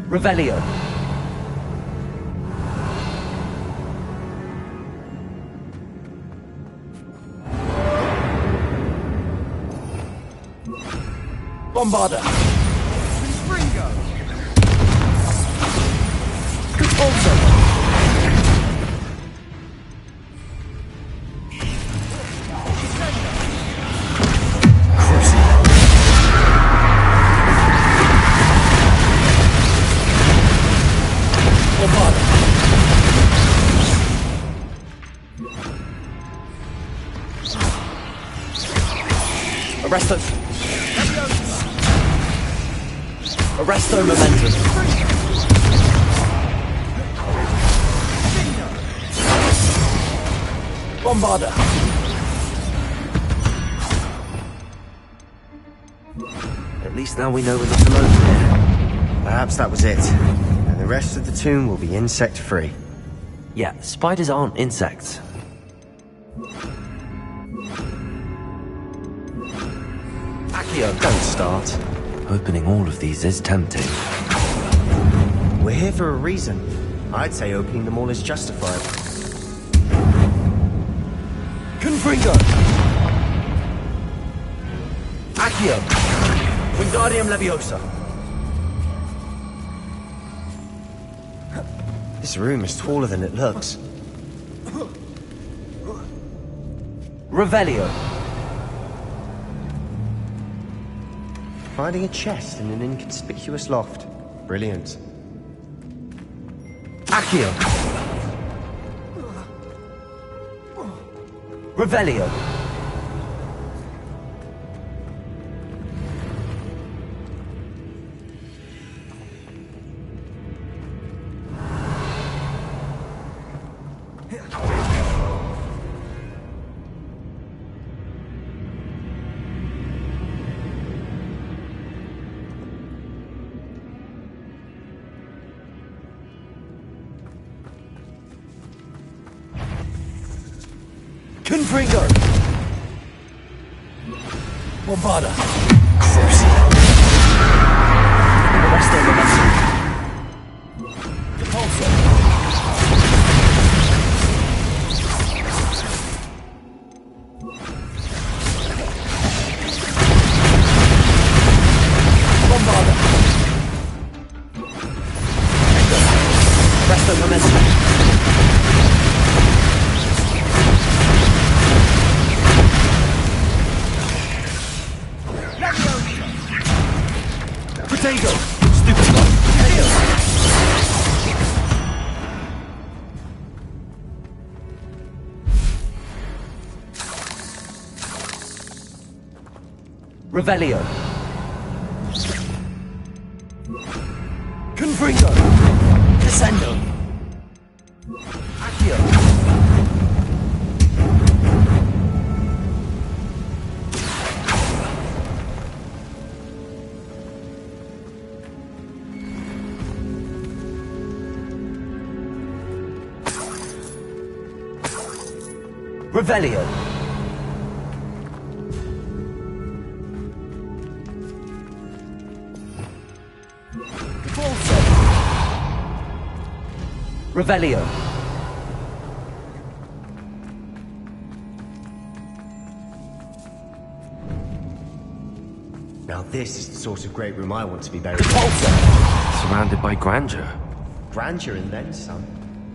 Revelio. Bombarda. Springo. Also. Arresto momentum. Bombarda. At least now we know we're not alone here. Perhaps that was it. And the rest of the tomb will be insect-free. Yeah, spiders aren't insects. Accio. Don't start. Opening all of these is tempting. We're here for a reason. I'd say opening them all is justified. Confringo! Accio! Wingardium Leviosa! This room is taller than it looks. Revelio! Finding a chest in an inconspicuous loft. Brilliant. Accio! Revelio! Confringo! Bombarda! Arresto momentum. Depulso. Bombarda! Arresto momentum. Potato! Stupid one! Potato! Revelio! Confringo! Descendo! Accio! Revelio! Depulso! Revelio! Now this is the sort of great room I want to be buried in. Depulso! Surrounded by grandeur. Grandeur and then some.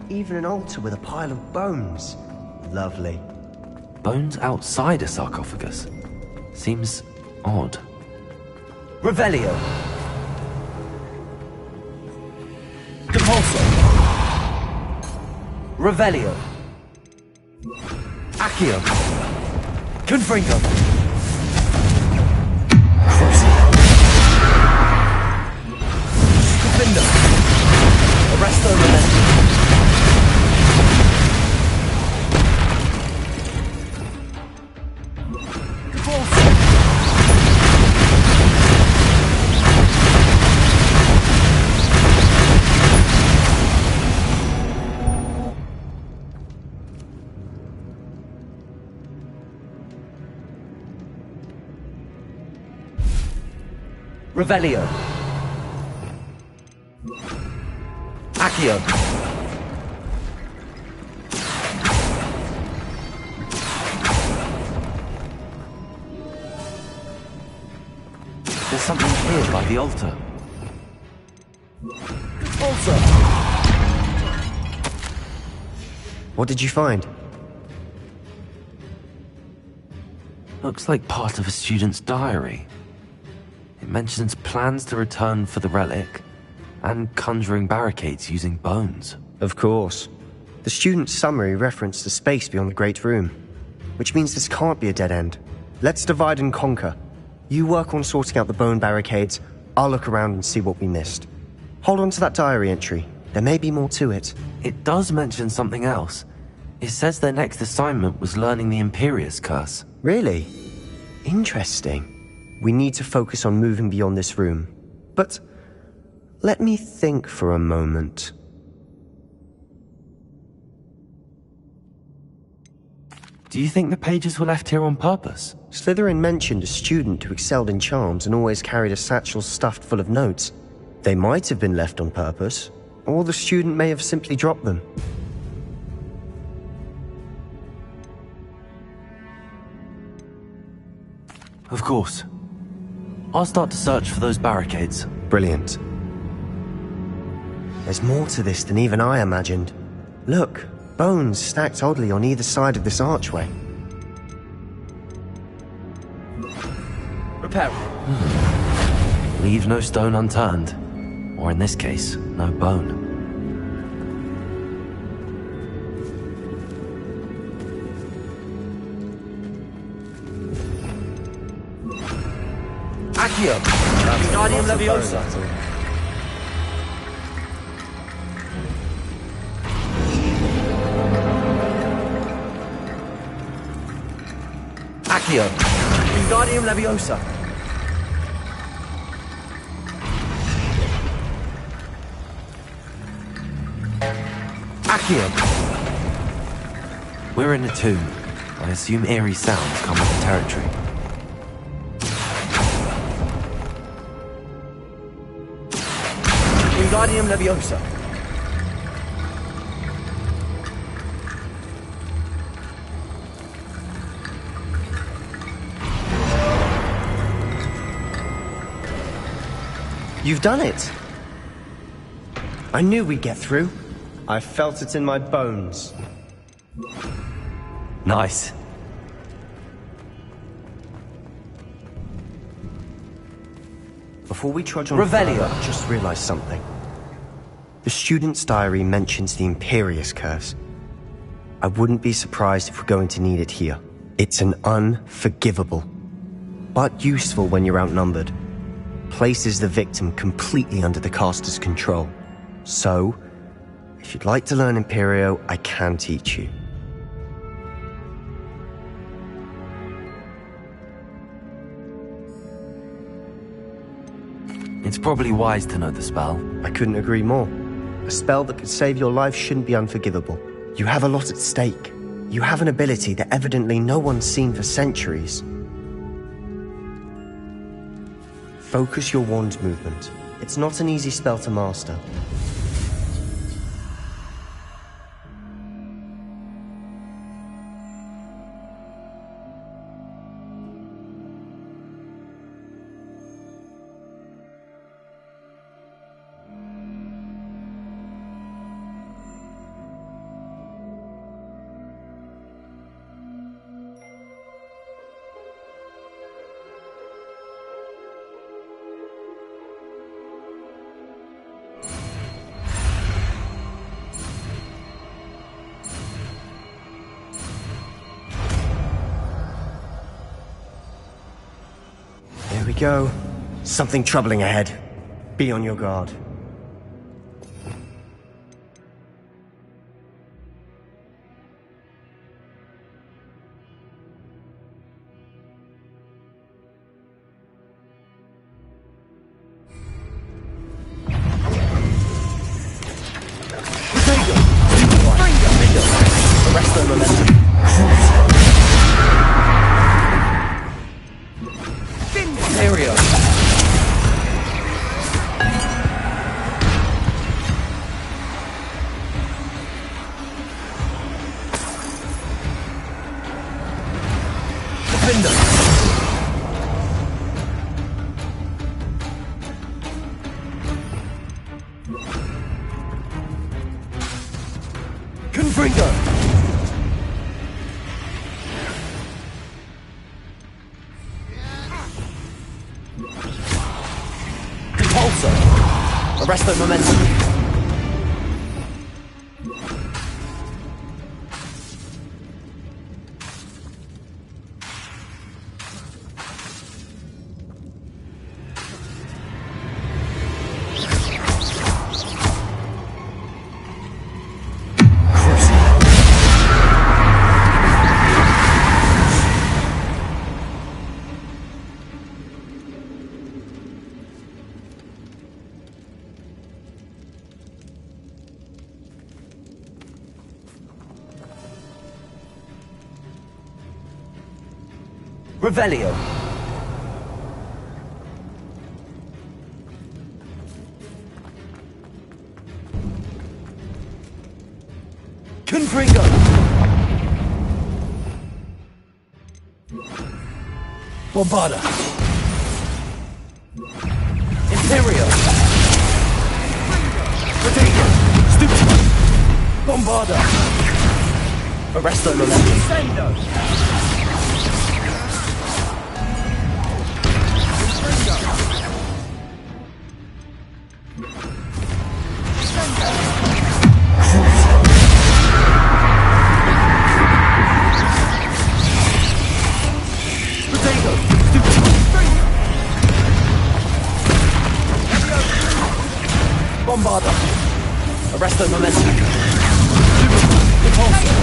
Even an altar with a pile of bones. Lovely. Bones outside a sarcophagus. Seems odd. Revelio! Depulso! Revelio! Accio! Confringo! Defender! Arresto momentum! Revelio! Accio. There's something here by the altar. Also. What did you find? Looks like part of a student's diary. It mentions plans to return for the relic and conjuring barricades using bones. Of course. The student's summary referenced the space beyond the Great Room, which means this can't be a dead end. Let's divide and conquer. You work on sorting out the bone barricades, I'll look around and see what we missed. Hold on to that diary entry. There may be more to it. It does mention something else. It says their next assignment was learning the Imperius Curse. Really? Interesting. We need to focus on moving beyond this room. But let me think for a moment. Do you think the pages were left here on purpose? Slytherin mentioned a student who excelled in charms and always carried a satchel stuffed full of notes. They might have been left on purpose, or the student may have simply dropped them. Of course. I'll start to search for those barricades. Brilliant. There's more to this than even I imagined. Look, bones stacked oddly on either side of this archway. Repair. Leave no stone unturned. Or in this case, no bone. Accio. Wingardium Leviosa. Accio. Wingardium Leviosa. Accio. We're in a tomb. I assume eerie sounds come with the territory. Wingardium Leviosa. You've done it! I knew we'd get through. I felt it in my bones. Nice. Before we trudge on Revelio. further, I just realized something. The student's diary mentions the Imperius Curse. I wouldn't be surprised if we're going to need it here. It's an unforgivable, but useful when you're outnumbered. Places the victim completely under the caster's control. So, if you'd like to learn Imperio, I can teach you. It's probably wise to know the spell. I couldn't agree more. A spell that could save your life shouldn't be unforgivable. You have a lot at stake. You have an ability that evidently no one's seen for centuries. Focus your wand movement. It's not an easy spell to master. Here we go. Something troubling ahead. Be on your guard. Arrest the momentum. Imperio. Confringo! Repulsor! Arresto momentum! Revelio. Confringo. Bombarda. Imperio. Potato. Stupid. Bombarda. Arresto momentum. Sendo. Bombarda. Arresto momentum. Repulsor.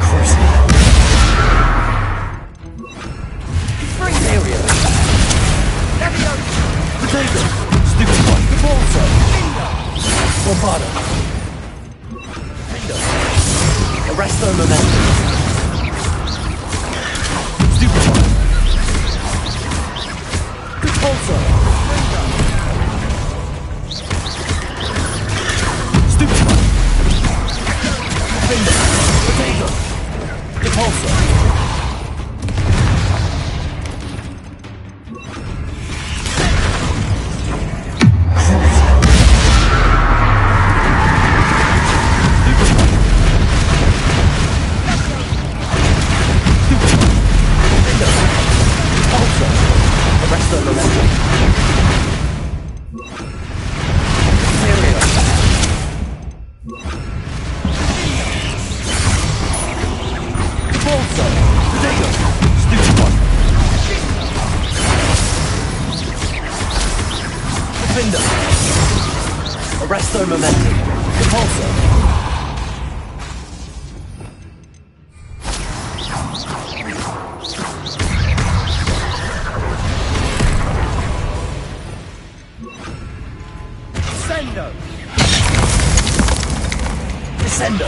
Cruising. Area. Potato. Stupid one. Repulsor. Bombarda. Arresto momentum. Stupid one. Repulsor. Stupid one. Finger. Potato. Repulsor. Arresto momentum. Repulsor. Descendo. Descendo.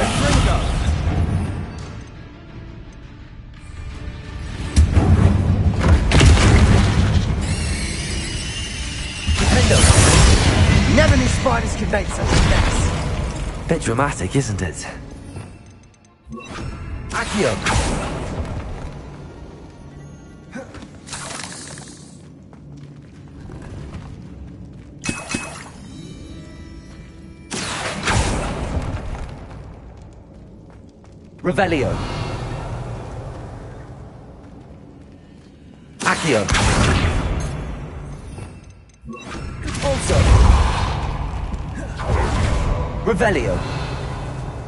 Never knew spiders could make such a mess. Bit dramatic, isn't it? Accio. Revelio. Accio. Also. Revelio.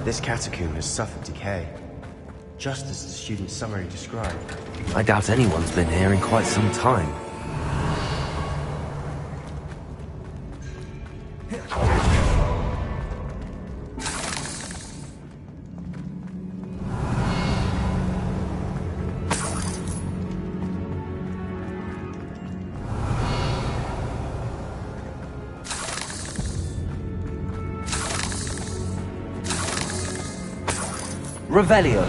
This catacomb has suffered decay, just as the student's summary described. I doubt anyone's been here in quite some time. Revelio.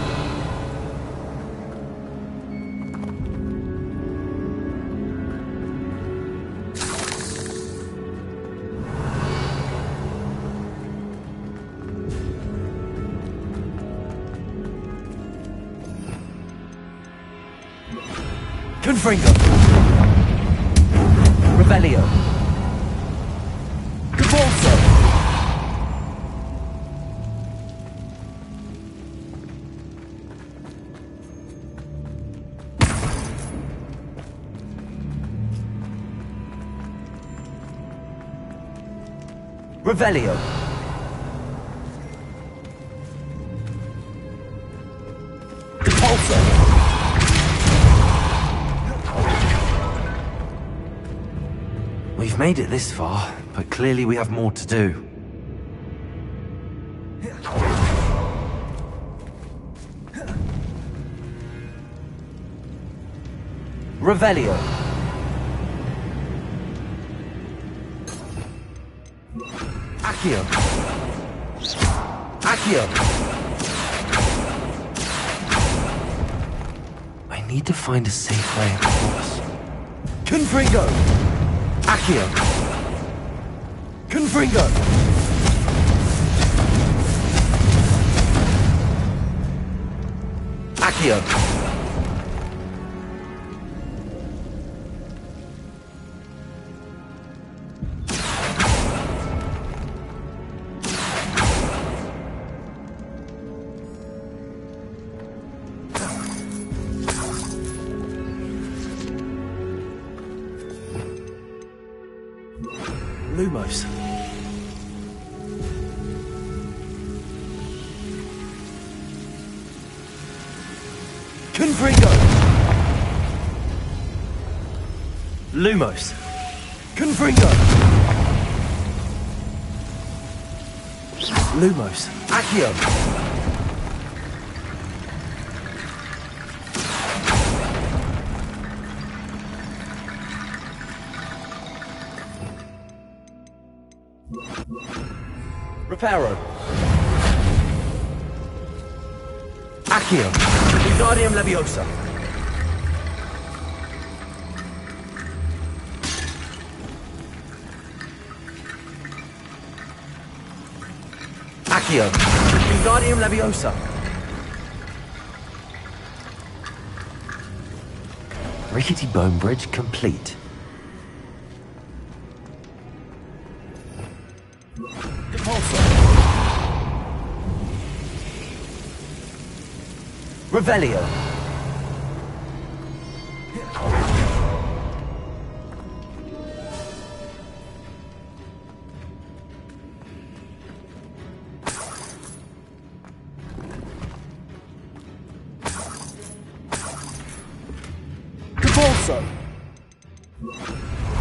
Confringo. Revelio. Divorso! Revelio. Repulsor. We've made it this far, but clearly we have more to do. Revelio. Accio. Accio. I need to find a safe way across. Confringo. Accio. Confringo. Accio. Lumos. Confringo. Lumos. Confringo. Lumos. Accio. Reparo. Accio. Wingardium Leviosa. Accio. Wingardium Leviosa. Rickety bone bridge complete. Repulsor. Revelio. Repulsor.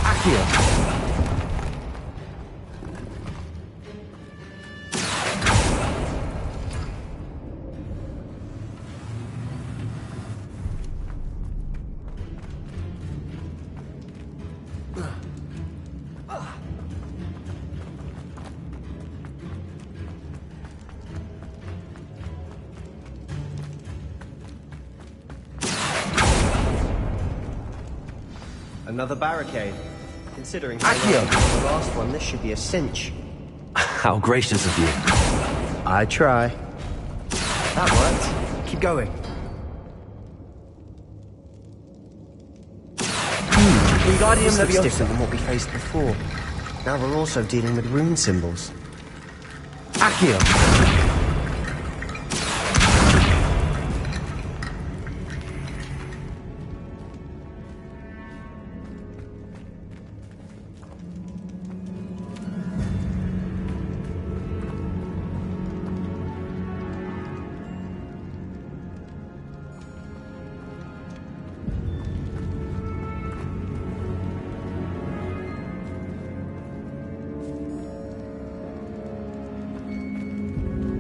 Accio. Another barricade. Considering how Accio. long we did on the last one, this should be a cinch. How gracious of you. I try. That worked. Keep going. Wingardium This looks Leviosa. different than what we faced before. Now we're also dealing with rune symbols. Accio.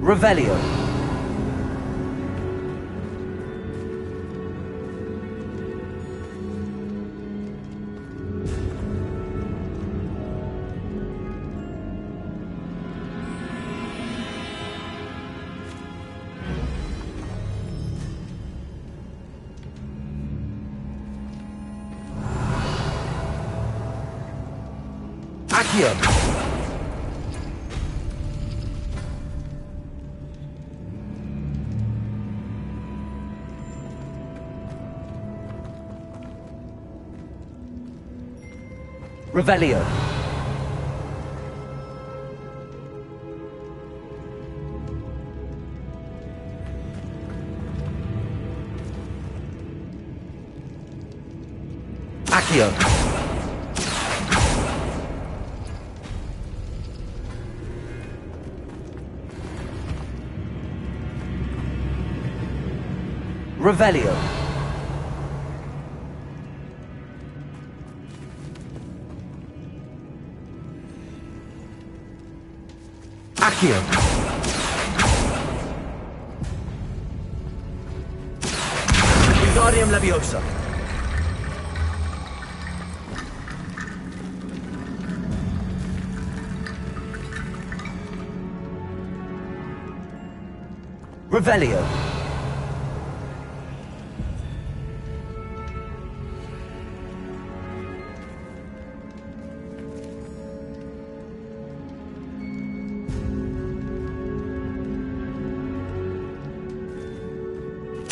Revelio. Accio. Revelio. Accio. Revelio. Accio. Wingardium Leviosa. Revelio.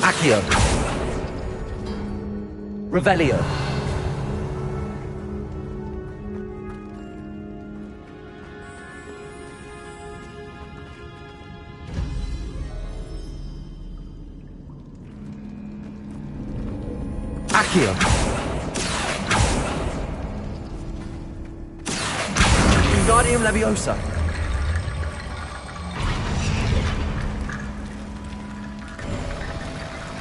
Accio. Revelio. Accio. Wingardium Leviosa.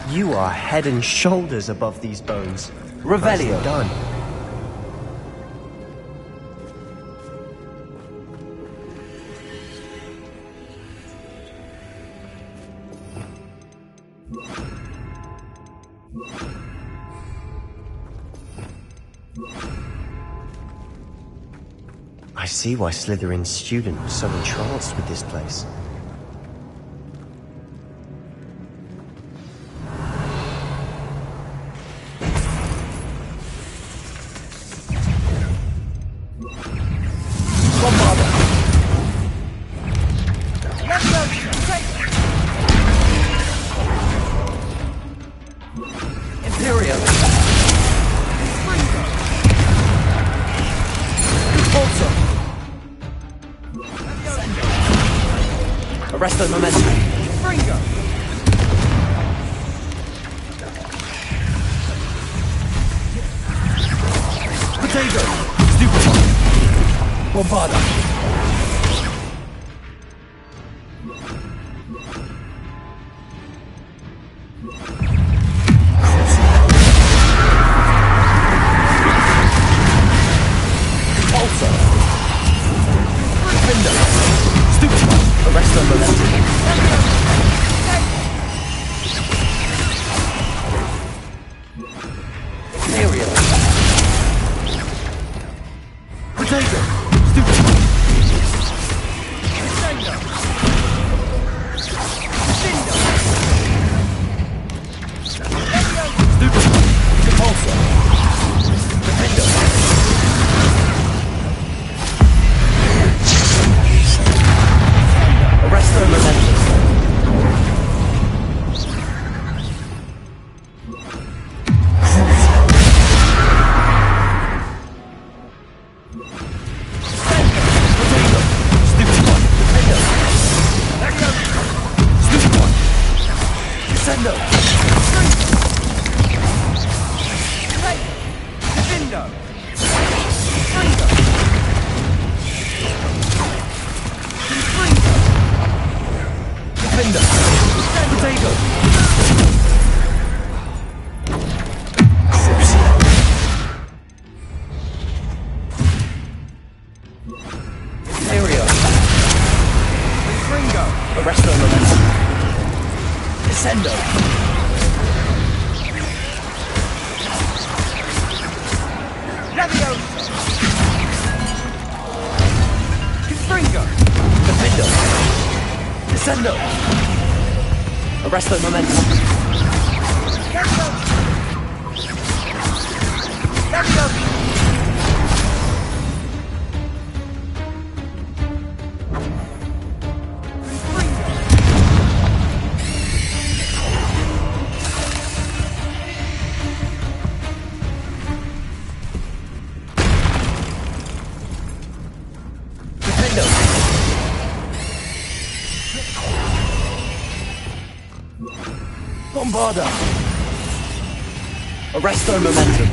You are head and shoulders above these bones. Revelio. Nicely done. I see why Slytherin's student was so entranced with this place. Imperio. Volta. Arresto Momentum. Fringo. Potato. Stupefy. Bombarda. Pulsar. Defender. Stupefy. Arresto Momentum. Imperio. Potato. Stupefy. Stupefy. Repulsor. Defender. Arresto Momentum. Descendo! Defendo. Defender! Potato! Imperio! Fringo. Arresto Momentum. Descendo! Leviosa. Fringo. Defender! Descendo! Arresto Momentum. Leviosa. Defender! Bombarda! Arresto Momentum.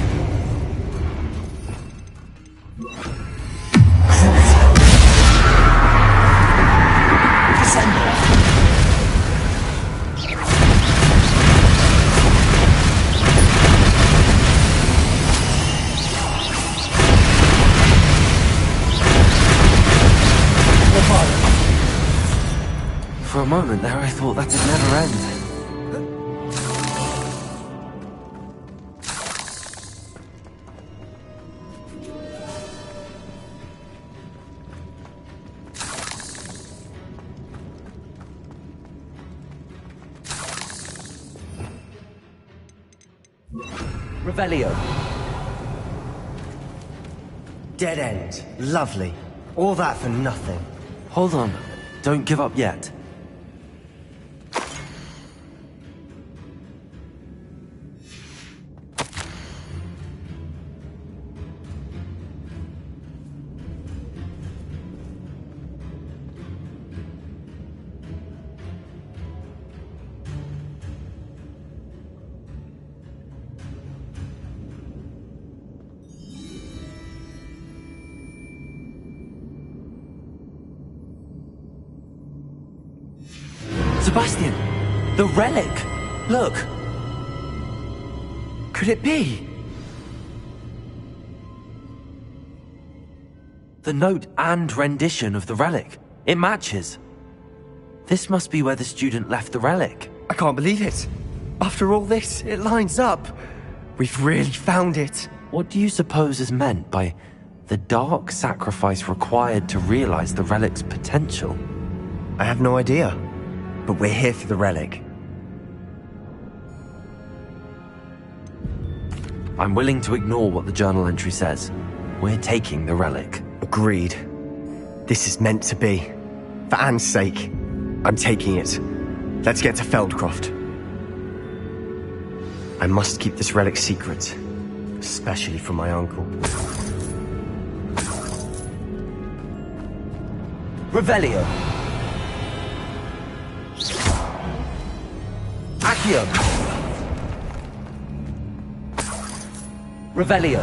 moment there, I thought that'd never end. Revelio. Dead end. Lovely. All that for nothing. Hold on. Don't give up yet. Sebastian! The relic! Look! Could it be? The note and rendition of the relic. It matches. This must be where the student left the relic. I can't believe it. After all this, it lines up. We've really found it. What do you suppose is meant by the dark sacrifice required to realize the relic's potential? I have no idea. But we're here for the relic. I'm willing to ignore what the journal entry says. We're taking the relic. Agreed. This is meant to be. For Anne's sake, I'm taking it. Let's get to Feldcroft. I must keep this relic secret, especially from my uncle. Revelio. Accio. Revelio.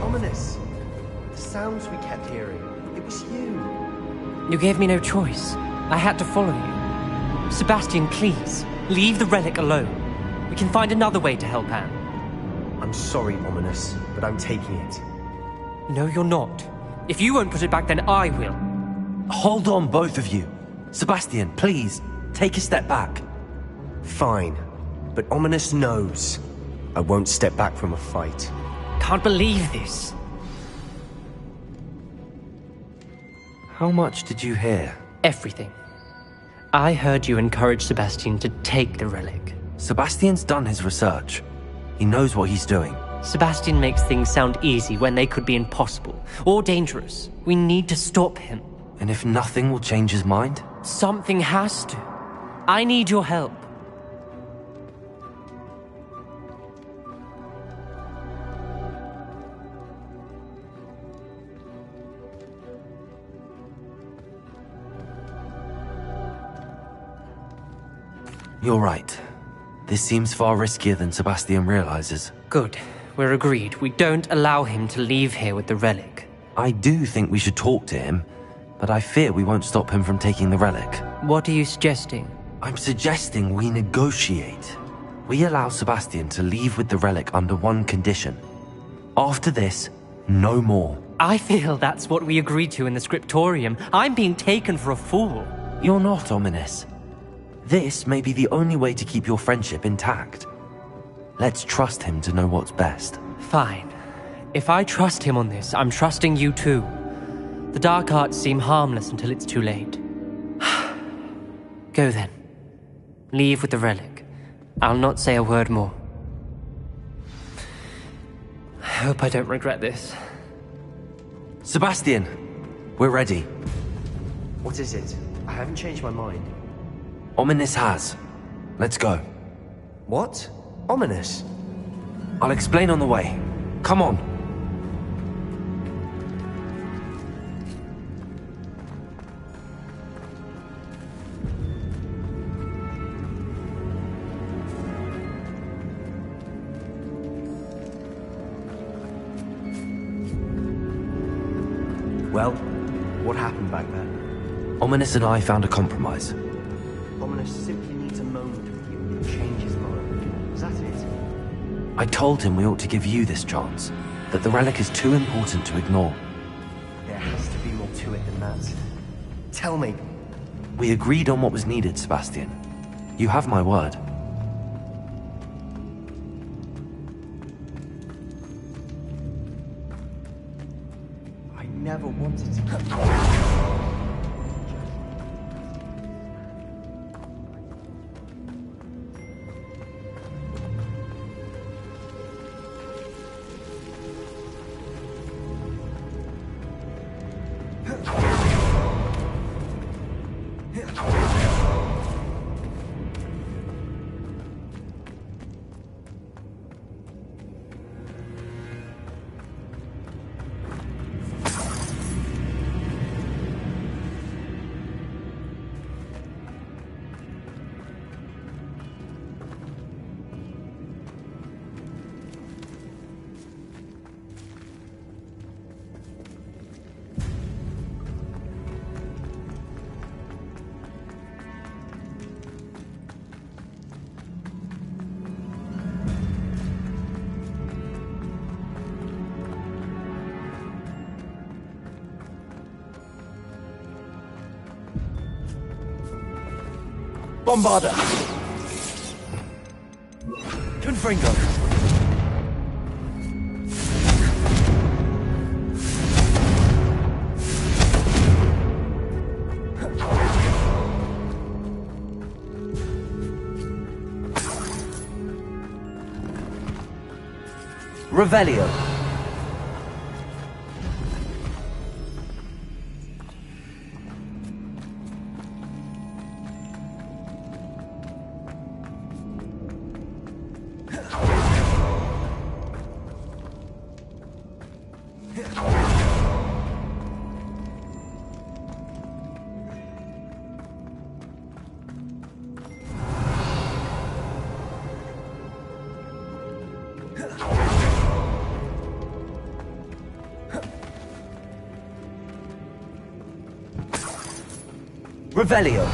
Ominous. The sounds we kept hearing. It was you. You gave me no choice. I had to follow you. Sebastian, please, leave the relic alone. We can find another way to help Anne. I'm sorry, Ominous, but I'm taking it. No, you're not. If you won't put it back, then I will. Hold on, both of you. Sebastian, please, take a step back. Fine, but Ominous knows I won't step back from a fight. Can't believe this. How much did you hear? Everything. I heard you encourage Sebastian to take the relic. Sebastian's done his research. He knows what he's doing. Sebastian makes things sound easy when they could be impossible or dangerous. We need to stop him. And if nothing will change his mind? Something has to. I need your help. You're right. This seems far riskier than Sebastian realizes. Good. We're agreed. We don't allow him to leave here with the relic. I do think we should talk to him, but I fear we won't stop him from taking the relic. What are you suggesting? I'm suggesting we negotiate. We allow Sebastian to leave with the relic under one condition. After this, no more. I feel that's what we agreed to in the scriptorium. I'm being taken for a fool. You're not, Ominous. This may be the only way to keep your friendship intact. Let's trust him to know what's best. Fine. If I trust him on this, I'm trusting you too. The dark arts seem harmless until it's too late. Go then. Leave with the relic. I'll not say a word more. I hope I don't regret this. Sebastian, we're ready. What is it? I haven't changed my mind. Ominous has. Let's go. What? Ominous? I'll explain on the way. Come on. Well, what happened back there? Ominous and I found a compromise. Ominous simply needs a moment with you and change his mind. Is that it? I told him we ought to give you this chance, that the relic is too important to ignore. There has to be more to it than that. Tell me. We agreed on what was needed, Sebastian. You have my word. I never wanted to. Bombarder! Confringo! Revelio! Revelio!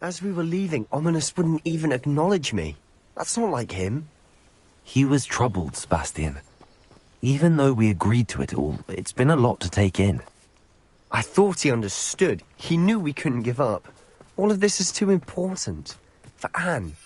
As we were leaving, Ominous wouldn't even acknowledge me. That's not like him. He was troubled, Sebastian. Even though we agreed to it all, it's been a lot to take in. I thought he understood. He knew we couldn't give up. All of this is too important. For Anne.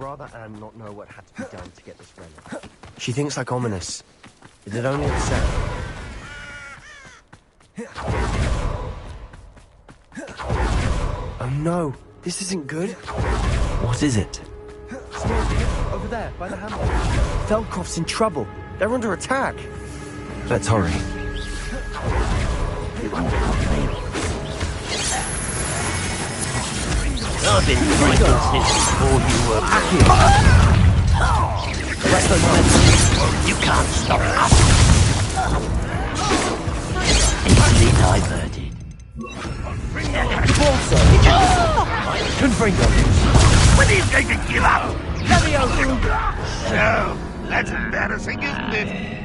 rather Anne not know what had to be done to get this relic. She thinks like ominous. It'd only upset her. Oh no, this isn't good. What is it? Smoke, over there, by the hammer. Feldcroft's in trouble. They're under attack. Let's hurry. I've been fighting since before you were Rest those men. You can't stop us. Easily diverted. Confringo. When are you going to give up? Levioso. So, that's embarrassing, isn't it?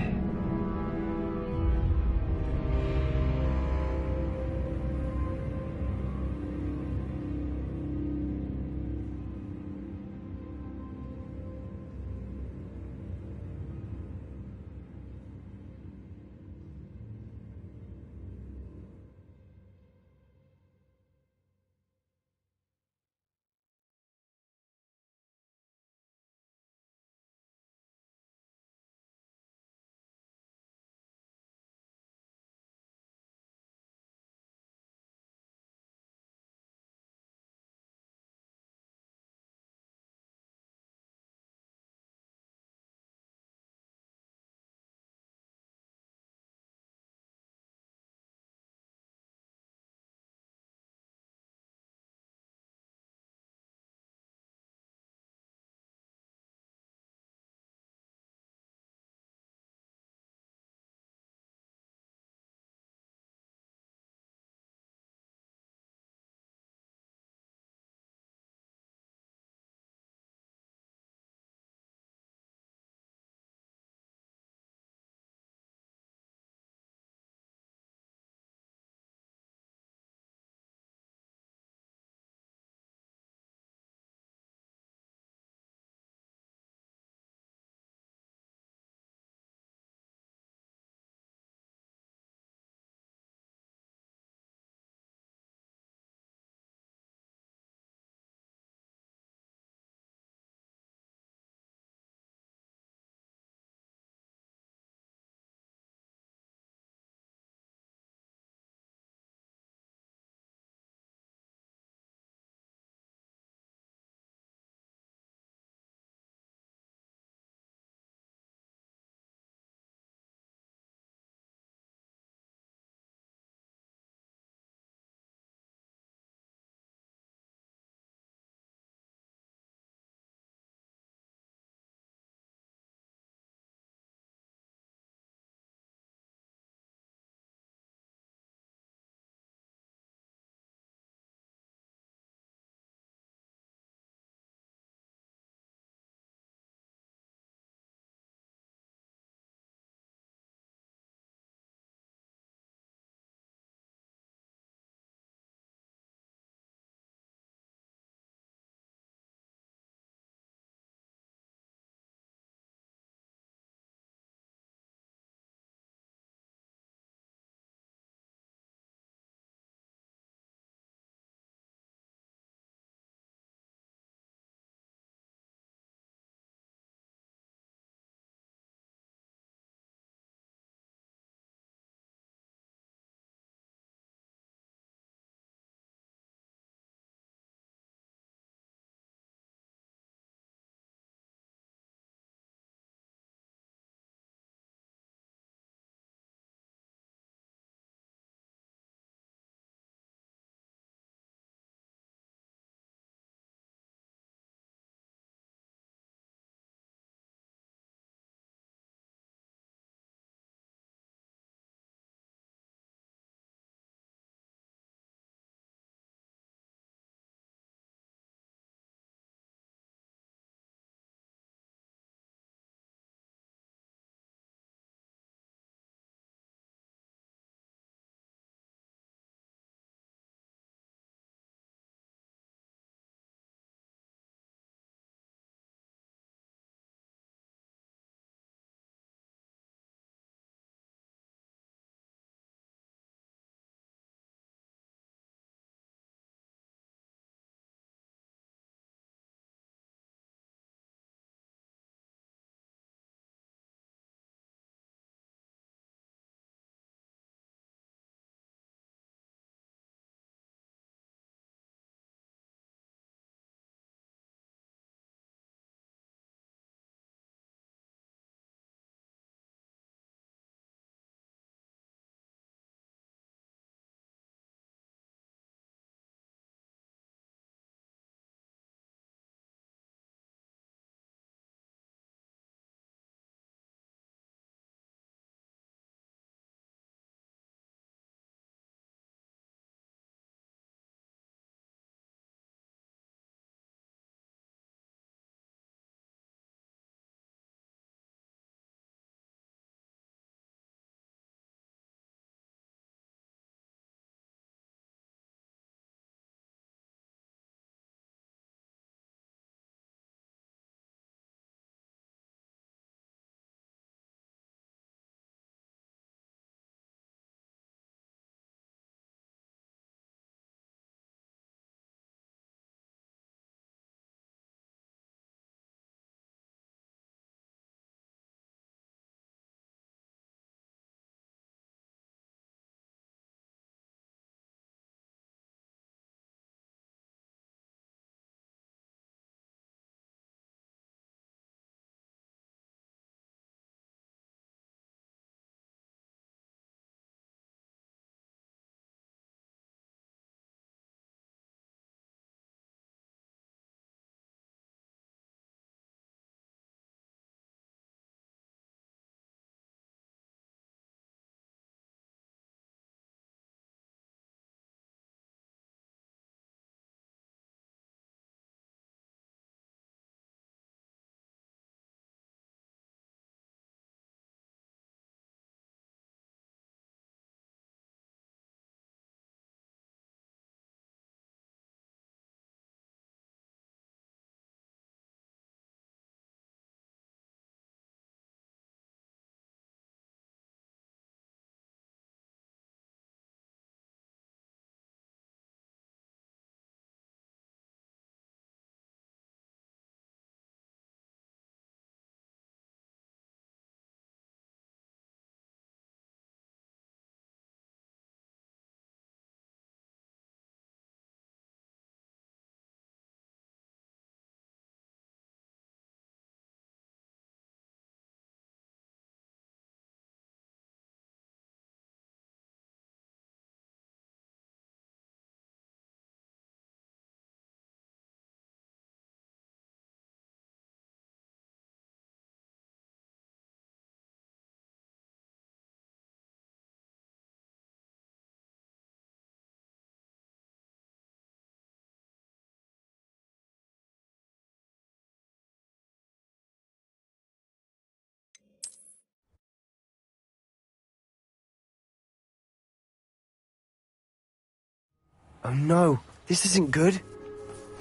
Oh no, this isn't good.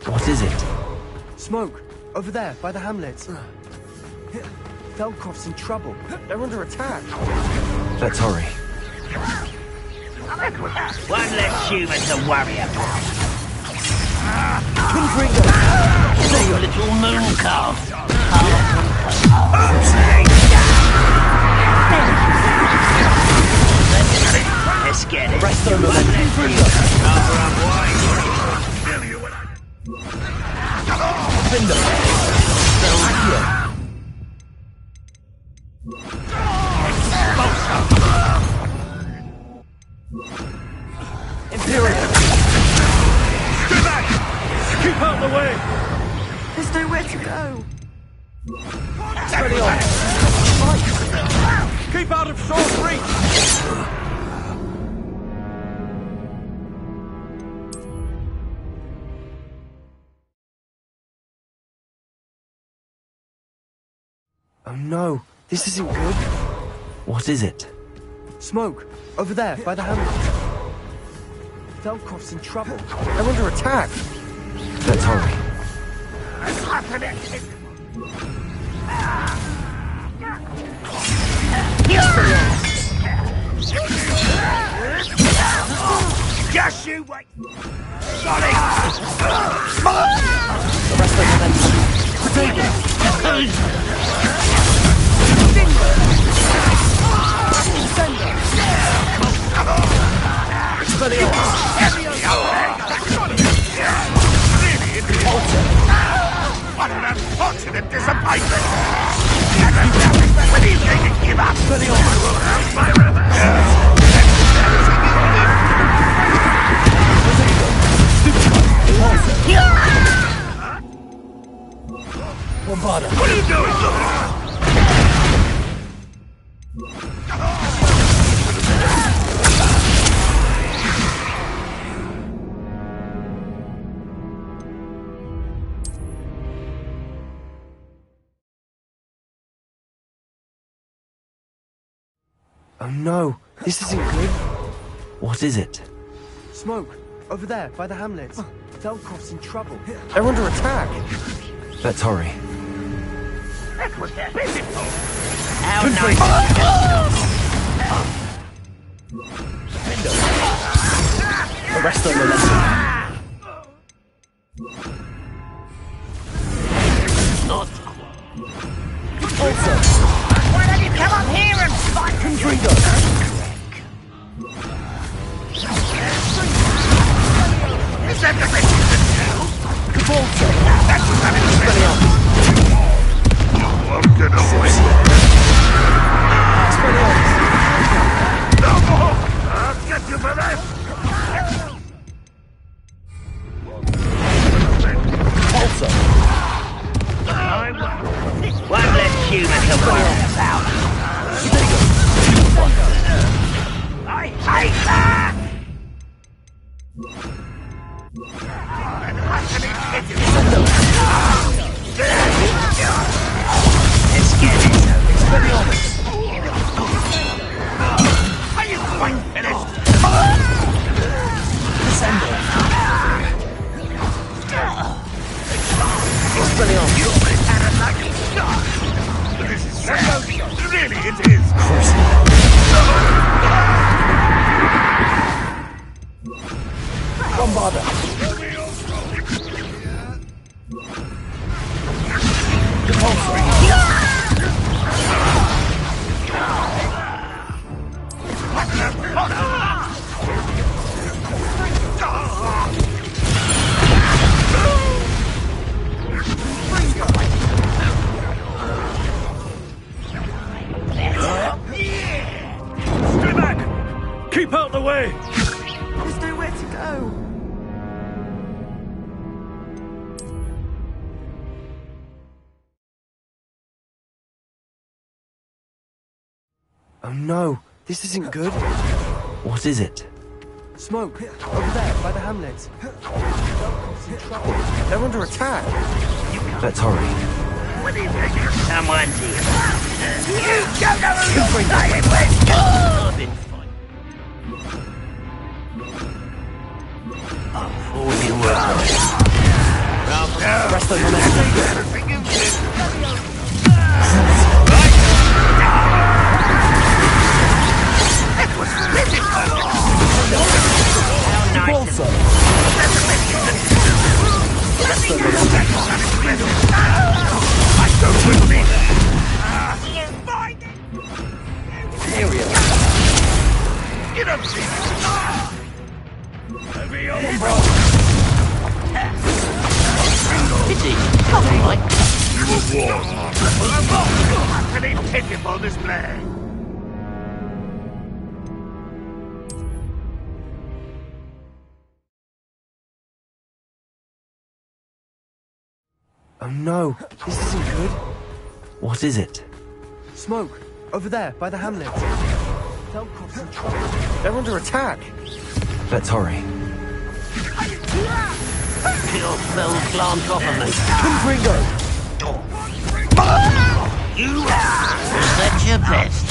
What is it? Smoke, over there, by the hamlet. Velcroft's in trouble. They're under attack. Let's hurry. One less human to worry about. Say your little moon calf. Let's get it. Rest over there. Keep out the way! There's nowhere to go. Keep out of short reach! Oh no, this isn't good. What is it? Smoke, over there, by the hamlet. Velcroft's in trouble. They're under attack. Let's hurry. Just you wait. Sorry. The rest of What an unfortunate disappointment! When are you going to give up? I will have my revenge! What are you doing? Oh no, this isn't good. What is it? Smoke, over there, by the hamlet. Velcroft's in trouble. They're under attack. Let's hurry. That was pitiful. How nice. The rest of them are Not Why don't you come up here and fight? Is that the best you can do? That's not it. You won't get away. No more! I'll get you for that! one less human to worry about. I hate that! Let's get it. Are you quite finished? You've had a lucky start! This is sad. Really, it is. Stay back! Keep out the way! There's nowhere to go. Oh no, this isn't good. What is it? Smoke, over there, by the hamlet. Velcroft's in trouble. They're under attack. Let's hurry. What do you think? Someone's here. You don't know who you're playing with! I've been fine. Rest the momentum. Also, You don't see Pity. Come on, Mike. utterly pitiful display. Oh no, this isn't good. What is it? Smoke, over there, by the hamlet. Don't concentrate. They're under attack. Let's hurry. Kill Phil's glance off of me. Ringo! You said your best.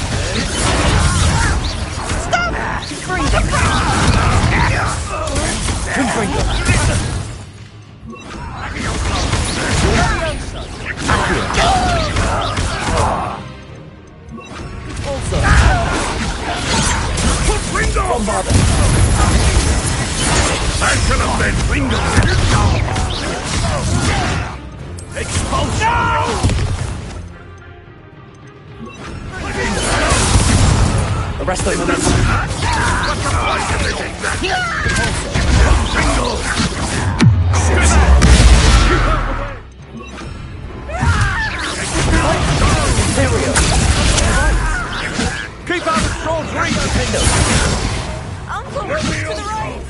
Arrest the momentum. Keep out of Troll's reach! Uncle, to the right!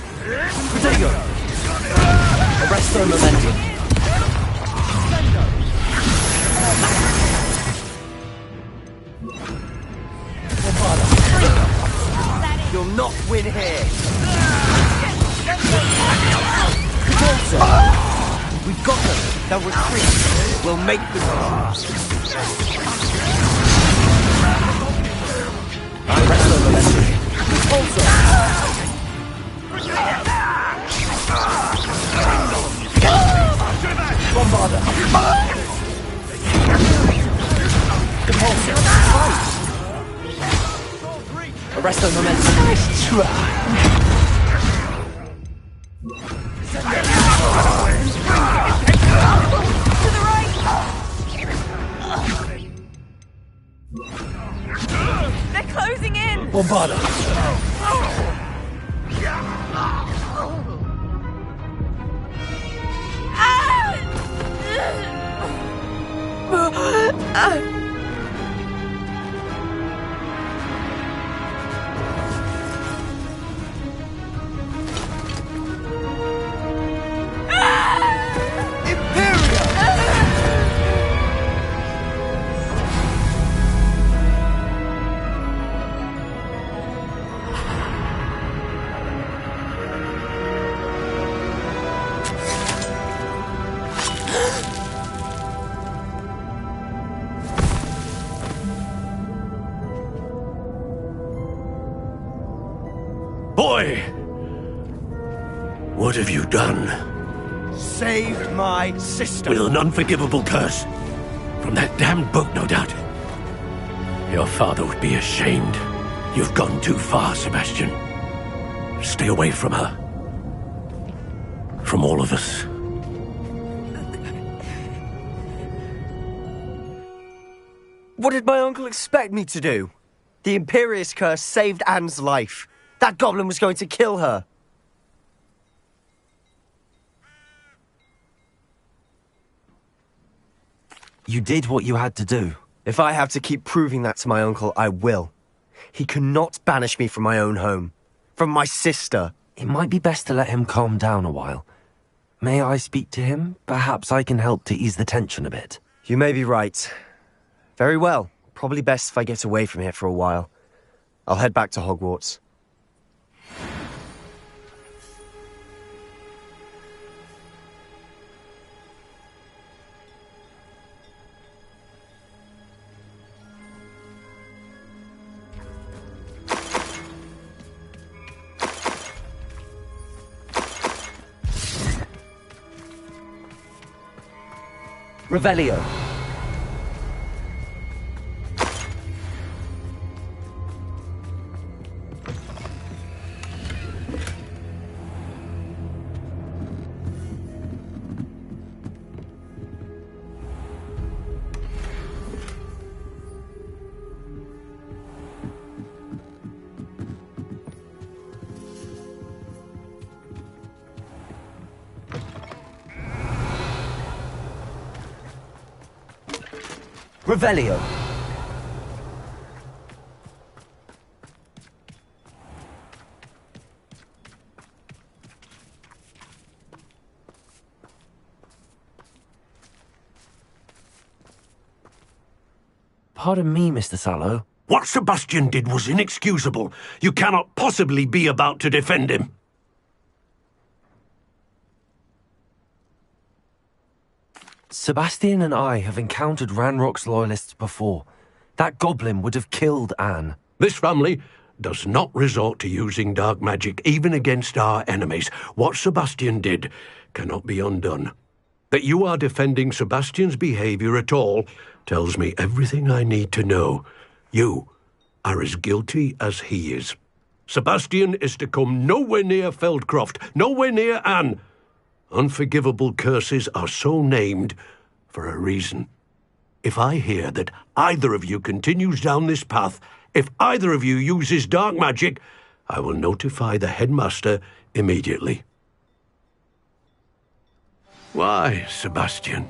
Protego. Arrest the momentum. You'll not win here. We've got them. They'll retreat. We'll make them. Arrest the momentum. Bombarder. Compulsor. Arrest the momentum. Nice try. To the right! They're closing in! Bombarder. Boy! What have you done? Saved my sister. With an unforgivable curse. From that damned book, no doubt. Your father would be ashamed. You've gone too far, Sebastian. Stay away from her. From all of us. What did my uncle expect me to do? The Imperious curse saved Anne's life. That goblin was going to kill her. You did what you had to do. If I have to keep proving that to my uncle, I will. He cannot banish me from my own home. From my sister. It might be best to let him calm down a while. May I speak to him? Perhaps I can help to ease the tension a bit. You may be right. Very well. Probably best if I get away from here for a while. I'll head back to Hogwarts. Revelio. Revelio. Pardon me, Mr. Sallow. What Sebastian did was inexcusable. You cannot possibly be about to defend him. Sebastian and I have encountered Ranrock's loyalists before. That goblin would have killed Anne. This family does not resort to using dark magic, even against our enemies. What Sebastian did cannot be undone. That you are defending Sebastian's behavior at all tells me everything I need to know. You are as guilty as he is. Sebastian is to come nowhere near Feldcroft, nowhere near Anne. Unforgivable curses are so named for a reason. If I hear that either of you continues down this path, if either of you uses dark magic, I will notify the headmaster immediately. Why, Sebastian?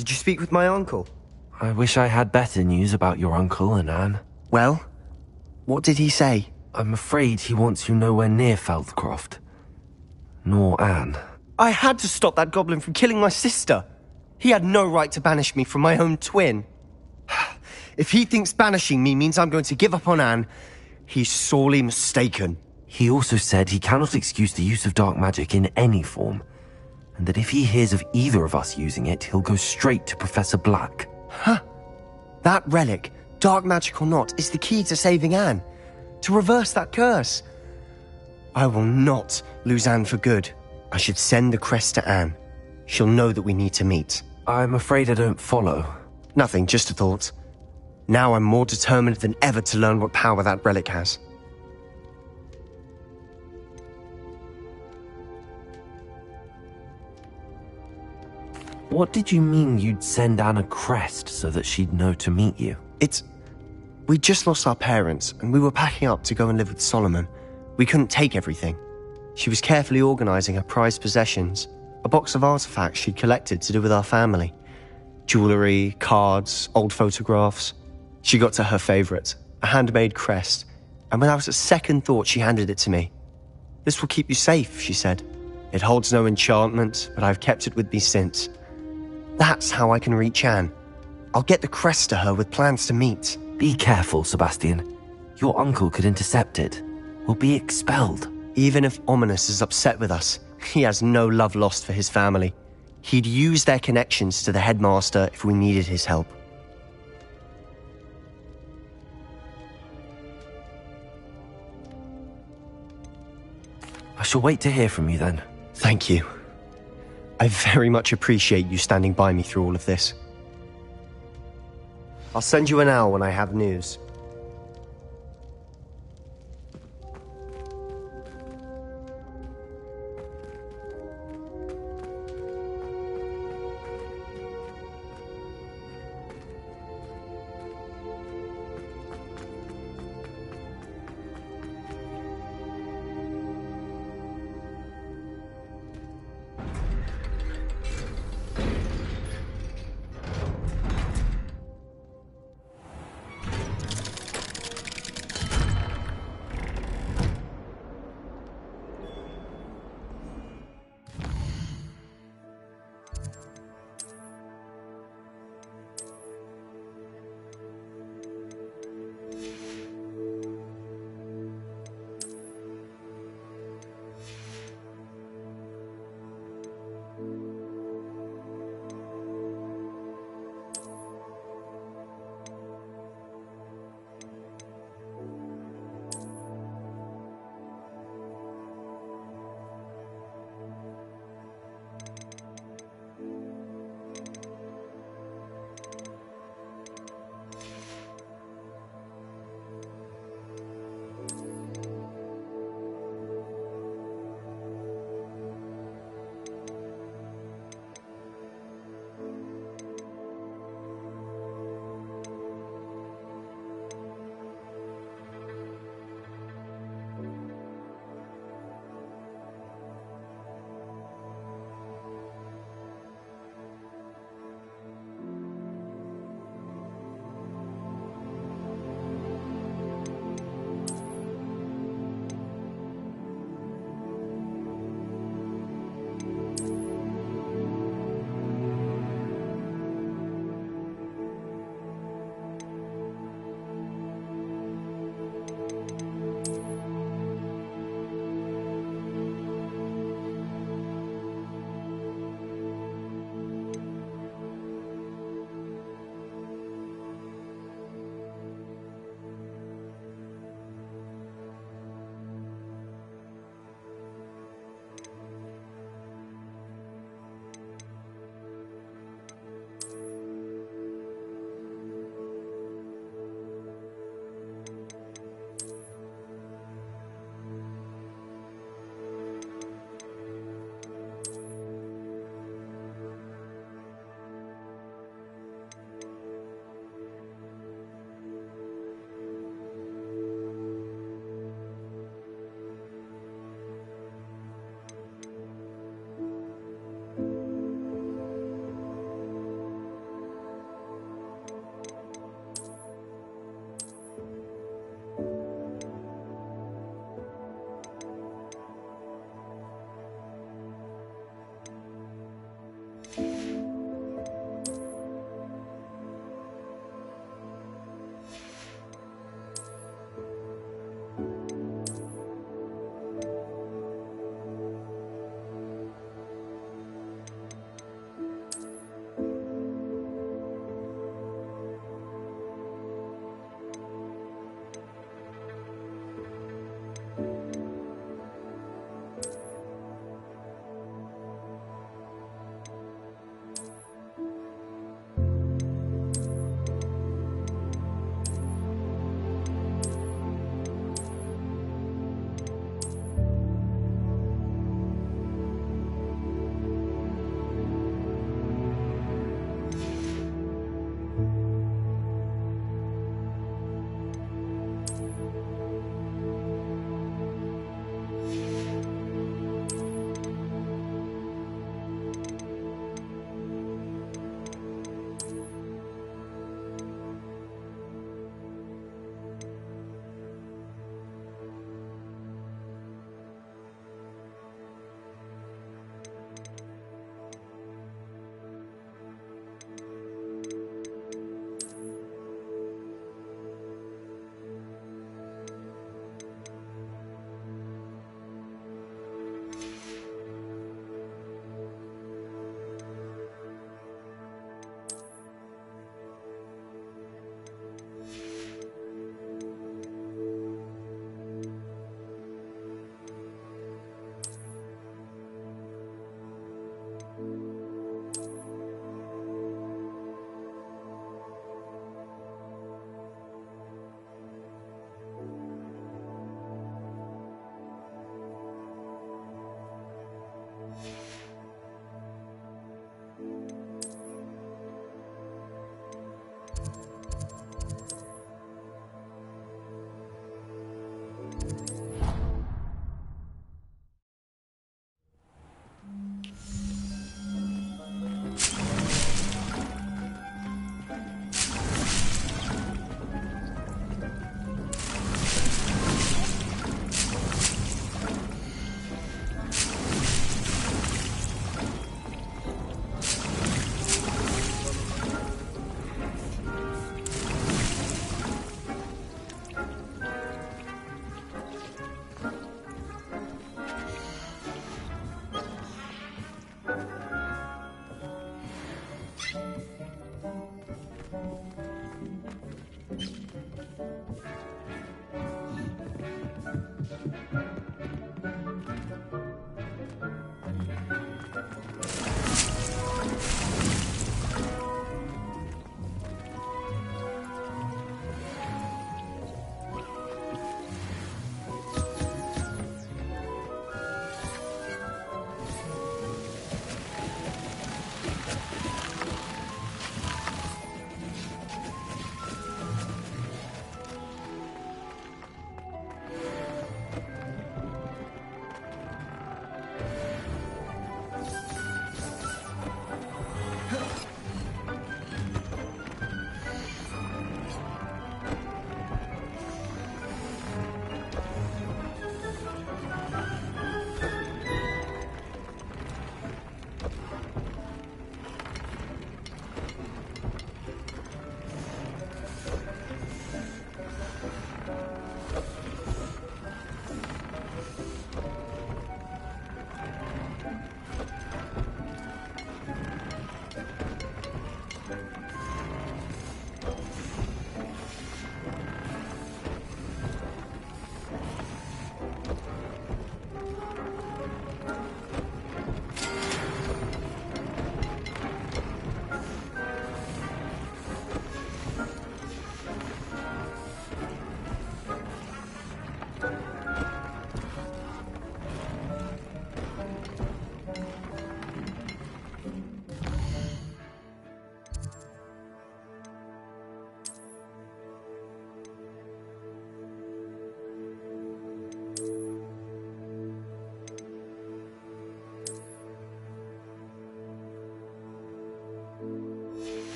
Did you speak with my uncle? I wish I had better news about your uncle and Anne. Well, what did he say? I'm afraid he wants you nowhere near Feldcroft. Nor Anne. I had to stop that goblin from killing my sister. He had no right to banish me from my own twin. If he thinks banishing me means I'm going to give up on Anne, he's sorely mistaken. He also said he cannot excuse the use of dark magic in any form, and that if he hears of either of us using it, he'll go straight to Professor Black. Huh. That relic, dark magic or not, is the key to saving Anne. To reverse that curse. I will not lose Anne for good. I should send the crest to Anne. She'll know that we need to meet. I'm afraid I don't follow. Nothing, just a thought. Now I'm more determined than ever to learn what power that relic has. What did you mean you'd send Anne a crest so that she'd know to meet you? We just lost our parents, and we were packing up to go and live with Solomon. We couldn't take everything. She was carefully organizing her prized possessions, a box of artifacts she'd collected to do with our family. Jewelry, cards, old photographs. She got to her favorite, a handmade crest, and without a second thought she handed it to me. "This will keep you safe," she said. "It holds no enchantment, but I've kept it with me since. That's how I can reach Anne. I'll get the crest to her with plans to meet." Be careful, Sebastian. Your uncle could intercept it. We'll be expelled. Even if Ominous is upset with us, he has no love lost for his family. He'd use their connections to the headmaster if we needed his help. I shall wait to hear from you then. Thank you. I very much appreciate you standing by me through all of this. I'll send you an owl when I have news.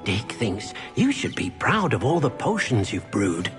Dick thinks you should be proud of all the potions you've brewed.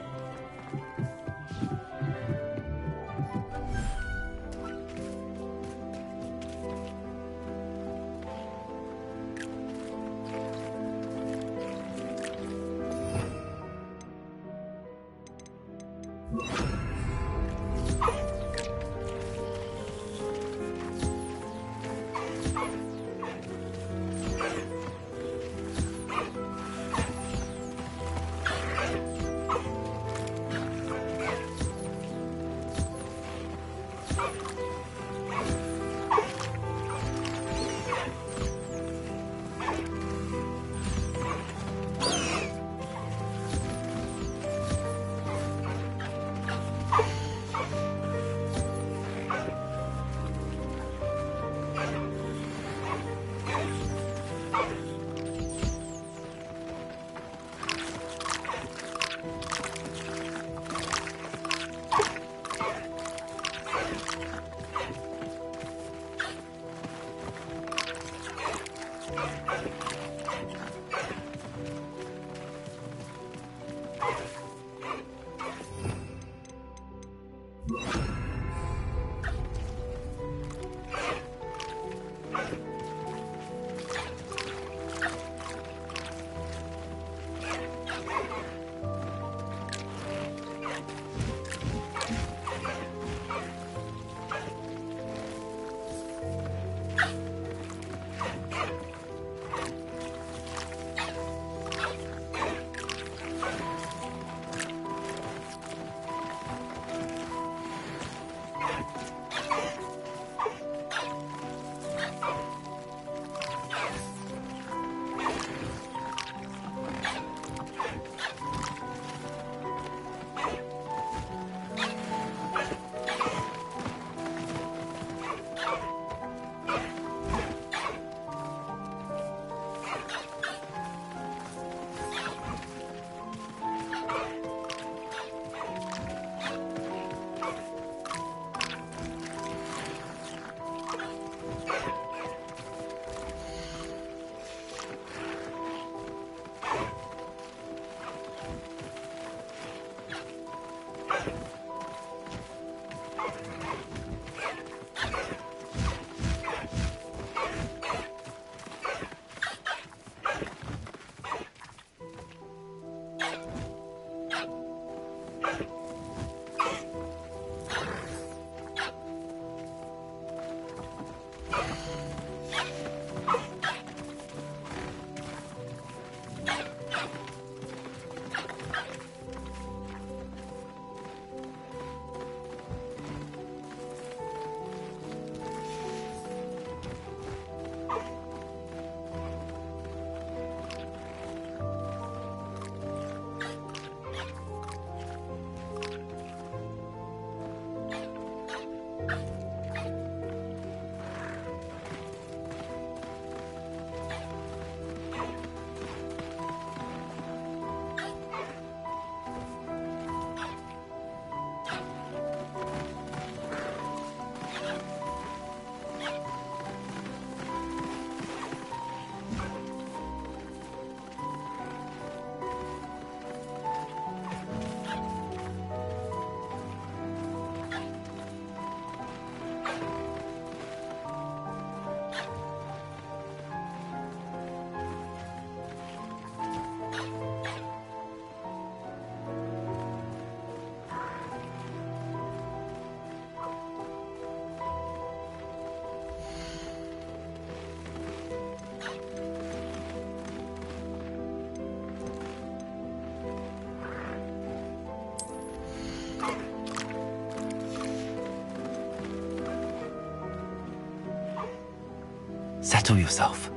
Settle yourself.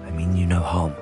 I mean you no harm.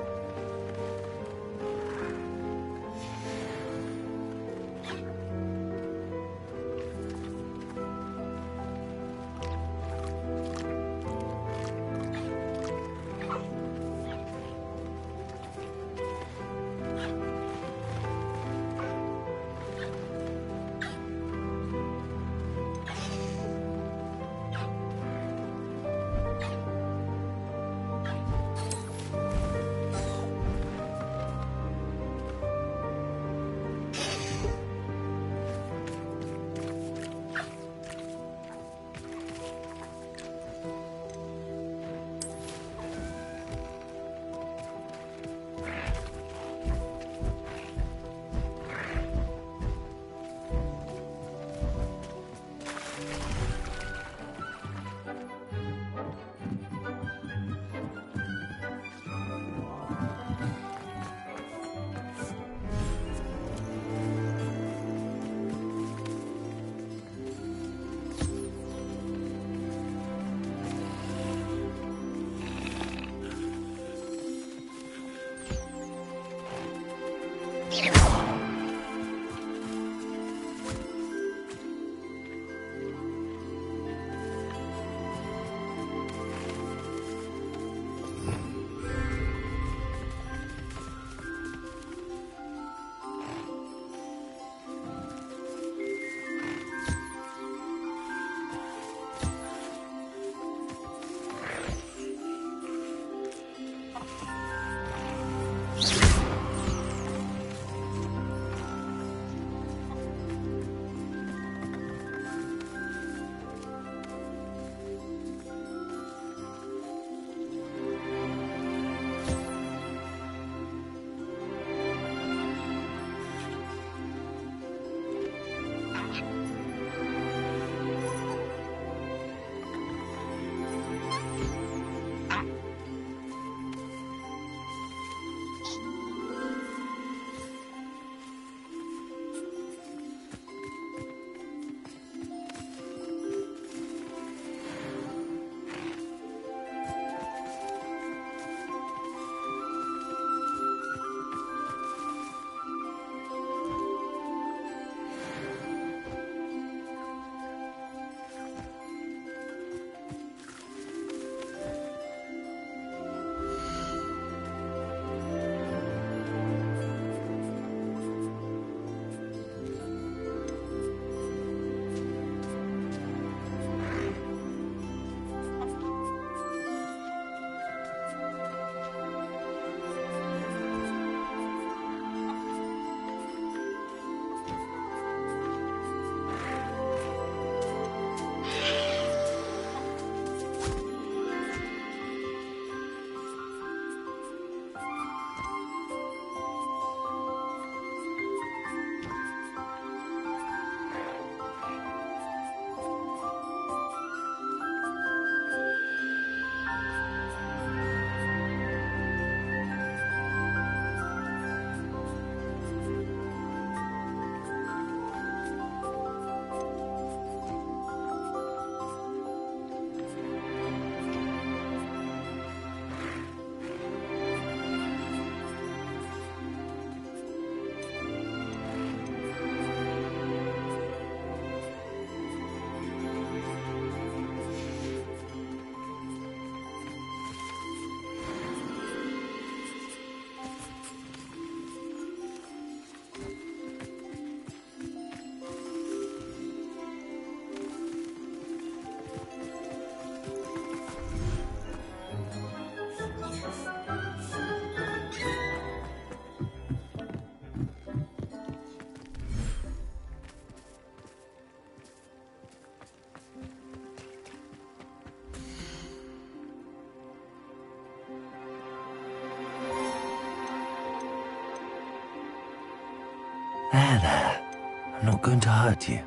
There. I'm not going to hurt you.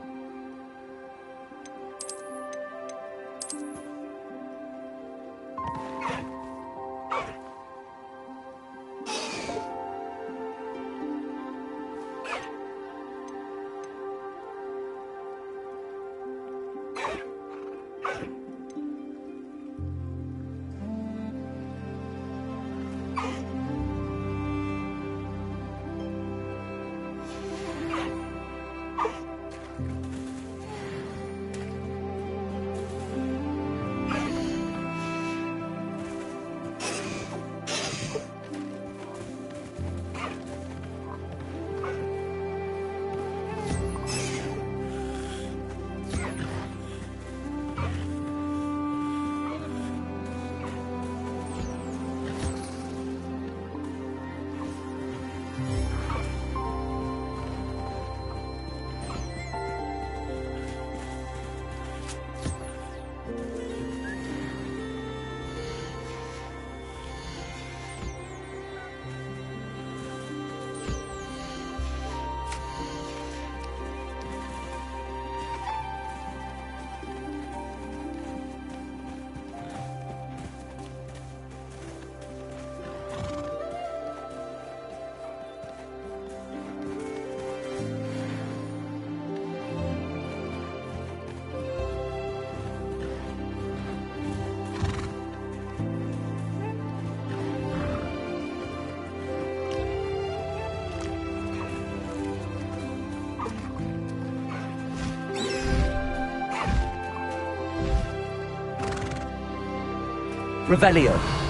Revelio.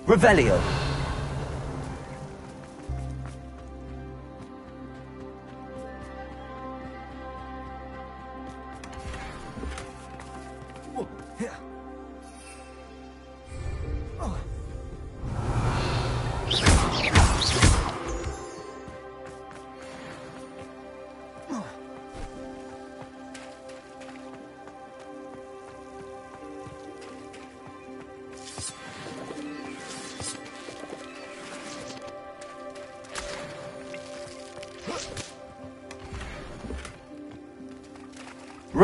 Revelio.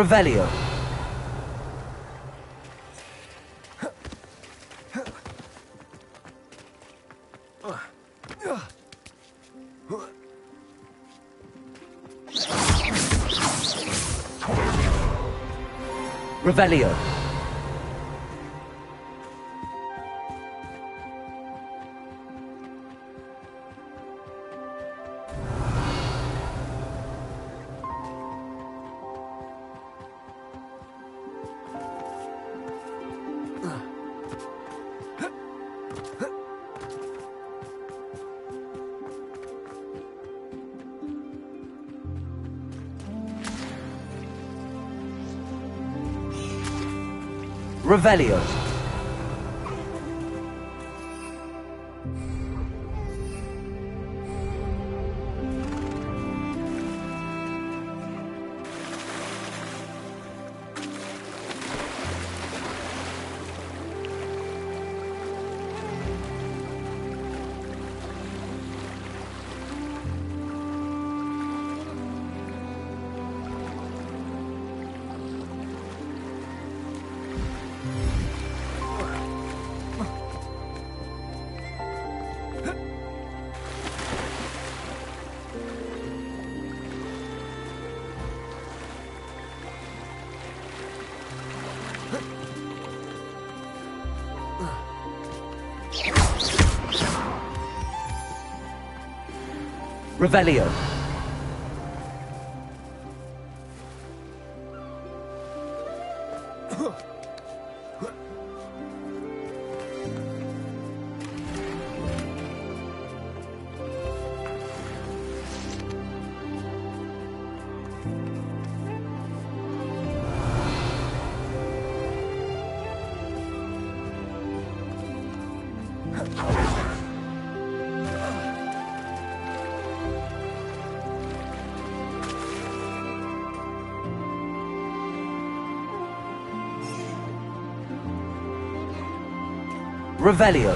Revelio. Revelio. Revelio. Revelio. Revelio.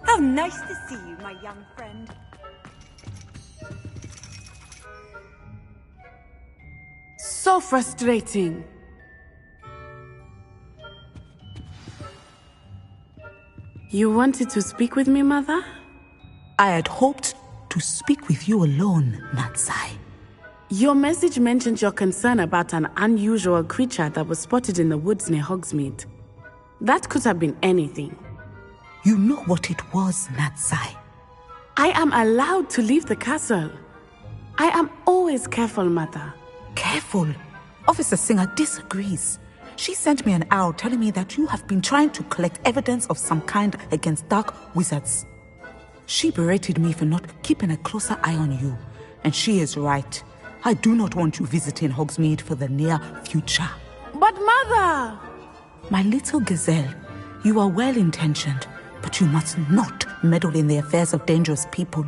How nice to see you, my young friend. So frustrating. You wanted to speak with me, Mother? I had hoped to speak with you alone, Natsai. Your message mentioned your concern about an unusual creature that was spotted in the woods near Hogsmeade. That could have been anything. You know what it was, Natsai. I am allowed to leave the castle. I am always careful, Mother. Careful? Officer Singer disagrees. She sent me an owl telling me that you have been trying to collect evidence of some kind against dark wizards. She berated me for not keeping a closer eye on you. And she is right. I do not want you visiting Hogsmeade for the near future. But Mother! My little gazelle, you are well-intentioned, but you must not meddle in the affairs of dangerous people.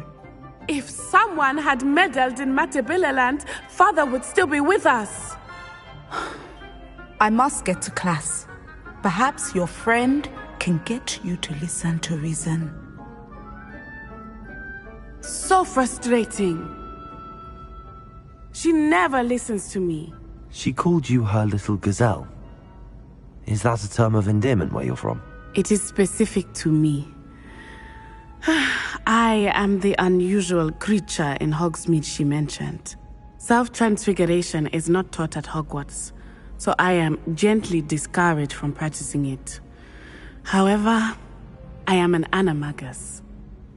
If someone had meddled in Matabeleland, Father would still be with us. I must get to class. Perhaps your friend can get you to listen to reason. So frustrating. She never listens to me. She called you her little gazelle. Is that a term of endearment where you're from? It is specific to me. I am the unusual creature in Hogsmeade she mentioned. Self-transfiguration is not taught at Hogwarts, so I am gently discouraged from practicing it. However, I am an animagus,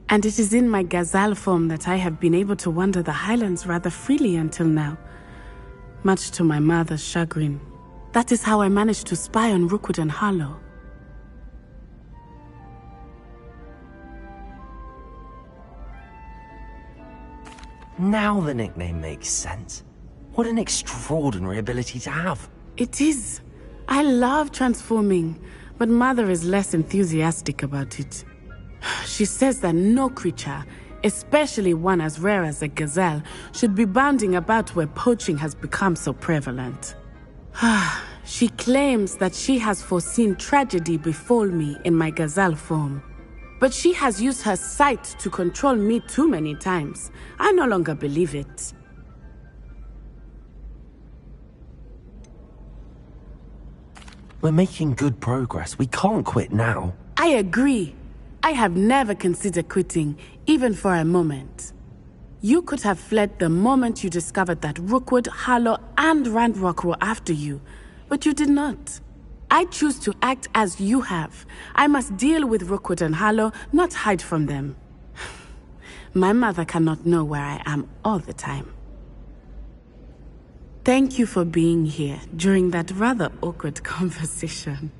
and it is in my gazelle form that I have been able to wander the Highlands rather freely until now, much to my mother's chagrin. That is how I managed to spy on Rookwood and Harlow. Now the nickname makes sense. What an extraordinary ability to have. It is. I love transforming, but Mother is less enthusiastic about it. She says that no creature, especially one as rare as a gazelle, should be bounding about where poaching has become so prevalent. She claims that she has foreseen tragedy befall me in my gazelle form. But she has used her sight to control me too many times. I no longer believe it. We're making good progress. We can't quit now. I agree. I have never considered quitting, even for a moment. You could have fled the moment you discovered that Rookwood, Harlow, and Randrock were after you, but you did not. I choose to act as you have. I must deal with Rookwood and Harlow, not hide from them. My mother cannot know where I am all the time. Thank you for being here during that rather awkward conversation.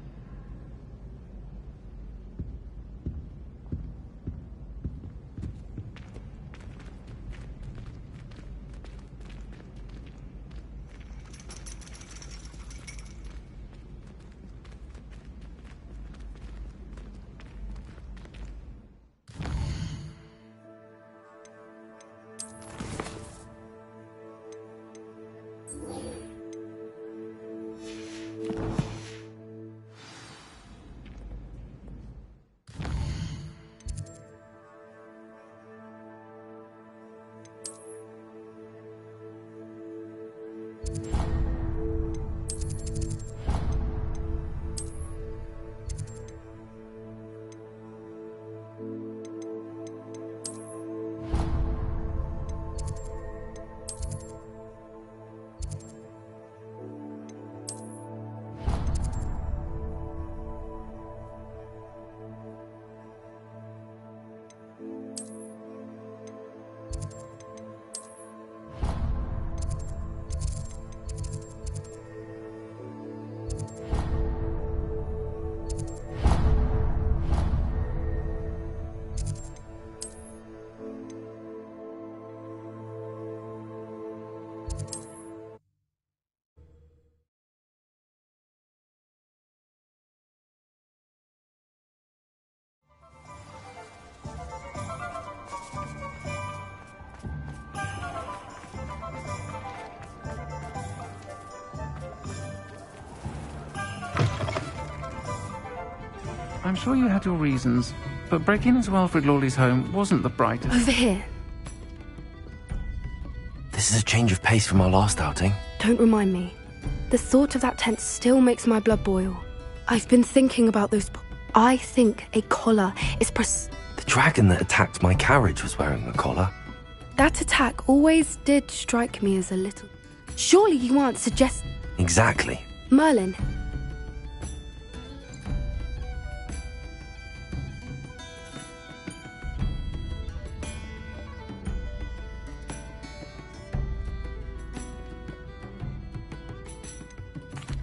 I'm sure you had your reasons, but breaking into Alfred Lawley's home wasn't the brightest. Over here. This is a change of pace from our last outing. Don't remind me. The thought of that tent still makes my blood boil. I've been thinking about those... I think a collar is The dragon that attacked my carriage was wearing a collar. That attack always did strike me as a little... Surely you aren't suggesting... Exactly. Merlin.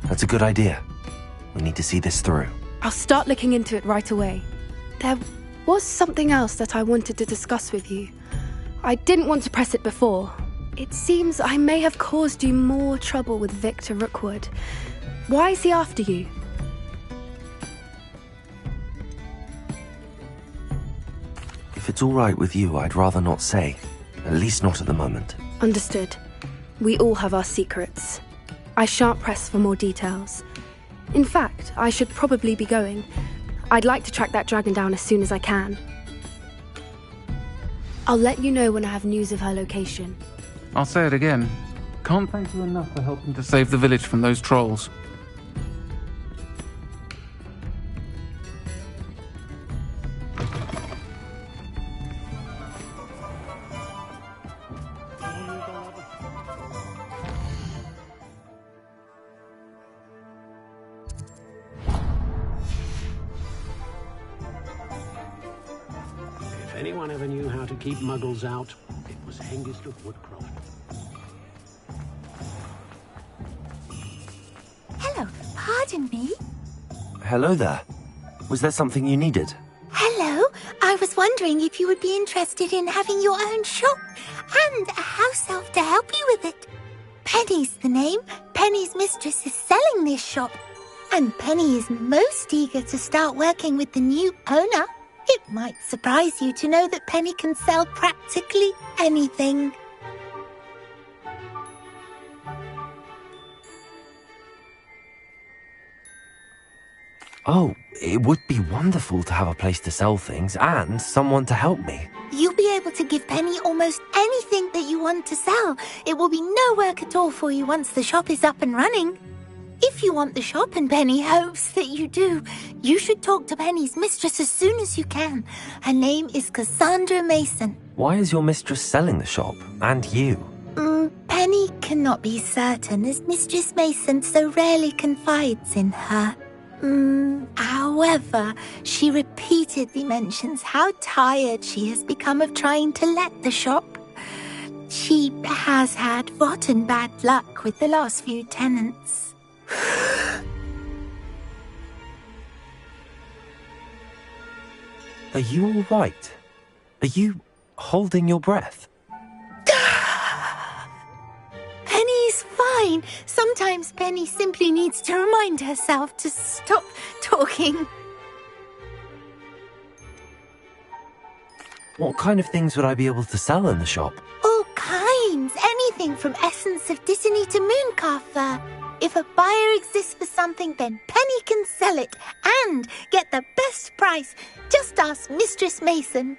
That's a good idea. We need to see this through. I'll start looking into it right away. There was something else that I wanted to discuss with you. I didn't want to press it before. It seems I may have caused you more trouble with Victor Rookwood. Why is he after you? If it's all right with you, I'd rather not say. At least not at the moment. Understood. We all have our secrets. I shan't press for more details. In fact, I should probably be going. I'd like to track that dragon down as soon as I can. I'll let you know when I have news of her location. I'll say it again. Can't thank you enough for helping to save the village from those trolls. If anyone ever knew how to keep muggles out, it was Hengist of Woodcroft. Hello, pardon me? Hello there. Was there something you needed? Hello, I was wondering if you would be interested in having your own shop and a house elf to help you with it. Penny's the name. Penny's mistress is selling this shop, and Penny is most eager to start working with the new owner. It might surprise you to know that Penny can sell practically anything. Oh, it would be wonderful to have a place to sell things and someone to help me. You'll be able to give Penny almost anything that you want to sell. It will be no work at all for you once the shop is up and running. If you want the shop and Penny hopes that you do, you should talk to Penny's mistress as soon as you can. Her name is Cassandra Mason. Why is your mistress selling the shop? And you? Penny cannot be certain, as Mistress Mason so rarely confides in her. However, she repeatedly mentions how tired she has become of trying to let the shop. She has had rotten bad luck with the last few tenants. Are you all right? Are you holding your breath? Penny's fine. Sometimes Penny simply needs to remind herself to stop talking. What kind of things would I be able to sell in the shop? All kinds. Anything from essence of Disney to mooncalf fur. If a buyer exists for something, then Penny can sell it and get the best price. Just ask Mistress Mason.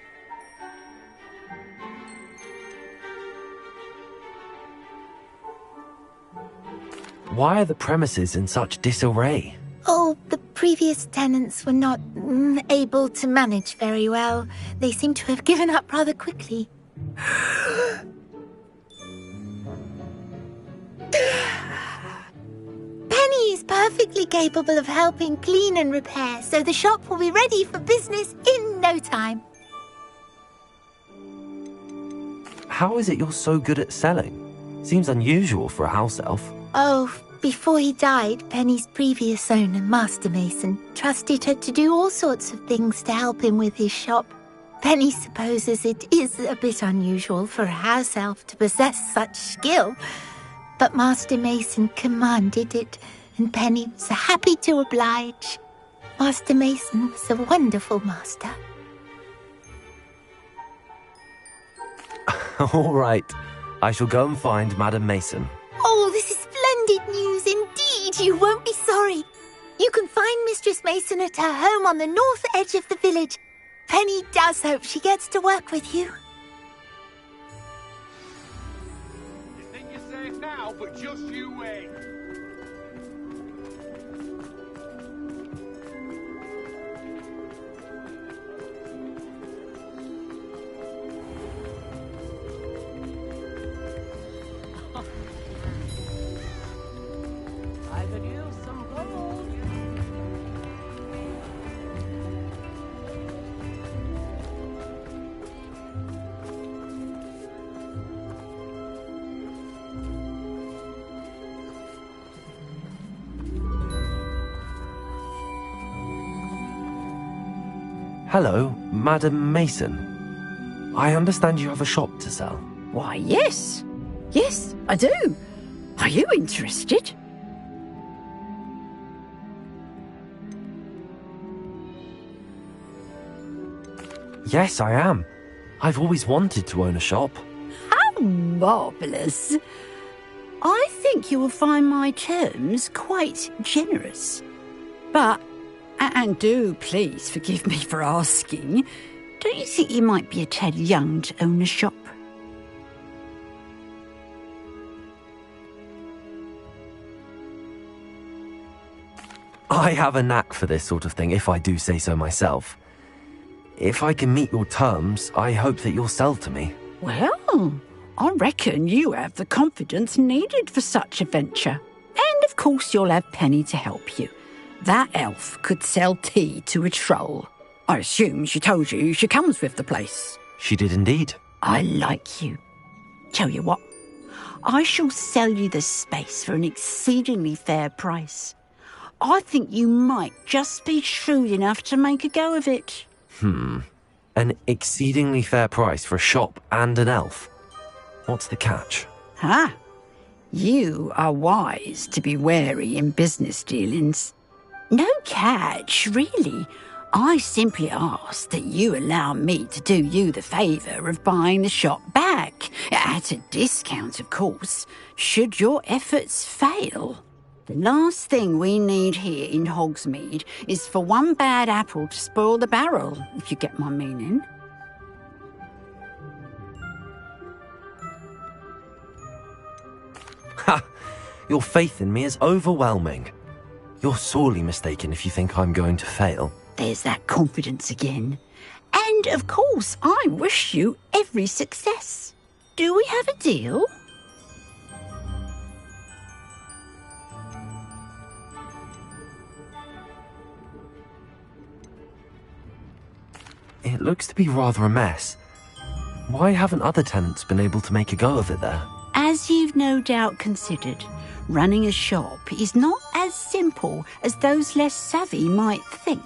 Why are the premises in such disarray? Oh, the previous tenants were not able to manage very well. They seem to have given up rather quickly. Penny is perfectly capable of helping clean and repair, so the shop will be ready for business in no time. How is it you're so good at selling? Seems unusual for a house elf. Oh, before he died, Penny's previous owner, Master Mason, trusted her to do all sorts of things to help him with his shop. Penny supposes it is a bit unusual for a house elf to possess such skill, but Master Mason commanded it, and Penny was happy to oblige. Master Mason was a wonderful master. All right. I shall go and find Madam Mason. Oh, this is splendid news indeed. You won't be sorry. You can find Mistress Mason at her home on the north edge of the village. Penny does hope she gets to work with you. You think you're safe now, but just you wait. I could use some gold. Hello, Madam Mason. I understand you have a shop to sell. Why, yes. Yes, I do. Are you interested? Yes, I am. I've always wanted to own a shop. How marvellous. I think you will find my terms quite generous. But And do please forgive me for asking, don't you think you might be a tad young to own a shop? I have a knack for this sort of thing, if I do say so myself. If I can meet your terms, I hope that you'll sell to me. Well, I reckon you have the confidence needed for such a venture. And of course you'll have Penny to help you. That elf could sell tea to a troll. I assume she told you she comes with the place. She did indeed. I like you. Tell you what, I shall sell you the space for an exceedingly fair price. I think you might just be shrewd enough to make a go of it. An exceedingly fair price for a shop and an elf. What's the catch? You are wise to be wary in business dealings. No catch, really. I simply ask that you allow me to do you the favour of buying the shop back, at a discount, of course, should your efforts fail. The last thing we need here in Hogsmeade is for one bad apple to spoil the barrel, if you get my meaning. Ha! Your faith in me is overwhelming. You're sorely mistaken if you think I'm going to fail. There's that confidence again. And, of course, I wish you every success. Do we have a deal? It looks to be rather a mess. Why haven't other tenants been able to make a go of it there? As you've no doubt considered, running a shop is not as simple as those less savvy might think.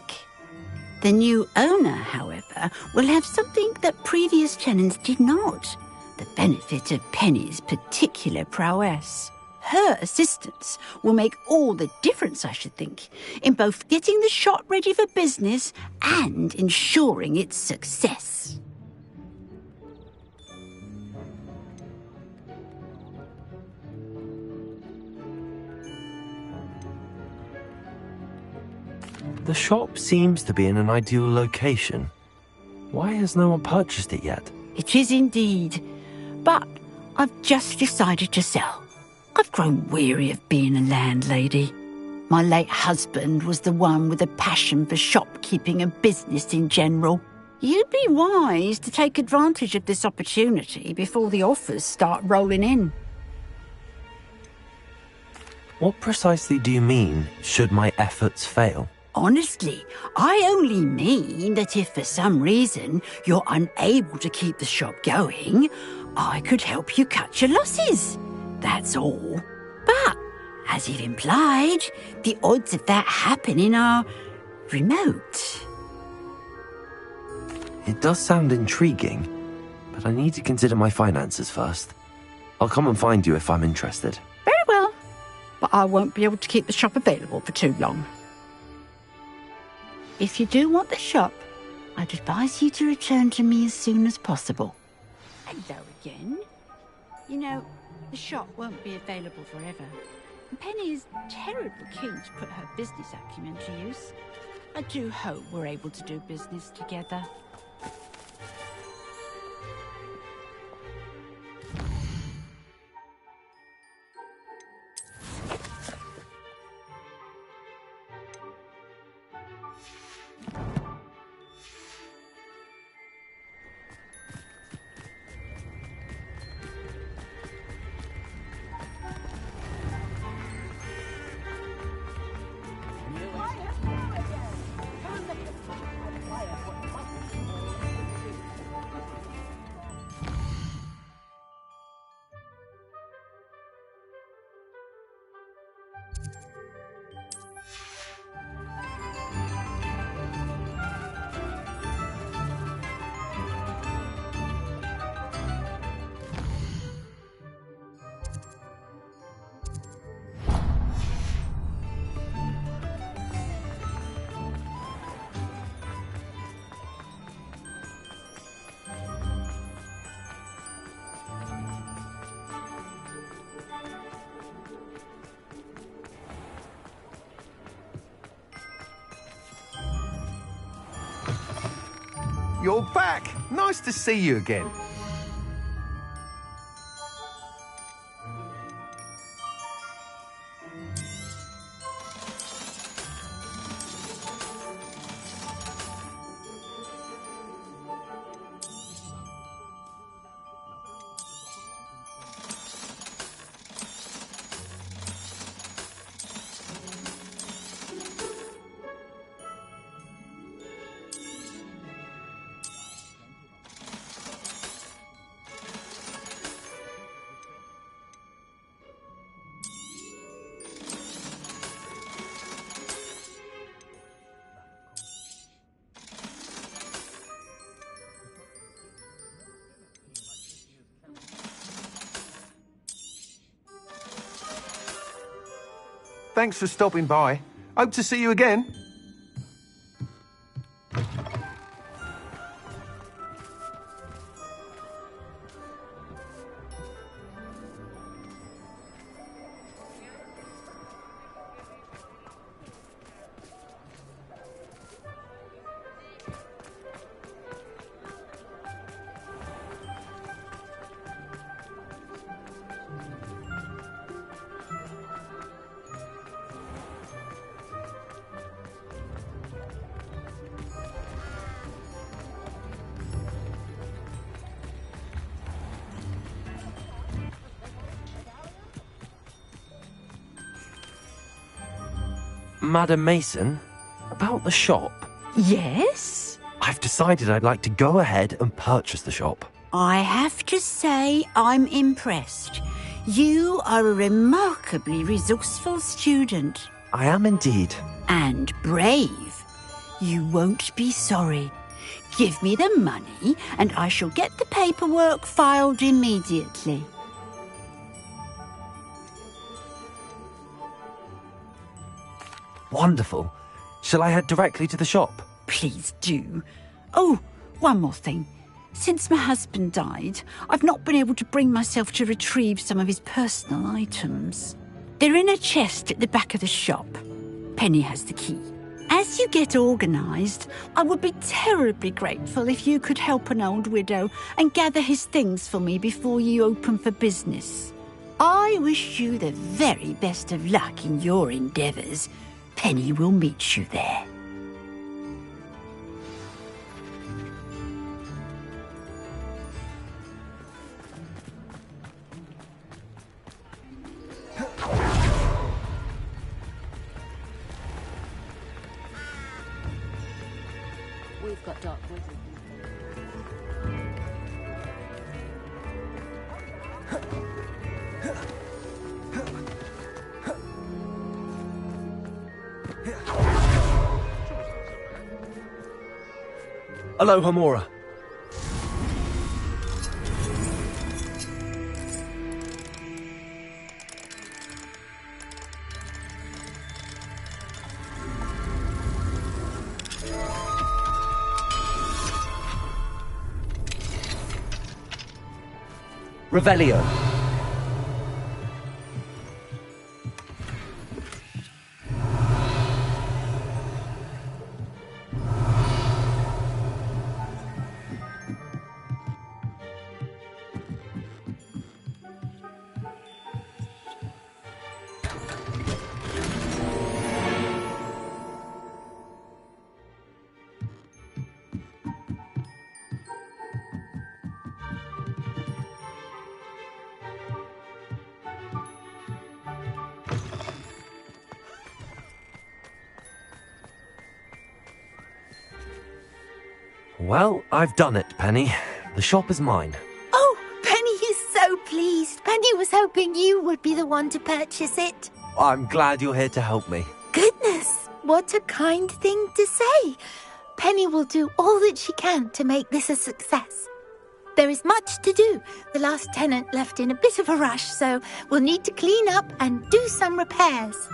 The new owner, however, will have something that previous tenants did not, the benefit of Penny's particular prowess. Her assistance will make all the difference, I should think, in both getting the shop ready for business and ensuring its success. The shop seems to be in an ideal location. Why has no one purchased it yet? It is indeed, but I've just decided to sell. I've grown weary of being a landlady. My late husband was the one with a passion for shopkeeping and business in general. You'd be wise to take advantage of this opportunity before the offers start rolling in. What precisely do you mean, should my efforts fail? Honestly, I only mean that if for some reason you're unable to keep the shop going, I could help you cut your losses. That's all. But, as you've implied, the odds of that happening are remote. It does sound intriguing, but I need to consider my finances first. I'll come and find you if I'm interested. Very well, but I won't be able to keep the shop available for too long. If you do want the shop, I'd advise you to return to me as soon as possible. Hello again. You know, the shop won't be available forever. And Penny is terribly keen to put her business acumen to use. I do hope we're able to do business together. you're back. Nice to see you again. Thanks for stopping by. Hope to see you again. Madam Mason, about the shop. Yes? I've decided I'd like to go ahead and purchase the shop. I have to say I'm impressed. You are a remarkably resourceful student. I am indeed. And brave. You won't be sorry. Give me the money and I shall get the paperwork filed immediately. Wonderful. Shall I head directly to the shop? Please do. Oh, one more thing. Since my husband died, I've not been able to bring myself to retrieve some of his personal items. They're in a chest at the back of the shop. Penny has the key. As you get organised, I would be terribly grateful if you could help an old widow and gather his things for me before you open for business. I wish you the very best of luck in your endeavours. Penny will meet you there. We've got dark wizards. Aloha, Mora. Revelio. Well, I've done it, Penny. The shop is mine. Oh, Penny is so pleased. Penny was hoping you would be the one to purchase it. I'm glad you're here to help me. Goodness, what a kind thing to say. Penny will do all that she can to make this a success. There is much to do. The last tenant left in a bit of a rush, so we'll need to clean up and do some repairs.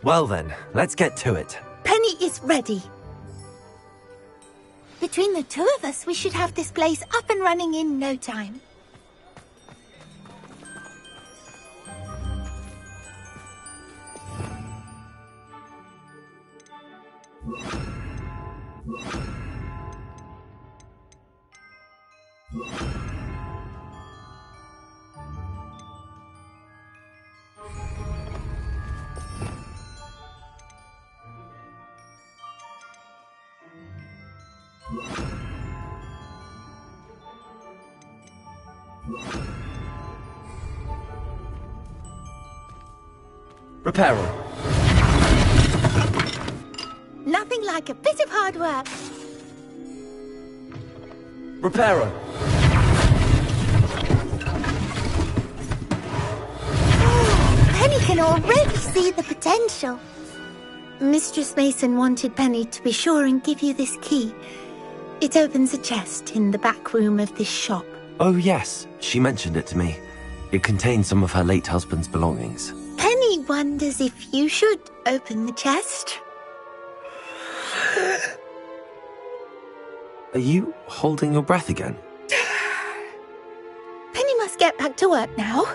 Well then, let's get to it. Penny is ready. Between the two of us, we should have this place up and running in no time. Reparo. Nothing like a bit of hard work. Reparo. Penny can already see the potential. Mistress Mason wanted Penny to be sure and give you this key. It opens a chest in the back room of this shop. Oh, yes. She mentioned it to me. It contains some of her late husband's belongings. Penny wonders if you should open the chest. Are you holding your breath again? Penny must get back to work now.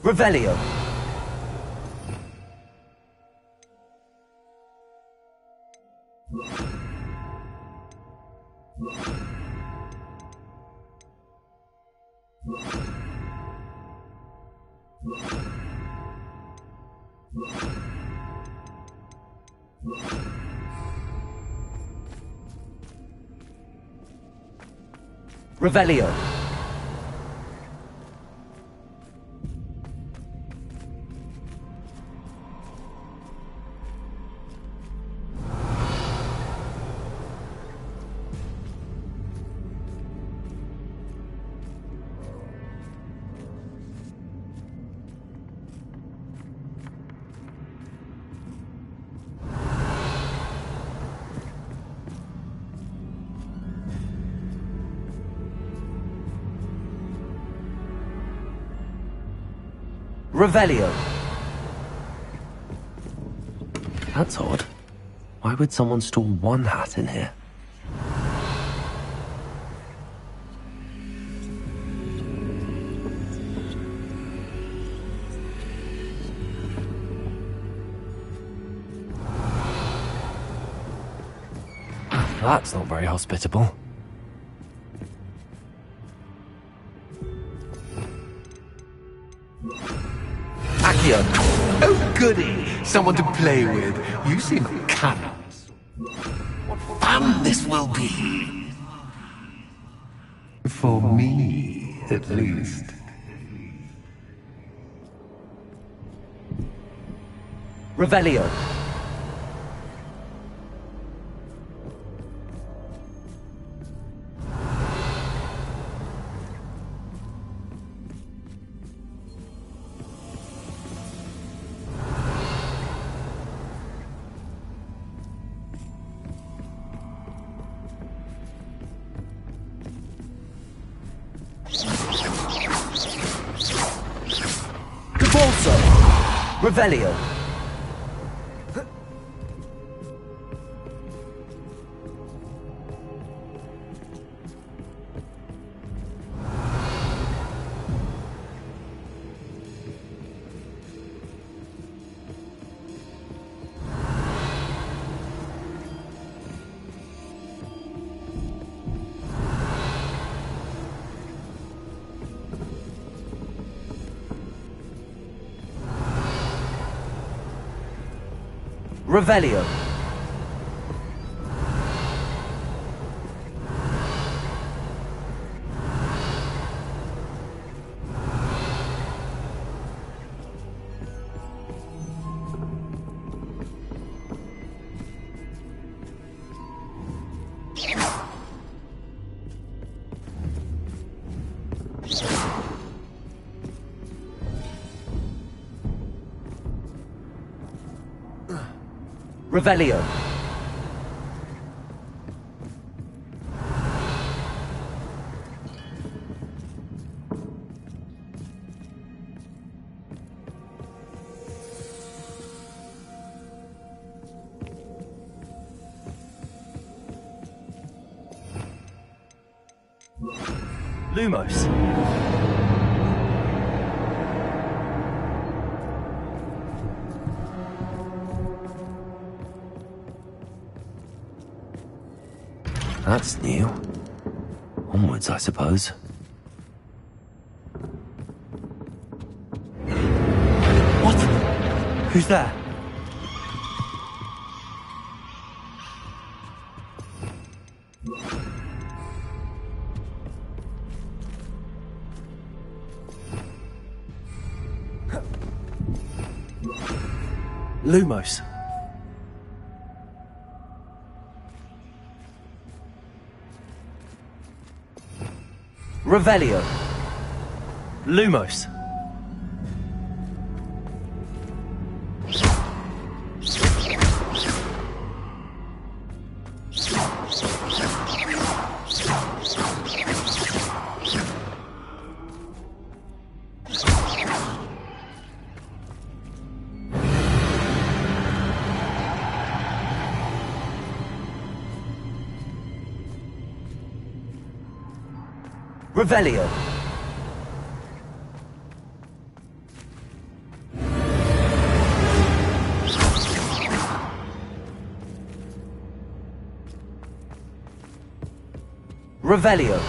Revelio. Revelio. Revelio. That's odd. Why would someone store one hat in here? That's not very hospitable. Accio. Oh, goody. Someone to play with. You seem cunning. What fun this will be. For me, at least. Revelio. Revelio. Revelio. Revelio. Lumos. That's new. Onwards, I suppose. What? Who's there? Lumos. Revelio. Lumos. Revelio. Revelio.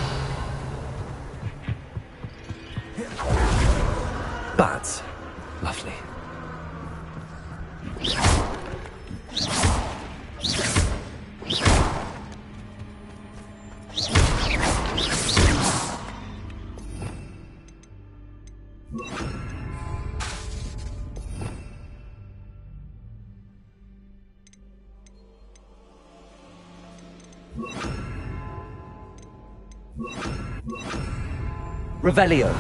Bats. Lovely. Revelio.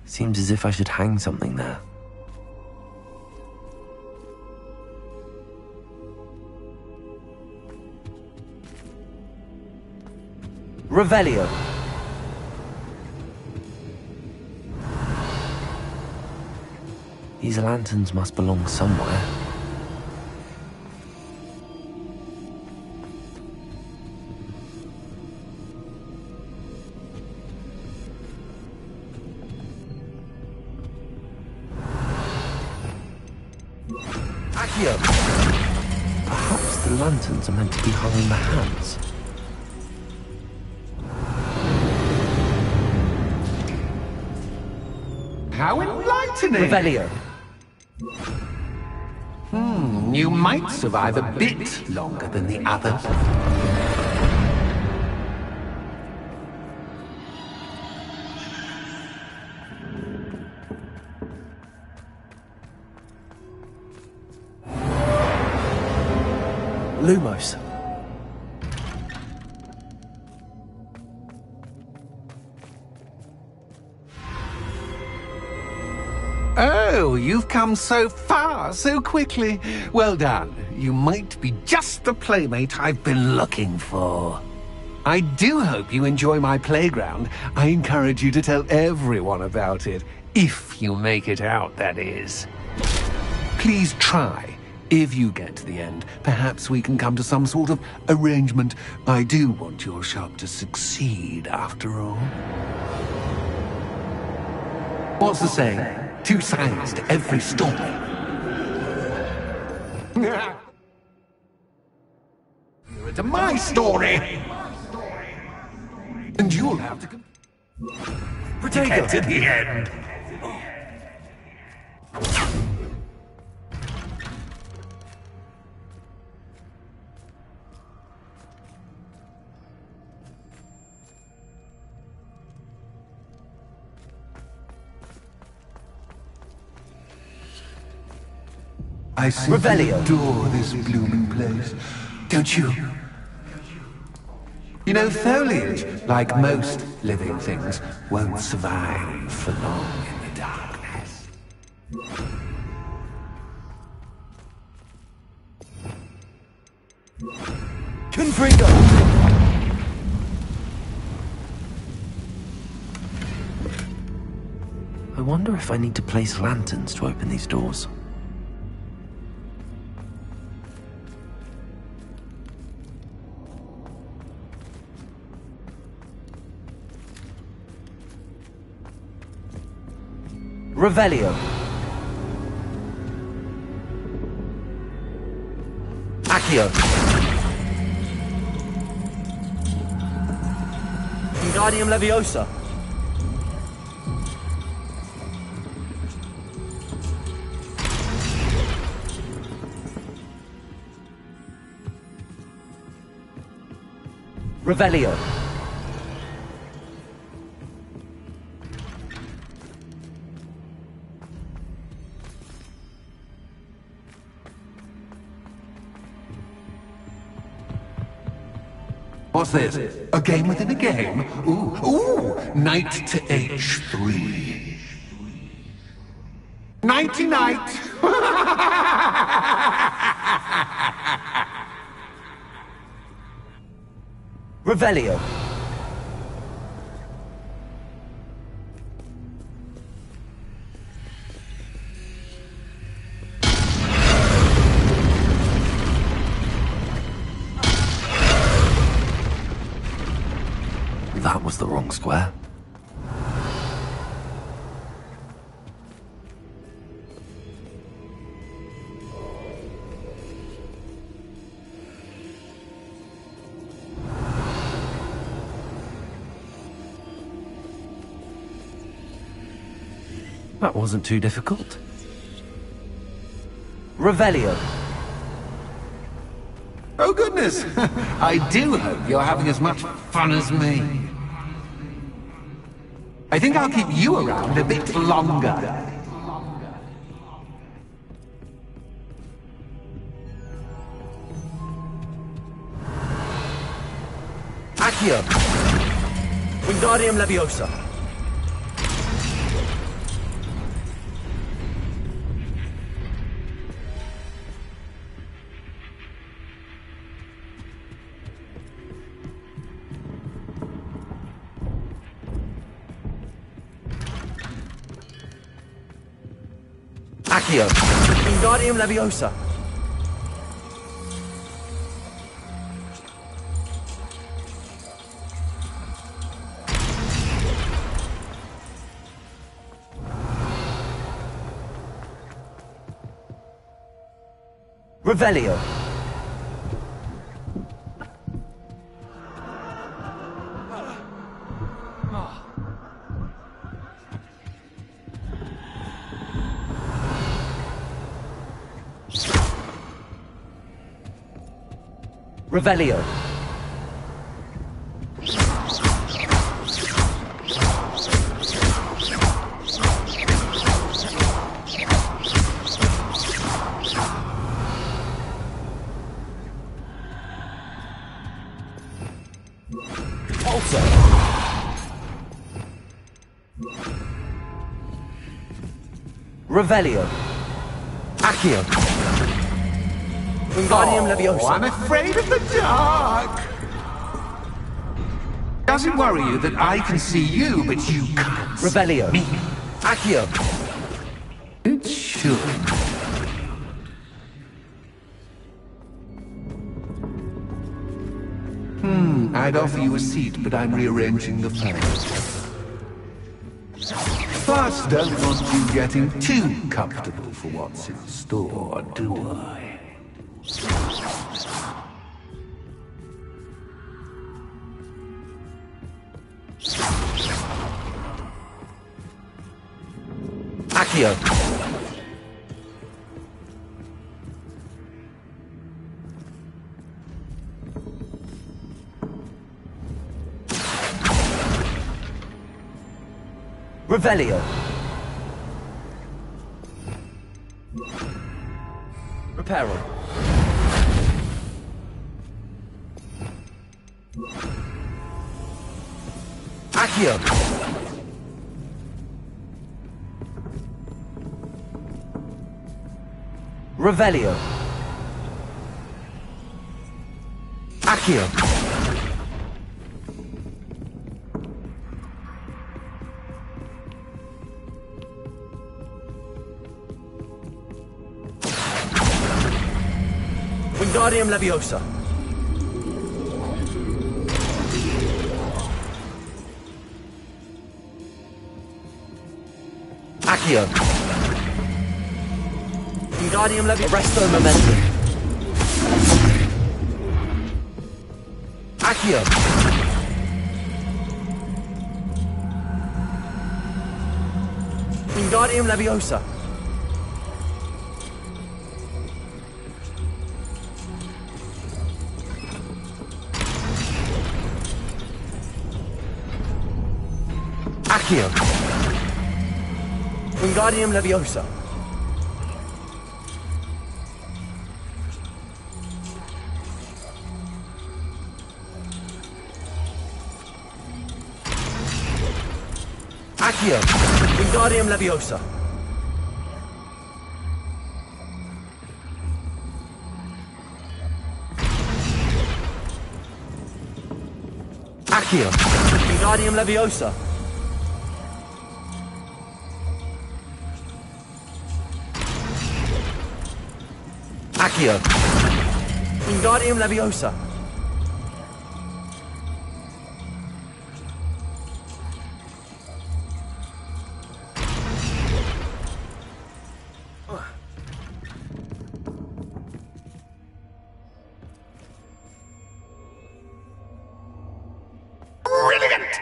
Seems as if I should hang something there. Revelio. These lanterns must belong somewhere. Perhaps the lanterns are meant to be hung in the hands. How enlightening! Revelio. You might survive a bit longer than the others. Lumos. Oh, you've come so far, so quickly. Well done. You might be just the playmate I've been looking for. I do hope you enjoy my playground. I encourage you to tell everyone about it. If you make it out, that is. Please try. If you get to the end, perhaps we can come to some sort of arrangement. I do want your shop to succeed, after all. What's the saying? Two sides to every story. To my story! And you'll have to get to the end. I simply adore this blooming place, don't you? You know, foliage, like most living things, won't survive for long in the darkness. Confringo! I wonder if I need to place lanterns to open these doors. Revelio. Accio. Wingardium Leviosa. Revelio. What's this? A game within a game? Ooh, knight to H3. Nighty-night! Revelio. That was the wrong square. That wasn't too difficult. Revelio. Oh goodness! I do hope you're having as much fun as me. I think I'll keep you around a bit longer. Accio. Wingardium Leviosa. Accio. Wingardium Leviosa. Revelio. Revelio. Pulsar. Revelio. Accio. Wingardium Leviosa. I'm afraid of the dark! Does it worry you that I can see you, but you can't? Revelio. Me. Accio. It should. I'd offer you a seat, but I'm rearranging the files. Plus, don't want you getting too comfortable for what's in store, do I? Accio. Revelio. Reparo. Accio. Revelio. Accio. Wingardium Leviosa. Accio. Wingardium Leviosa. Resto Momentum. Accio. Wingardium Leviosa. Accio. Wingardium Leviosa. Accio. Wingardium Leviosa. Accio. Wingardium Leviosa. Accio. Wingardium Leviosa. Brilliant!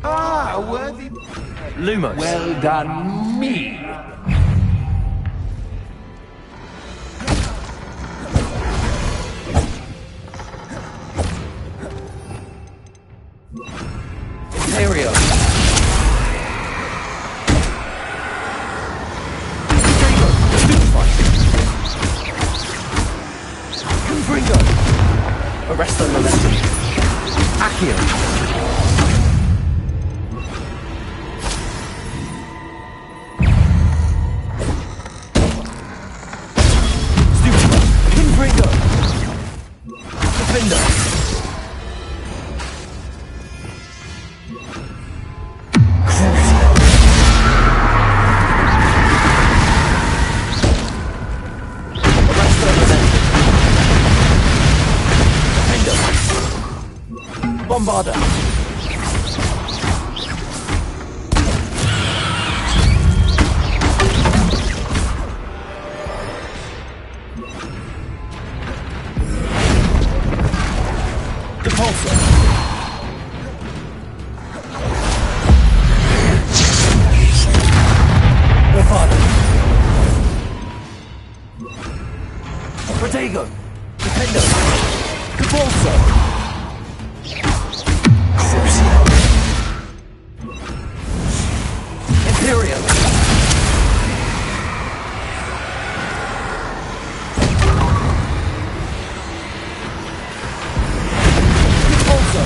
Ah, worthy. Lumos. Well done, me. Imperio. Confringo. Arresto Momentum. Accio. Bombarda. Depulso. Bovada. Protego. Defendo. Depulso. Imperial. Also.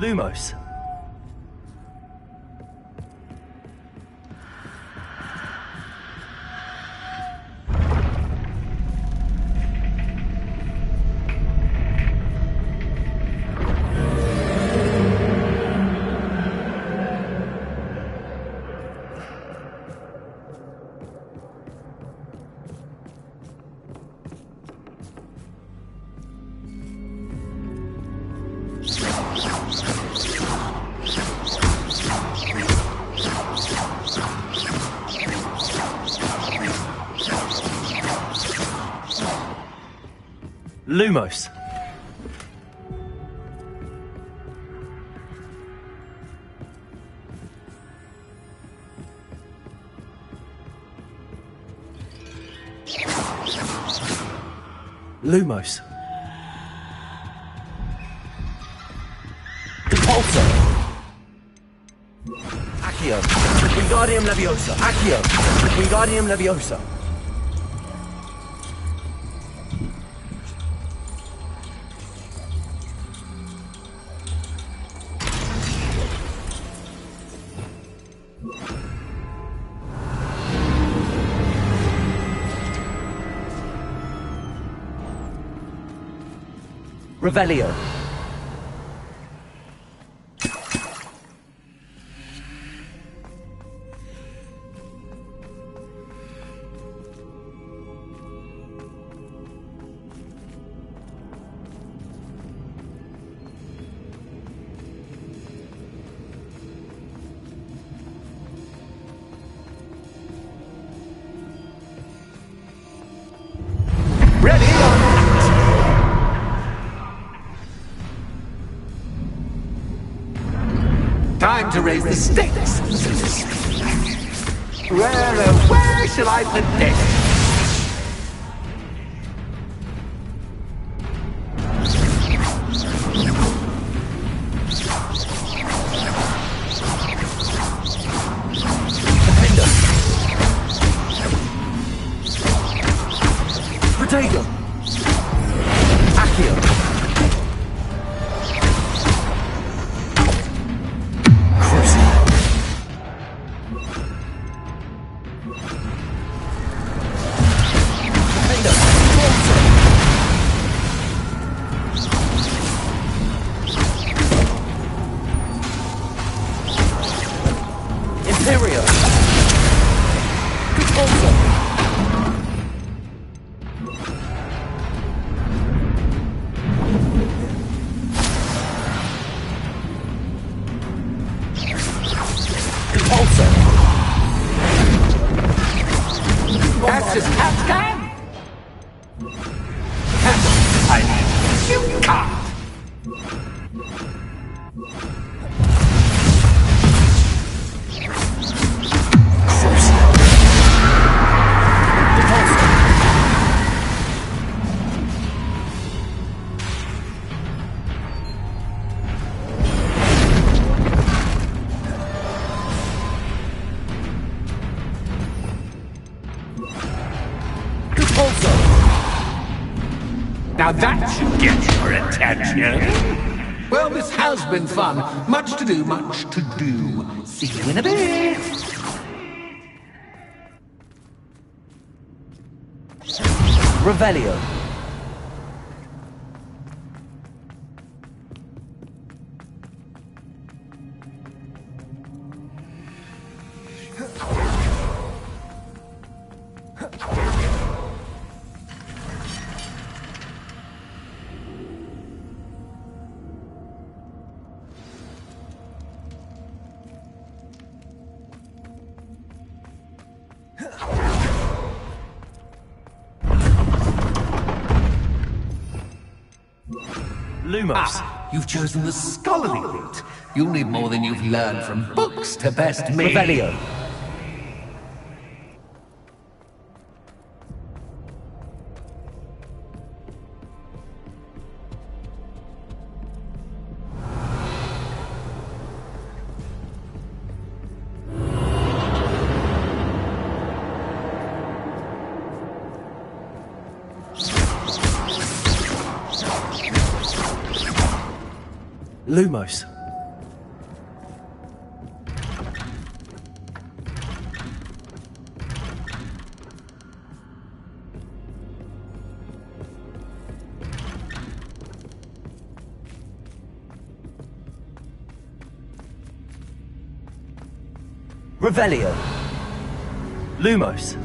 Lumos. Lumos. Lumos. Depulso. Accio. Wingardium Leviosa. Accio. Wingardium Leviosa. Revelio. Ready? Time to raise the stakes, so to speak. Where shall I put this? Protego. Accio. Imperio. Compulso. Compulso. That's just can. I mean, you can't. Now that should get your attention. Well, this has been fun. Much to do, much to do. See you in a bit. Revelio. Lumos. Ah, you've chosen the scholarly route. You'll need more than you've learned from books to best me. Revelio. Lumos. Revelio. Lumos.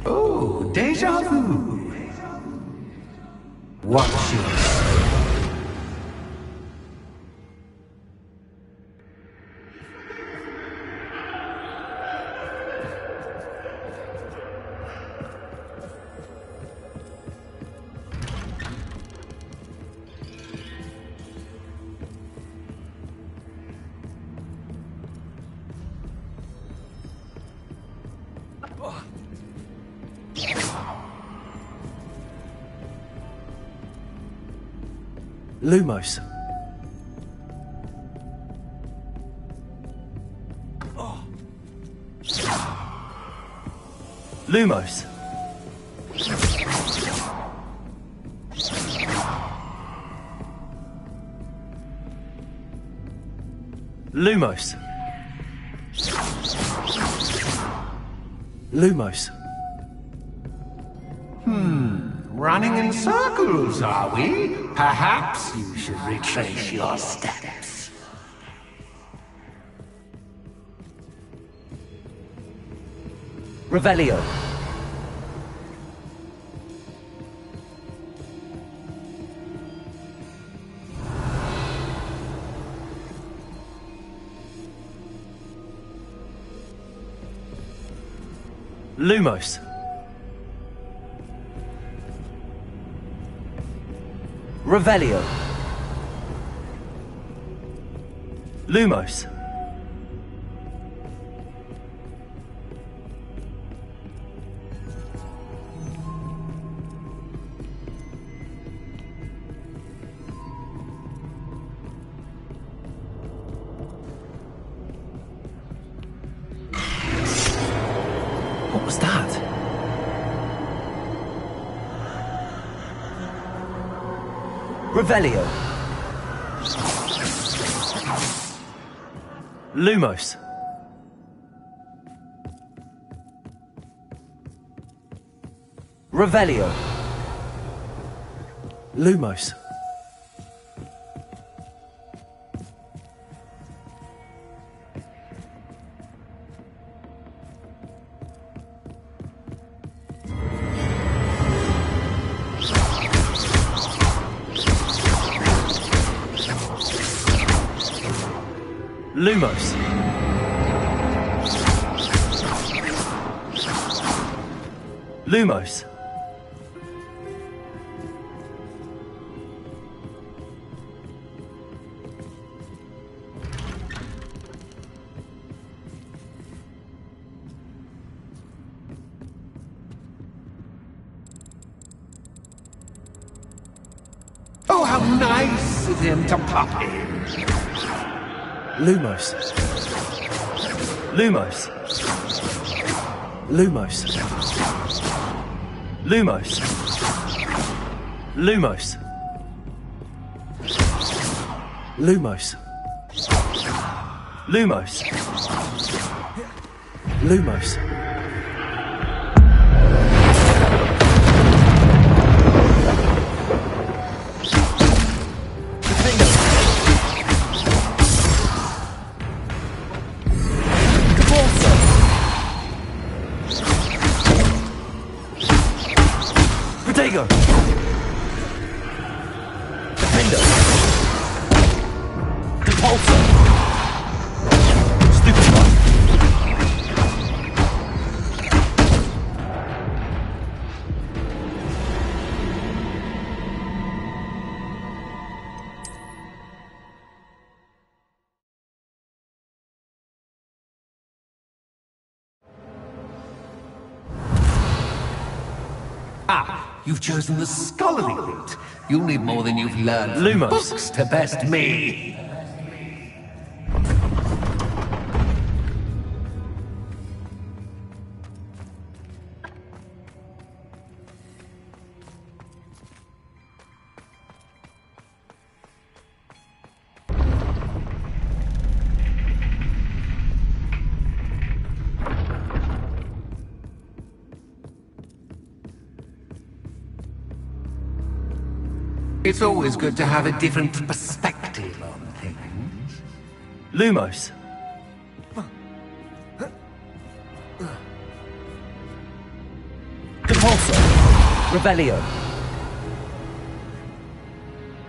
Oh, deja vu. Watch yours. Lumos. Lumos. Lumos. Lumos. Running in circles, are we? Perhaps you should retrace your steps. Revelio. Lumos. Revelio. Lumos. What was that? Revelio. Lumos. Revelio. Lumos. Lumos. Lumos. Oh, how nice of him to pop in. Lumos. Lumos. Lumos. Lumos. Lumos. Lumos. Lumos. Lumos. Protego! Defender! Repulsor! Stupefy! Ah, you've chosen the scholarly route. You'll need more than you've learned from Lumos. books to best me. It's always good to have a different perspective on things. Lumos. Repulsor. Revelio.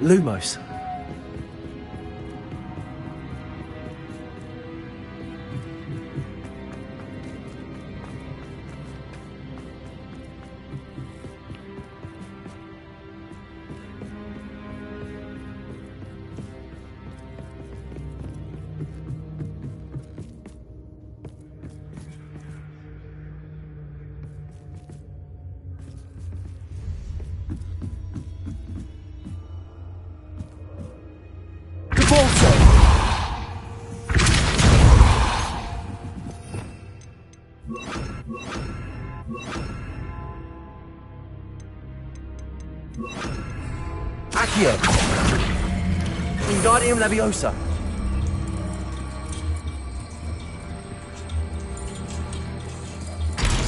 Lumos. Accio! Wingardium Leviosa!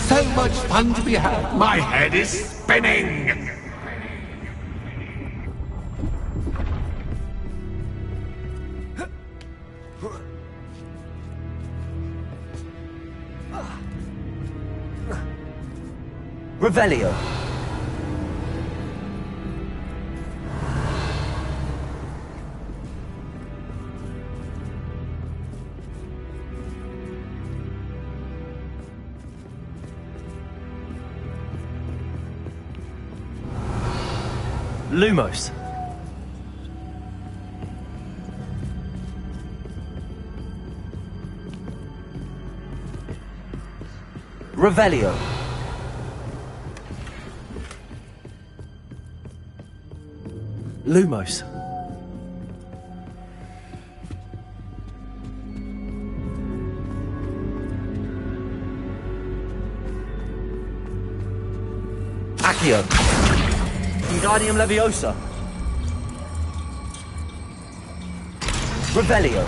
So much fun to be had. My head is spinning. Revelio! Lumos! Revelio! Lumos! Accio! Wingardium Leviosa! Revelio!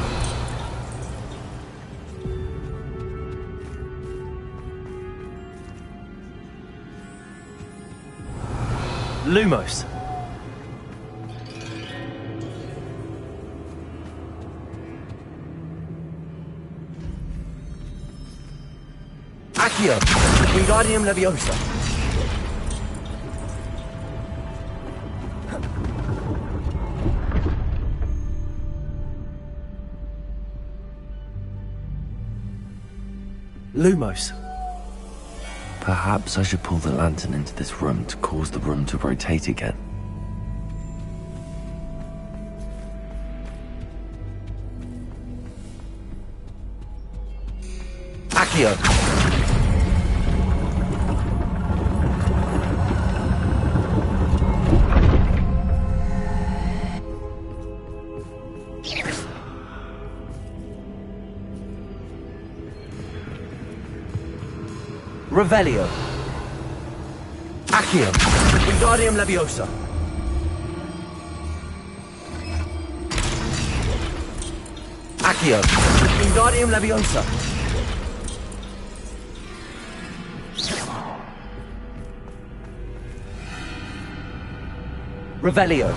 Lumos! Accio! Wingardium Leviosa! Lumos. Perhaps I should pull the lantern into this room to cause the room to rotate again. Accio! Revelio! Accio! Wingardium Leviosa! Accio! Wingardium Leviosa! Revelio!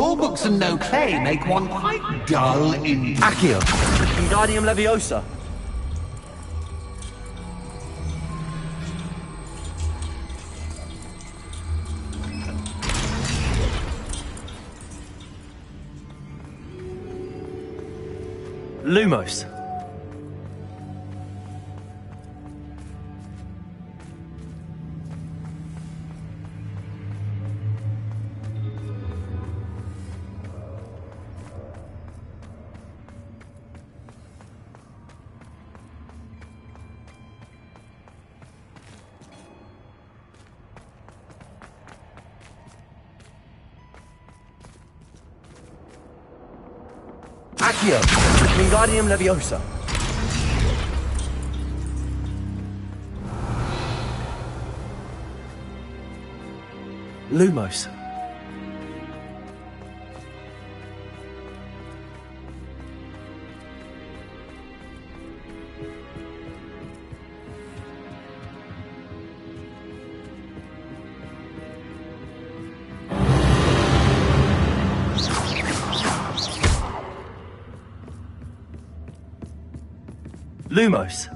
All books and no clay make one quite dull in... Accio! Wingardium Leviosa! Lumos. Accio! Wingardium Leviosa! Lumos. Lumos.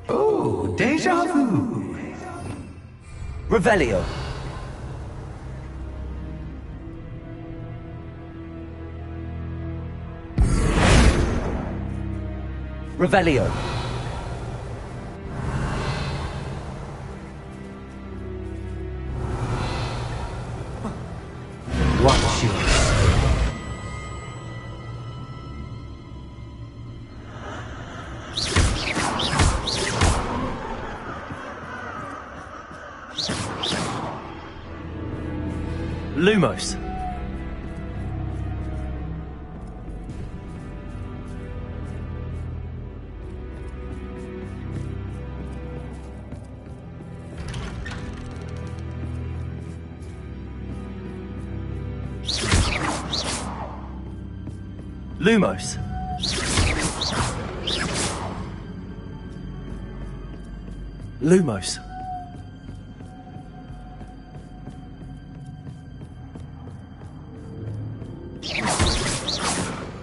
Oh, déjà vu. Revelio. Revelio. Lumos. Lumos. Lumos.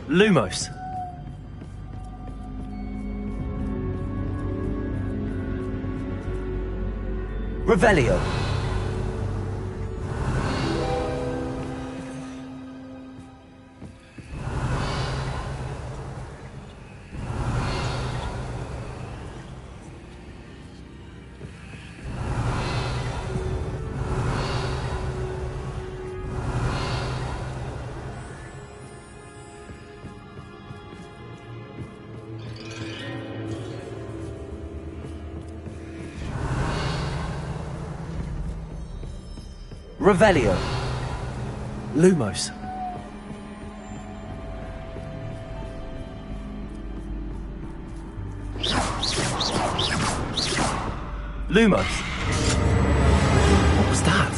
Lumos. Revelio. Revelio. Lumos. Lumos. What was that?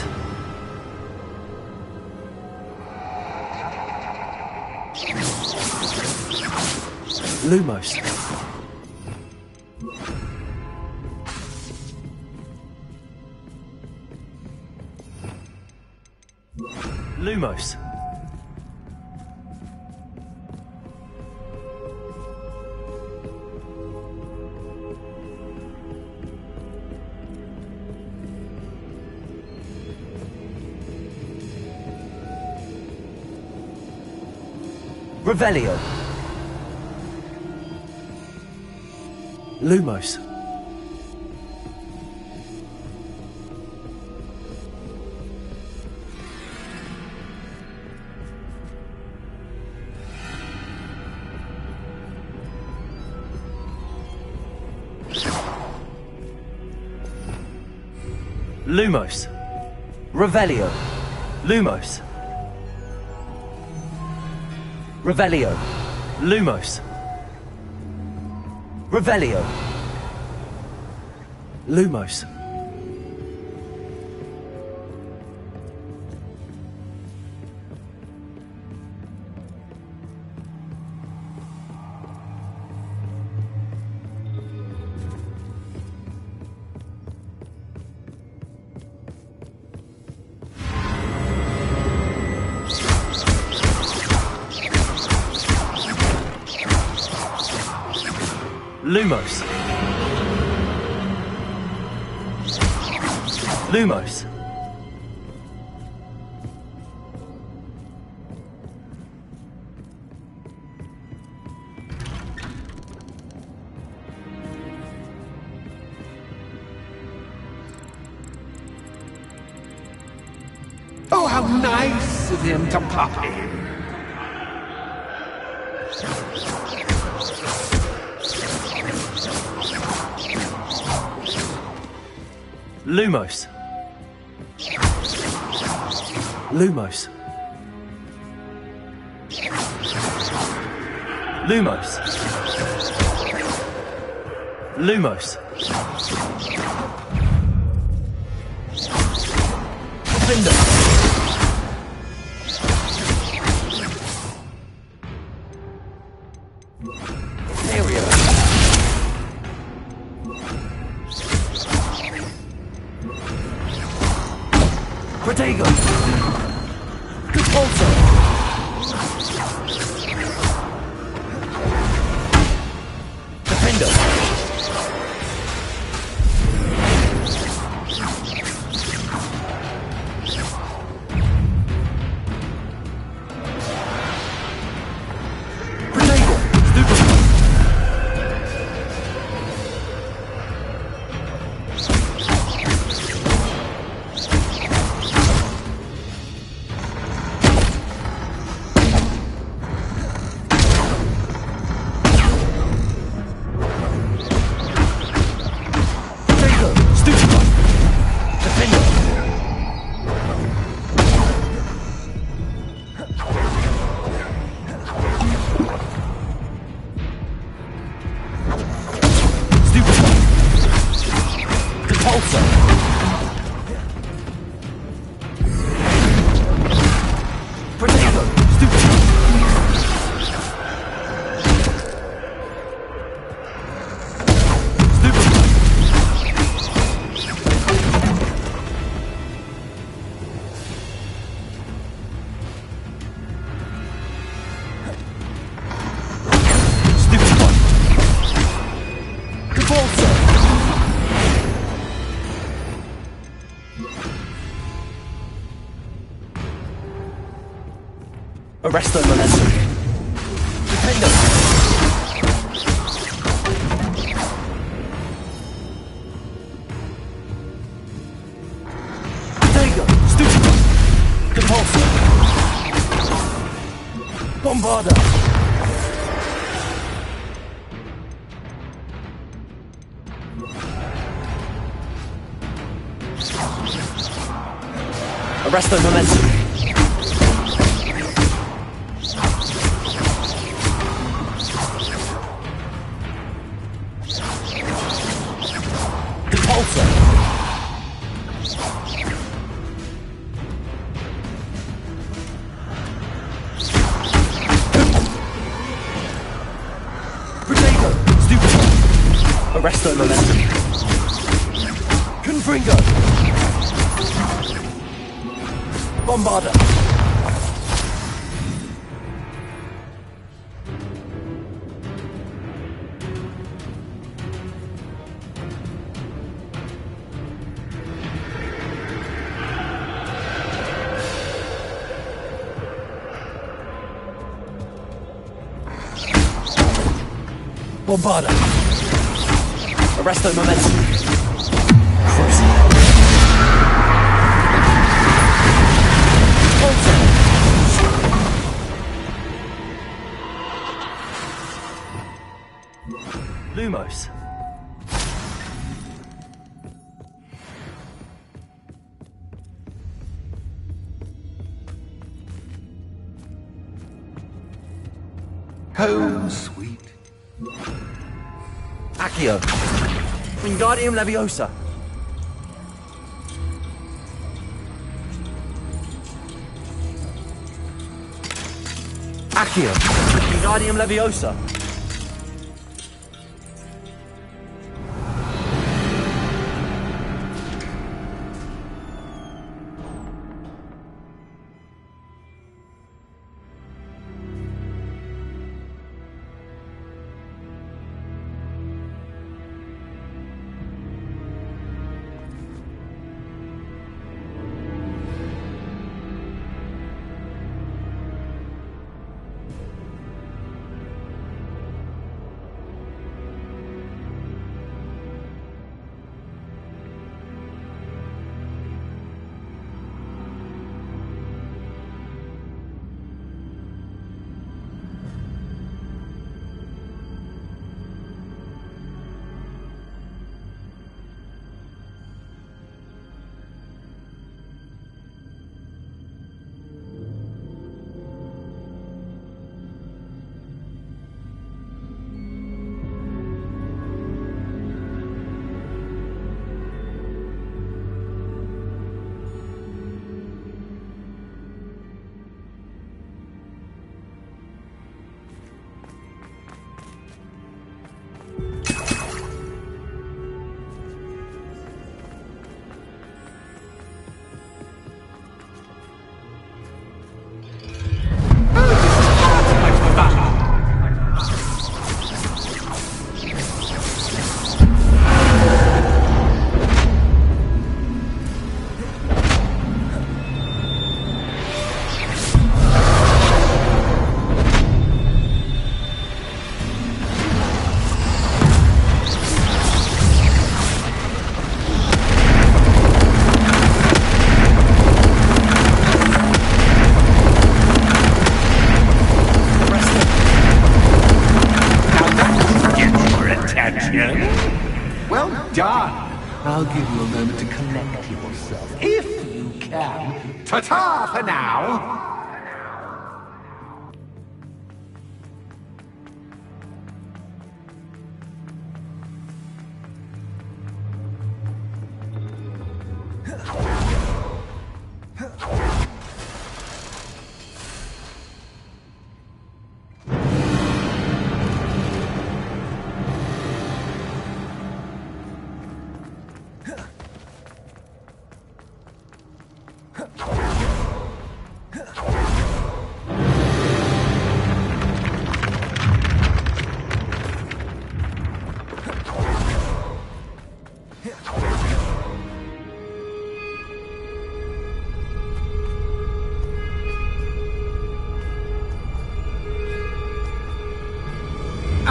Lumos. Lumos. Revelio. Lumos. Lumos. Revelio. Lumos. Revelio. Lumos. Revelio. Lumos. Lumos. Lumos. Oh, how nice of him to pop in. Lumos. Lumos. Lumos. Lumos. Defender. Area. Protego. Repulsor. Defender. Protego. Arresto momentum. Defendo. Protego. Stupido. Compulso. Bombarda. Arresto momentum. Compulso. Protego. Stupido. Arresto momentum. Confringo. Bombarda. Bombarda. Arresto momentum. Frozen. Lumos. Home, sweet. Accio. Wingardium Leviosa. Accio. Wingardium Leviosa. Well done. I'll give you a moment to collect yourself, if you can. Ta-ta for now.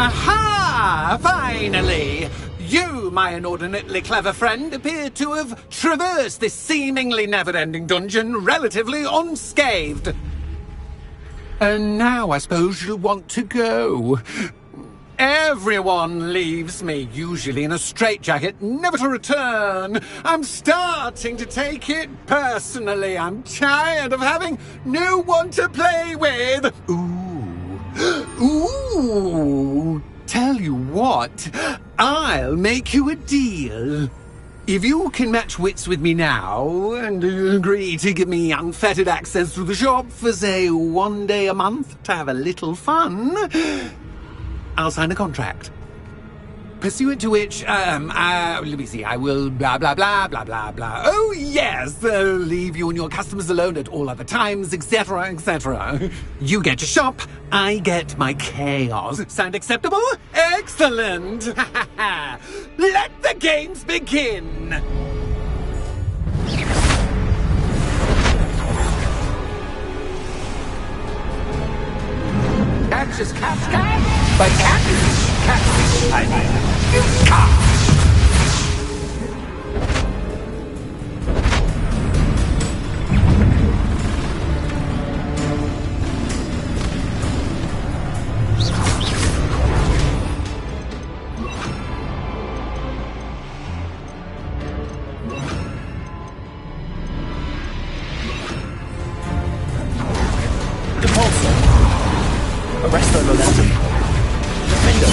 Aha! Finally! You, my inordinately clever friend, appear to have traversed this seemingly never-ending dungeon relatively unscathed. And now I suppose you'll want to go. Everyone leaves me, usually in a straitjacket, never to return. I'm starting to take it personally. I'm tired of having no one to play with. Ooh. Tell you what, I'll make you a deal. If you can match wits with me now and agree to give me unfettered access to the shop for, say, 1 day a month to have a little fun, I'll sign a contract. Pursuant to which, let me see, I will blah, blah, blah, blah, blah, blah. Oh, yes, leave you and your customers alone at all other times, etc., etc. You get to shop, I get my chaos. Sound acceptable? Excellent! Let the games begin! Catch is cat, but catfish. I mean, you cat. Arrest their momentum. Defender.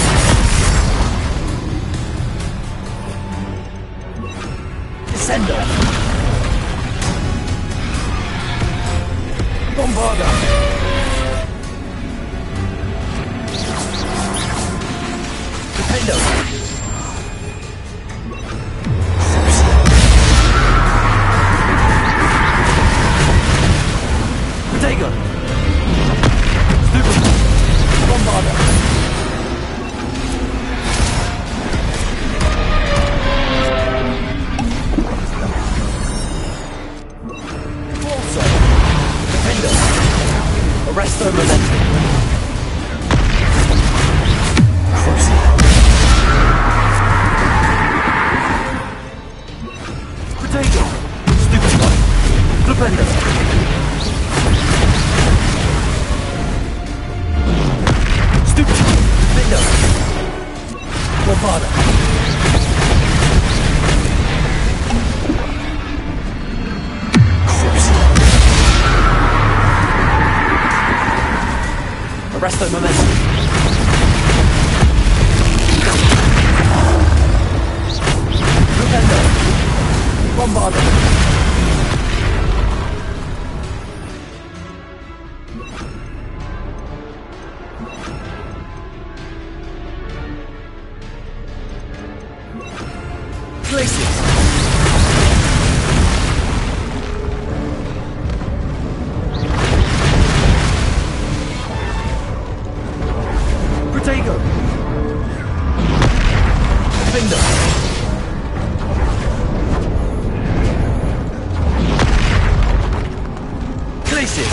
Descender. Bombarder. Defender. Protego. Arrest their momentum. Potato. Stupid one. Flipendo. Stupid. Flipendo. Bombarder. Arrest their momentum. Flipendo. Bombarder. Places. Protego. Defender. Places.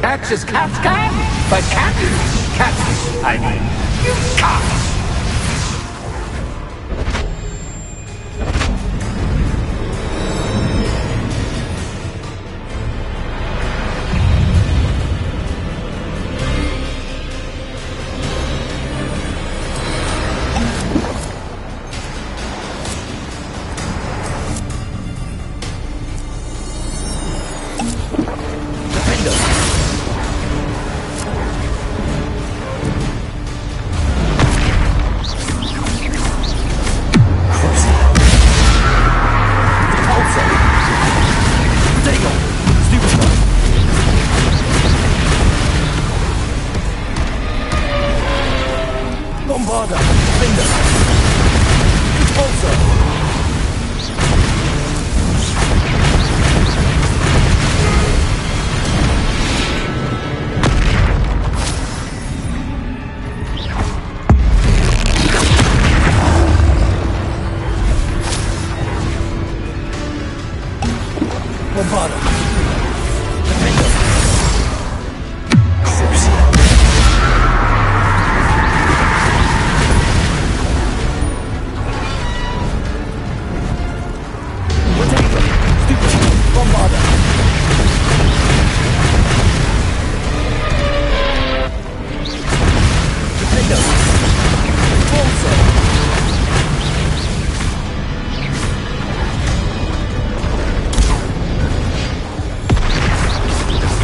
Catch is cat, but catfish. I mean, you cat.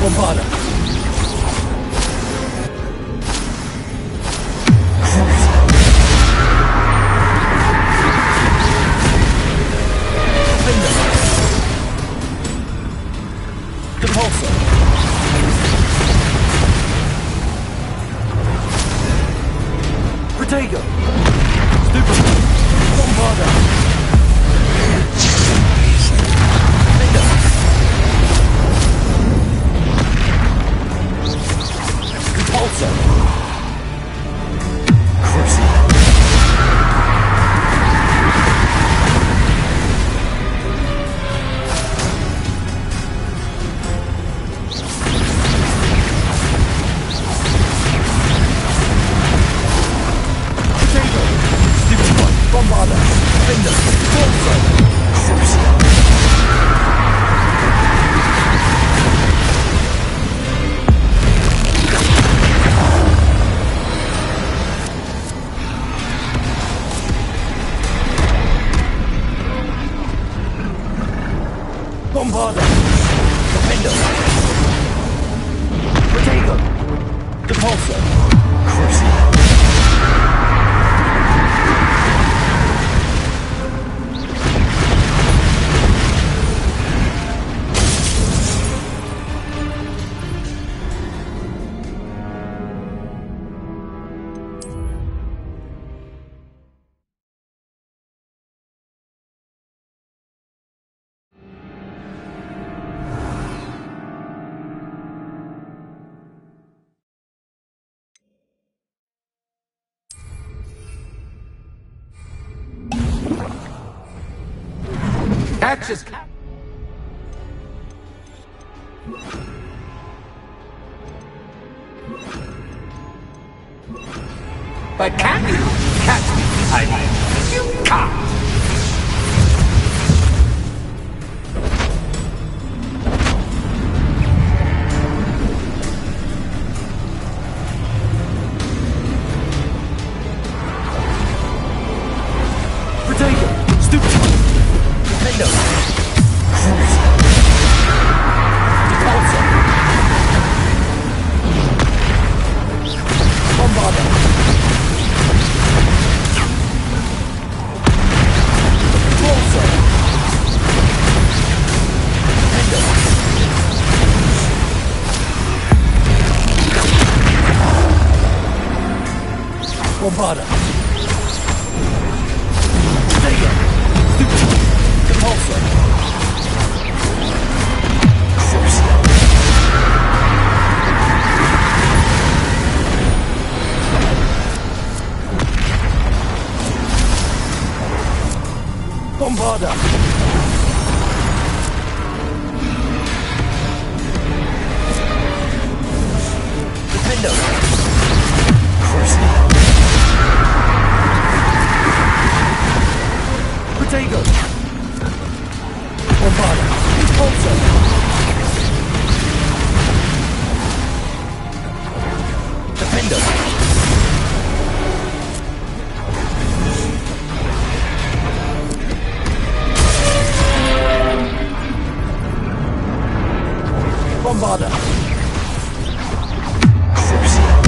Bombarda. Repulsor. Protego. Stupid. Bombarda. Repulsor. Crucible. Bombarda, Defender, Repulsor, Crucible. Bombarda, Defender, Protego, Repulsor, Crucible. Catches. But can you catch me? I mean, you can't. Protego. Stupid. Defender. Repulsor. Bombarda. Repulsor. Defender. Bombarda. Protego. Stupid. Repulsor. Crucible. Bombarda. Defender. Crucible. Protego. Bombarda. Repulsor. Defender. Bombarda. Crucible.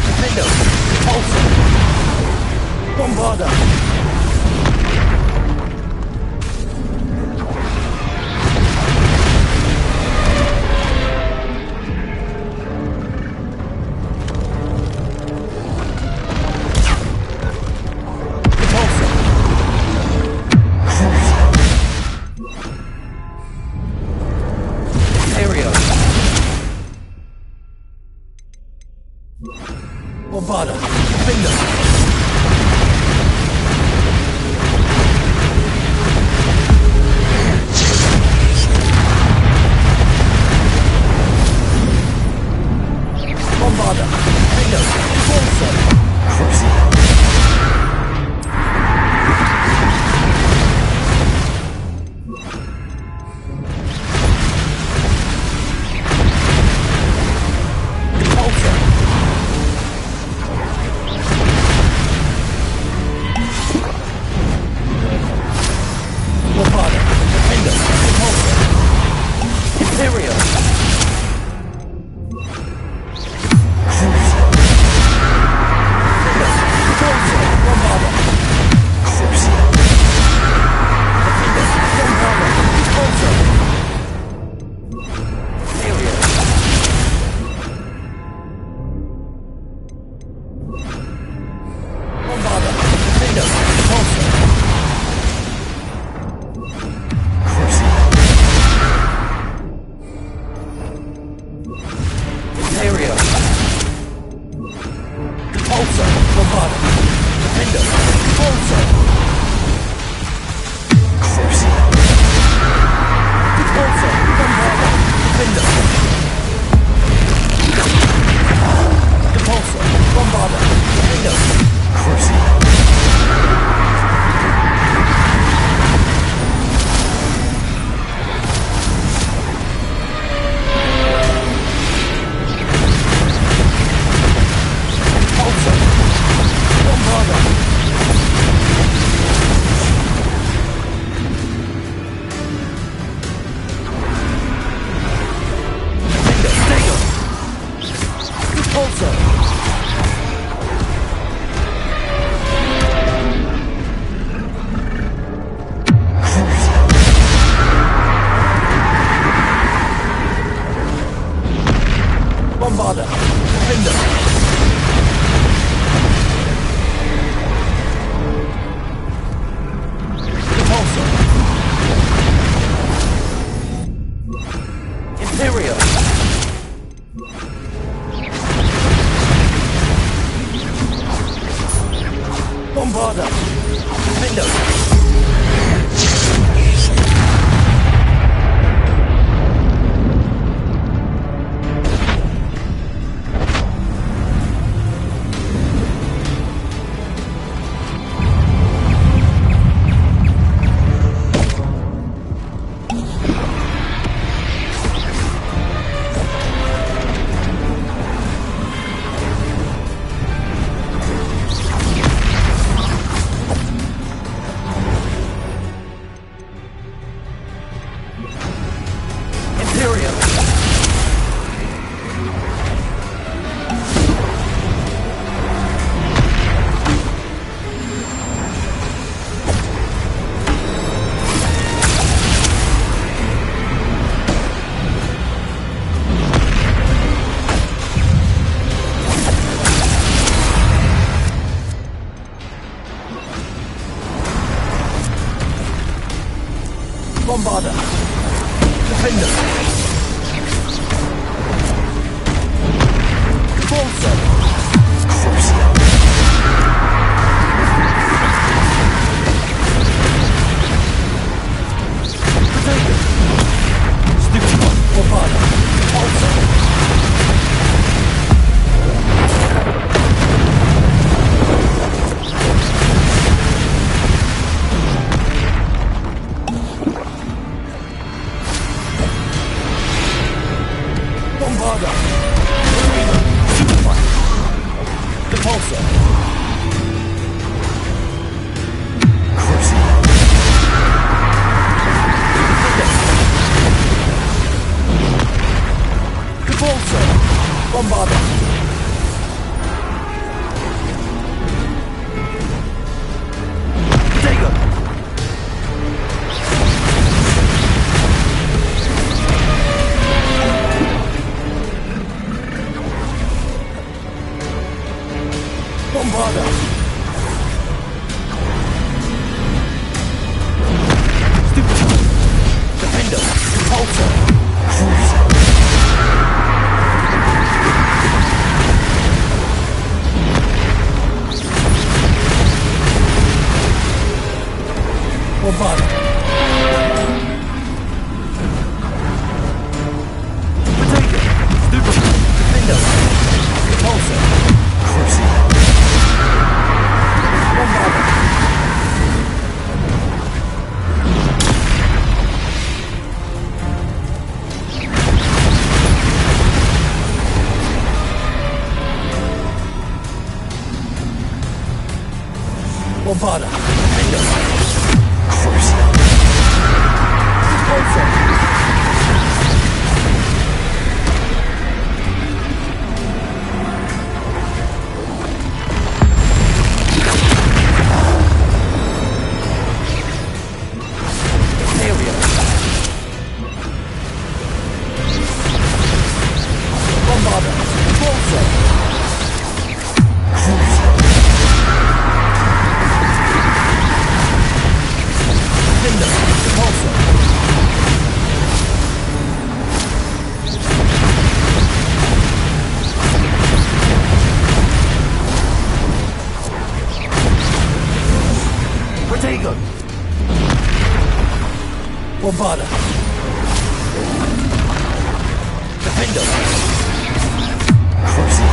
Defender. Repulsor. Bombarda. Repulsor. Area. Bombarda. Defender. Bombarda. Defender. Repulsor. Crucible. Repulsor. Bombarda. Defender. Repulsor. Crucible. Repulsor. Bombarda. Defender. Repulsor. Bombarda. Defender. Crucible. Bombarda. Defender. Repulsor. Imperial. Bombarda. Defender. Imperial. Bombarda. Defender. Repulsor. Crucible. Potato. Stupid one. Bombarda. Repulsor. Bombarda. Superfire. Repulsor. Crucible. Repulsor. Bombarda. Potato. Bombarda. Stupid. Defender. Repulsor. Crucible. Bombarda. Potato. Stupid. Defender. Repulsor. Crucible. Bombarda. Bombarda. Defender. Crucible. Repulsor. Imperial. Bombarda. Repulsor. Crucible. Defender. Repulsor. Bombarda. Defender. Crucial.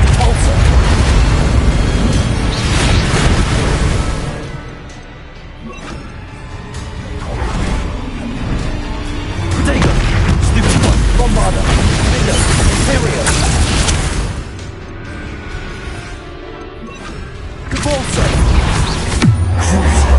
Repulsor. Potato. Stupid one. Bombarda. Defender. Imperial. Repulsor. Crucial.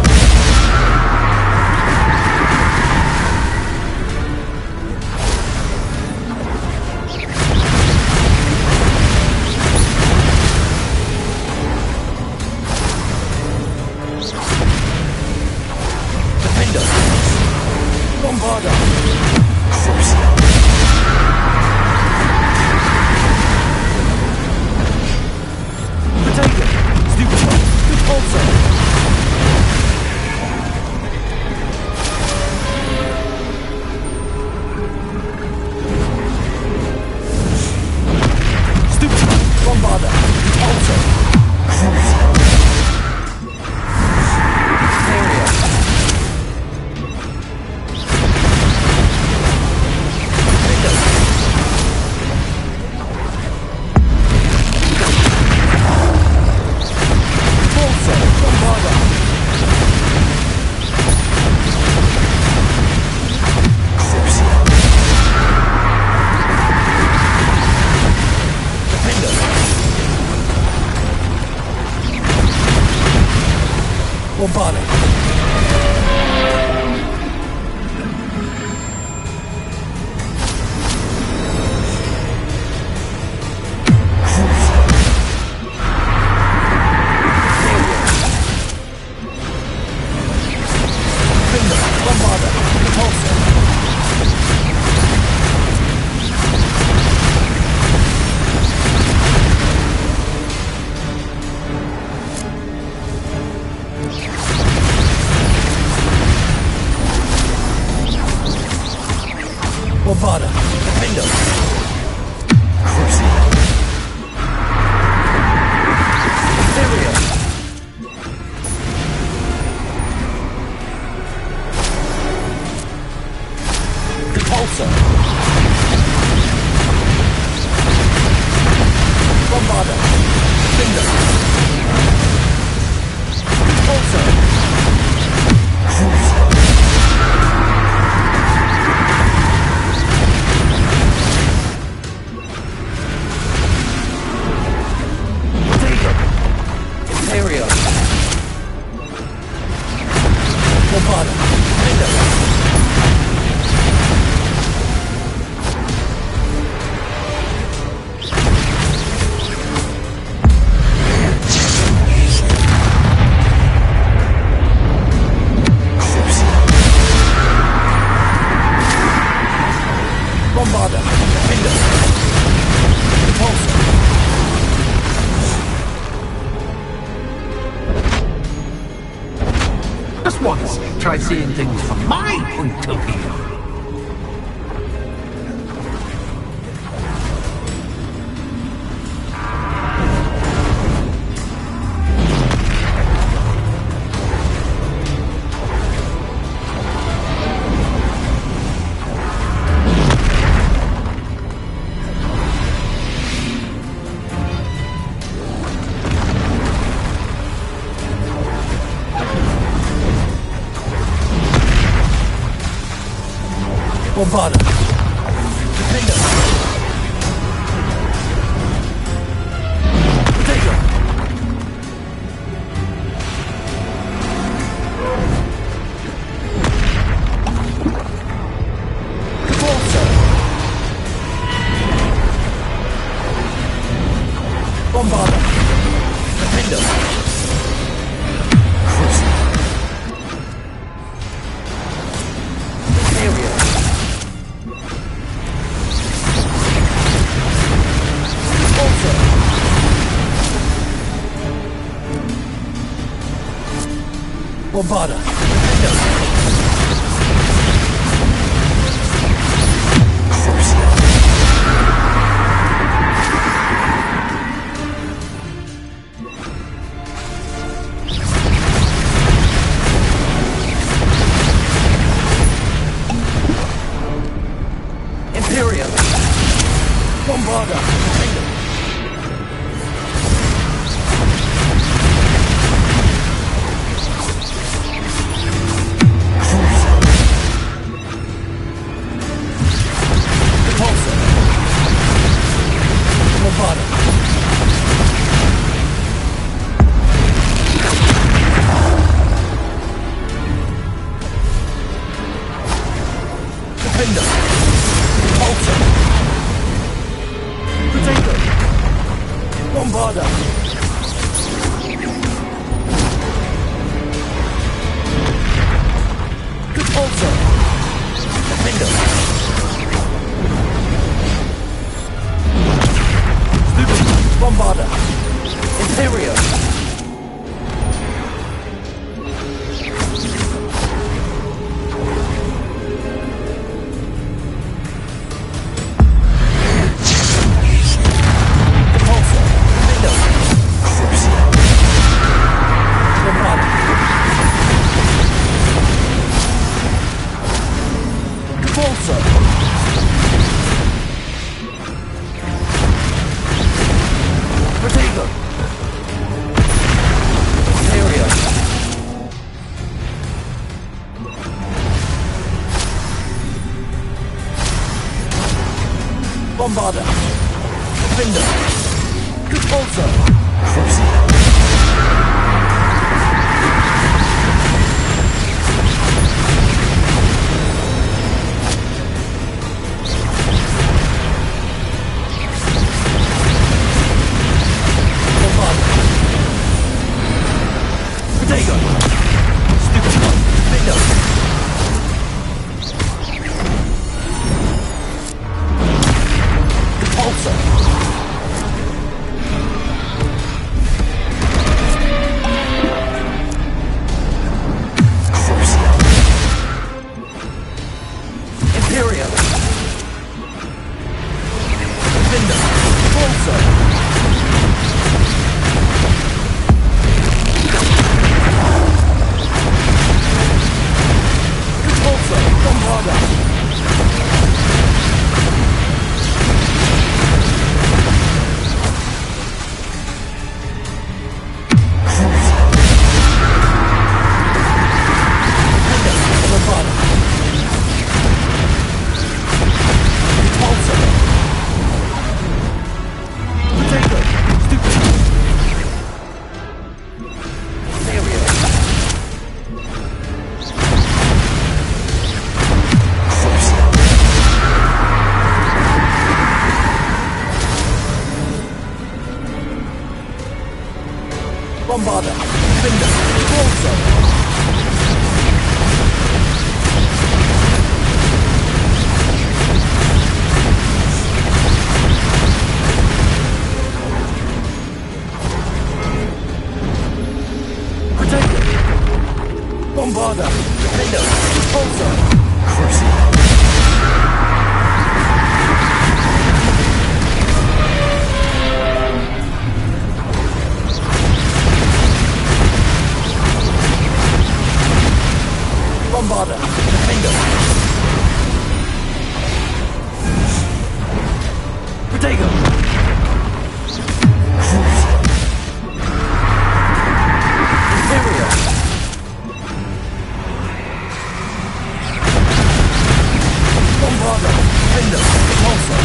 Defender. Bombarda. Crucial. Potato. Stupid one. Repulsor. Stupid one. Bombarda. Repulsor. Crucial. Area. Repulsor. Bombarda. Crucial. Defender. Bombarda. Defender. Bombarda. Repulsor. Bombarda. Defender. Crucial. Imperial. Repulsor. Bombarda. Defender. Repulsor. Crucial. Potato. Imperial. Bombarda. Defender. Bombarda. Defender. Repulsor. Just once, try seeing things from my point of view. Bombarda. Defender. Potato. Repulsor. Bombarda. Defender. Crucial. Area. Bombarda. Defender. Crucial. Bombarda! Defender! Repulsor! Bombarda! Defender! Repulsor! Potato! Bombarda! Repulsor! Defender! Stupid! Bombarda! Imperio! Bombarda! Defender! Repulsor! Bombarda! Potato! Stupid one! Defender! Repulsor! Imperial! Defender! Repulsor! Repulsor! Bombarda! Bombarda! Defender! Repulsor! Potato! Bombarda! Defender! Repulsor! Bombarda! Defender! Potato! Imperial! Bombarda! Defender! Repulsor!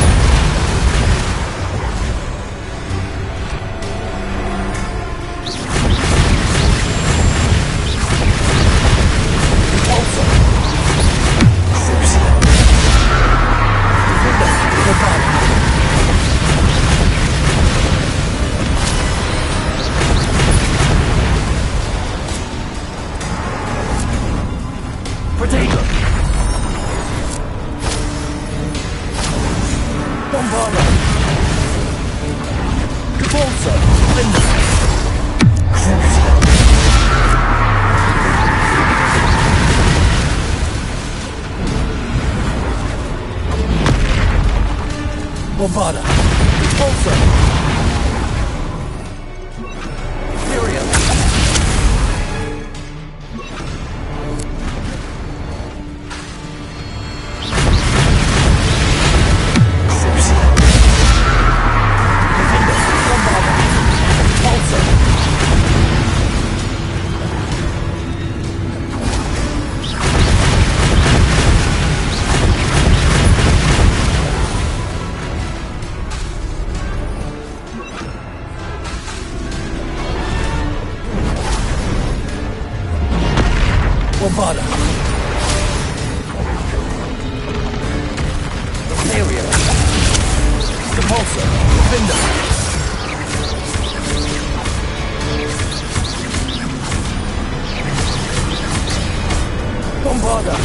Potato! Bombarda! Repulsor! Defender! Bombarda! Repulsor! Imperial! Repulsor. Defender. Bombarda.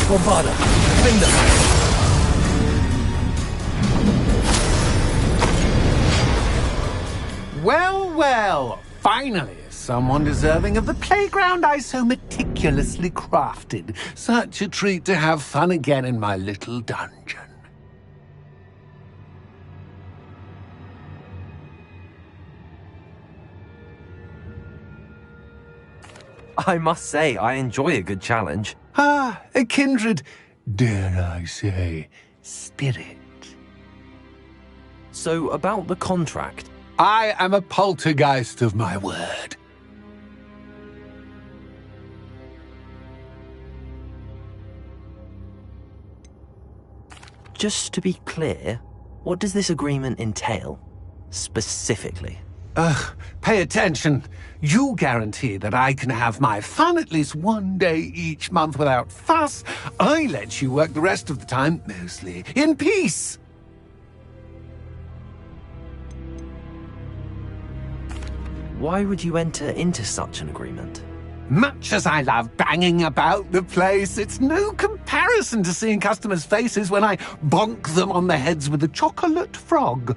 Bombarda. Defender. Well, well. Finally, someone deserving of the playground I so meticulously crafted. Such a treat to have fun again in my little dungeon. I must say, I enjoy a good challenge. Ah, a kindred, dare I say, spirit. So, about the contract. I am a poltergeist of my word. Just to be clear, what does this agreement entail, specifically? Ugh, pay attention. You guarantee that I can have my fun at least one day each month without fuss. I let you work the rest of the time, mostly in peace. Why would you enter into such an agreement? Much as I love banging about the place, it's no comparison to seeing customers' faces when I bonk them on the heads with a chocolate frog.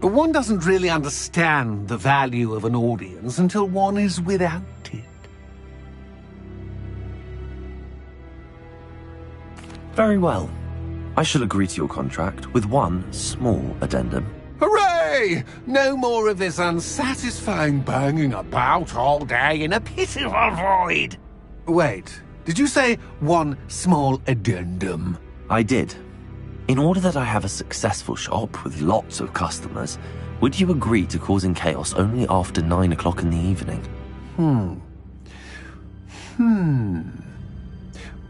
One doesn't really understand the value of an audience until one is without it. Very well. I shall agree to your contract with one small addendum. Hooray! No more of this unsatisfying banging about all day in a pitiful void. Wait, did you say one small addendum? I did. In order that I have a successful shop with lots of customers, would you agree to causing chaos only after 9 o'clock in the evening?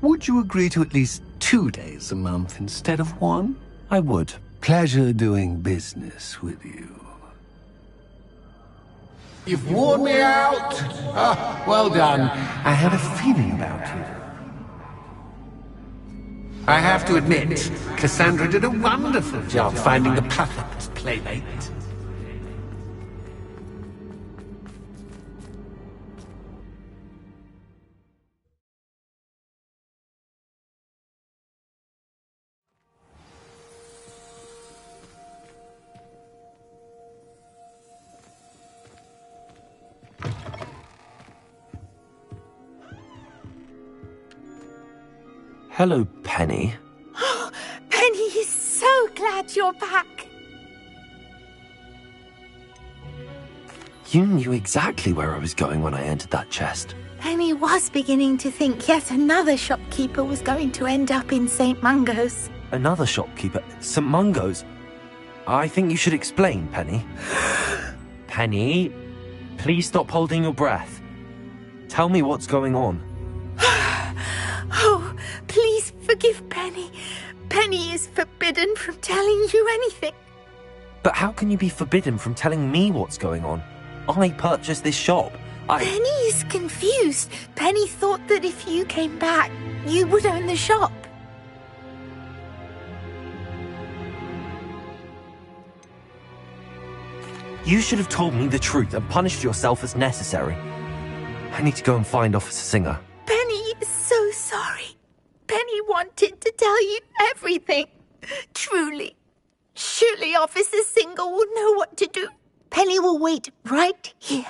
Would you agree to at least 2 days a month instead of one? I would. Pleasure doing business with you. You've worn me out! Ah, well done. I had a feeling about you. I have to admit, Cassandra did a wonderful job finding the perfect playmate. Hello, Penny. Penny is so glad you're back. You knew exactly where I was going when I entered that chest. Penny was beginning to think yet another shopkeeper was going to end up in St. Mungo's. Another shopkeeper? St. Mungo's? I think you should explain, Penny. Penny, please stop holding your breath. Tell me what's going on. Oh, please forgive Penny. Penny is forbidden from telling you anything. But how can you be forbidden from telling me what's going on? I purchased this shop. Penny is confused. Penny thought that if you came back, you would own the shop. You should have told me the truth and punished yourself as necessary. I need to go and find Officer Singer. Penny is so sorry. Penny wanted to tell you everything. Truly. Surely Officer Singer will know what to do. Penny will wait right here.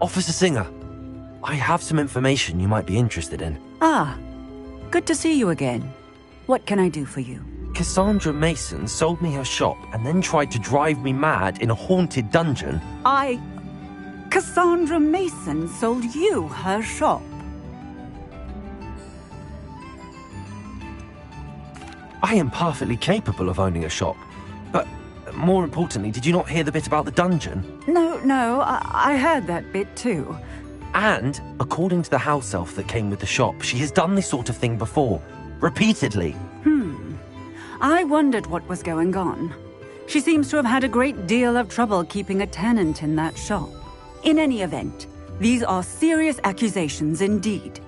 Officer Singer, I have some information you might be interested in. Ah, good to see you again. What can I do for you? Cassandra Mason sold me her shop and then tried to drive me mad in a haunted dungeon. Cassandra Mason sold you her shop? I am perfectly capable of owning a shop, but more importantly, did you not hear the bit about the dungeon? No, I heard that bit too. And, according to the house elf that came with the shop, she has done this sort of thing before. Repeatedly. I wondered what was going on. She seems to have had a great deal of trouble keeping a tenant in that shop. In any event, these are serious accusations indeed.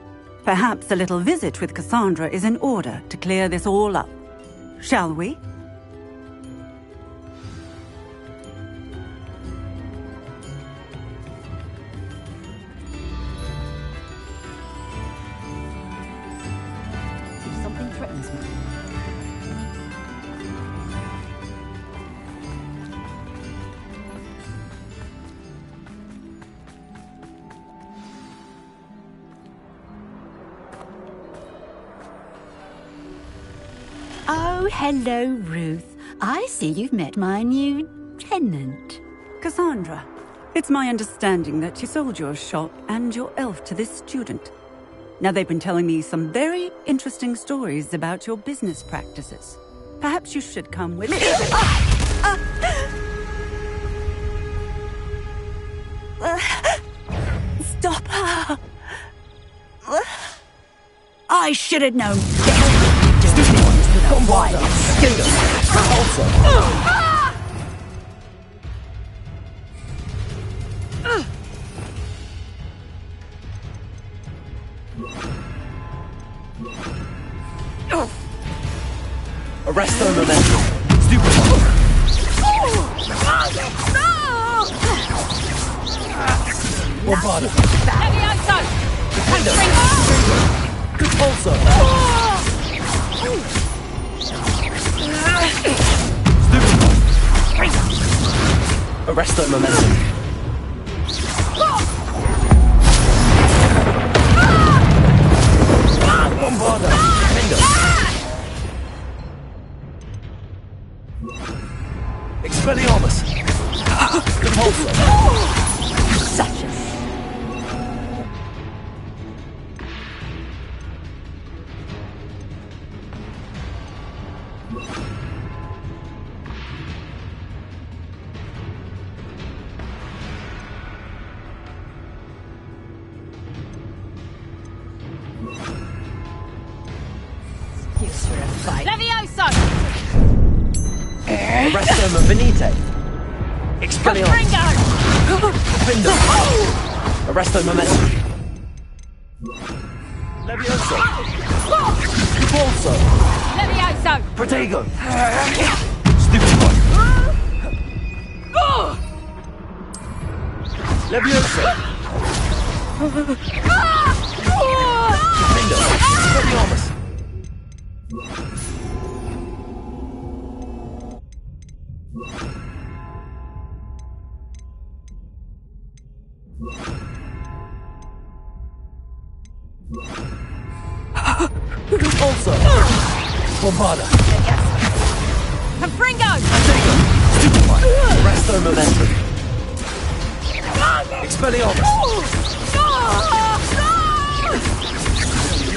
Perhaps a little visit with Cassandra is in order to clear this all up. Shall we? If something threatens me. Oh, hello, Ruth. I see you've met my new tenant. Cassandra, it's my understanding that you sold your shop and your elf to this student. Now, they've been telling me some very interesting stories about your business practices. Perhaps you should come with me. Stop her! I should have known Stupid ones with a wild Stinger. Also. Arrest their momentum. Stupid one. Bombarda. Levioso! Defender. Repulsor. Stupid one. Arrest their momentum. Bombarda. Defender. Expelliarmus! Repulsor! such a... Levioso! Arrestum Venite! Expelliarmus! Defender! Arresto Momentum! Levioso! Repulso! Levioso! Protego! Stupid one! Levioso! Defender! Expelliarmus! Also, Bombarda. Confringo! Protego! Stupid one! Arresto Momentum! Expelliarmus!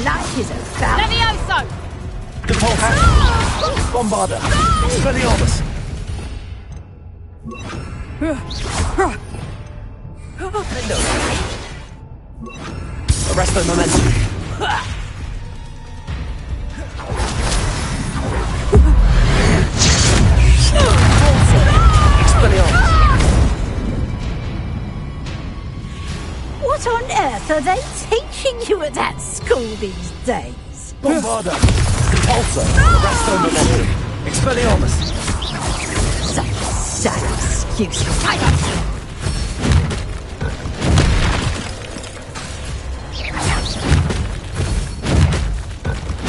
Life is a foul. Levioso! Depulso! Bombarda! Expelliarmus! Defender! Arresto Momentum! Expelliarmus! What on earth are they teaching you at that school these days? Bombarda! Depulso! Arresto Momentum! Expelliarmus! Such a sad excuse.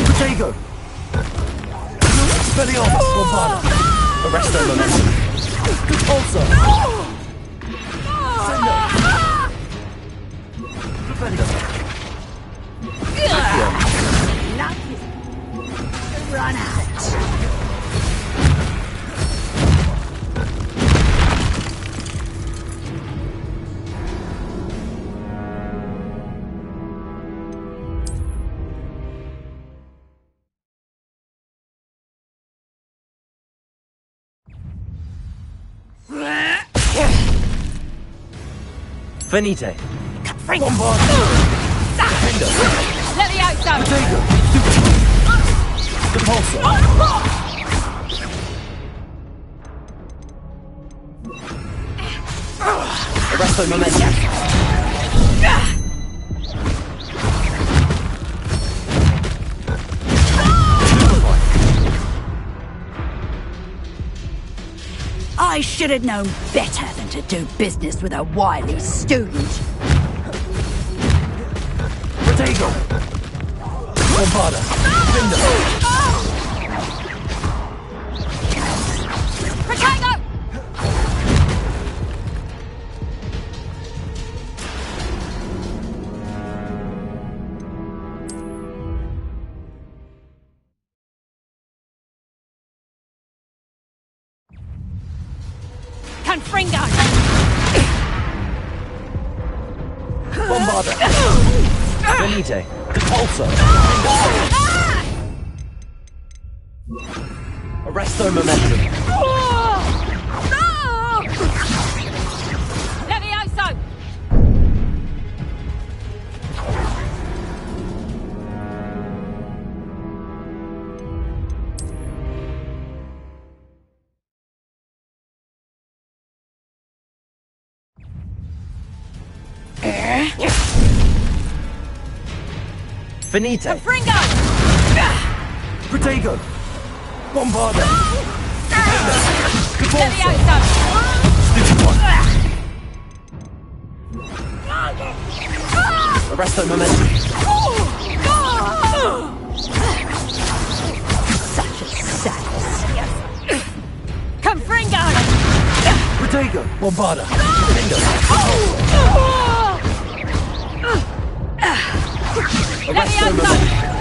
Protego! Expelliarmus! Bombarda! Arresto Momentum! Depulso! Sendo! Run out. Venite. Bombard. Let me out, son. Arresto momentum. I should have known better than to do business with a wily student. Protego. Bombarda. Protego! Confringo! Bombarda. Venite. Repulsor. Arresto momentum. Levioso! Venite. Confringo! Protego. Bombarda. Levioso! Stupid one. Arresto momentum. Such a sadness. Confringo! Protego. Bombarda. Arresto momentum.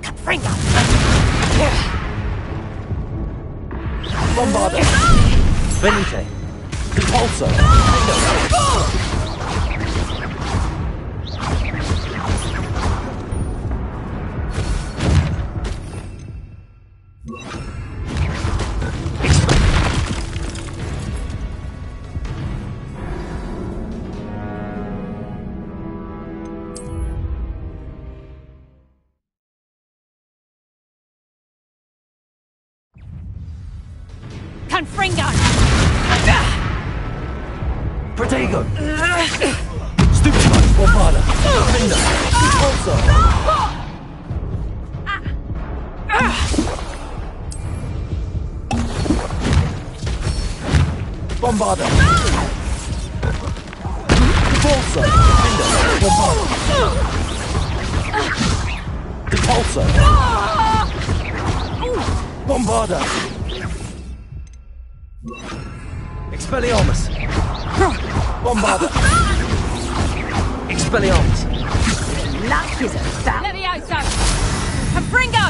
Confringo! Bombarda. Venite. Repulsor. Confringo! Protego. Stupid one. Bombarda. Defender. Repulsor. Bombarda. Repulsor. Defender. Bombarda. Repulsor. Bombarda. Expelliarmus. Bombarda. Expelliarmus. Luck is a foul. Levioso! Confringo!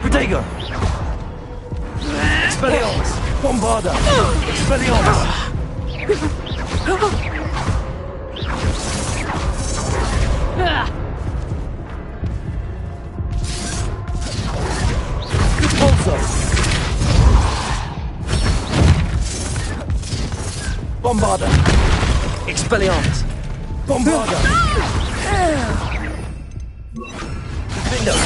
Protego. Expelliarmus. Bombarda. Expelliarmus. Repulsor. Bombarda. Expelliarmus. Bombarda. Defender.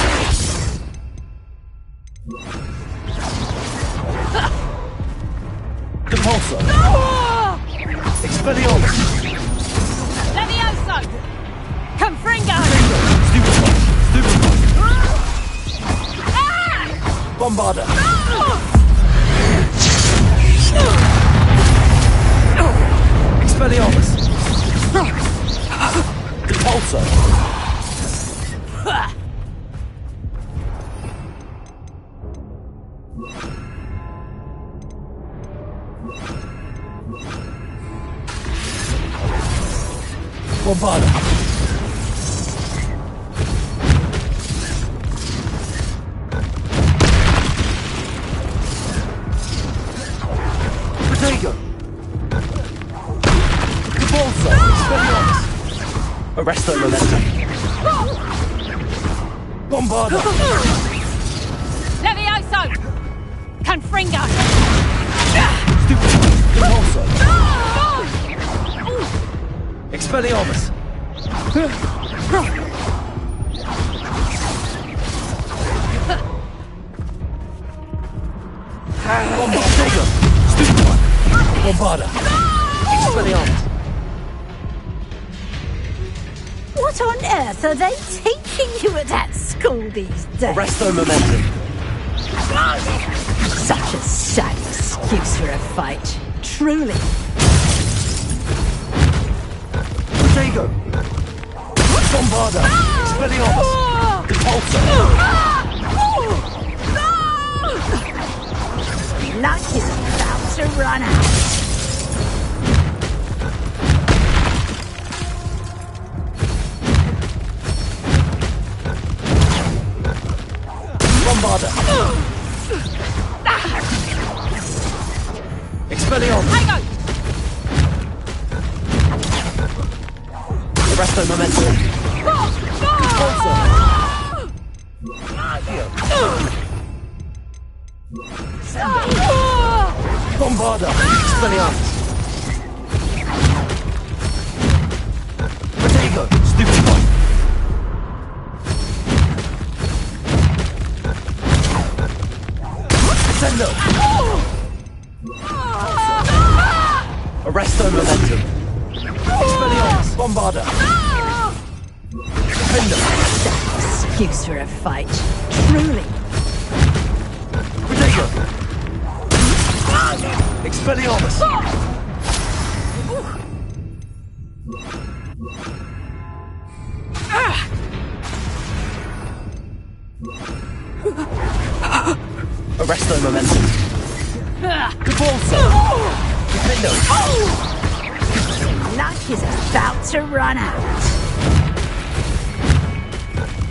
Repulsor. Expelliarmus. Levioso! Confringo! Stupid one. Stupid one. Bombarda. Expelliarmus. Repulsor! Bombarda! Protego! Repulsor! Expelliarmus! Arresto Momentum! Bombarda! Levioso! Confringo! Repulsor! Expelliarmus! Bombarda! Stupefy! Bombarda! Expelliarmus! What on earth are they teaching you at that school these days? Arresto Momentum! Such a sad excuse for a fight. Truly. Protego! Bombarda! Expelliarmus! Repulsor! Luck is about to run out. Bombarda! Expelliarmus! Arresto Momentum! Repulsor! Bombarda! Expelliarmus! Protego! Stupefy! Sendo! Arresto Momentum! Expelliarmus! Bombarda! Defender! Excuse for a fight. Truly. Protego! Expelliarmus! Arresto Momentum! Repulsor! Defender! Luck is about to run out.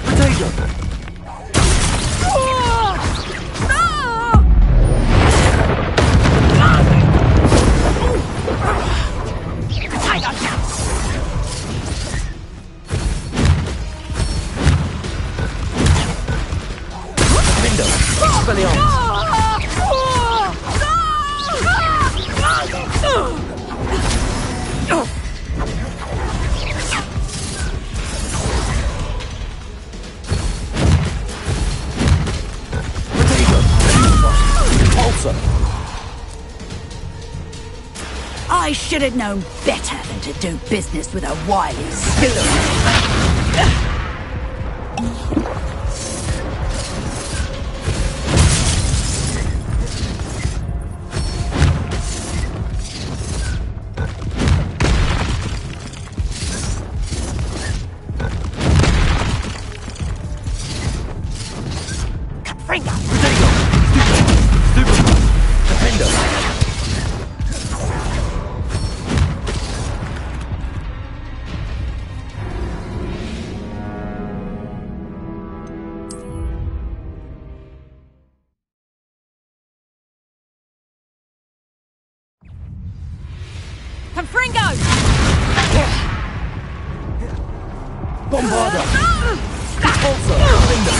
Protego! Defender! Expelliarmus! I should have known better than to do business with a wily spiller. Confringo! Bombarda! Repulsor! Defender!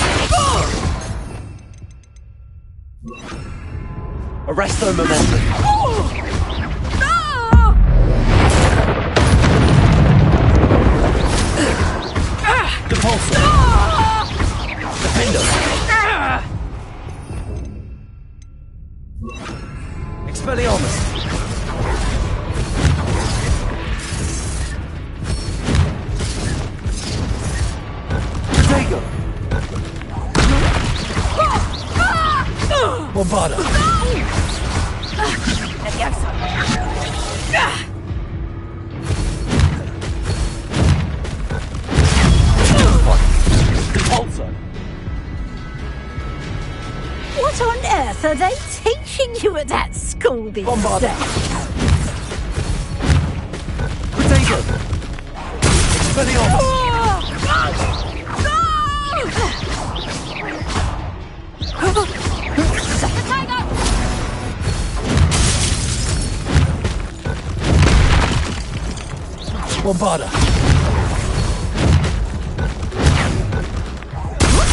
Arresto Momentum! Repulsor! Defender! Expelliarmus! Protego! Bombarda! Repulsor. What on earth are they teaching you at that school these Bombardier. days? Potato. Expelliarmus. Bombarda.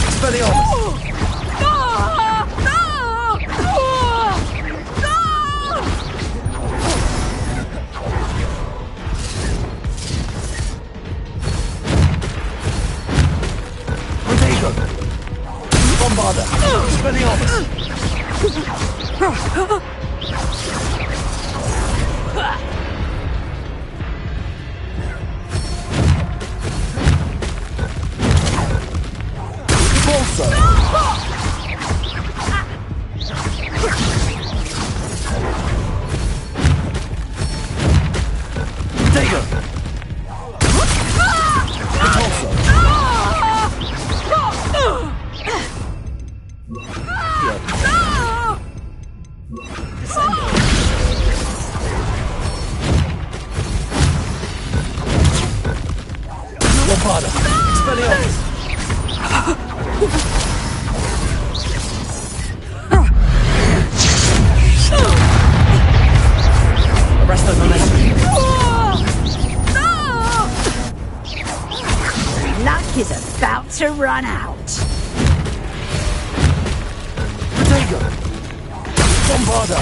Expelliarmus. Potato. Bombarda. Expelliarmus. Bombarda. Expelliarmus. Arrest the momentum. Luck is about to run out. Potato. Bombarda.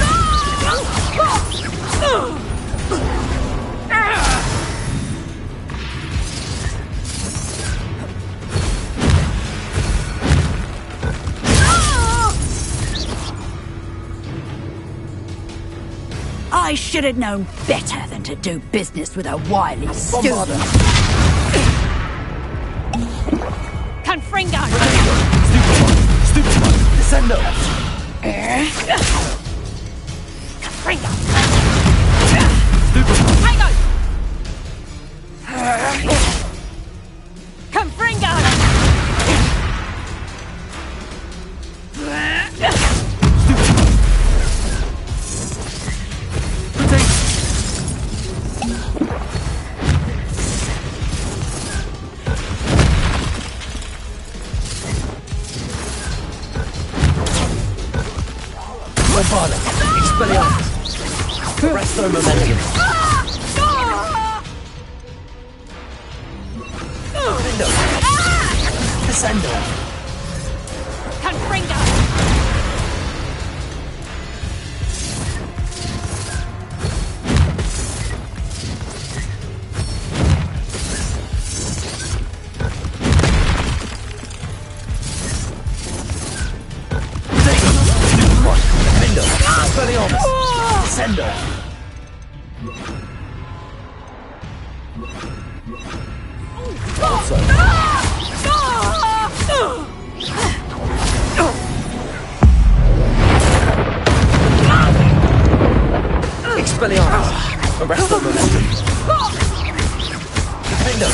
I should have known better than to do business with a wily student. Confringo! Stupid one. Descendo. Confringo! Stupid one. Tango! Confringo! Bombarda. Expelliarmus. Arresto momentum. Window. Descendo. Confringo! Expelliarmus. Descendo. Also. Expelliarmus. Arrest the momentum. Defendo.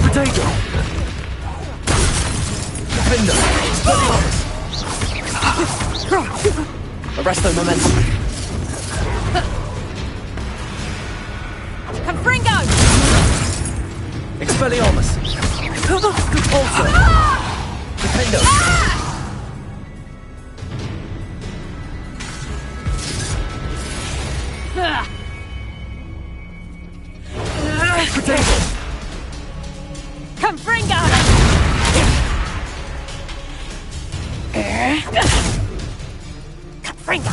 Potato. Defender. Expelliarmus. Arresto momentum. Confringo! Expelliarmus. Also. Defendo. Potato. Confringo! Confringo!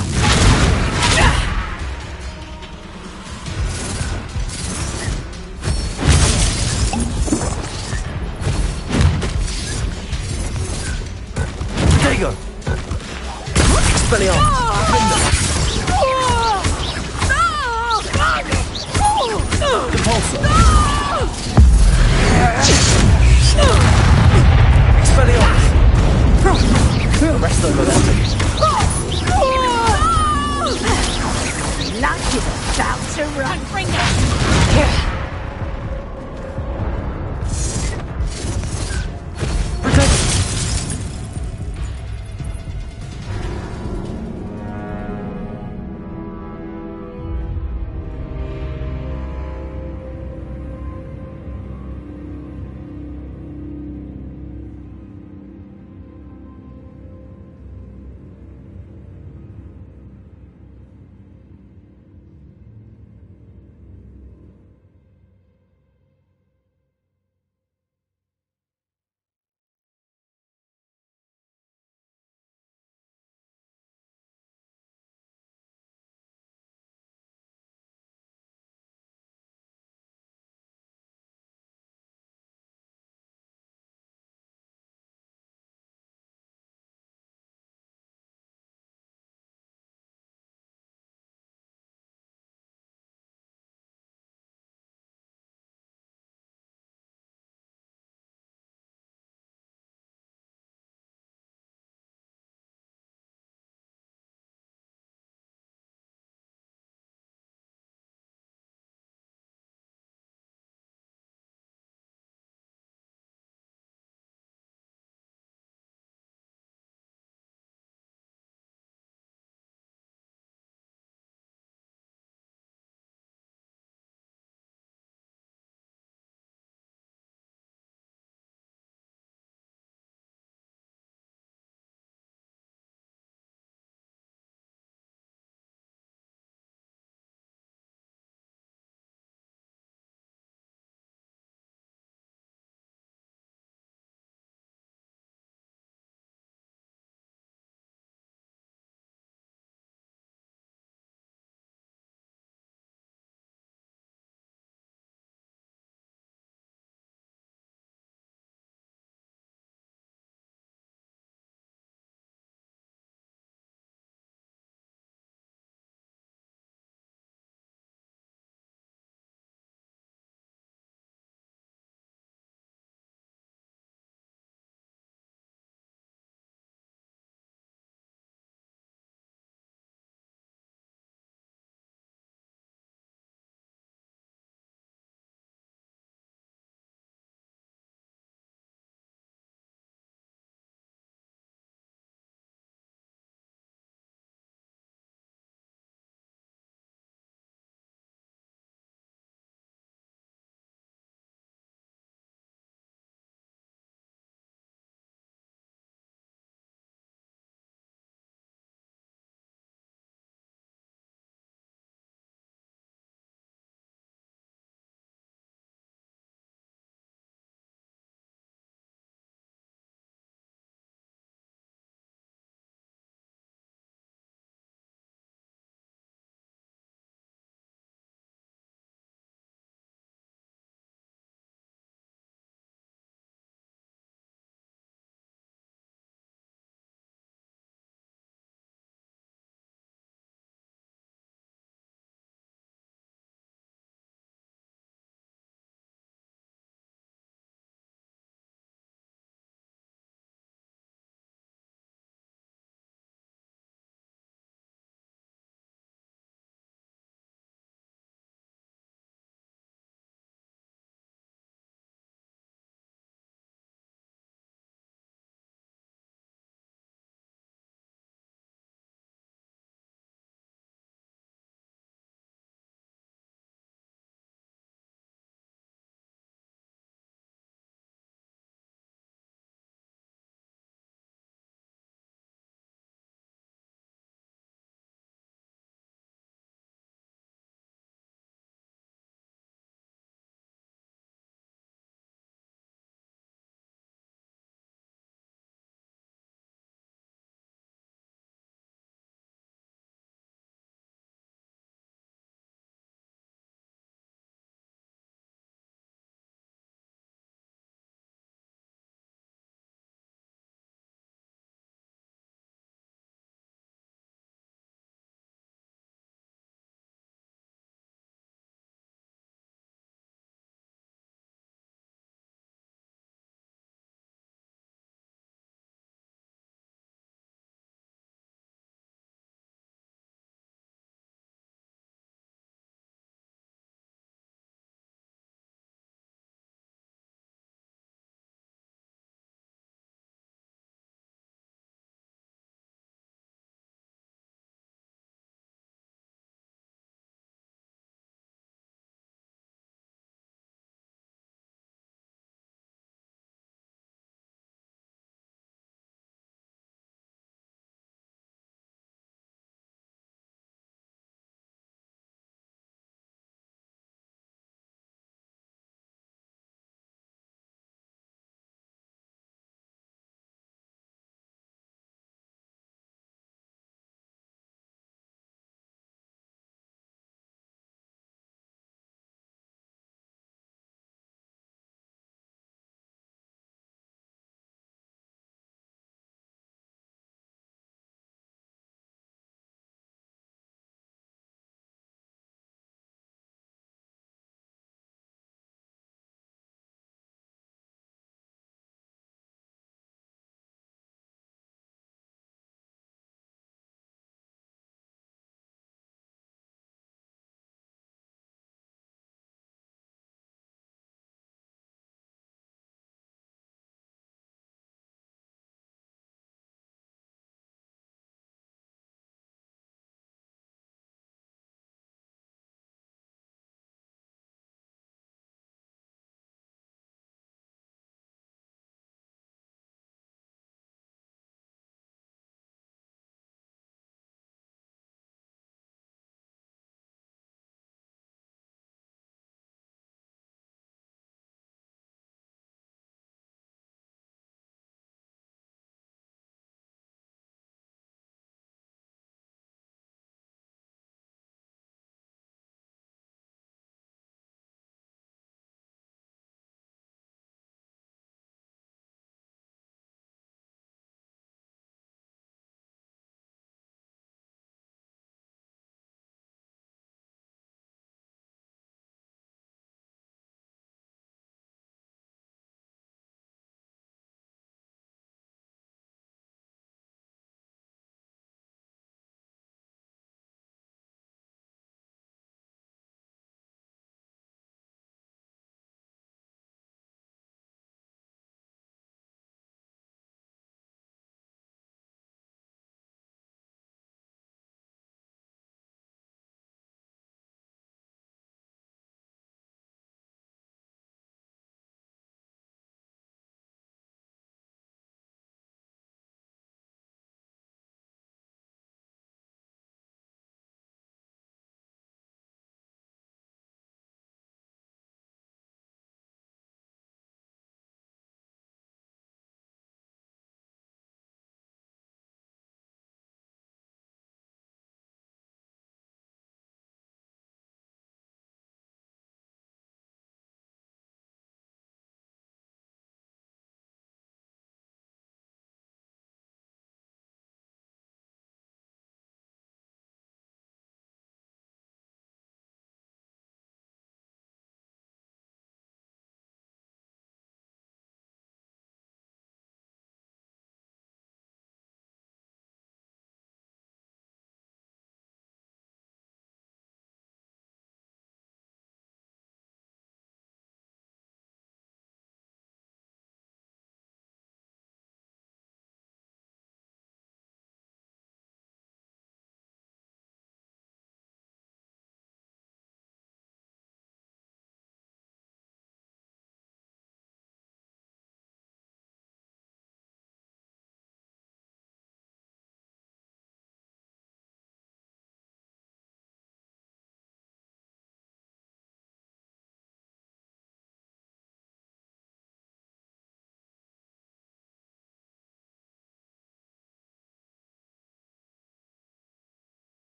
Potato. Expelliarmus. Defender. Repulsor. Expelliarmus! Arrest the momentum. Luck is about to run. Bring it!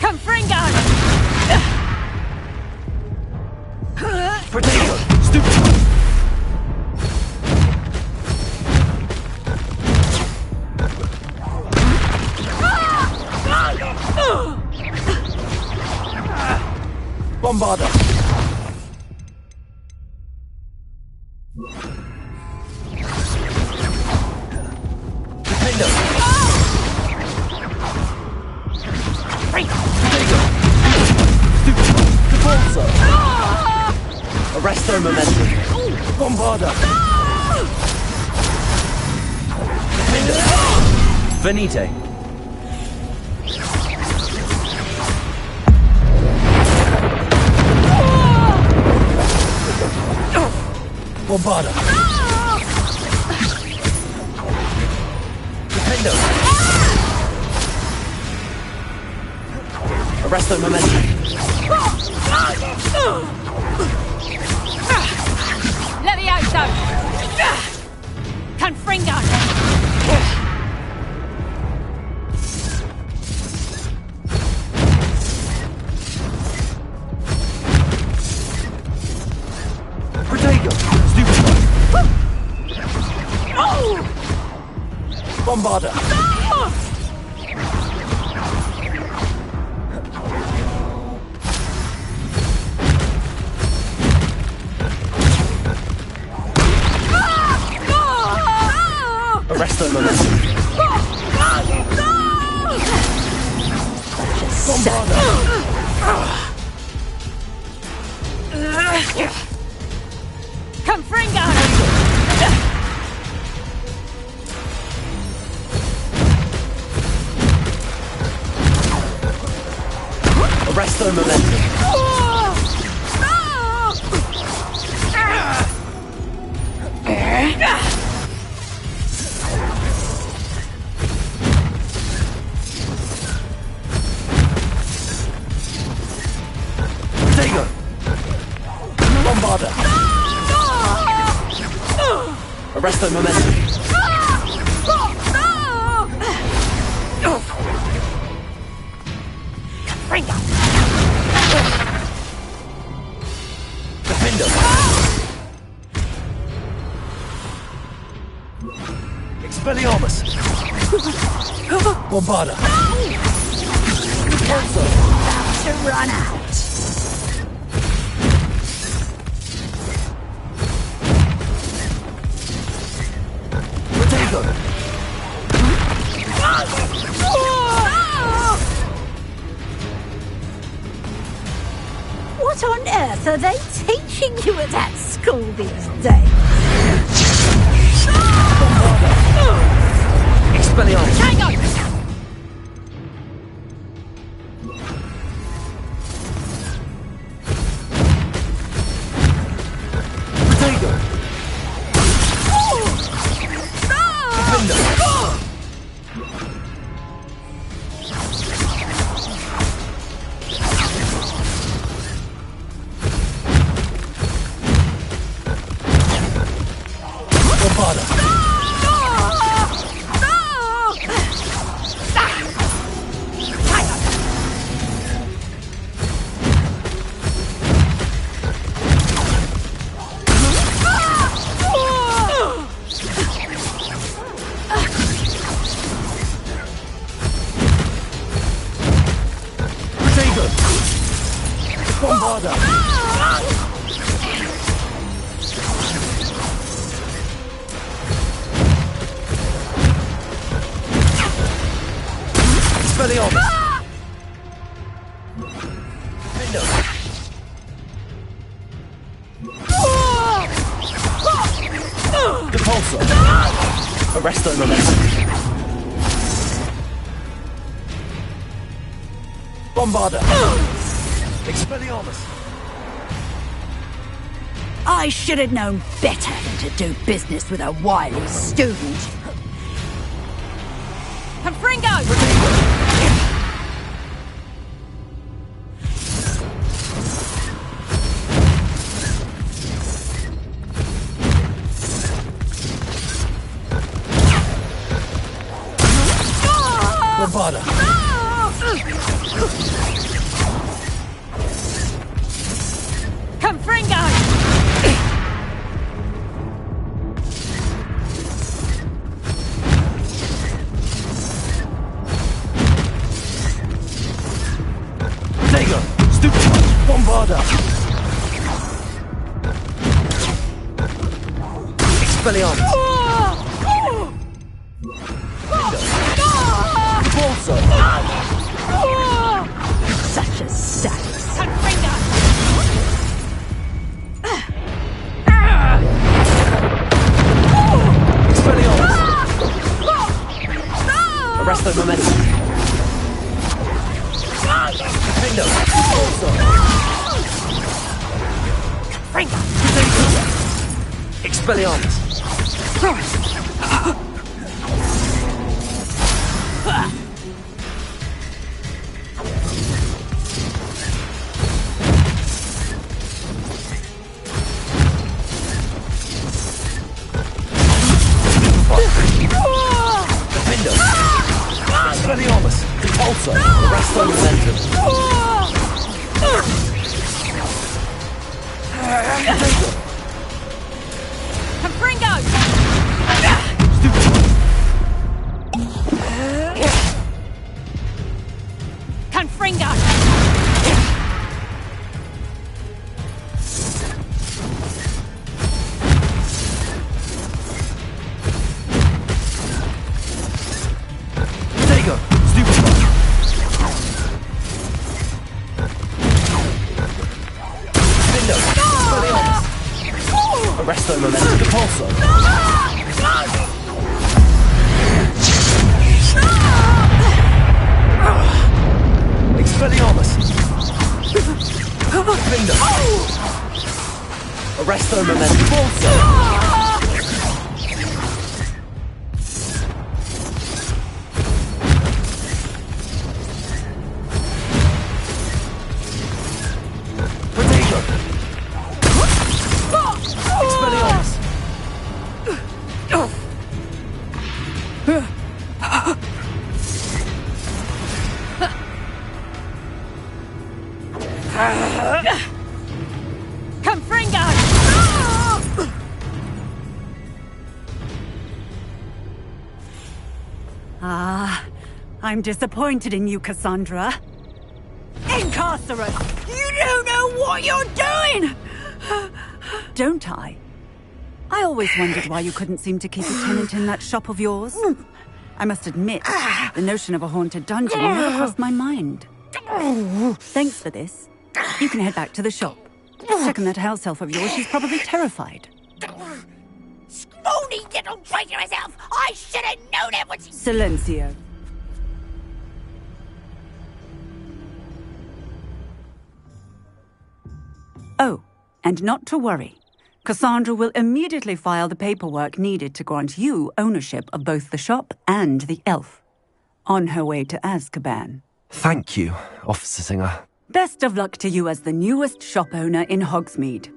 Confringo! Potato! Stupid! Bombarder! Defender! Repulsor! Arrest their momentum! Bombarder! Defender! Venite! Bombarder! Defender! Arrest their momentum! Levioso! Confringo! Protego! Stupid! Bombarder! Arrest their momentum! Bombarder! Confringo! Arrest their momentum! Protego! Bombarder! Arrest their momentum! Defender! Expelliarmus! Bombarder! Repulsor! To run out. Protego! What on earth are they teaching you at that school these days? Expelliarmus! Tango! Protego! Defender! Bombarder! Protego! Bombarder! Expelliarmus! Defender! Repulsor! Arrest their momentum! Bombarder! Expelliarmus! I should have known better than to do business with a wily student. Confringo! Bombarder! Confringo! Protego! Stupid! Bombarda! Expelliarmus! Repulsor! Such a sass. Confringo! Expelliarmus! Arresto momentum! Defendo! Repulsor! Confringo! Expelliarmus! Defendo! Expelliarmus! Repulsor! Arresto momentum! Confringo! Confringo! Protego! Stupid! Defendo! Expelliarmus! Arresto momentum! Repulsor! Expelliarmus! Defendo! Arresto momentum! Repulsor! Protego! Expelliarmus! Confringo! Ah, I'm disappointed in you, Cassandra. Incarcerate! You don't know what you're doing! Don't I? I always wondered why you couldn't seem to keep a tenant in that shop of yours. I must admit, the notion of a haunted dungeon never crossed my mind. Thanks for this. You can head back to the shop. Check on that house elf of yours, she's probably terrified. Scrawny little traitor herself! I should have known it when she... Silencio. Oh, and not to worry. Cassandra will immediately file the paperwork needed to grant you ownership of both the shop and the elf. On her way to Azkaban. Thank you, Officer Singer. Best of luck to you as the newest shop owner in Hogsmeade.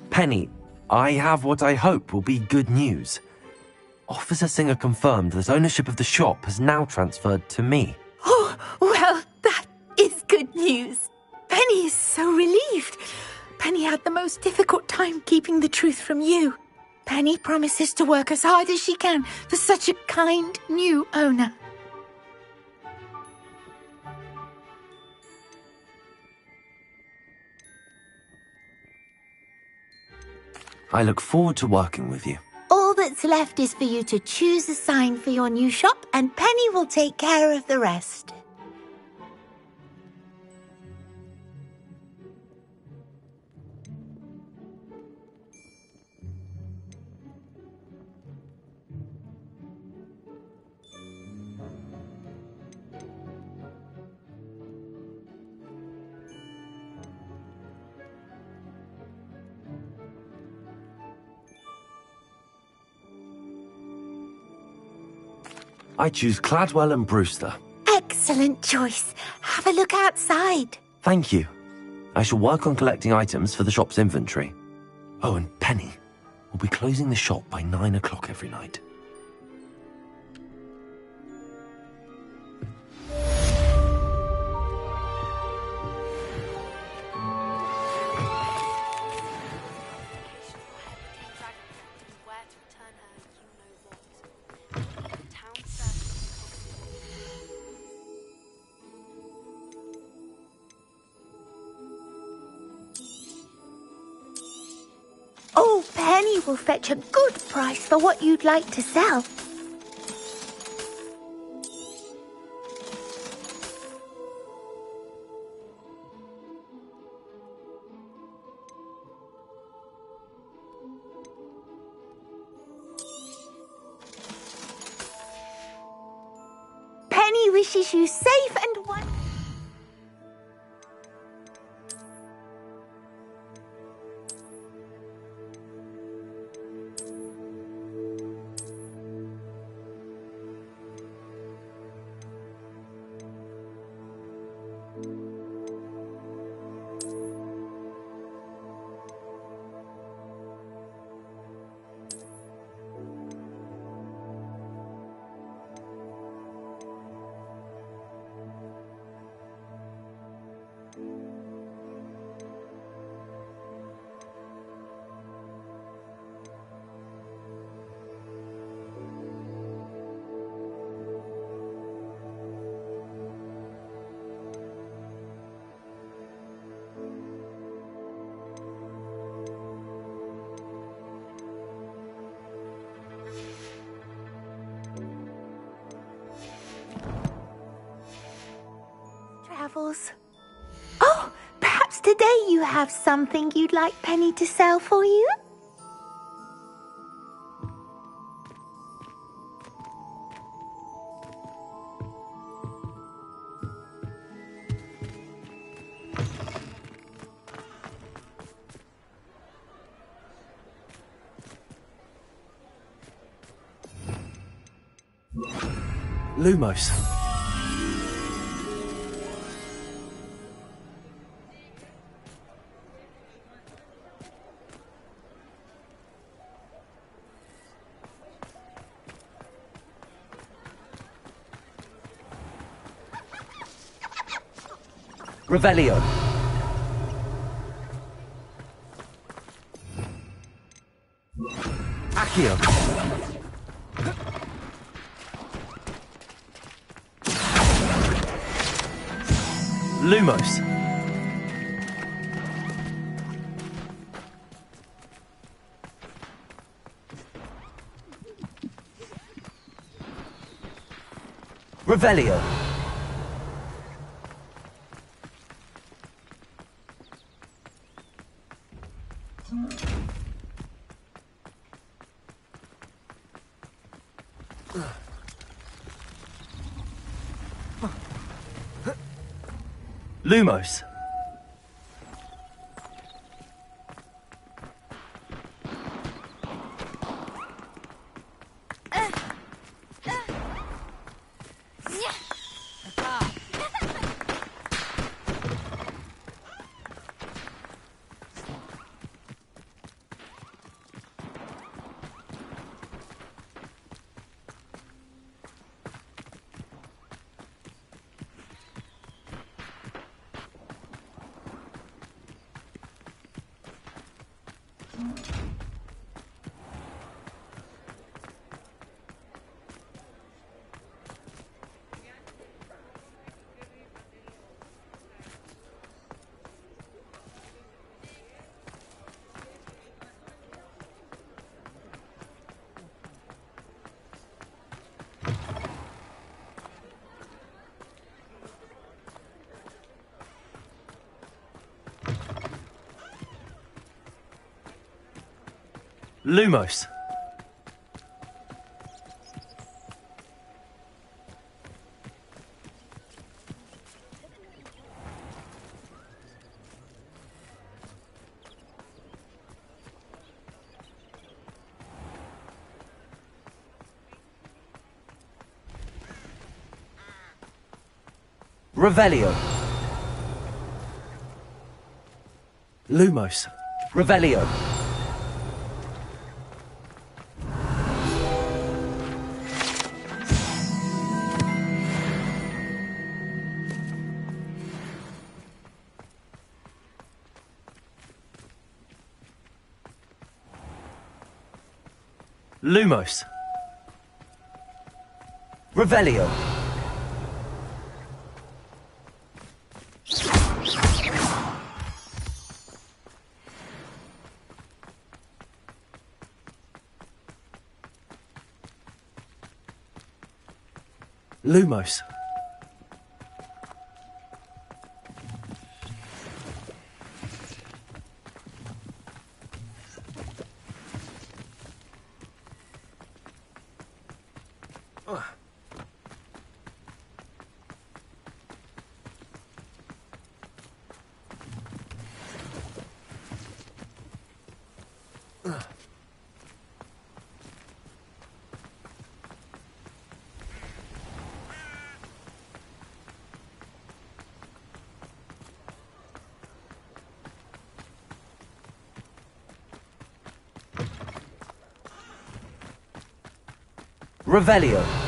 Penny, I have what I hope will be good news. Officer Singer confirmed that ownership of the shop has now transferred to me. Oh, well, that is good news. Penny is so relieved. Penny had the most difficult time keeping the truth from you. Penny promises to work as hard as she can for such a kind new owner. I look forward to working with you. All that's left is for you to choose a sign for your new shop, and Penny will take care of the rest. I choose Cladwell and Brewster. Excellent choice. Have a look outside. Thank you. I shall work on collecting items for the shop's inventory. Oh, and Penny. We'll be closing the shop by 9 o'clock every night. Oh, Penny will fetch a good price for what you'd like to sell. Penny wishes you safe and wonderful. Travels. Oh, perhaps today you have something you'd like Penny to sell for you? Lumos. Revelio. Accio. Lumos. Revelio. Lumos. Lumos. Revelio. Lumos. Revelio. Lumos. Revelio. Lumos. Revelio.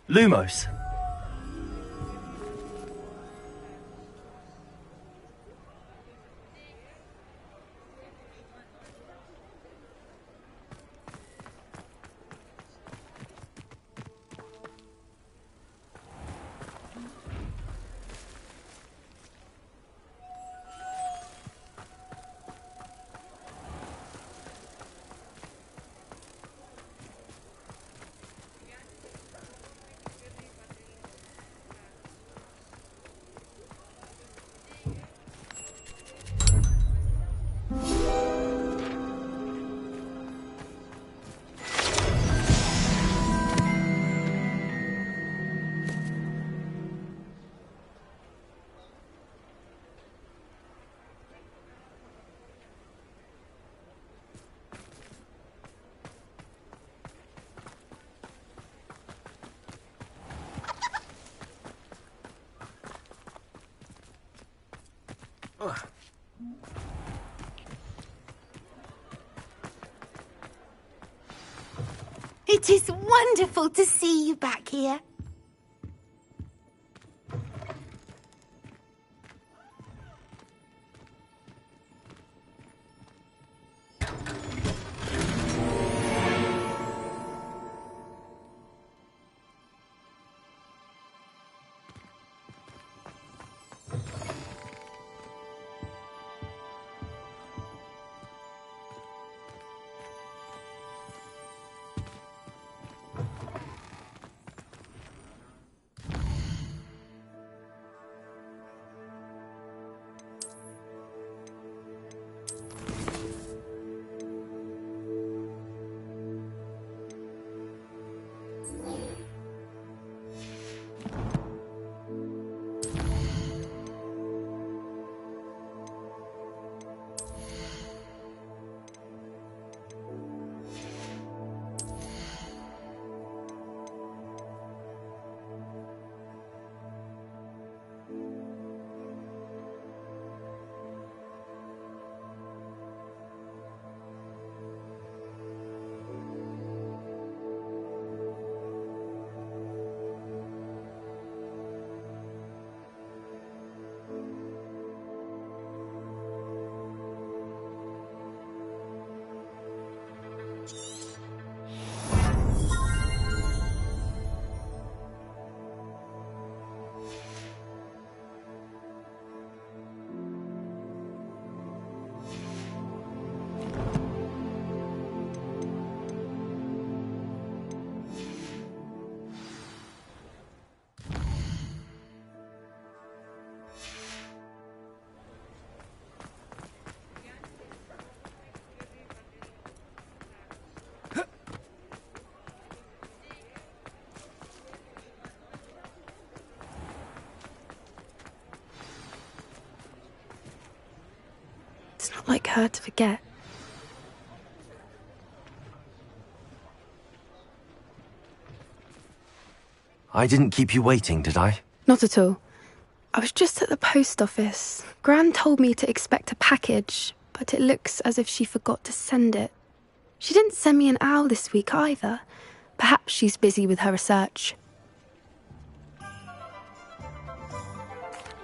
Lumos. It is wonderful to see you back here. not like her to forget. I didn't keep you waiting, did I? Not at all. I was just at the post office. Gran told me to expect a package, but it looks as if she forgot to send it. She didn't send me an owl this week either. Perhaps she's busy with her research.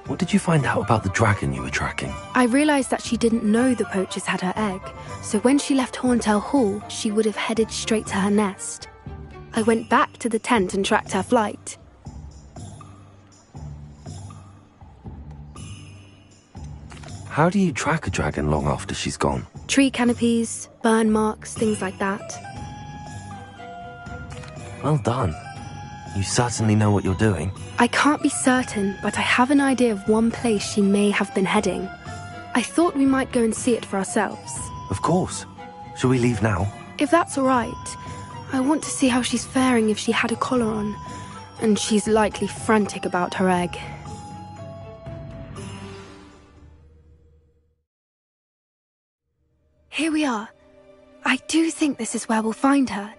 What did you find out about the dragon you were tracking? I realised that she didn't know the poachers had her egg, so when she left Horntail Hall, she would have headed straight to her nest. I went back to the tent and tracked her flight. How do you track a dragon long after she's gone? Tree canopies, burn marks, things like that. Well done. You certainly know what you're doing. I can't be certain, but I have an idea of one place she may have been heading. I thought we might go and see it for ourselves. Of course. Shall we leave now? If that's all right. I want to see how she's faring if she had a collar on. And she's likely frantic about her egg. Here we are. I do think this is where we'll find her.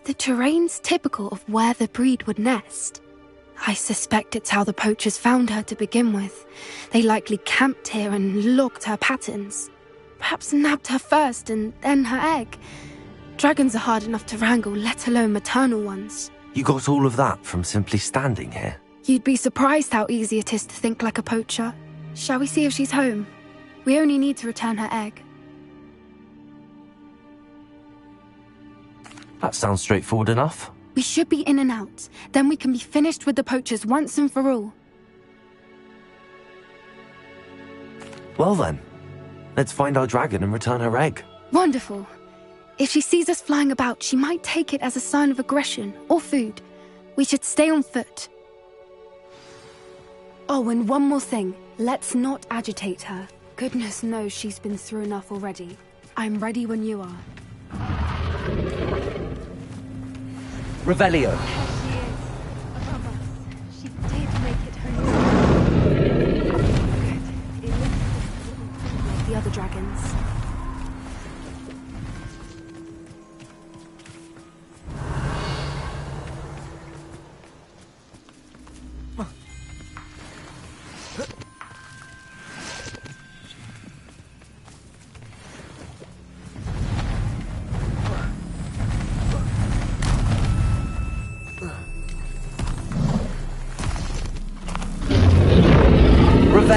The terrain's typical of where the breed would nest. I suspect it's how the poachers found her to begin with. They likely camped here and logged her patterns. Perhaps nabbed her first and then her egg. Dragons are hard enough to wrangle, let alone maternal ones. You got all of that from simply standing here? You'd be surprised how easy it is to think like a poacher. Shall we see if she's home? We only need to return her egg. That sounds straightforward enough. We should be in and out. Then we can be finished with the poachers once and for all. Well then, let's find our dragon and return her egg. Wonderful. If she sees us flying about, she might take it as a sign of aggression or food. We should stay on foot. Oh, and one more thing. Let's not agitate her. Goodness knows she's been through enough already. I'm ready when you are. Revelio. She did make it home. Good. It looks like the other dragons.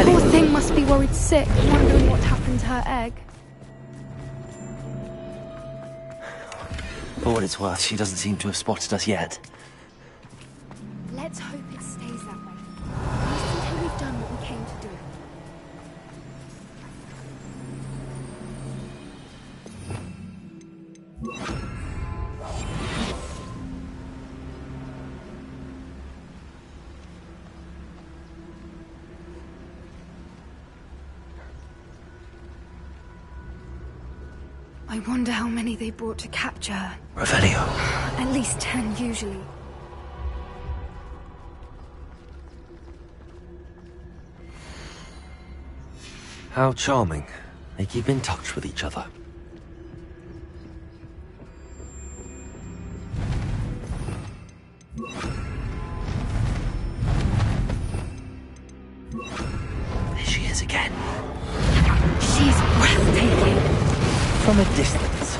Poor thing must be worried sick, wondering what happened to her egg. For what it's worth, she doesn't seem to have spotted us yet. Let's hope it stays that way. At least until we've done what we came to do. I wonder how many they brought to capture her. Revelio. At least 10, usually. How charming. They keep in touch with each other. There she is again. She's breathtaking. From a distance.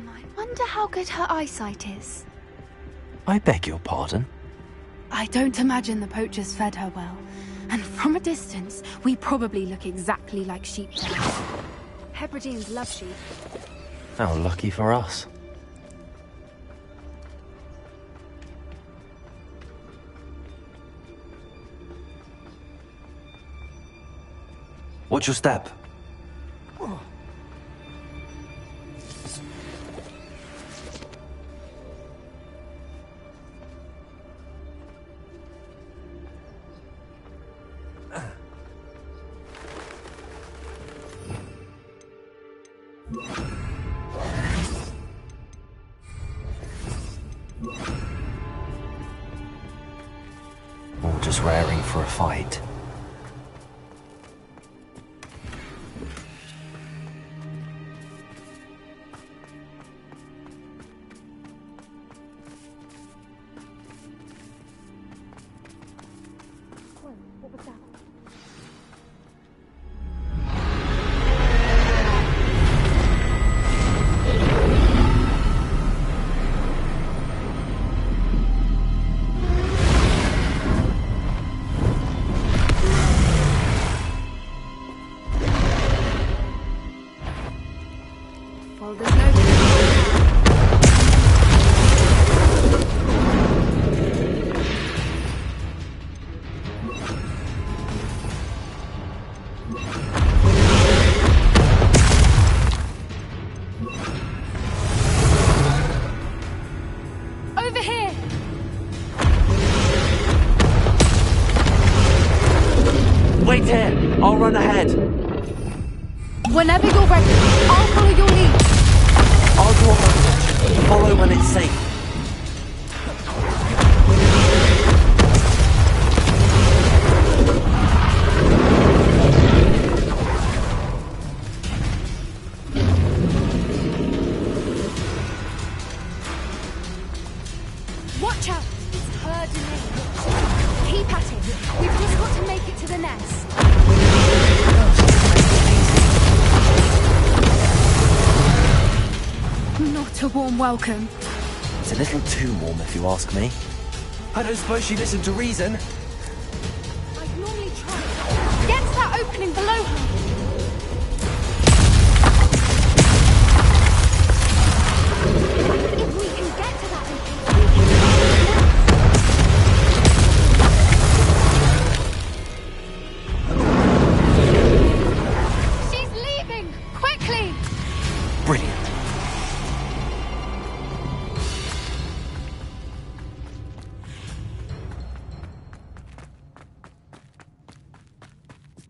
I wonder how good her eyesight is. I beg your pardon? I don't imagine the poachers fed her well. And from a distance, we probably look exactly like sheep do. Hebrideans love sheep. How lucky for us. Watch your step. just raring for a fight. Well, there's no... Over here! Wait here! I'll run ahead! Whenever you're ready, I'll follow your lead. I'll do a follow when it's safe. Watch out! It's herding in. Keep at it. We've just got to make it to the nest. Not a warm welcome. It's a little too warm, if you ask me. I don't suppose she listened to reason. I'd normally try. Get to that opening below her. If we can get to that opening, we can... She's leaving! Quickly! Brilliant.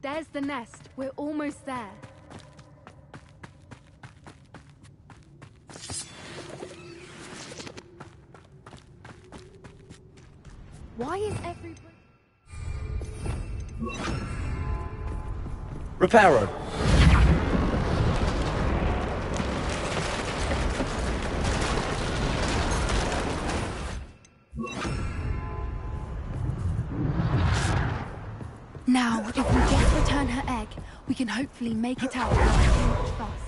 There's the nest. We're almost there. Why is everybody... Reparo. Now, if we just return her egg, we can hopefully make it out without too much fuss.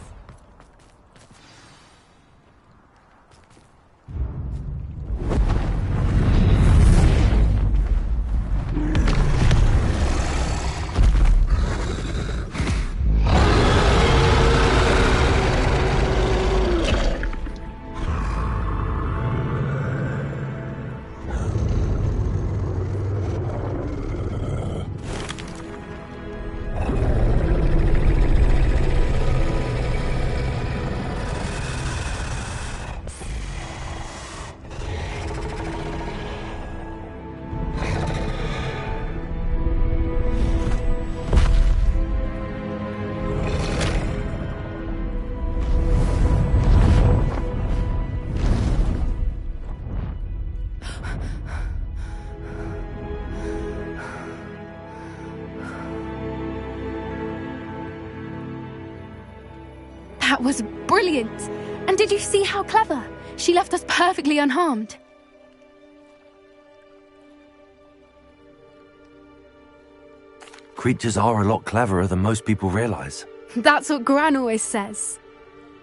That was brilliant! And did you see how clever? She left us perfectly unharmed. Creatures are a lot cleverer than most people realize. That's what Gran always says.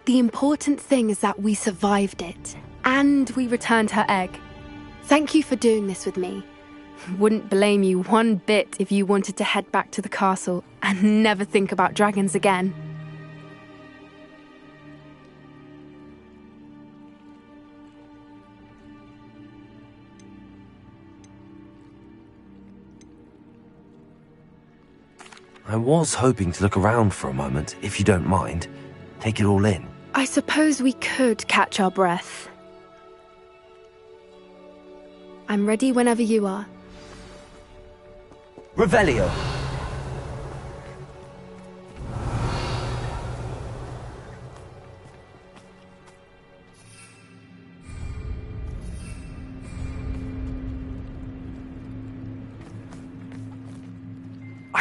The important thing is that we survived it, and we returned her egg. Thank you for doing this with me. Wouldn't blame you one bit if you wanted to head back to the castle and never think about dragons again. I was hoping to look around for a moment, if you don't mind. Take it all in. I suppose we could catch our breath. I'm ready whenever you are. Revelio.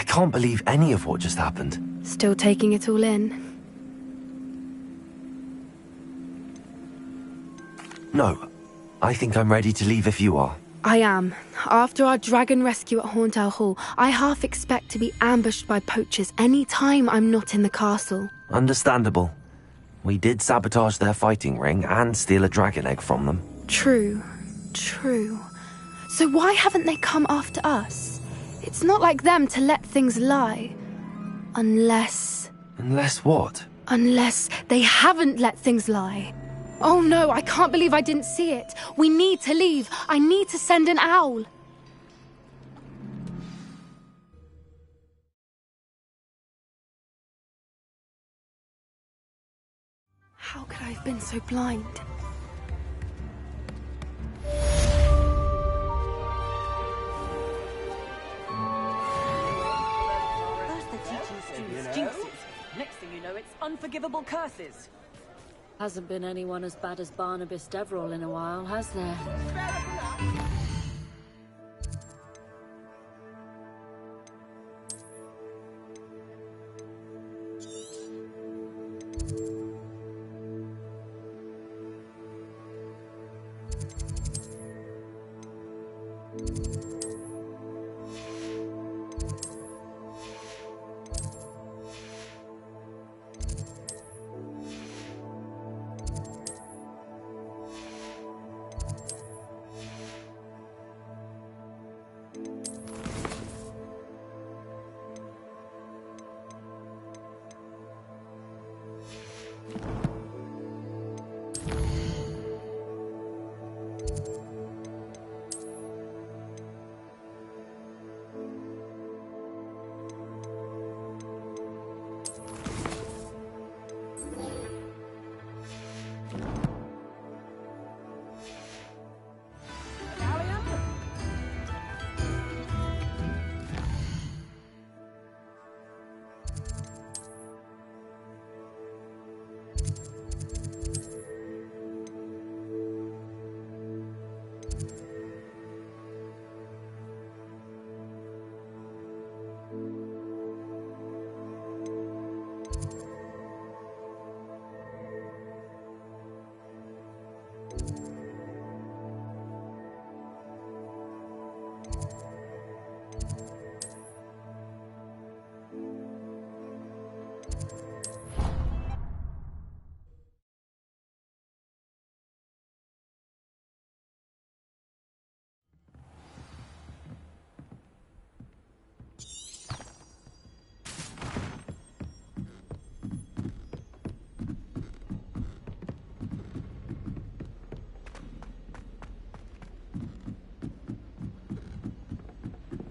can't believe any of what just happened. Still taking it all in. No, I think I'm ready to leave if you are. I am. After our dragon rescue at Horntail Hall, I half expect to be ambushed by poachers any time I'm not in the castle. Understandable. We did sabotage their fighting ring and steal a dragon egg from them. True. So why haven't they come after us? It's not like them to let things lie. Unless... Unless what? Unless they haven't let things lie. Oh no, I can't believe I didn't see it. We need to leave. I need to send an owl. How could I have been so blind? First they're teaching students jinxes. Next thing you know, it's unforgivable curses. Hasn't been anyone as bad as Barnabas Deverell in a while, has there?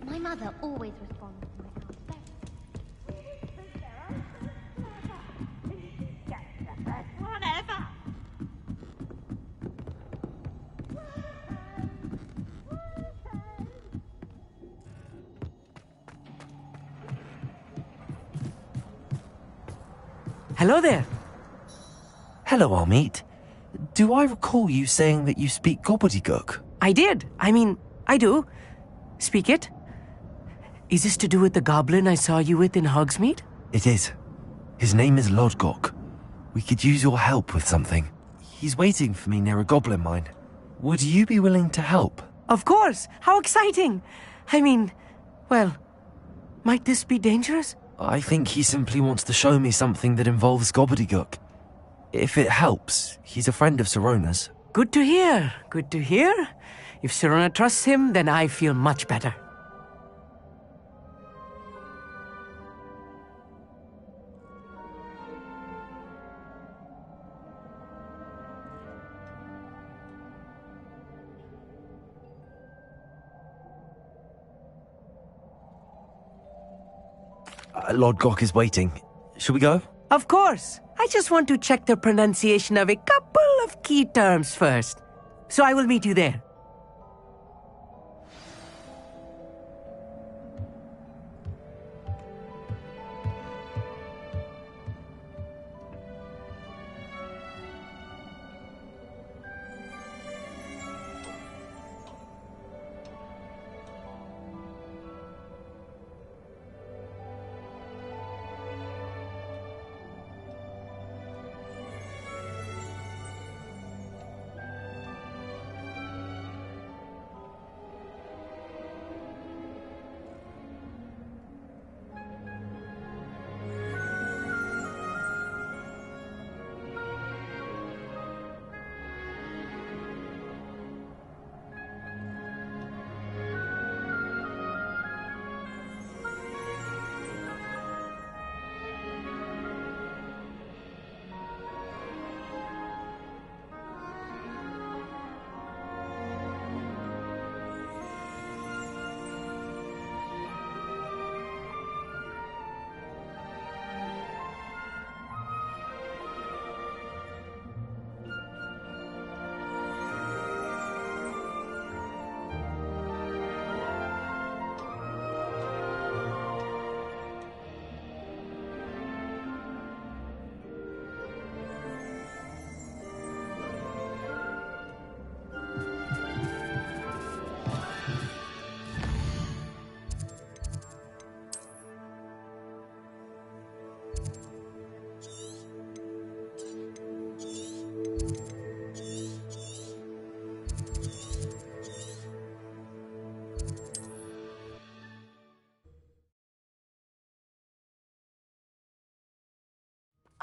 My mother always responds to my Whatever. Hello there. Hello, Amit. Do I recall you saying that you speak gobbledygook? I did. I do. Speak it. Is this to do with the goblin I saw you with in Hogsmeade? It is. His name is Lodgok. We could use your help with something. He's waiting for me near a goblin mine. Would you be willing to help? Of course! How exciting! Well, might this be dangerous? I think he simply wants to show me something that involves gobbledygook. If it helps, he's a friend of Sirona's. Good to hear. Good to hear. If Sirona trusts him, then I feel much better. Lodgok is waiting. Shall we go? Of course. I just want to check the pronunciation of a couple of key terms first. So I will meet you there.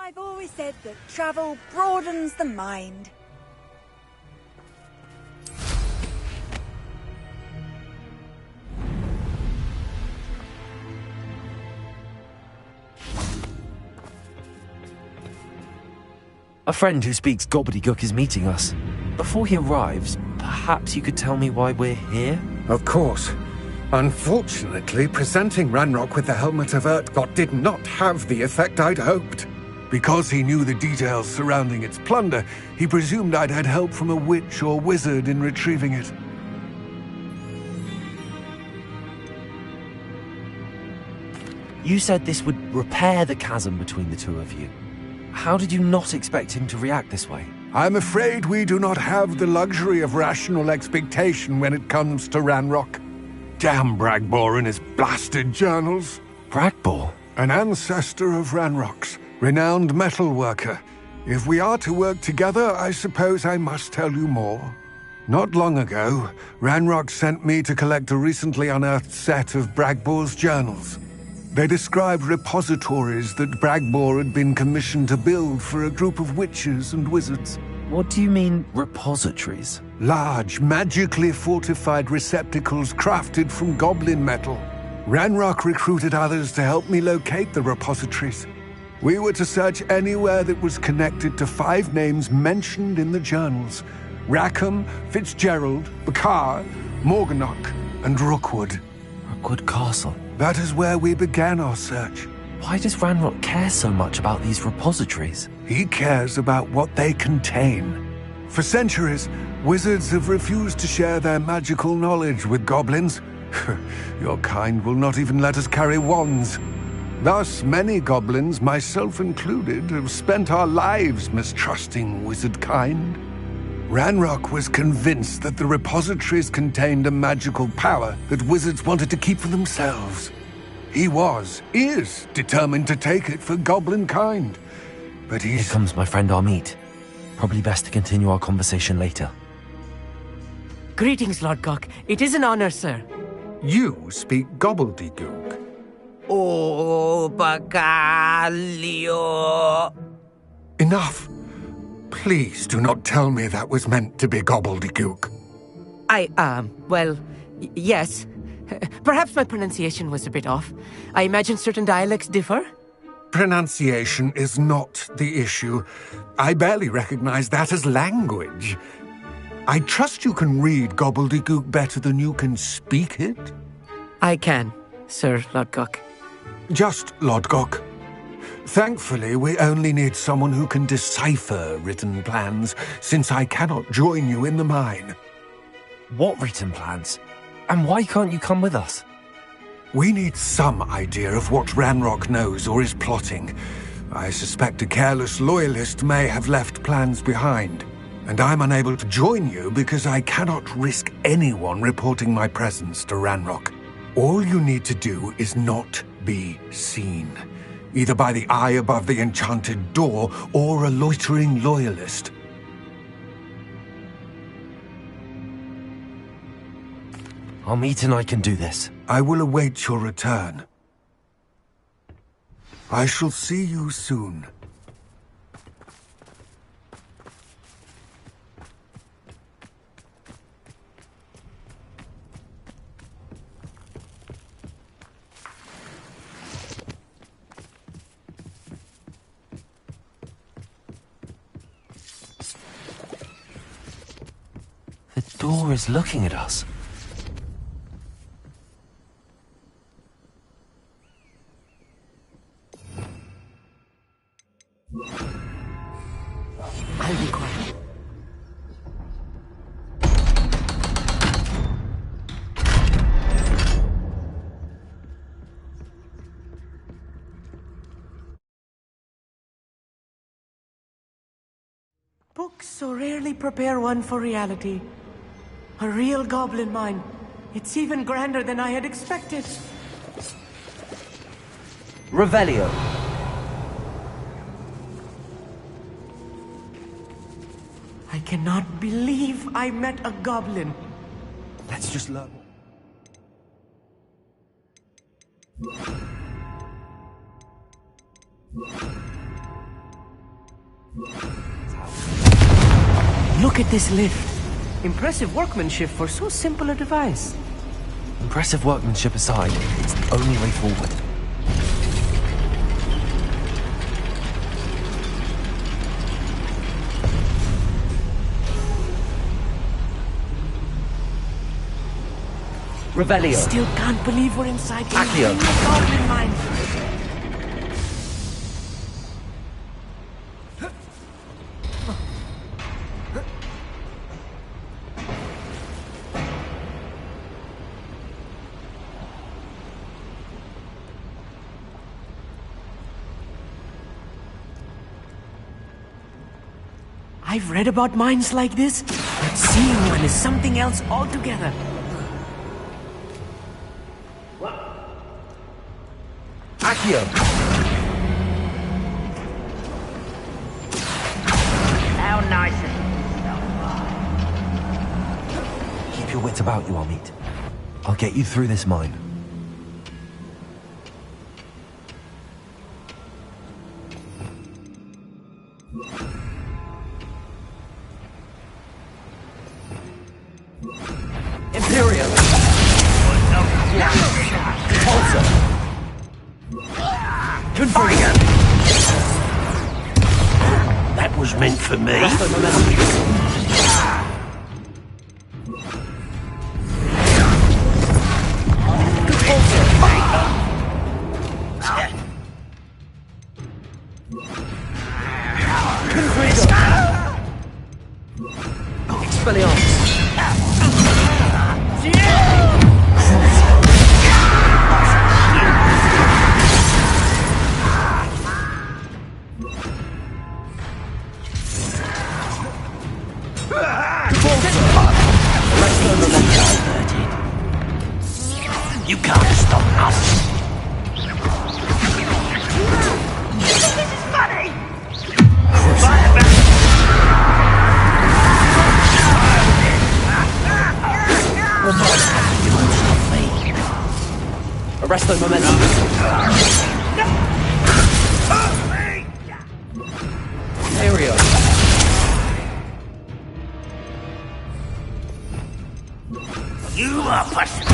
I've always said that travel broadens the mind. A friend who speaks gobbledygook is meeting us. Before he arrives, perhaps you could tell me why we're here? Of course. Unfortunately, presenting Ranrock with the Helmet of Urtkot did not have the effect I'd hoped. Because he knew the details surrounding its plunder, he presumed I'd had help from a witch or wizard in retrieving it. You said this would repair the chasm between the two of you. How did you not expect him to react this way? I'm afraid we do not have the luxury of rational expectation when it comes to Ranrock. Damn Bragbor and his blasted journals. Bragbor? An ancestor of Ranrock's, renowned metal worker. If we are to work together, I suppose I must tell you more. Not long ago, Ranrock sent me to collect a recently unearthed set of Bragbor's journals. They described repositories that Bragbor had been commissioned to build for a group of witches and wizards. What do you mean, repositories? Large, magically fortified receptacles crafted from goblin metal. Ranrock recruited others to help me locate the repositories. We were to search anywhere that was connected to 5 names mentioned in the journals: Rackham, Fitzgerald, Bakar, Morganach, and Rookwood. Rookwood Castle? That is where we began our search. Why does Ranrock care so much about these repositories? He cares about what they contain. For centuries, wizards have refused to share their magical knowledge with goblins. Your kind will not even let us carry wands. Thus, many goblins, myself included, have spent our lives mistrusting wizard kind. Ranrock was convinced that the repositories contained a magical power that wizards wanted to keep for themselves. He is determined to take it for goblin kind. But Here comes my friend Amit. Probably best to continue our conversation later. Greetings, Lord Gok. It is an honor, sir. You speak gobbledygook. Oh, Bagalio. Enough. Please do not tell me that was meant to be gobbledygook. Yes. Perhaps my pronunciation was a bit off. I imagine certain dialects differ? Pronunciation is not the issue. I barely recognize that as language. I trust you can read gobbledygook better than you can speak it? I can, Sir Lodgok. Just Lodgok. Thankfully, we only need someone who can decipher written plans, since I cannot join you in the mine. What written plans? And why can't you come with us? We need some idea of what Ranrock knows or is plotting. I suspect a careless loyalist may have left plans behind. And I'm unable to join you because I cannot risk anyone reporting my presence to Ranrock. All you need to do is not be seen. Either by the eye above the enchanted door, or a loitering loyalist. Amit and I can do this. I will await your return. I shall see you soon. The door is looking at us. I'll be quiet. Books so rarely prepare one for reality. A real goblin mine. It's even grander than I had expected. Revelio. I cannot believe I met a goblin. Let's just learn. Look at this lift. Impressive workmanship for so simple a device. Impressive workmanship aside, it's the only way forward. Revelio. Still can't believe we're inside Accio. the goblin mine. I've read about mines like this, but seeing one is something else altogether. Accio! How nice of you. Keep your wits about you, Amit. I'll get you through this mine. Imperial! Tulsa! Confirm. That was meant for me. Expelliarmus! You can't stop us. This is funny! You won't stop me. Arresto momentum. Aerial. You are pushing.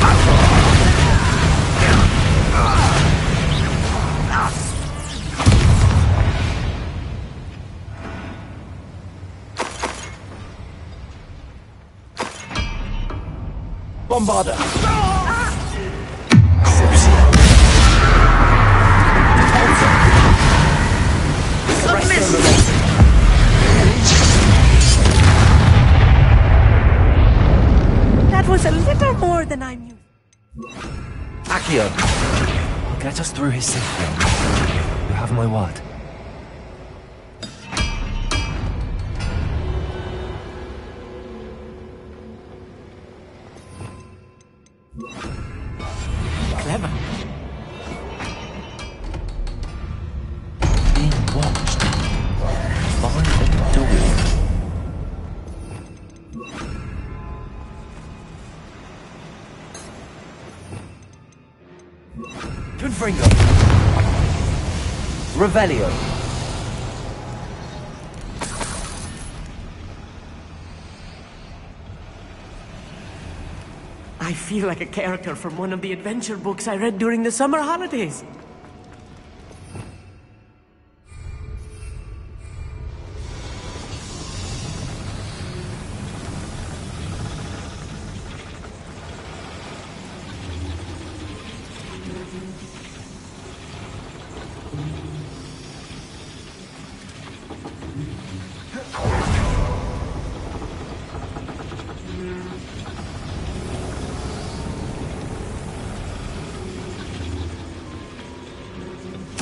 Bombarder. That was a little more than I knew. Accio! Get us through his safety. You have my word. Clever. Being watched. By a door. Confringo. Revelio. I feel like a character from one of the adventure books I read during the summer holidays.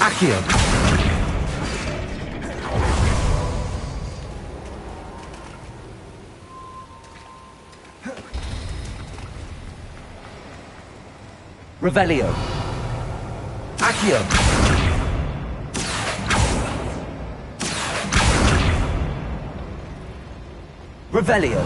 Accio! Revelio. Accio! Revelio.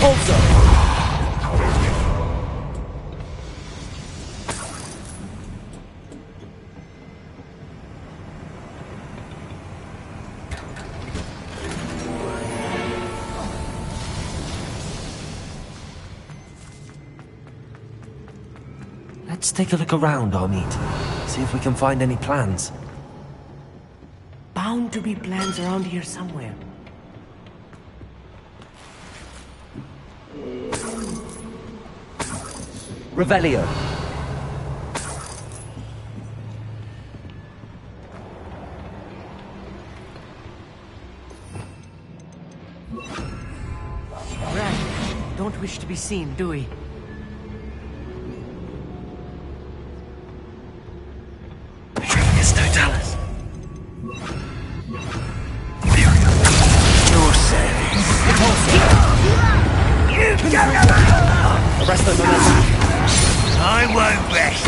Also. Let's take a look around, Amit. See if we can find any plans. Bound to be plans around here somewhere. Revelio. Right. Don't wish to be seen, do we? It's Totalis. Your service. You go! Arrest them, I won't rest.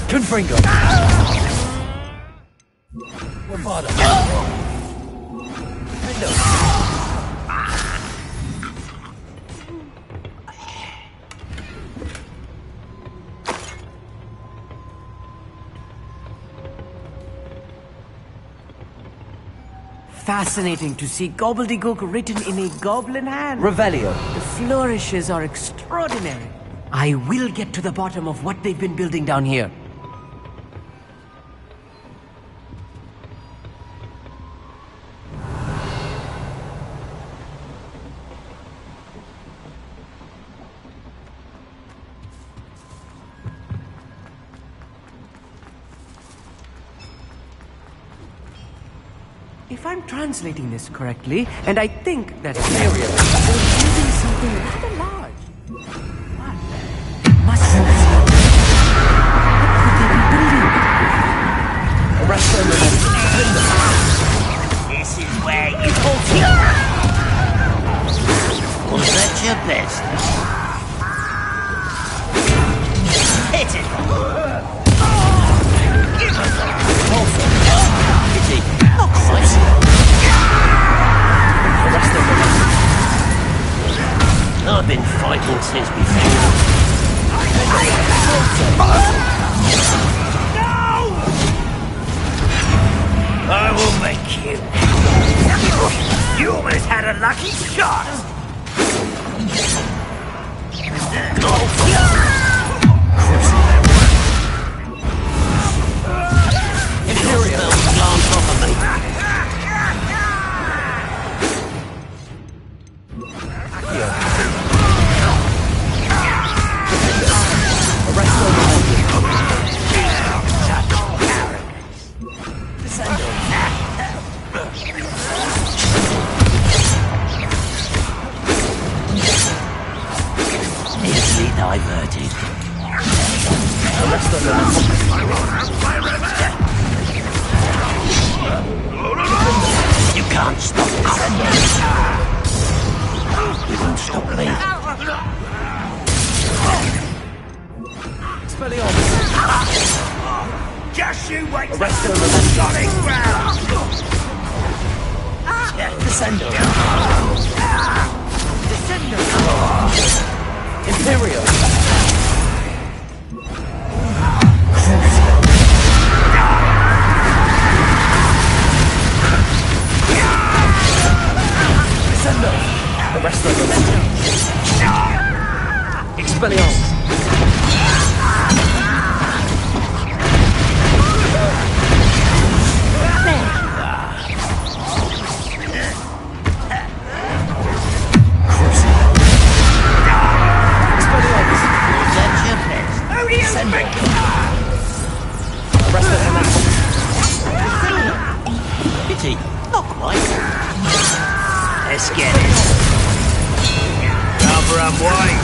Confringo. Bravado. Fascinating to see gobbledygook written in a goblin hand. Revelio. The flourishes are extraordinary. I will get to the bottom of what they've been building down here. If I'm translating this correctly, and I think that they're building something rather large. What? Must be. What could they be building? This is where you was that your best? Hit it! Give us a pity. Not quite. I've been fighting since before. I will make you. You almost had a lucky shot. Imperial glance off of me. Easily diverted. You can't stop us. You won't stop me. Just you wait till the solid ground. Descendo. Descendo. Imperial. Descendo. The rest of them. Expelliarmus. Pity, not quite. Let's get it. Cover up white.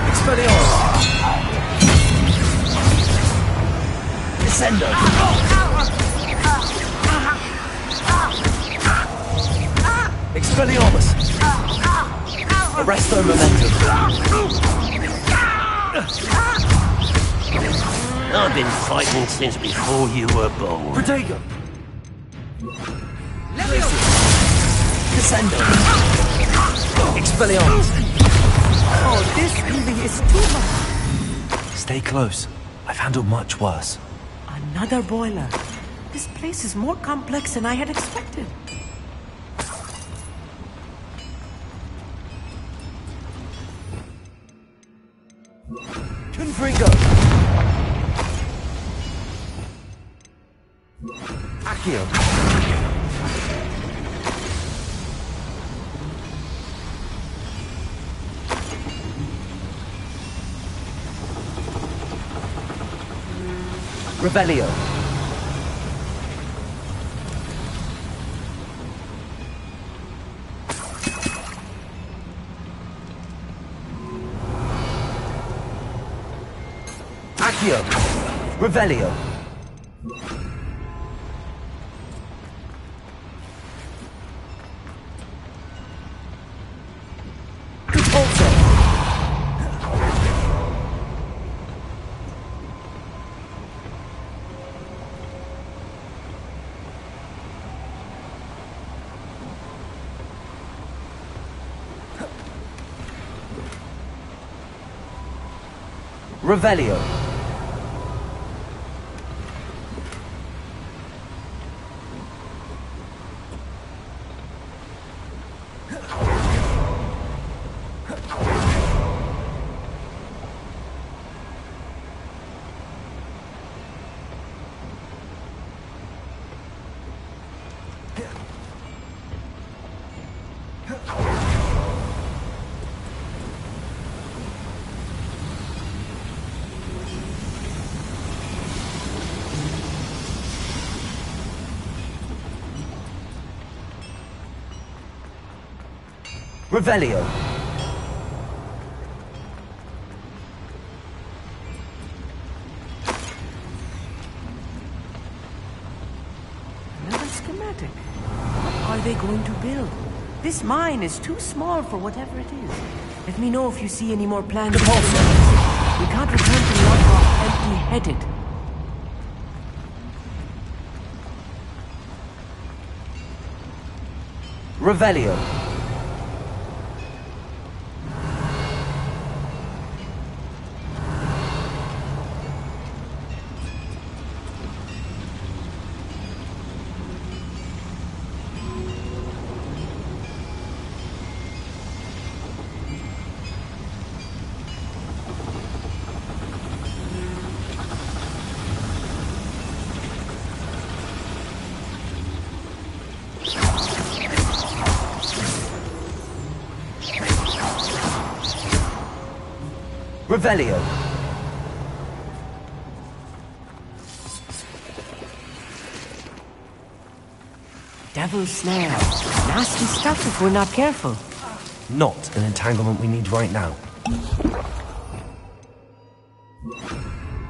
Expelliarmus. Descendo. Expelliarmus. Arresto momentum. I've been fighting since before you were born. Protego! Descendo! Expelliarmus! Oh, this really is too much. Stay close. I've handled much worse. Another boiler. This place is more complex than I had expected. Confringo! Accio! Revelio! Accio! Revelio! Repulso! Revelio! Revelio! Another schematic. What are they going to build? This mine is too small for whatever it is. Let me know if you see any more plans. We can't return to London empty-headed. Revelio! Revelio! Devil's snare. Nasty stuff if we're not careful. Not an entanglement we need right now.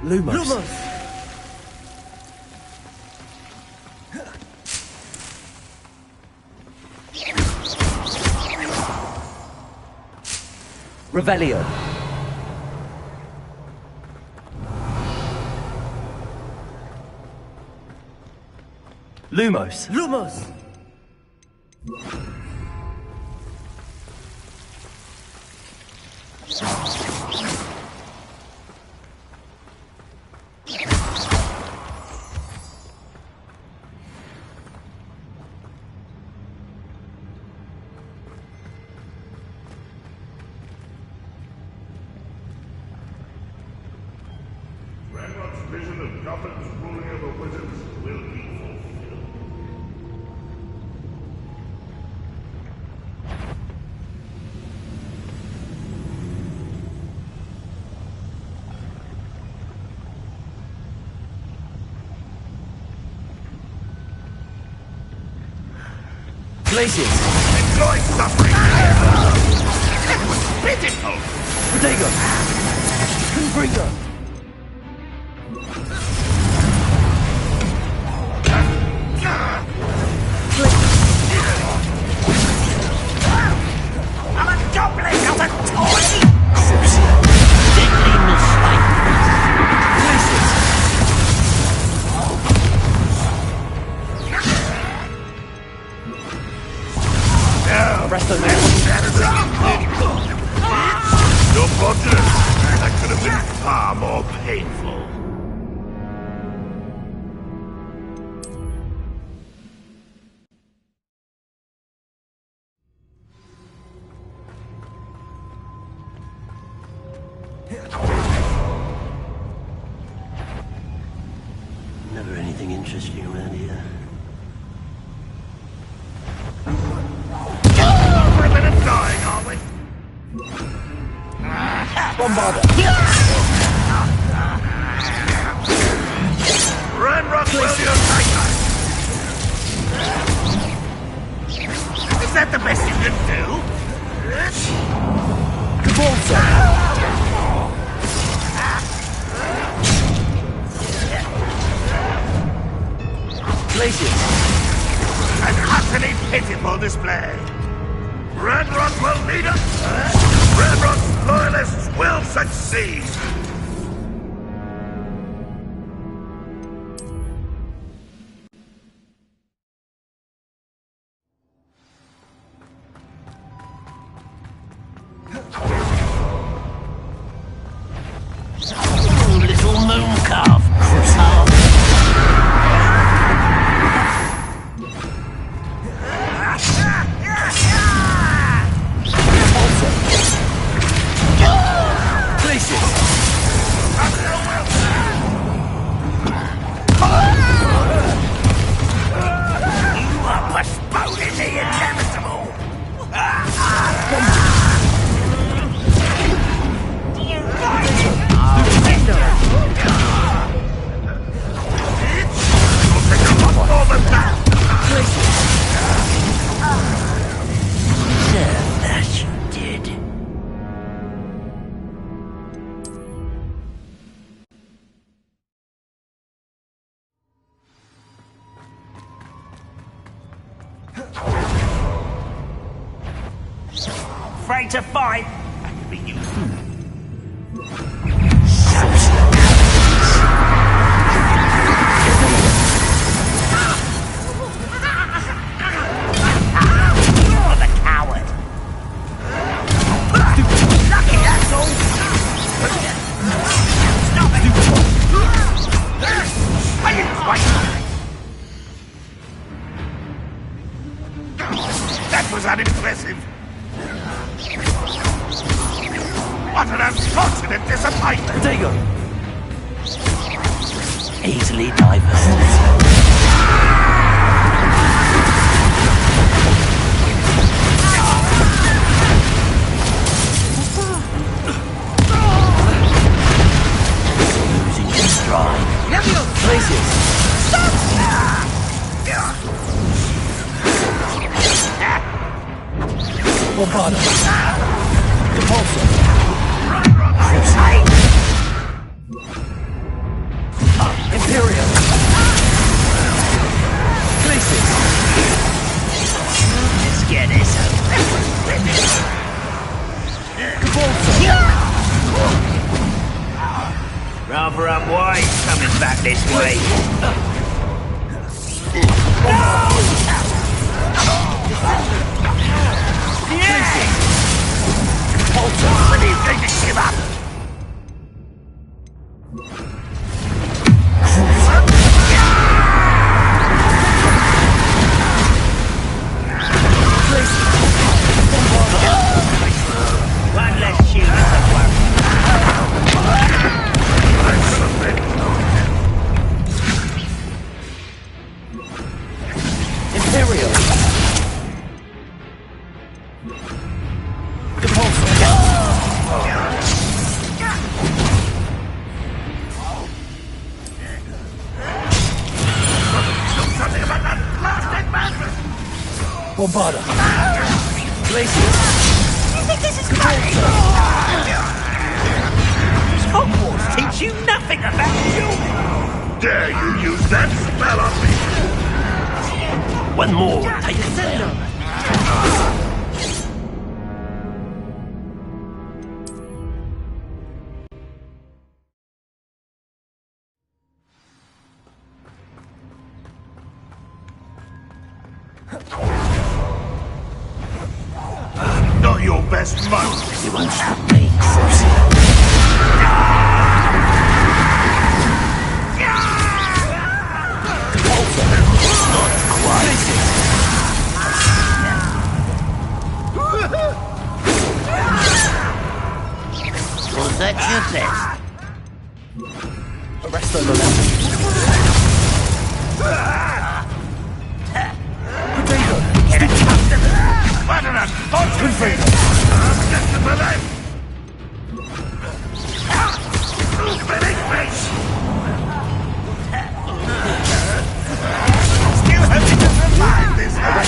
Lumos! Lumos! Revelio! Lumos! Lumos! Ranrock's vision of Gotham's ruling over wizards will be fulfilled. Glaciers! Enjoy suffering! That was pitiful! Protego! Confringo! I'm a goblin! Presto, man. You're fortunate. That could have been far more painful. Never anything interesting around here. For a bit of dying, are we? Bombarder. Ranrock will you take us? Is that the best you can do? Cabalsa. Glacius. An utterly pitiful display. Ranrock will lead us. Ranrock's loyalists will succeed. Little moon calf. Afraid to fight? That could be useful. You're the coward. Lucky that's all. Stop it! Are you crazy? That was unimpressive. What an unfortunate disappointment! Protego! Easily diverted. Losing his stride. Glacius! Bombarder! Repulsor! Imperial! Glacius! Let's get this over with. Rather unwise coming back this way. When do you think to give up? One less shoot at the work. Imperial! Bombarder! Glacius! You think this is funny? Hogwarts teach you nothing about children. Dare you use that spell on me? One more, take it down. not your best moment. You won't stop me, Crucible. Not quite. Was that your best? Arrest the momentum. Potato! Get it comfortable! Button up! Concentrate! Just to the left! Spinning face! Still having to survive this high!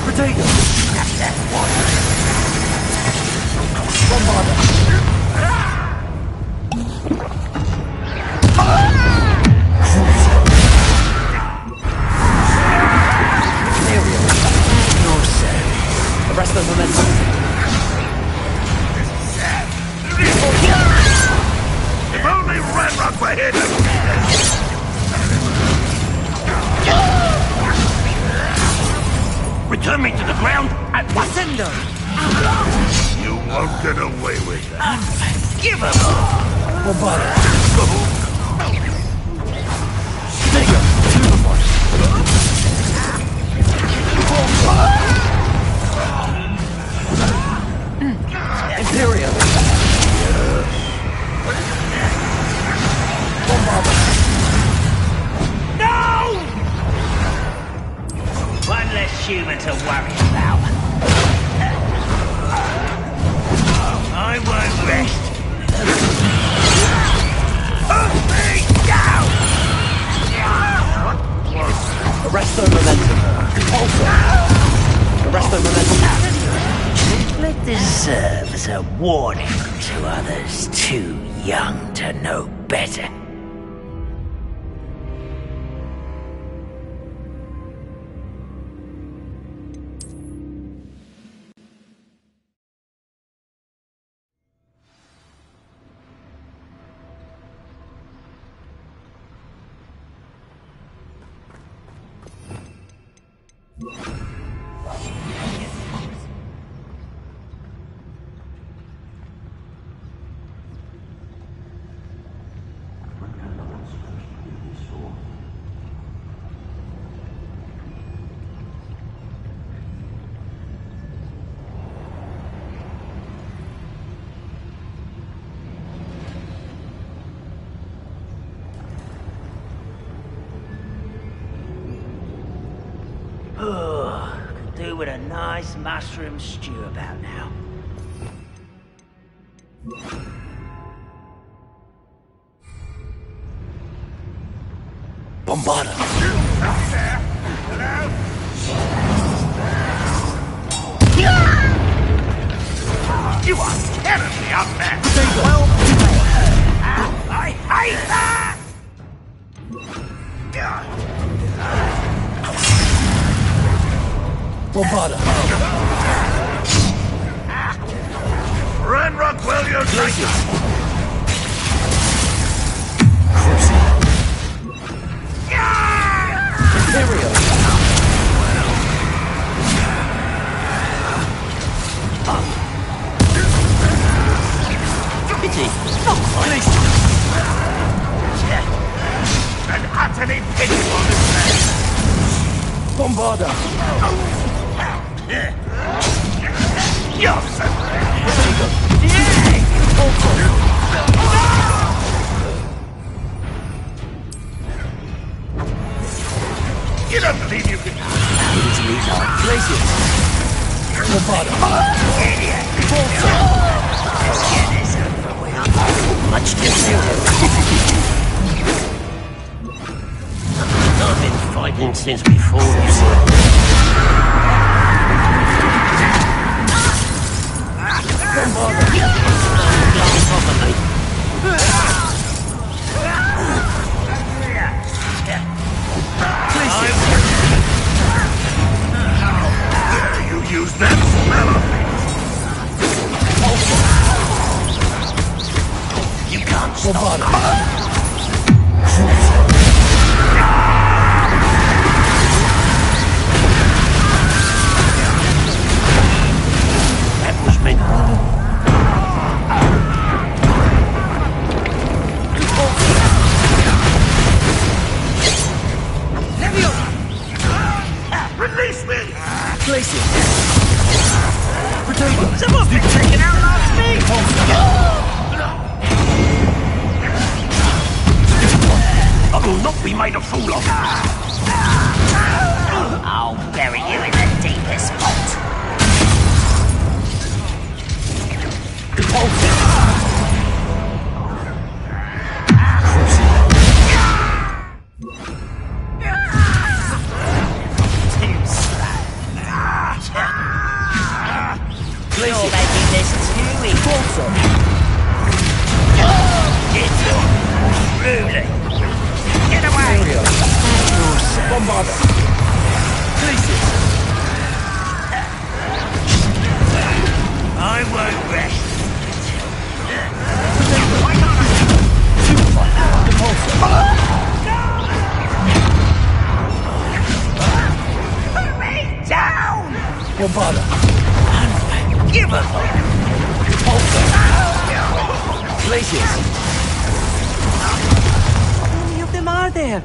Potato! That's one! Arrest the momentum. If only Ranrock were here Return me to the ground at once! You won't get away with that. Imperial. No! One less human to worry about. I won't rest. Arrest the momentum. Arrest the momentum. Let this serve as a warning to others too young to know better. Could do with a nice mushroom stew about now. Bombarda. You are terribly up there! I hate that! Bombarda. Ranrock, well, you're taking. Imperial. Pity. Not quite. An utterly pitiful display. Bombarda. You're so You don't believe you can... Needed to leave now. Glaciers. Bombarda. Idiot! Get this over with. Much too soon. I've been fighting since before you said. You use that smell of me. You can't stop. made a fool of. I'll bury you in the deepest spot. You're making this too easy. Rudy! Get away! Bombarder! Places! I won't rest. Put me down! Bombarder! Give us Places! How many of them are there?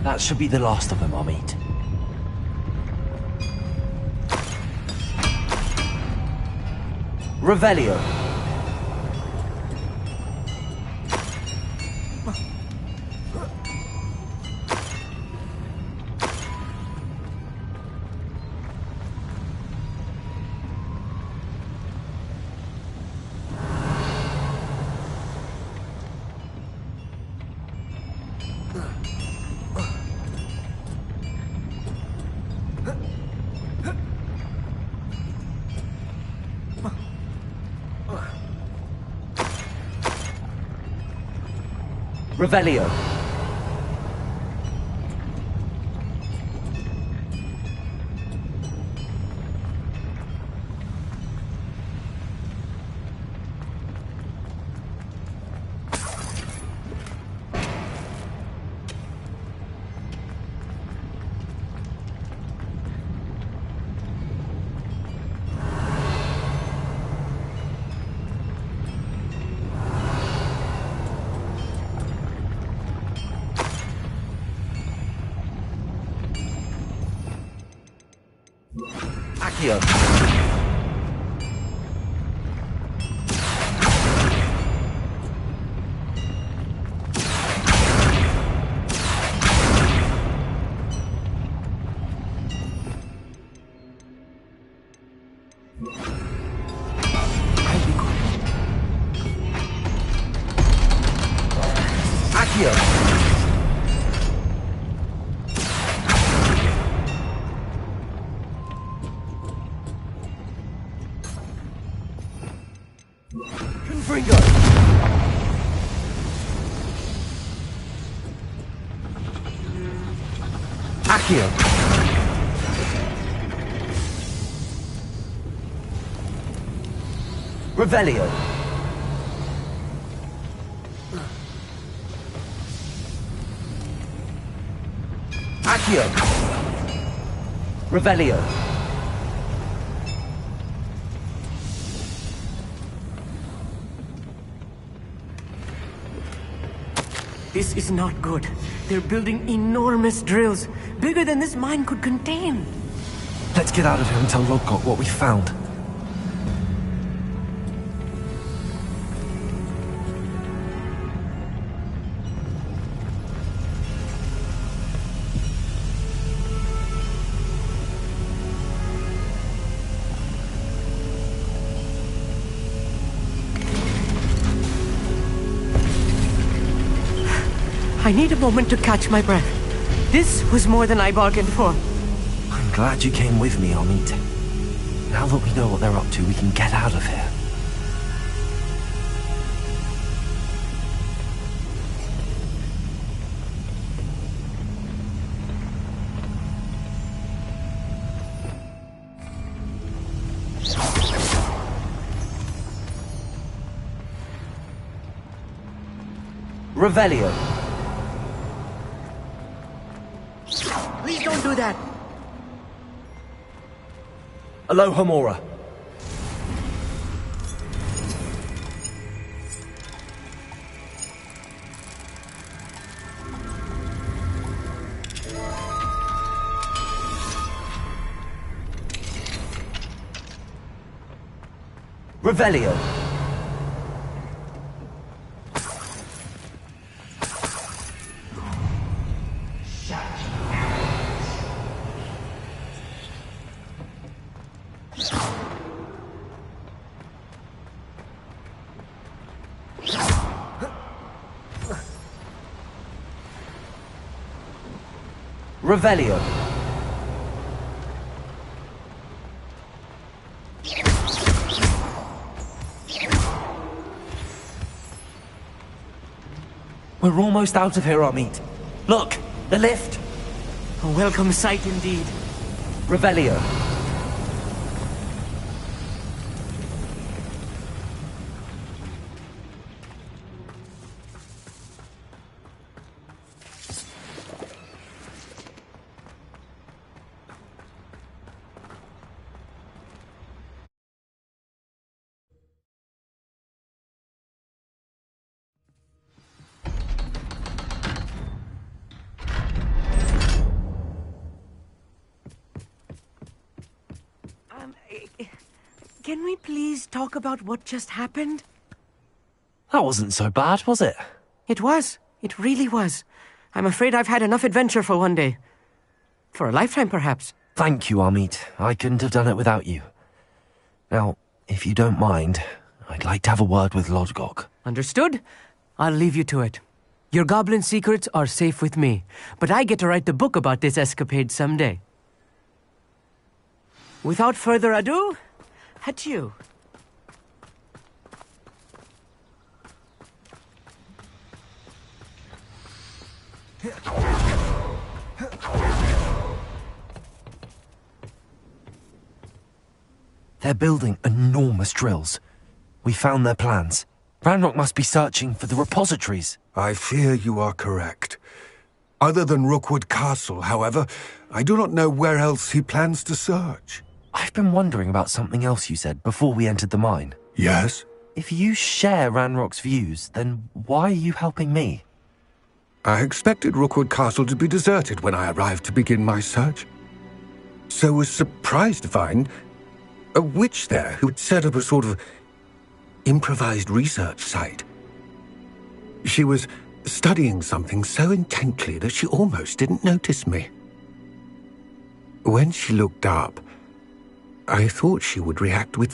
That should be the last of them I'll meet. Revelio. Revelio. Accio. Accio. Confringo. Accio. Revelio. Accio. Revelio. This is not good. They're building enormous drills, bigger than this mine could contain. Let's get out of here and tell Lodgok what we found. I need a moment to catch my breath. This was more than I bargained for. I'm glad you came with me, Amit. Now that we know what they're up to, we can get out of here. Revelio. Please don't do that. Alohomora. Revelio. Revelio. We're almost out of here, Amit. Look, the lift. A welcome sight indeed. Revelio. Can we please talk about what just happened? That wasn't so bad, was it? It was. It really was. I'm afraid I've had enough adventure for one day. For a lifetime, perhaps. Thank you, Amit. I couldn't have done it without you. Now, if you don't mind, I'd like to have a word with Lodgok. Understood? I'll leave you to it. Your goblin secrets are safe with me, but I get to write the book about this escapade someday. Without further ado, adieu. They're building enormous drills. We found their plans. Ranrock must be searching for the repositories. I fear you are correct. Other than Rookwood Castle, however, I do not know where else he plans to search. I've been wondering about something else you said before we entered the mine. Yes? If you share Ranrock's views, then why are you helping me? I expected Rookwood Castle to be deserted when I arrived to begin my search. So was surprised to find a witch there who had set up a sort of improvised research site. She was studying something so intently that she almost didn't notice me. When she looked up, I thought she would react with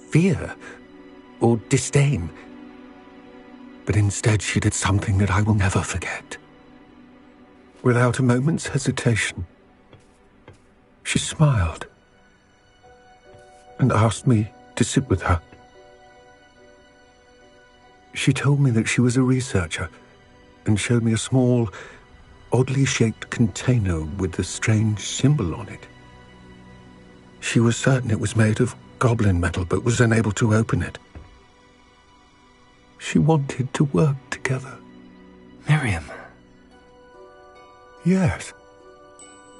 fear or disdain. But instead she did something that I will never forget. Without a moment's hesitation, she smiled and asked me to sit with her. She told me that she was a researcher and showed me a small, oddly shaped container with a strange symbol on it. She was certain it was made of goblin metal, but was unable to open it. She wanted to work together. Miriam. Yes.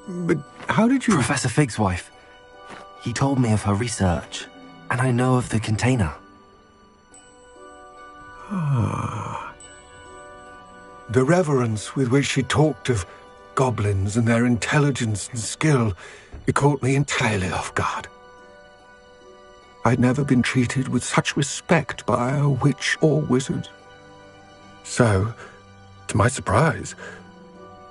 But how did you... Professor Fig's wife. He told me of her research, and I know of the container. Ah. The reverence with which she talked of goblins and their intelligence and skill, it caught me entirely off guard. I'd never been treated with such respect by a witch or wizard. So, to my surprise,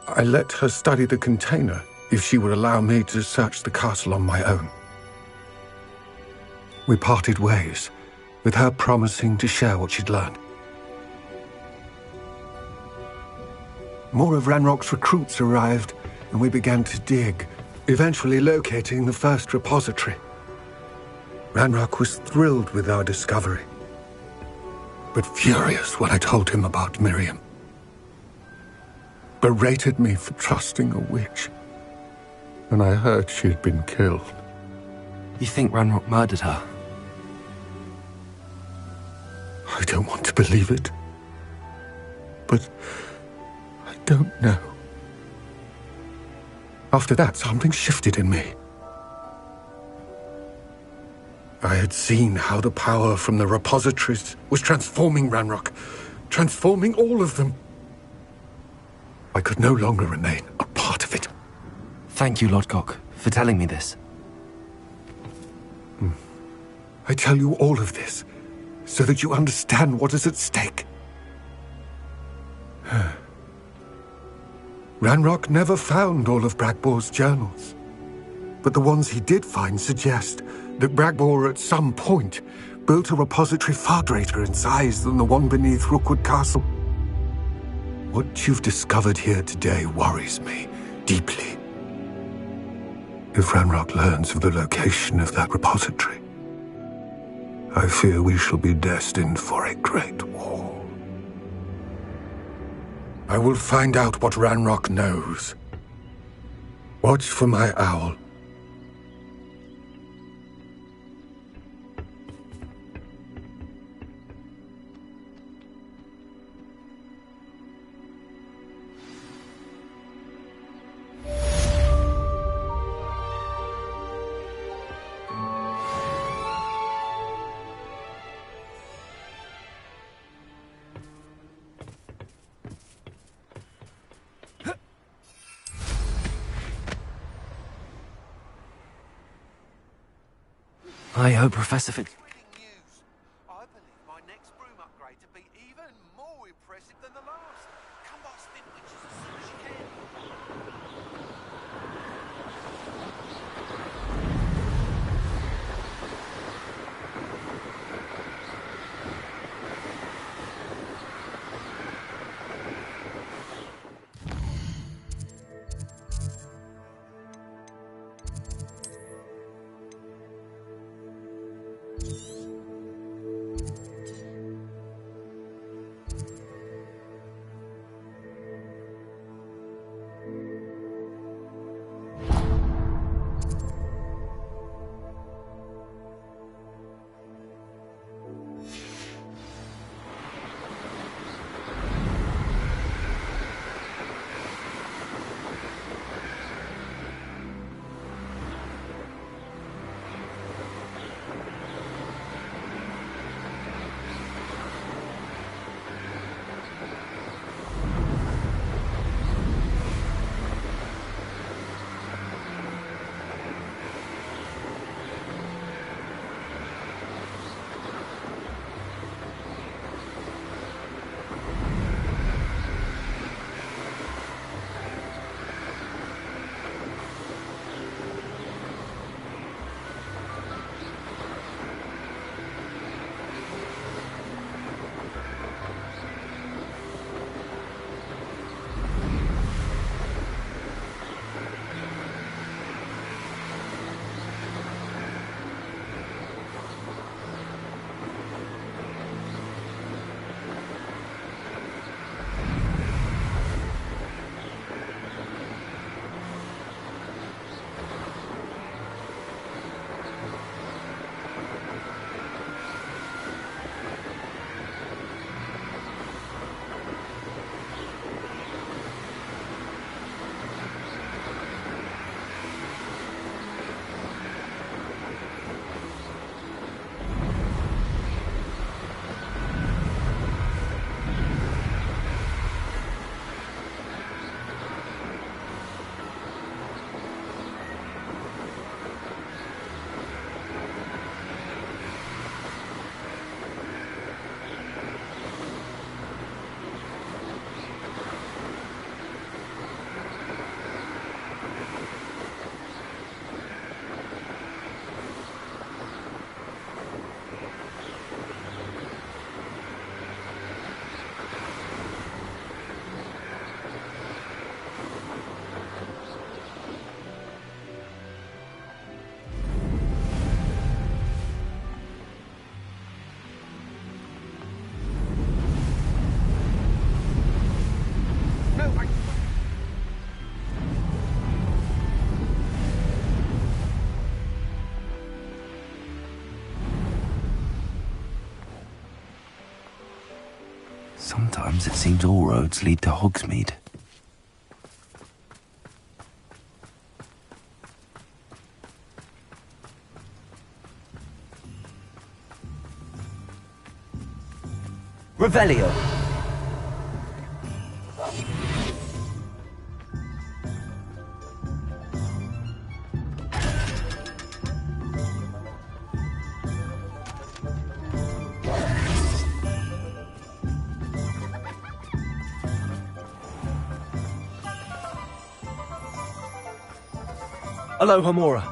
I let her study the container if she would allow me to search the castle on my own. We parted ways, with her promising to share what she'd learned. More of Ranrock's recruits arrived, and we began to dig, eventually locating the first repository. Ranrock was thrilled with our discovery, but furious when I told him about Miriam. Berated me for trusting a witch, and I heard she had been killed. You think Ranrock murdered her? I don't want to believe it, but I don't know. After that, something shifted in me. I had seen how the power from the repositories was transforming Ranrock, transforming all of them. I could no longer remain a part of it. Thank you, Lodgok, for telling me this. I tell you all of this so that you understand what is at stake. Ranrock never found all of Bragbor's journals, but the ones he did find suggest that Bragbor at some point built a repository far greater in size than the one beneath Rookwood Castle. What you've discovered here today worries me deeply. If Ranrock learns of the location of that repository, I fear we shall be destined for a great war. I will find out what Ranrock knows. Watch for my owl. I hope Professor Fitz... I believe my next broom upgrade to be even more impressive than the last. Come by Spin Witches as soon as you can. Sometimes it seems all roads lead to Hogsmeade. Revelio. Aloha Mora.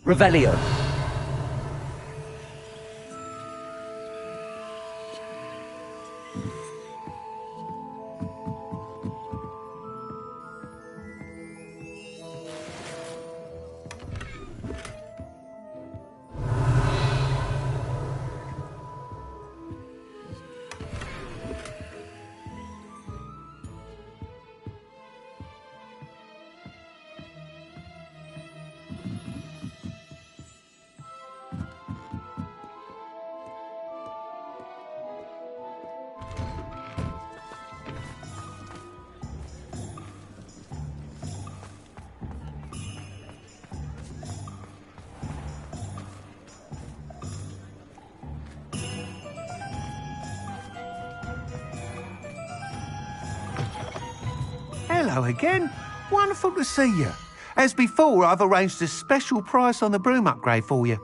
Revelio. Hello again. Wonderful to see you. As before, I've arranged a special price on the broom upgrade for you.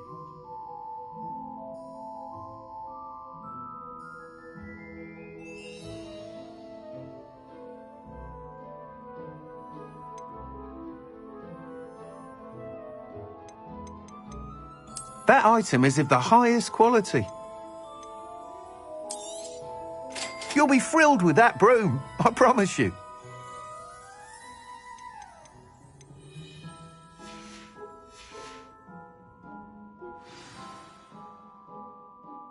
That item is of the highest quality. You'll be thrilled with that broom, I promise you.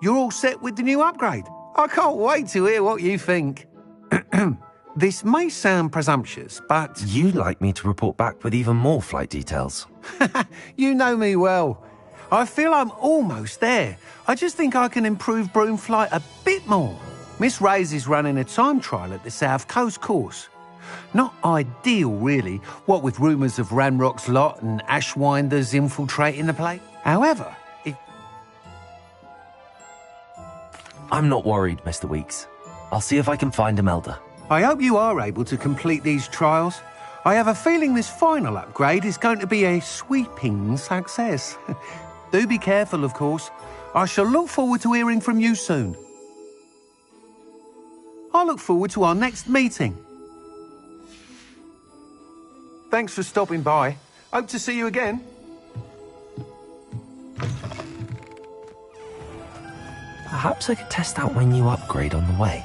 You're all set with the new upgrade. I can't wait to hear what you think. This may sound presumptuous, but... You'd like me to report back with even more flight details. You know me well. I feel I'm almost there. I just think I can improve broom flight a bit more. Miss Ray's is running a time trial at the South Coast course. Not ideal, really, what with rumours of Ranrock's lot and Ashwinders infiltrating the place. However, if... I'm not worried, Mr. Weeks. I'll see if I can find Imelda. I hope you are able to complete these trials. I have a feeling this final upgrade is going to be a sweeping success. Do be careful, of course. I shall look forward to hearing from you soon. I look forward to our next meeting. Thanks for stopping by. Hope to see you again. Perhaps I could test out my new upgrade on the way.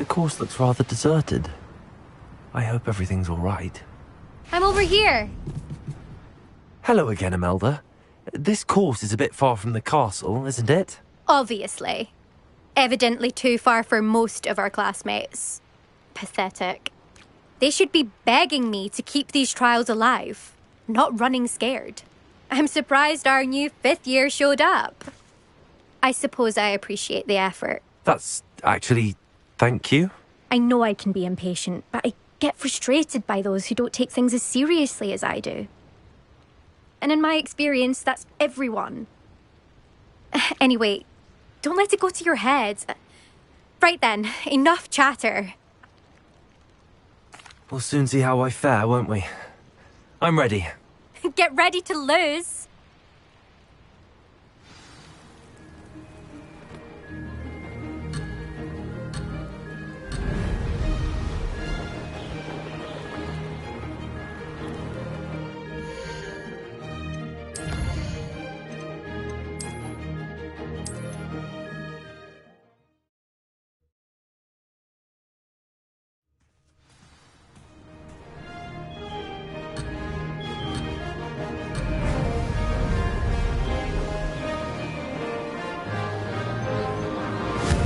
The course looks rather deserted. I hope everything's all right. I'm over here. Hello again, Imelda. This course is a bit far from the castle, isn't it? Obviously. Evidently too far for most of our classmates. Pathetic. They should be begging me to keep these trials alive, not running scared. I'm surprised our new 5th year showed up. I suppose I appreciate the effort. That's actually... thank you. I know I can be impatient, but I get frustrated by those who don't take things as seriously as I do. And in my experience, that's everyone. Anyway, don't let it go to your head. Right then, enough chatter. We'll soon see how I fare, won't we? I'm ready. Get ready to lose.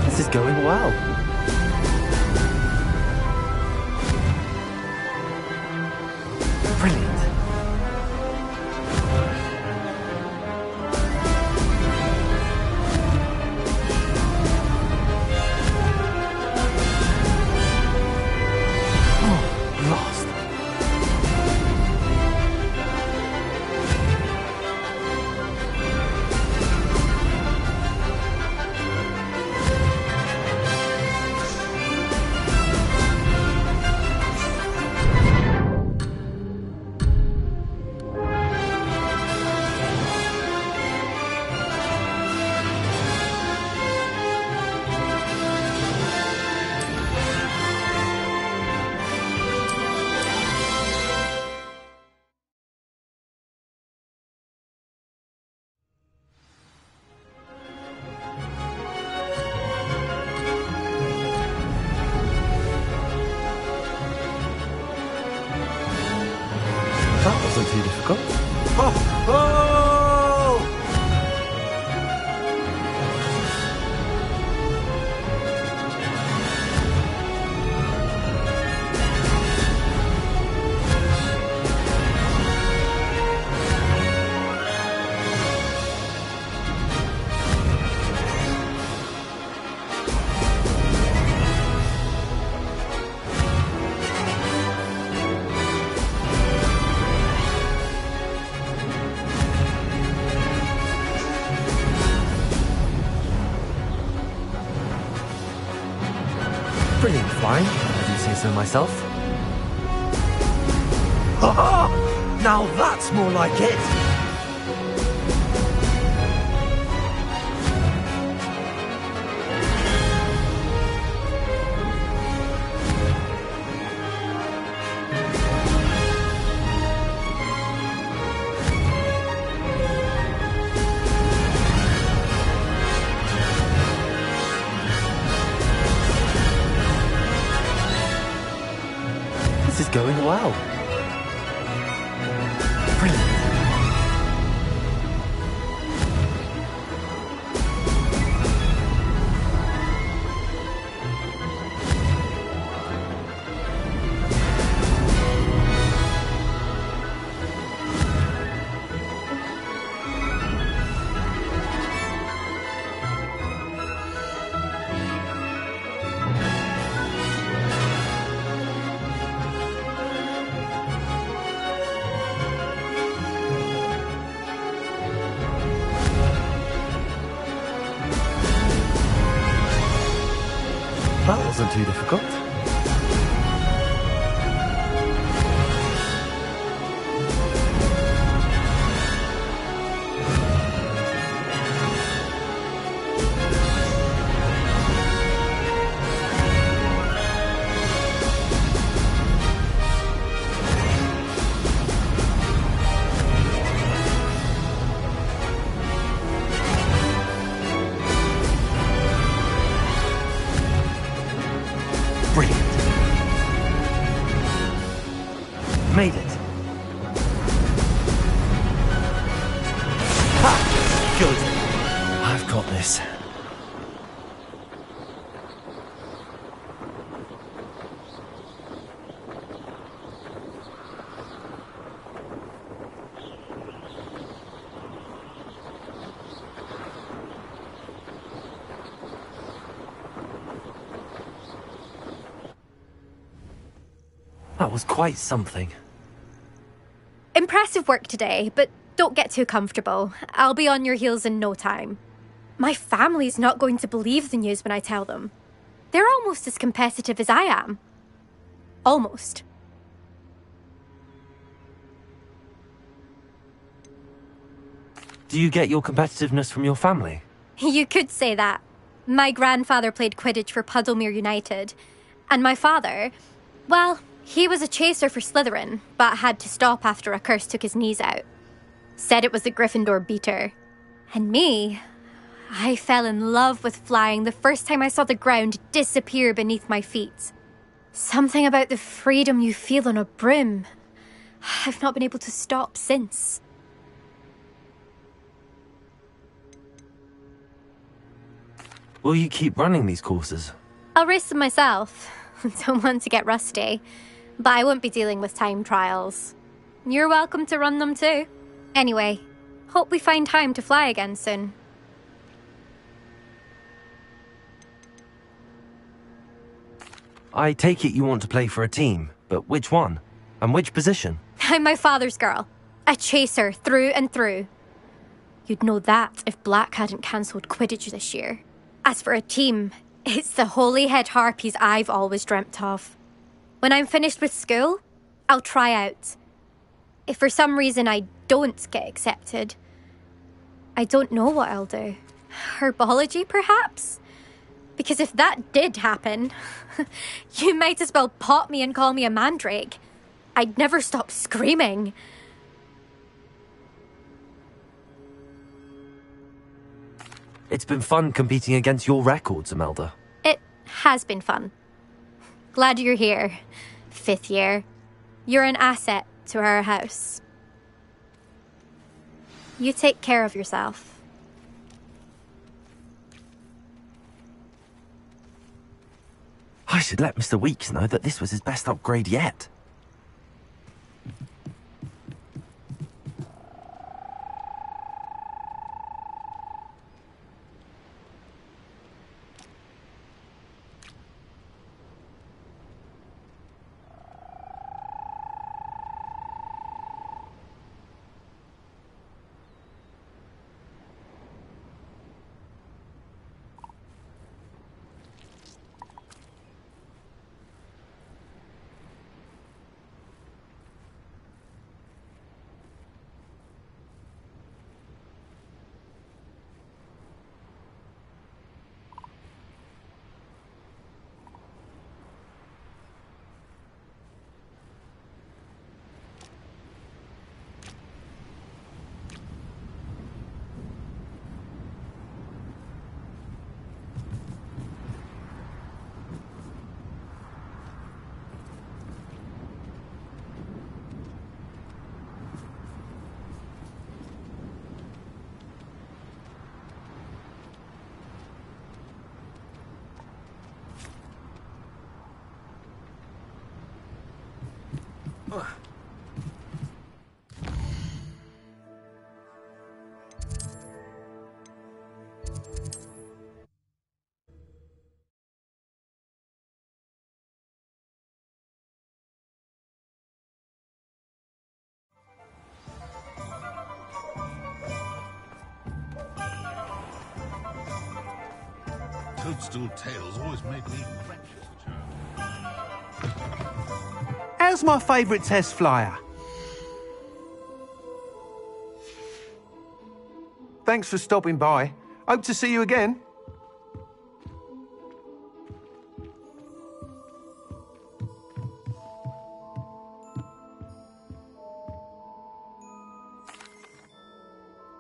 This is going well. Brilliant. Oh, lost. That wasn't too difficult. Oh! Oh! Brilliant flying, I do say so myself. Ha ha! Now that's more like it! This is going well. Brilliant. That wasn't too difficult. That was quite something. Impressive work today, but don't get too comfortable. I'll be on your heels in no time. My family's not going to believe the news when I tell them. They're almost as competitive as I am. Almost. Do you get your competitiveness from your family? You could say that. My grandfather played Quidditch for Puddlemere United. And my father, well, he was a chaser for Slytherin, but had to stop after a curse took his knees out. Said it was the Gryffindor beater. And me, I fell in love with flying the first time I saw the ground disappear beneath my feet. Something about the freedom you feel on a broom. I've not been able to stop since. Will you keep running these courses? I'll race them myself. Don't want to get rusty. But I won't be dealing with time trials. You're welcome to run them too. Anyway, hope we find time to fly again soon. I take it you want to play for a team, but which one? And which position? I'm my father's girl. A chaser through and through. You'd know that if Black hadn't cancelled Quidditch this year. As for a team, it's the Holyhead Harpies I've always dreamt of. When I'm finished with school, I'll try out. If for some reason I don't get accepted, I don't know what I'll do. Herbology, perhaps? Because if that did happen, you might as well pop me and call me a mandrake. I'd never stop screaming. It's been fun competing against your records, Imelda. It has been fun. Glad you're here. 5th year. You're an asset to our house. You take care of yourself. I should let Mr. Weeks know that this was his best upgrade yet. Toadstool tales always made me anxious, How's my favourite test flyer? Thanks for stopping by. Hope to see you again.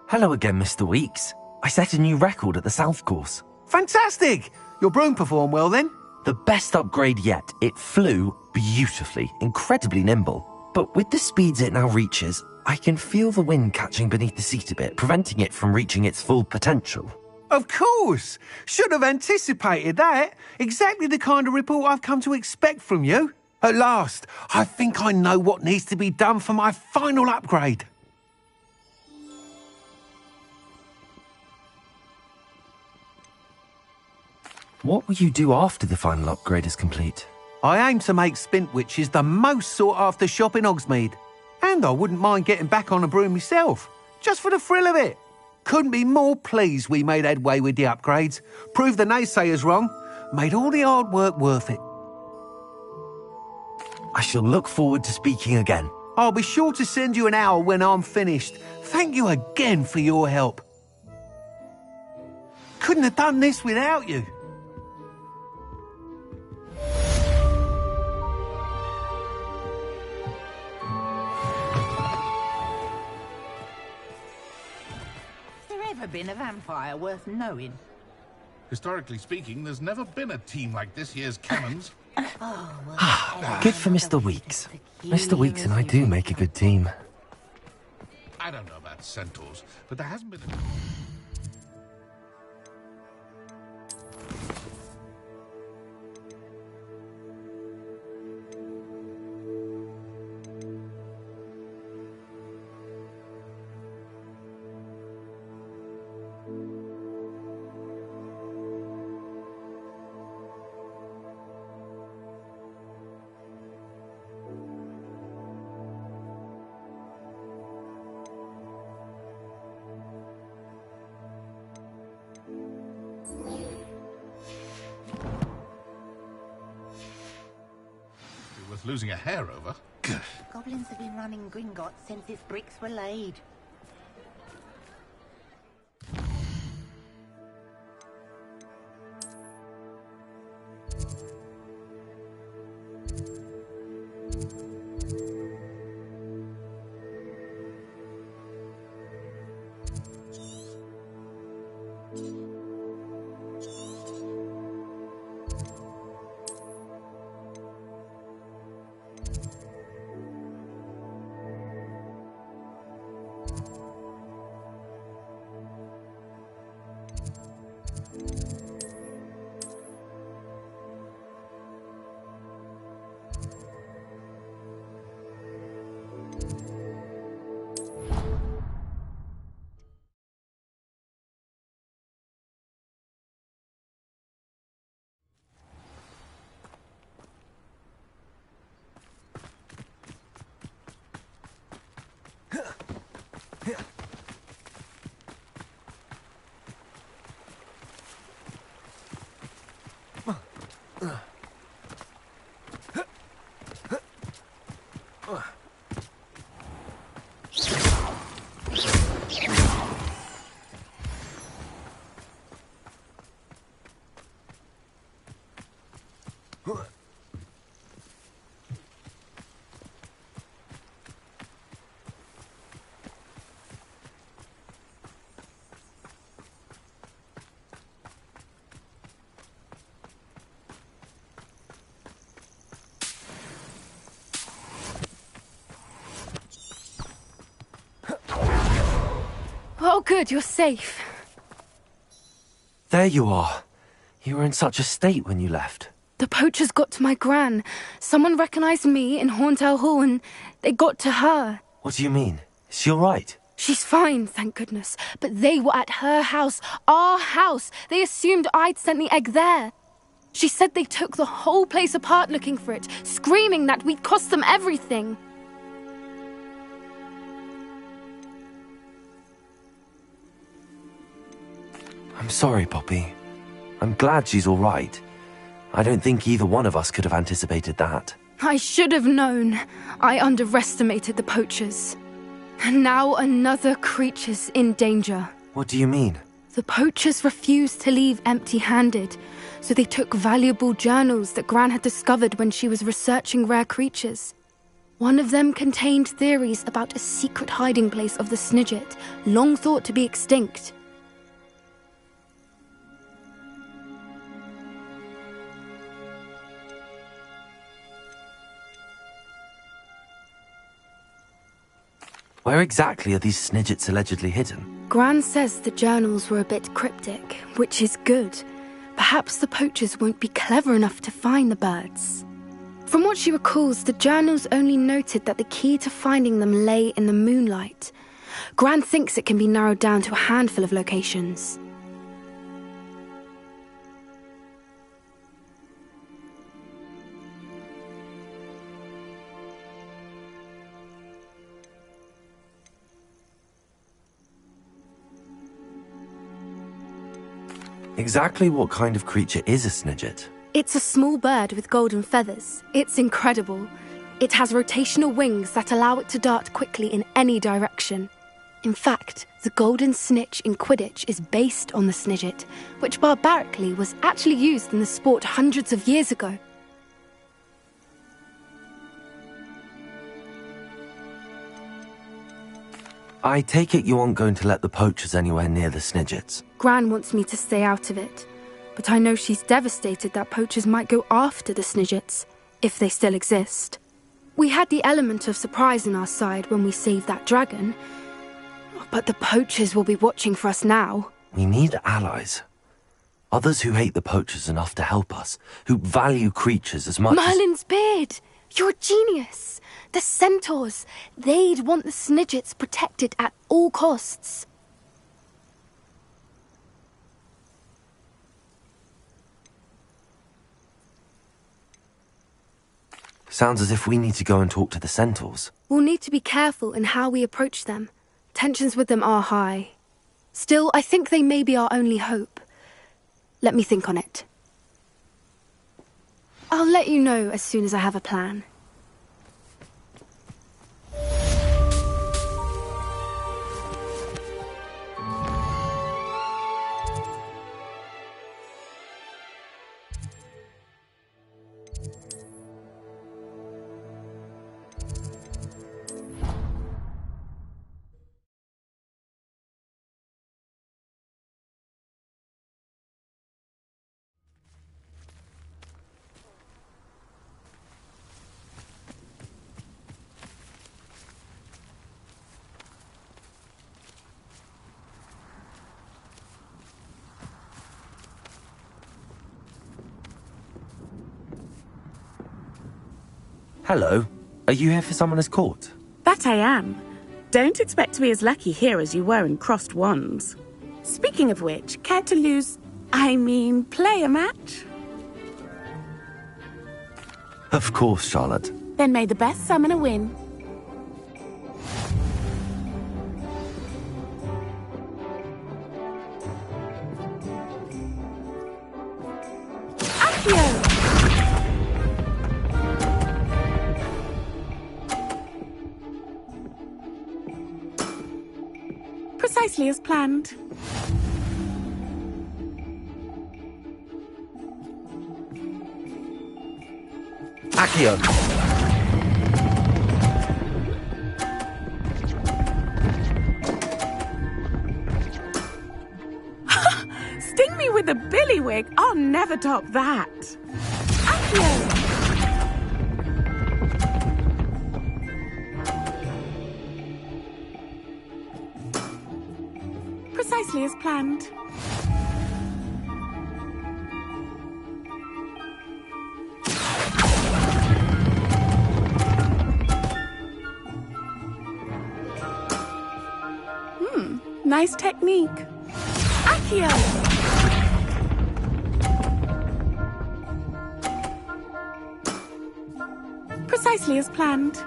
Hello again, Mr. Weeks. I set a new record at the South Course. Fantastic! Your broom performed well then? The best upgrade yet. It flew beautifully, incredibly nimble. But with the speeds it now reaches, I can feel the wind catching beneath the seat a bit, preventing it from reaching its full potential. Of course! Should have anticipated that. Exactly the kind of report I've come to expect from you. At last, I think I know what needs to be done for my final upgrade. What will you do after the final upgrade is complete? I aim to make Spintwitches the most sought-after shop in Hogsmeade. And I wouldn't mind getting back on a broom myself, just for the thrill of it. Couldn't be more pleased we made headway with the upgrades, proved the naysayers wrong, made all the hard work worth it. I shall look forward to speaking again. I'll be sure to send you an owl when I'm finished. Thank you again for your help. Couldn't have done this without you. Has there ever been a vampire worth knowing? Historically speaking, there's never been a team like this year's Cannons. Good for Mr. Weeks. Mr. Weeks and I do make a good team. I don't know about centaurs, but there hasn't been worth losing a hair over. Goblins have been running Gringotts since its bricks were laid. Oh, good, you're safe. There you are. You were in such a state when you left. The poachers got to my gran. Someone recognized me in Horntail Hall and they got to her. What do you mean? Is she all right? She's fine, thank goodness. But they were at her house, our house. They assumed I'd sent the egg there. She said they took the whole place apart looking for it, screaming that we'd cost them everything. I'm sorry, Poppy. I'm glad she's all right. I don't think either one of us could have anticipated that. I should have known. I underestimated the poachers. And now another creature's in danger. What do you mean? The poachers refused to leave empty-handed, so they took valuable journals that Gran had discovered when she was researching rare creatures. One of them contained theories about a secret hiding place of the Snidget, long thought to be extinct. Where exactly are these Snidgets allegedly hidden? Gran says the journals were a bit cryptic, which is good. Perhaps the poachers won't be clever enough to find the birds. From what she recalls, the journals only noted that the key to finding them lay in the moonlight. Gran thinks it can be narrowed down to a handful of locations. Exactly what kind of creature is a snidget? It's a small bird with golden feathers. It's incredible. It has rotational wings that allow it to dart quickly in any direction. In fact, the golden snitch in Quidditch is based on the snidget, which barbarically was actually used in the sport hundreds of years ago. I take it you aren't going to let the poachers anywhere near the snidgets. Gran wants me to stay out of it, but I know she's devastated that poachers might go after the snidgets, if they still exist. We had the element of surprise on our side when we saved that dragon, but the poachers will be watching for us now. We need allies. Others who hate the poachers enough to help us, who value creatures as much Merlin's beard! You're a genius! The centaurs! They'd want the snidgets protected at all costs. Sounds as if we need to go and talk to the centaurs. We'll need to be careful in how we approach them. Tensions with them are high. Still, I think they may be our only hope. Let me think on it. I'll let you know as soon as I have a plan. Hello. Are you here for someone as court? That I am. Don't expect to be as lucky here as you were in Crossed Wands. Speaking of which, care to play a match? Of course, Charlotte. Then may the best summoner win. Accio! Precisely as planned. Accio! Sting me with a billywig. I'll never top that. Accio! Precisely as planned. Nice technique. Accio! Precisely as planned.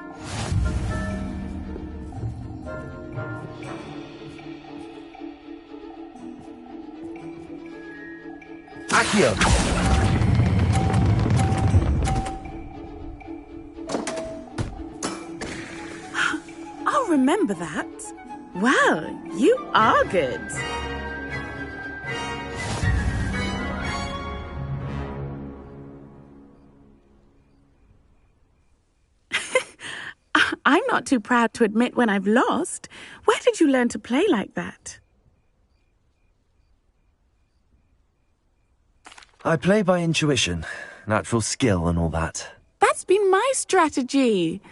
Accio! I'll remember that. Well, you are good. I'm not too proud to admit when I've lost. Where did you learn to play like that? I play by intuition, natural skill and all that. That's been my strategy.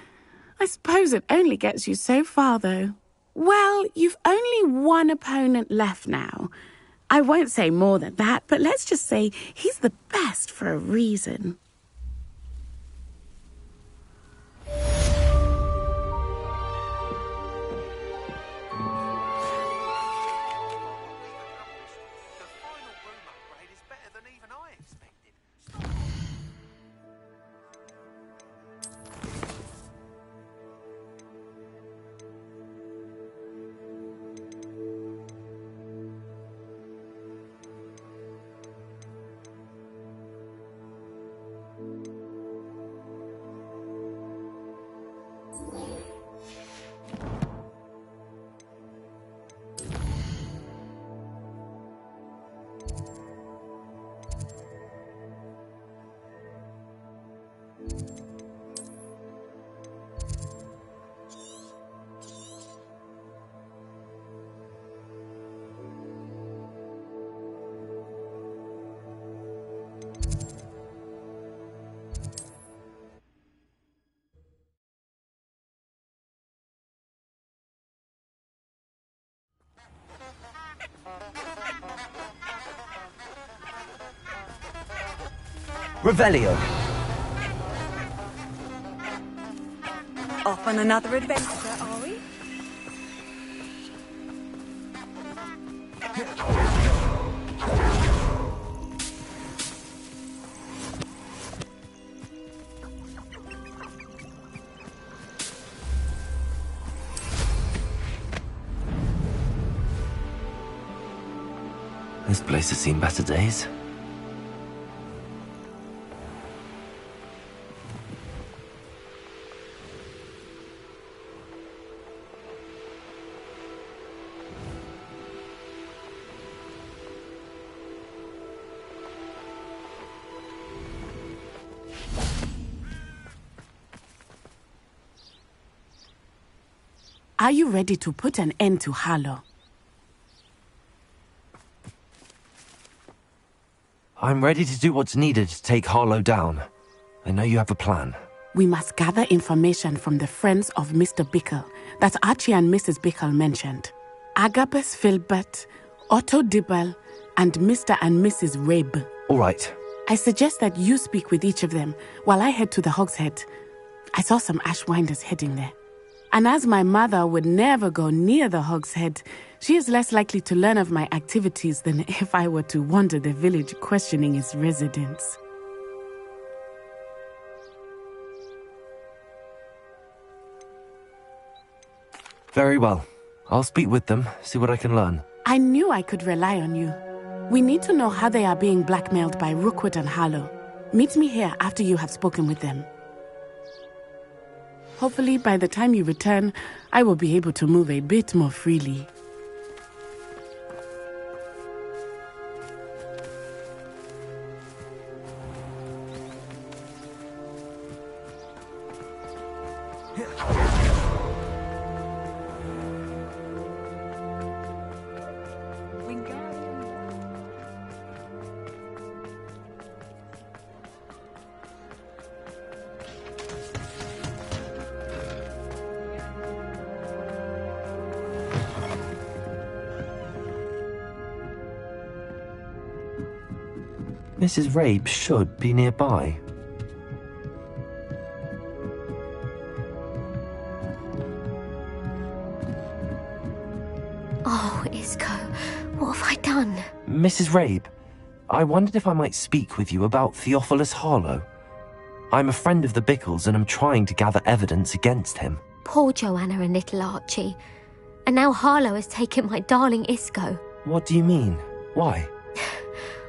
I suppose it only gets you so far, though. Well, you've only one opponent left now. I won't say more than that, but let's just say he's the best for a reason. Revelio. Off on another adventure, are we? This place has seen better days. Are you ready to put an end to Harlow? I'm ready to do what's needed to take Harlow down. I know you have a plan. We must gather information from the friends of Mr. Bickle that Archie and Mrs. Bickle mentioned. Agabus Filbert, Otto Dibble, and Mr. and Mrs. Rabe. All right. I suggest that you speak with each of them while I head to the Hogshead. I saw some Ashwinders heading there. And as my mother would never go near the Hogshead, she is less likely to learn of my activities than if I were to wander the village questioning its residents. Very well. I'll speak with them, see what I can learn. I knew I could rely on you. We need to know how they are being blackmailed by Rookwood and Harlow. Meet me here after you have spoken with them. Hopefully, by the time you return, I will be able to move a bit more freely. Mrs. Rabe should be nearby. Oh, Isco, what have I done? Mrs. Rabe, I wondered if I might speak with you about Theophilus Harlow. I'm a friend of the Bickles and I'm trying to gather evidence against him. Poor Joanna and little Archie. And now Harlow has taken my darling Isco. What do you mean? Why?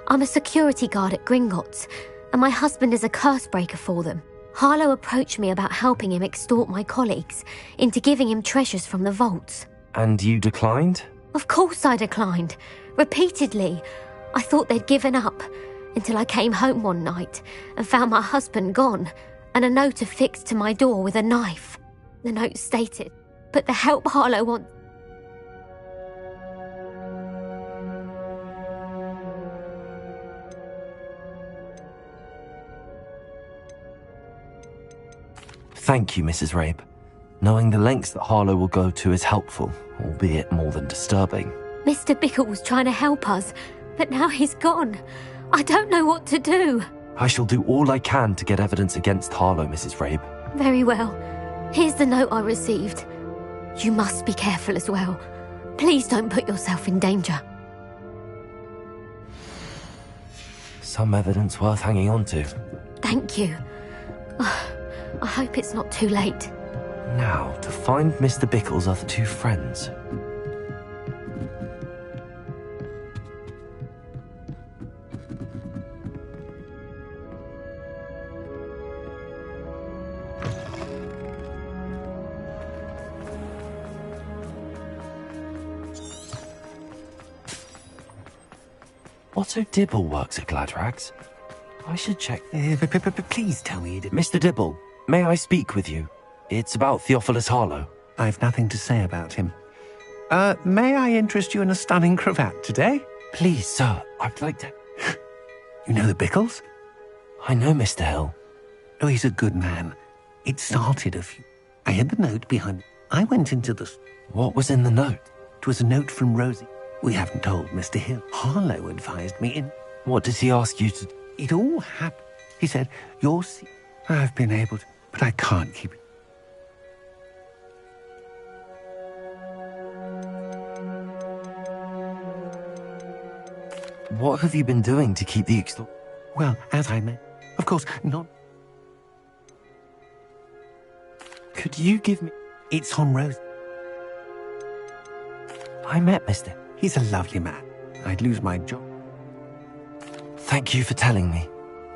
I'm a security guard at Gringotts, and my husband is a curse breaker for them. Harlow approached me about helping him extort my colleagues into giving him treasures from the vaults. And you declined? Of course I declined. Repeatedly. I thought they'd given up, until I came home one night and found my husband gone, and a note affixed to my door with a knife. The note stated, "But the help Harlow wants..." Thank you, Mrs. Rabe. Knowing the lengths that Harlow will go to is helpful, albeit more than disturbing. Mr. Bickle was trying to help us, but now he's gone. I don't know what to do. I shall do all I can to get evidence against Harlow, Mrs. Rabe. Very well. Here's the note I received. You must be careful as well. Please don't put yourself in danger. Some evidence worth hanging on to. Thank you. I hope it's not too late. Now, to find Mr. Bickle's other two friends. Otto Dibble works at Gladrags. I should check. Please tell me you didn't. Mr. Dibble, may I speak with you? It's about Theophilus Harlow. I've nothing to say about him. May I interest you in a stunning cravat today? Please, sir, I'd like to... You know the Bickles? I know Mr. Hill. Oh, he's a good man. It started a few... I had the note behind... I went into the... What was in the note? It was a note from Rosie. We haven't told Mr. Hill. Harlow advised me in... What did he ask you to... It all happened. He said, I've been able to, but I can't keep it. What have you been doing to keep the Well, as I meant, of course, not... Could you give me... It's on Rose. I met Mr. He's a lovely man. I'd lose my job. Thank you for telling me.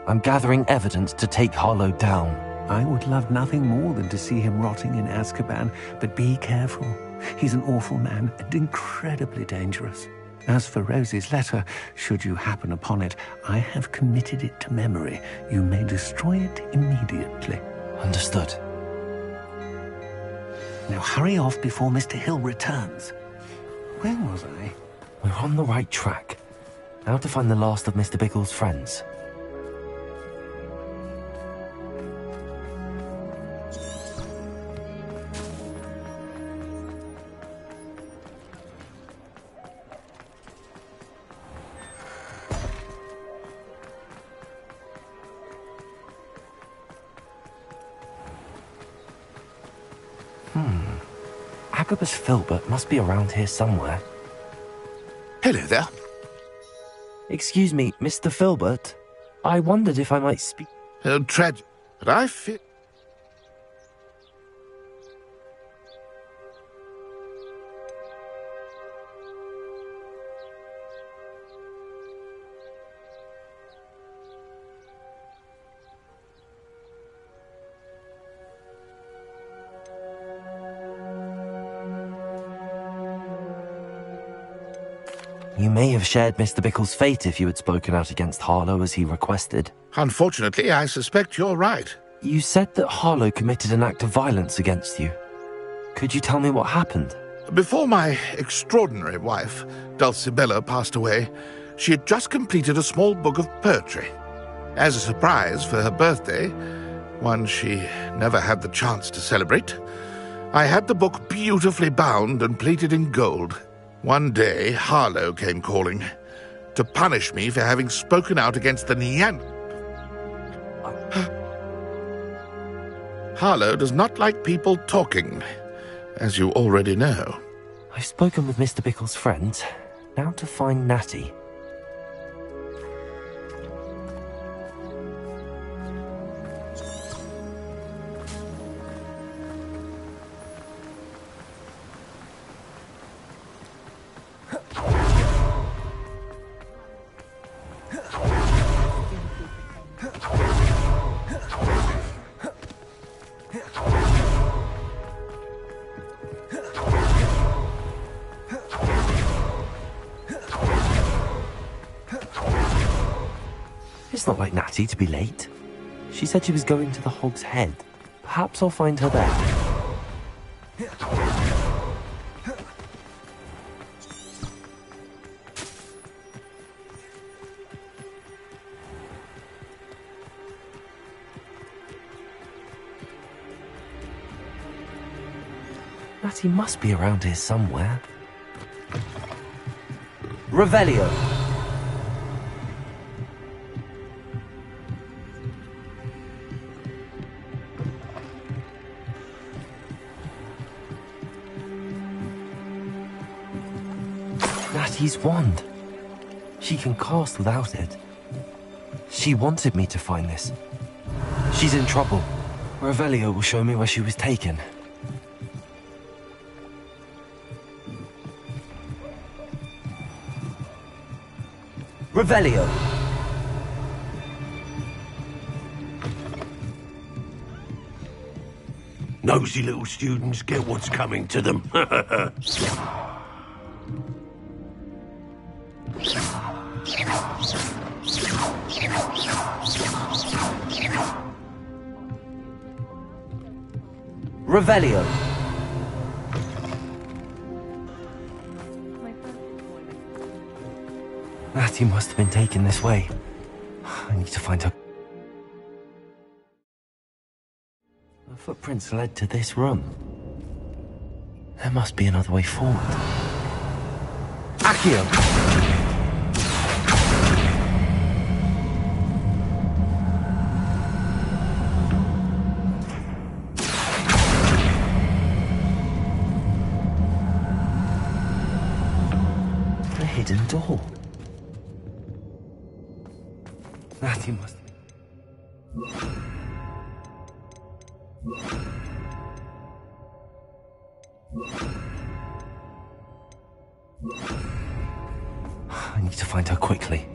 I'm gathering evidence to take Harlow down. I would love nothing more than to see him rotting in Azkaban, but be careful. He's an awful man and incredibly dangerous. As for Rose's letter, should you happen upon it, I have committed it to memory. You may destroy it immediately. Understood. Now hurry off before Mr. Hill returns. Where was I? We're on the right track. Now to find the last of Mr. Biggle's friends. Agabus Filbert must be around here somewhere. Hello there. Excuse me, Mr. Filbert. I wondered if I might speak... Tragic, but I feel... You may have shared Mr. Bickle's fate if you had spoken out against Harlow as he requested. Unfortunately, I suspect you're right. You said that Harlow committed an act of violence against you. Could you tell me what happened? Before my extraordinary wife, Dulcibella, passed away, she had just completed a small book of poetry. As a surprise for her birthday, one she never had the chance to celebrate, I had the book beautifully bound and plated in gold. One day, Harlow came calling to punish me for having spoken out against the Harlow does not like people talking, as you already know. I've spoken with Mr. Bickle's friends. Now to find Natty. It's not like Natty to be late. She said she was going to the Hog's Head. Perhaps I'll find her there. Natty must be around here somewhere. Revelio. Natty's wand. She can cast without it. She wanted me to find this. She's in trouble. Revelio will show me where she was taken. Revelio. Nosy little students get what's coming to them. Revelio. Natty must have been taken this way. I need to find her. The footprints led to this room. There must be another way forward. Accio! closing the door. That he must... I need to find her quickly.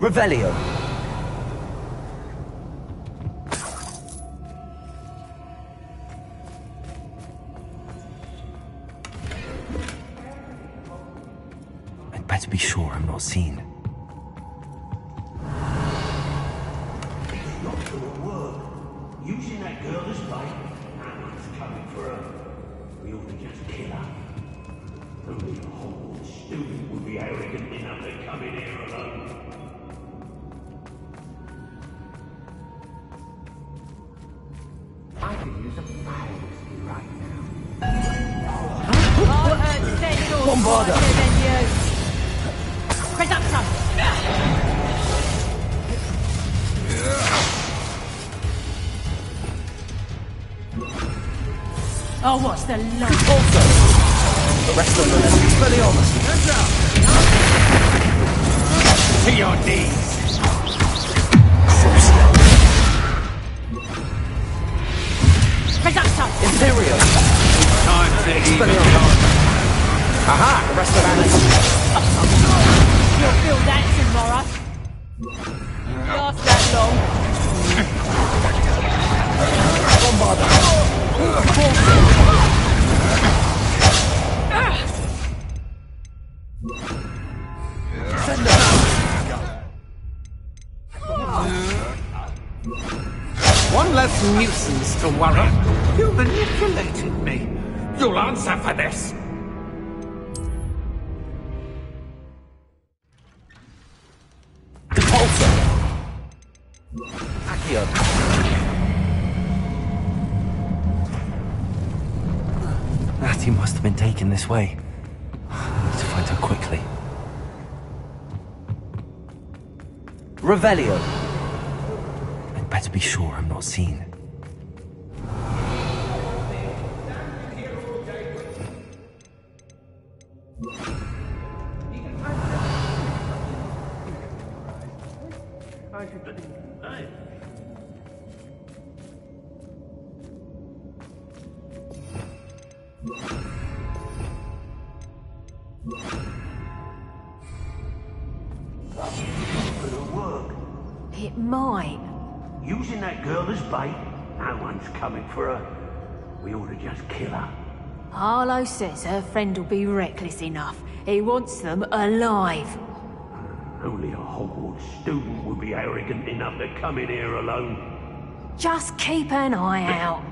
Revelio! I'd better be sure I'm not seen. It's not gonna work. Using that girl as bait, no one's coming for her. We ought to just kill her. Only a Hogwarts student would be arrogant enough to come in here alone. I could use a fire whiskey right now. Bombarder! Presumption! Oh, what's the line? Also, arrest them, Expelliarmus! Hands up! To your knees! Presumption! Imperial! Time to Expelliarmus! Aha! Arrest the You'll feel that tomorrow. Last that long. Bombarder! One less nuisance to worry. You manipulated me. You'll answer for this. Repulsor! Accio! That he must have been taken this way. I need to find her quickly. Revelio! I'd better be sure I'm not seen. It might. Using that girl as bait, no one's coming for her. We ought to just kill her. Harlow says her friend will be reckless enough. He wants them alive. Only a Hogwarts student would be arrogant enough to come in here alone. Just keep an eye out.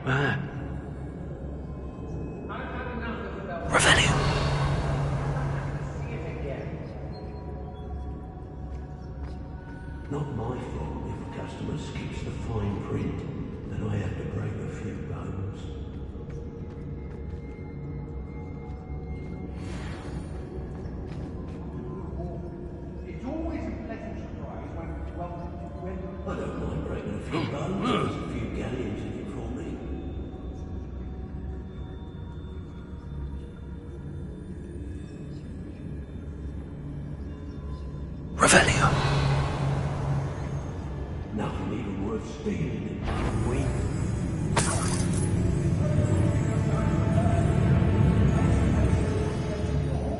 Revelio! Not my fault if a customer skips the fine print, then I have to break a few bones. It's always a pleasant surprise when I don't mind breaking a few bones, there's a few galleons in it for me. Revelio! Nothing even worth stealing in Halloween.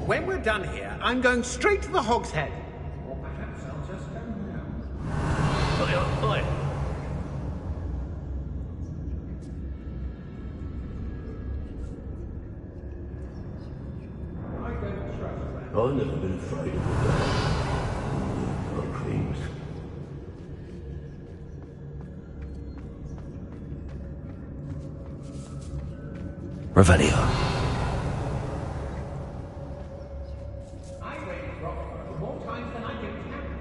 When we're done here, I'm going straight to the Hog's Head. Or perhaps I'll just go now. Oi. I've never been afraid of the dark. Things. Revelio. I waited for more times than I can count.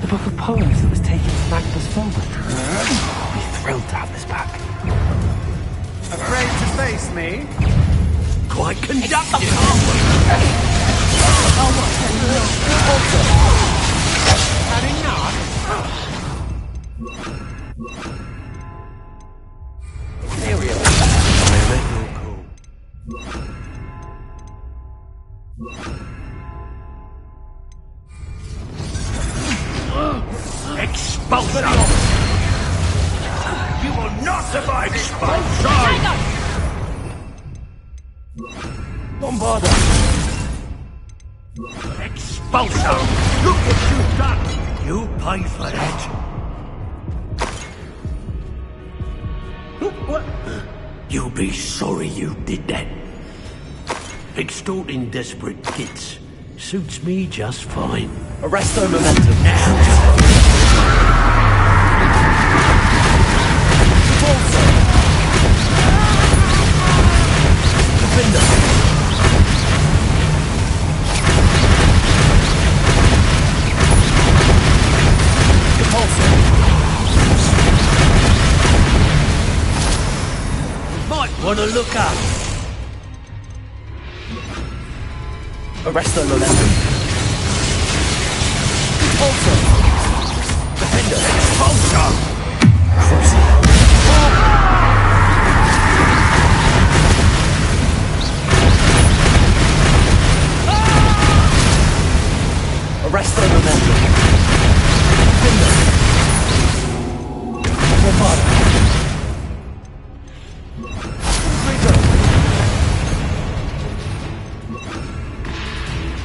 The book of poems that was taken to Magnus Filbert. I'll be thrilled to have this back. Afraid to face me? Quite conducted. Oh, what's Had enough? Bombarda! Expulsor! Look what you've done! You pay for that! What? You'll be sorry you did that. Extorting desperate kids suits me just fine. Arresto momentum. Now! Defender. Might want to look up. Arresto momentum. Expulsor. Defender. Expulsor! Arresto momentum. Defender. Bombarda.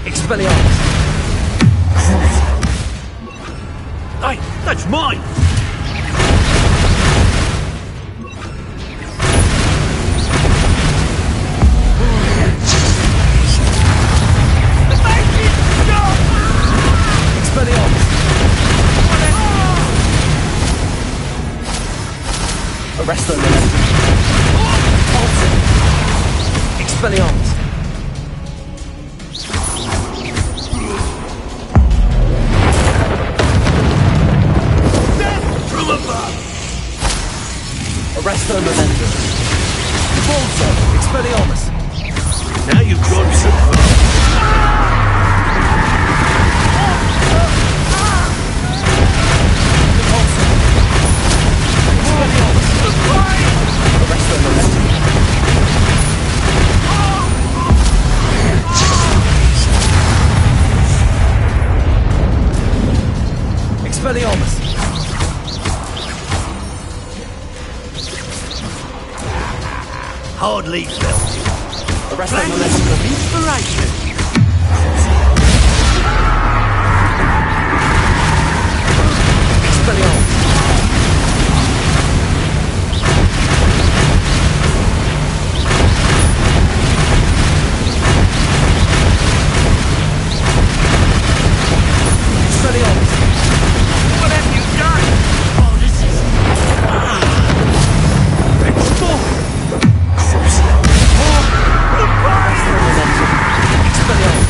Expelliarmus. Hey, that's mine! Expelliarmus. Arresto momentum. Pulsing. Expelliarmus. Arresto momentum. Volta. Expelliarmus. Now you've gone too far. Arresto momentum. Expelliarmus. Hardly felt it. Arresto Plenty momentum. of inspiration. Expelliarmus. Expelliarmus. What have you done? Oh, this is... Explore! Arresto momentum. Expelliarmus.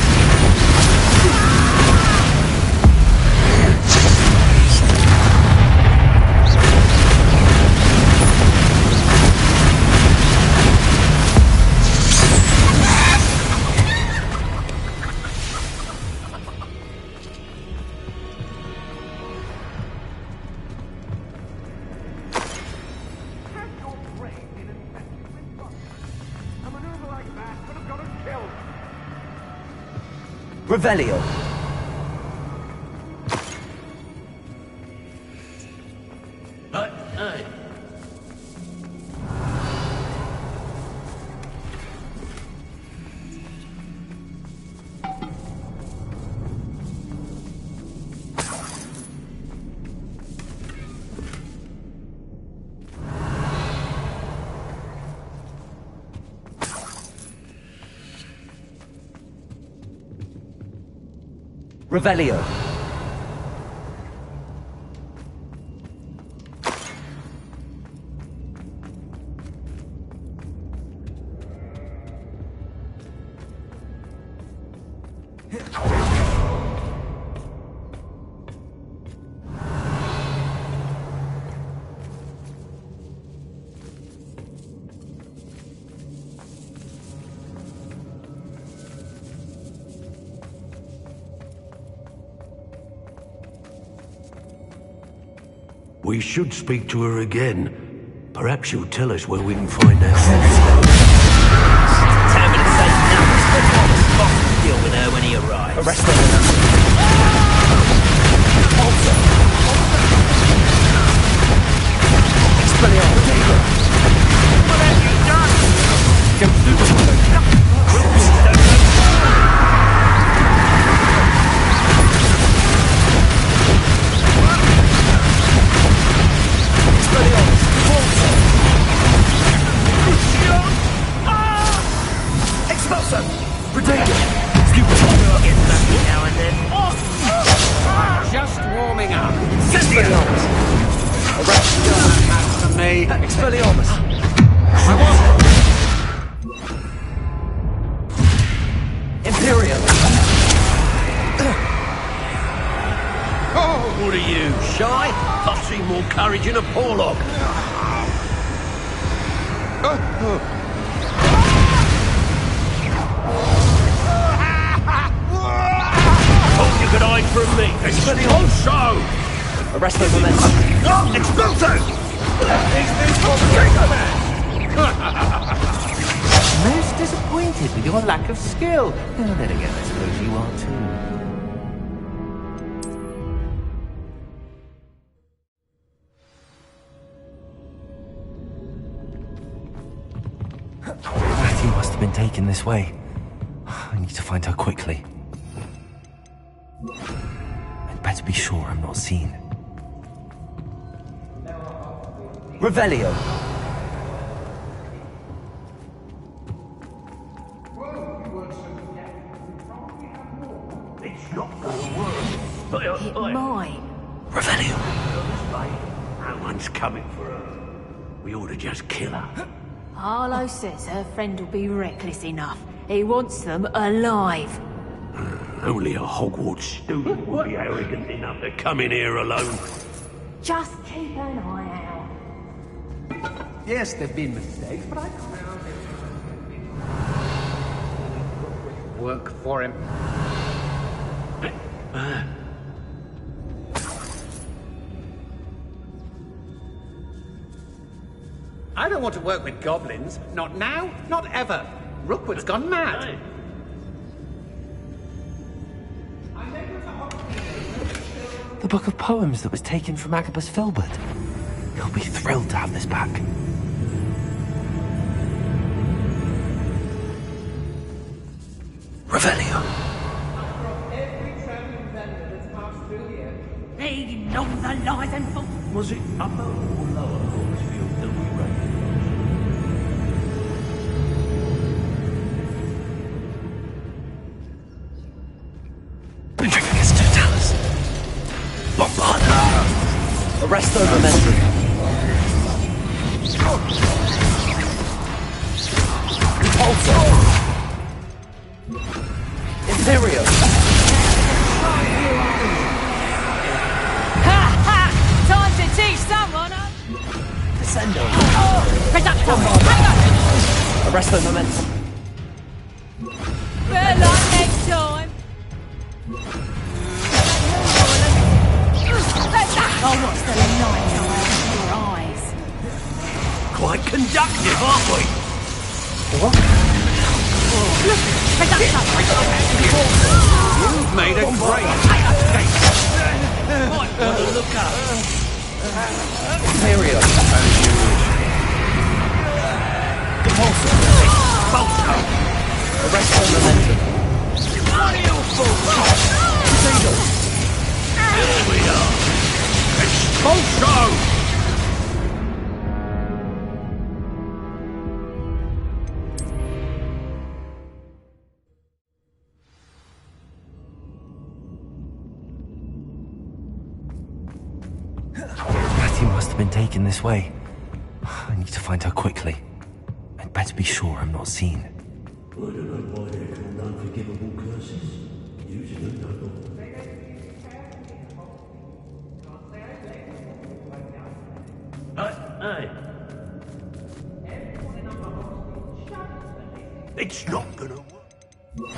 Revelio. Hey. Revelio. We should speak to her again. Perhaps she'll tell us where we can find out. Determined to say nothing, but what was Fox to deal with her when he arrives? Arrest her. Alter. Expelliarmus. What have you done? Go through the window. Compulso! Protego! Stupid get lucky now and then. Just warming up. Expelliarmus! That's for me. Expelliarmus! I want... Imperium! What are you, shy? I've seen more courage in a porlock. Thought you could hide from me. Expelliarmus! Arrest those momentum. Expulso! Most disappointed with your lack of skill. Oh, then again, I suppose you are too. Matthew must have been taken this way. I need to find her quickly. I'd better be sure I'm not seen. Revelio! It's not gonna work. It might. Revelio! No one's coming for her. We ought to just kill her. Harlow says her friend will be reckless enough. He wants them alive. Only a Hogwarts student would be arrogant enough to come in here alone. Just keep an eye out. Yes, there've been mistakes, but I found it. Work for him. I don't want to work with goblins. Not now, not ever. Rookwood's gone mad. The book of poems that was taken from Agabus Filbert. He'll be thrilled to have this back. Revelio. They know the lies and faults. Was it upper or lower Hawksfield that we raided? Entering against 2 towers. Bombard. Arrest those momentum. Compulso. Imperium. Ha ha! Time to teach someone, huh? Descendo. Reduction! Hang on! Arrest those momentum. Better luck next time. Oh, what's the light in your eyes? Quite conductive, aren't we? What? You've made a great... Might want to look up. Imperium. Compulso. Bolto! Arrest those momentum. What are your faults? Here we are. Expulso! Matthew must have been taken this way. I need to find her quickly. I'd better be sure I'm not seen. I don't know why they're called unforgivable curses. Using them, no. It's not gonna work.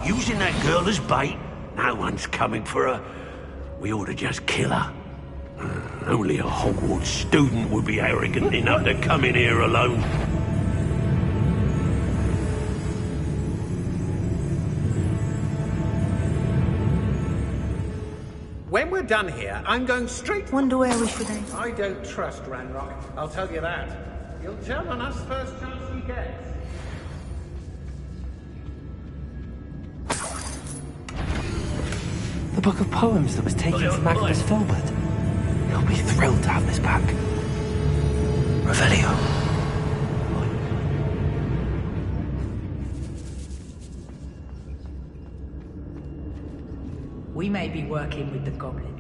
Using that girl as bait, no one's coming for her. We ought to just kill her. Only a Hogwarts student would be arrogant enough to come in here alone. When we're done here, I'm going straight... Wonder where we should aim. I don't trust Ranrock, I'll tell you that. He'll tell on us first chance he gets. The book of poems that was taken from Agabus Filbert. He'll be thrilled to have this back. Revelio. We may be working with the goblin.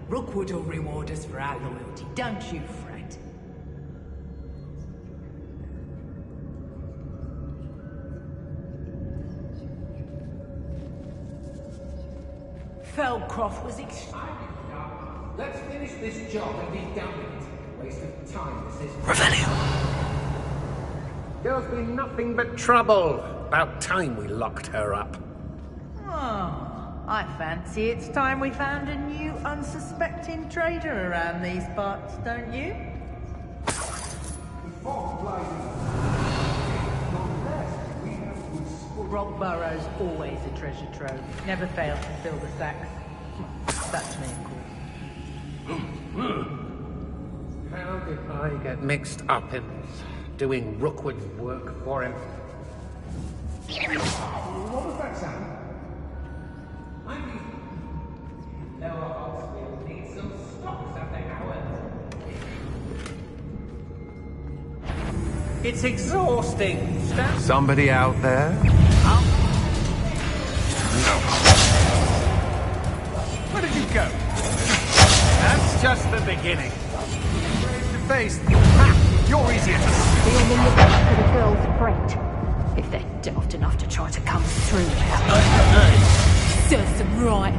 Rookwood will reward us for our loyalty, don't you fret. Feldcroft was Let's finish this job and be done with it. Waste of time, this is. Revelio. There's been nothing but trouble. About time we locked her up. Oh, I fancy it's time we found a new unsuspecting traitor around these parts, don't you? Rockborough's always a treasure trove. Never fails to fill the sacks. That's me, of course. How did I get mixed up in this? Doing Rookwood's work for him? What was that sound? Lower Hogsfield needs some stocks at the hour. It's exhausting. Somebody out there? Where did you go? That's just the beginning. Face to face. Ha! You're easier to see. Be on the lookout for the girl's friend. If they're daft enough to try to come through there. Serves them right.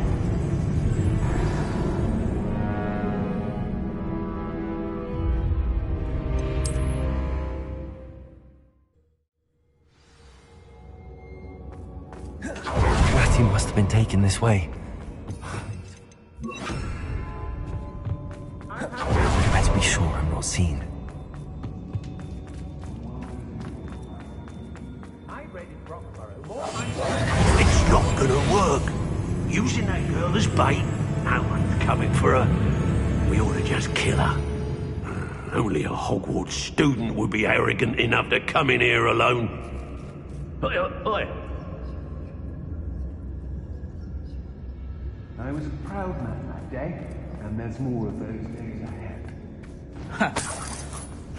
Matty must have been taken this way. I better be sure I'm not seen. It's not gonna work. Using that girl as bait, no one's coming for her. We ought to just kill her. Only a Hogwarts student would be arrogant enough to come in here alone. Oi, oi. I was a proud man that day, and there's more of those days ahead.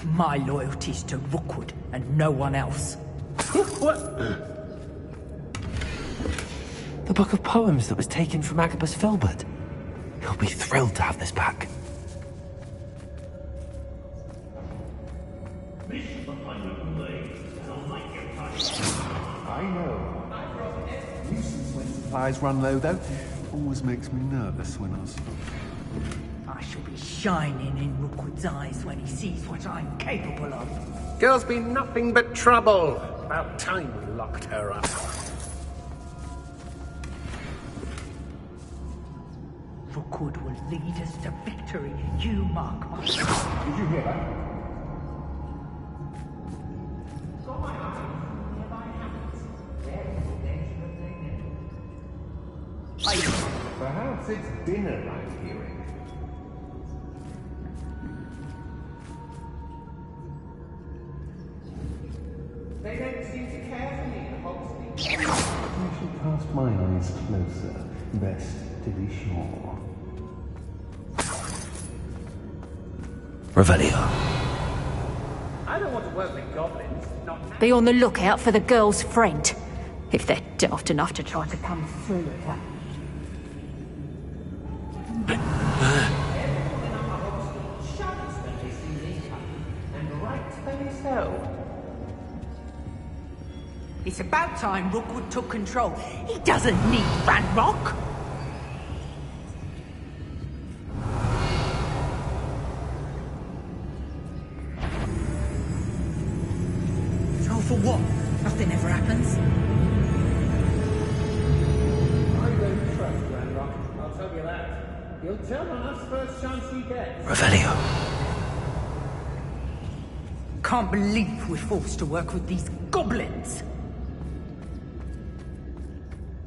My loyalty's to Rookwood and no one else. What? The book of poems that was taken from Agabus Filbert. He'll be thrilled to have this back. I know. Nuisance when supplies run low, though. Always makes me nervous when I shall be shining in Rookwood's eyes when he sees what I'm capable of. Girl's been nothing but trouble. About time we locked her up. Rookwood will lead us to victory. You mark my. Did you hear that? Perhaps it's dinner I'm hearing. They don't seem to care for me in Hogsfield. I should cast my eyes closer. Best to be sure. Revelio. I don't want to work with goblins. Not Be on the lookout for the girl's friend. If they're daft enough to try to come through there. And rightfully so. It's about time Rookwood took control. He doesn't need Ranrock. So for what? Nothing ever happens. I don't trust Ranrock, I'll tell you that. He'll turn on us first chance he gets. Revelio. Can't believe we're forced to work with these goblins.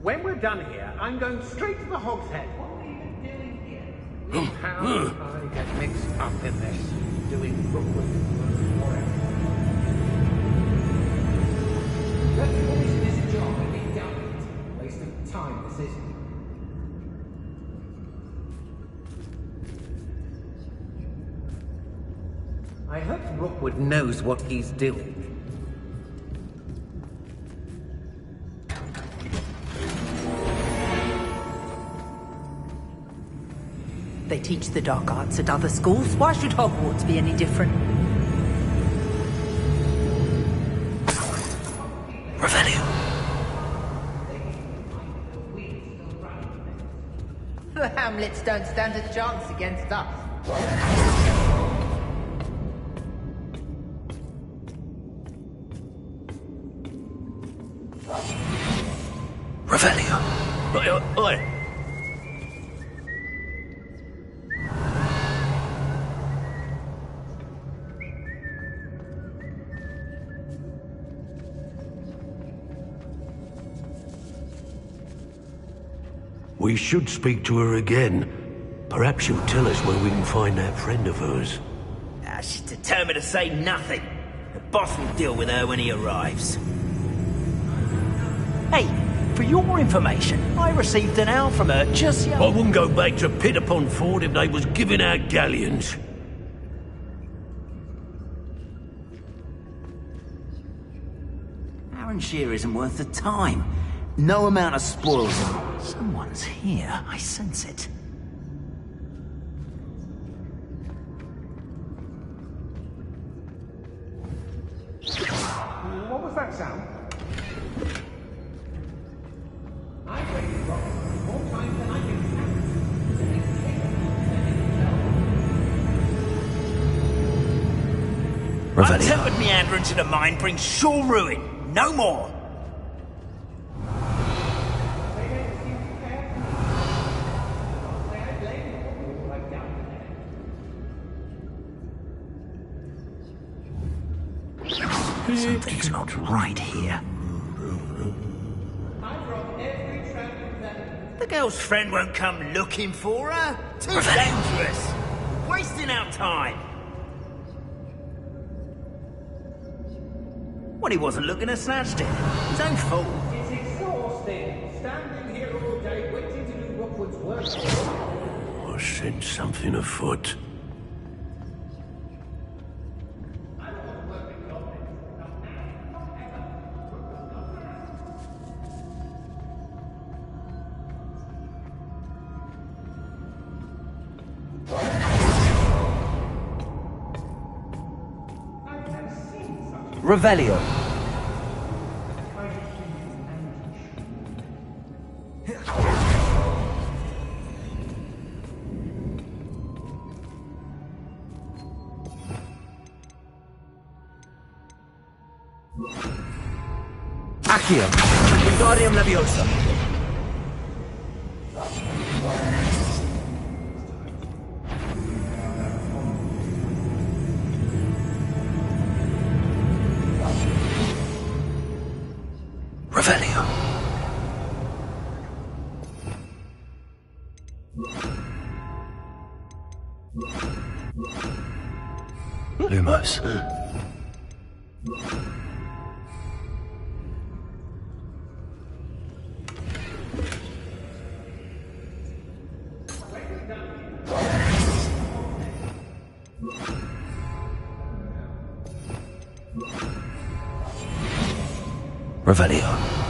When we're done here, I'm going straight to the Hog's Head. What are we even doing here? How did I get mixed up in this? Doing Rookwood's work for him. Let's finish this job and be done with it. Waste of time, this is. I hope Rookwood knows what he's doing. They teach the dark arts at other schools. Why should Hogwarts be any different? Revelio. The Hamlets don't stand a chance against us. Revelio. Oi. We should speak to her again. Perhaps she'll tell us where we can find that friend of hers. She's determined to say nothing. The boss will deal with her when he arrives. Hey, for your information, I received an owl from her just I wouldn't go back to Pit upon Ford if they was giving out galleons. Arranshire isn't worth the time. No amount of spoils. Someone's here. I sense it. What was that sound? I've waited more time than I can count. Untempered meandering to the mine brings sure ruin. No more. Something's not right here. The girl's friend won't come looking for her. Too dangerous. Wasting our time. Well, he wasn't looking to snatched it. His own fault. It's exhausting. Standing here all day waiting to do Rookwood's work. I sense something afoot. Revelio. Accio. Wingardium Leviosa. Revelio. Lumos. Revelio.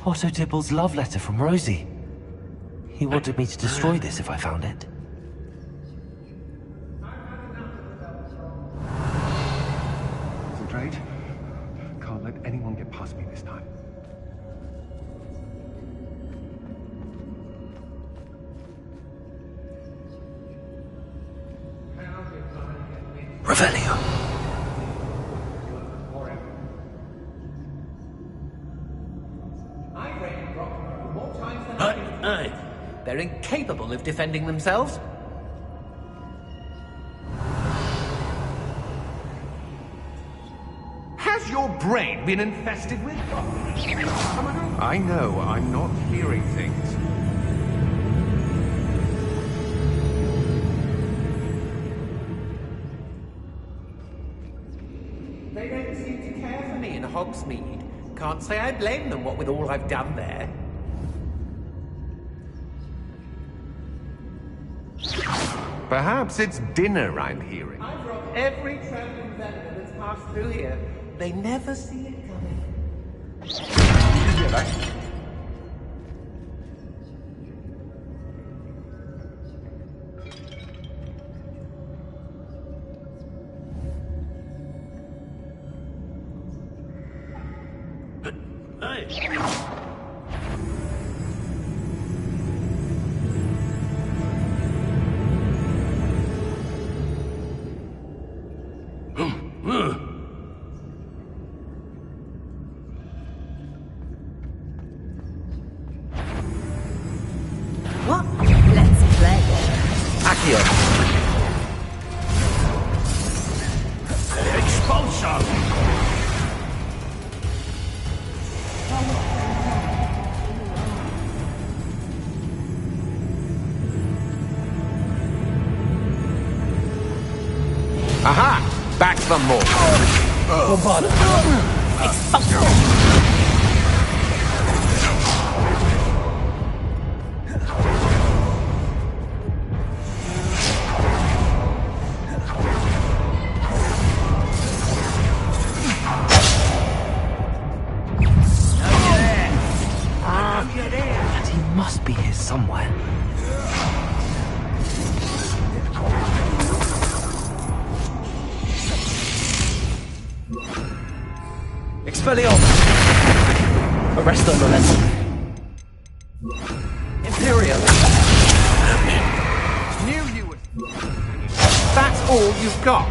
Otto Dibble's love letter from Rosie. He wanted me to destroy this if I found it. Concentrate. Can't let anyone get past me this time. Revelio. They're incapable of defending themselves. Has your brain been infested with... I know, I'm not hearing things. They don't seem to care for me in Hogsmeade. Can't say I blame them, what with all I've done there. Perhaps it's dinner I'm hearing. I've robbed every traveling vendor that's passed through here. They never see it coming. What? Let's play. Accio. Expulso! Aha! Back some more. Bombada. And he must be here somewhere. Expelliarmus! Arresto Momentum. Imperium! Knew you would... That's all you've got.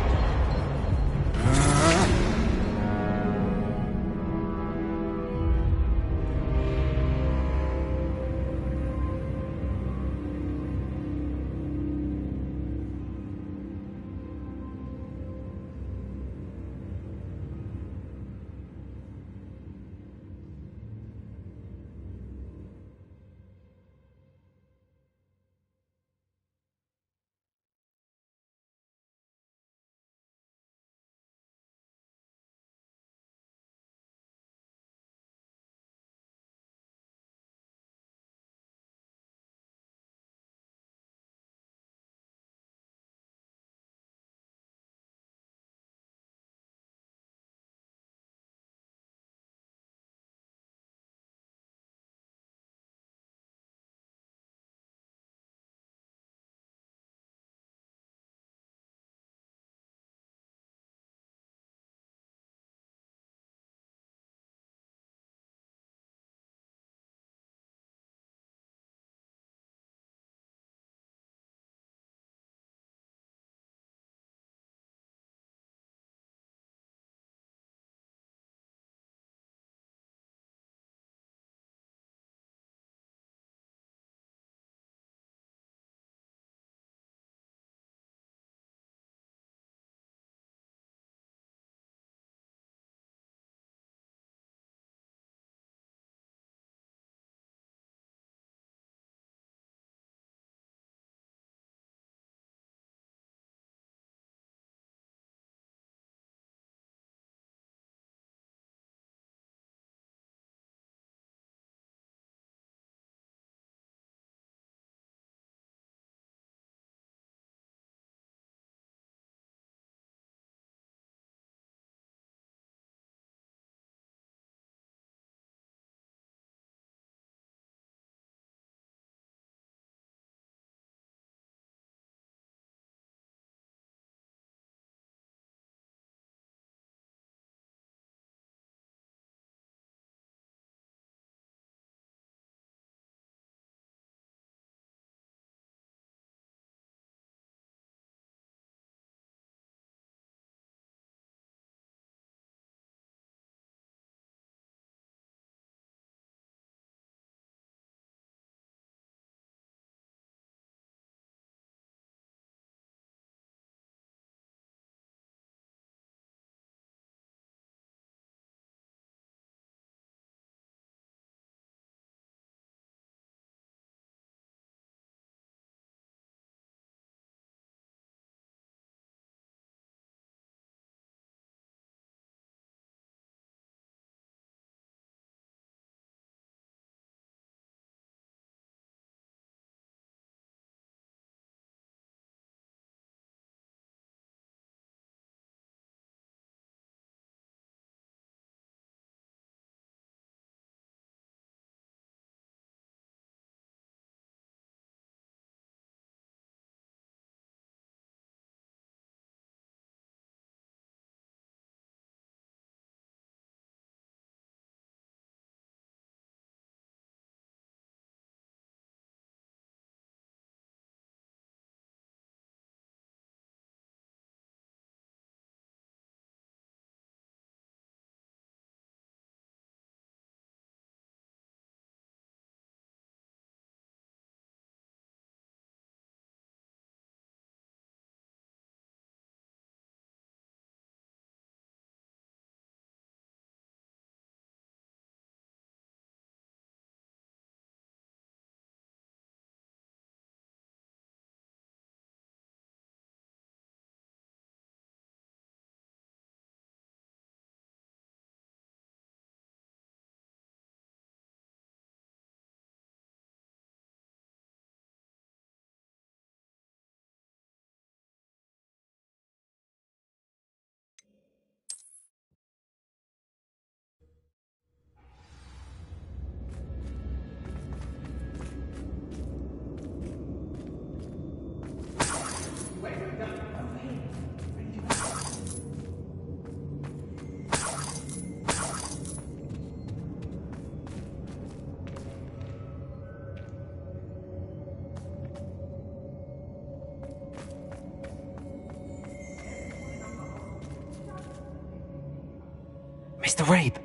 Mr. Rabe,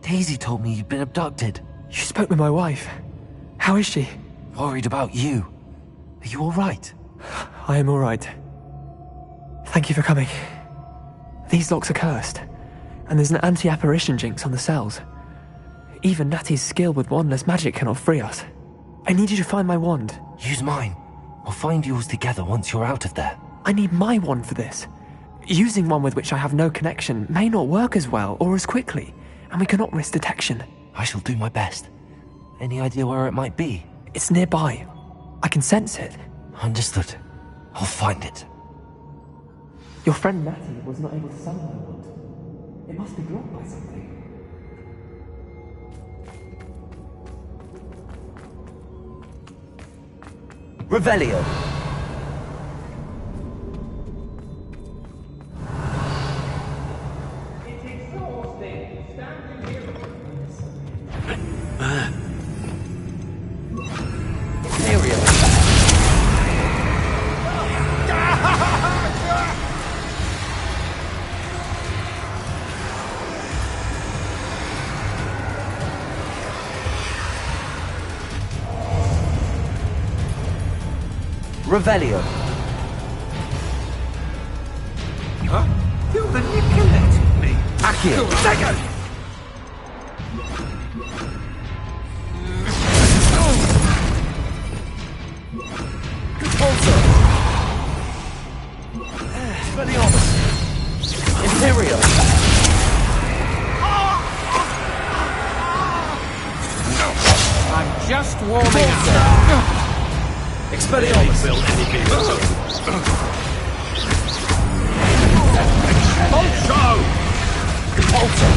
Daisy told me you'd been abducted. You spoke with my wife. How is she? Worried about you. Are you all right? I am all right. Thank you for coming. These locks are cursed, and there's an anti-apparition jinx on the cells. Even Natty's skill with wandless magic cannot free us. I need you to find my wand. Use mine. We'll find yours together once you're out of there. I need my wand for this. Using one with which I have no connection may not work as well or as quickly, and we cannot risk detection. I shall do my best. Any idea where it might be? It's nearby. I can sense it. Understood. I'll find it. Your friend Natty was not able to summon my wand. It must be blocked by something. Revelio. Revelio. Huh? You're manipulating me. Accio. Second! Repulsor. Expelliarmus. Imperio. I'm just warming up. Expelliarmus. Expulso! Repulsor.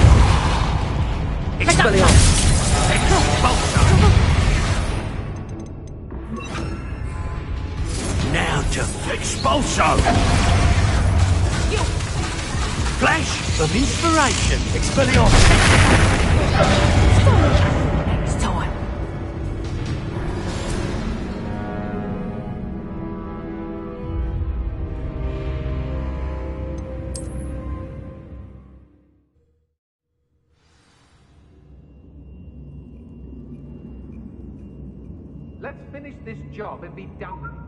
Expelliarmus. Now to Expulso! Flash of inspiration! Expelliarmus. It's time. Let's finish this job and be done with it.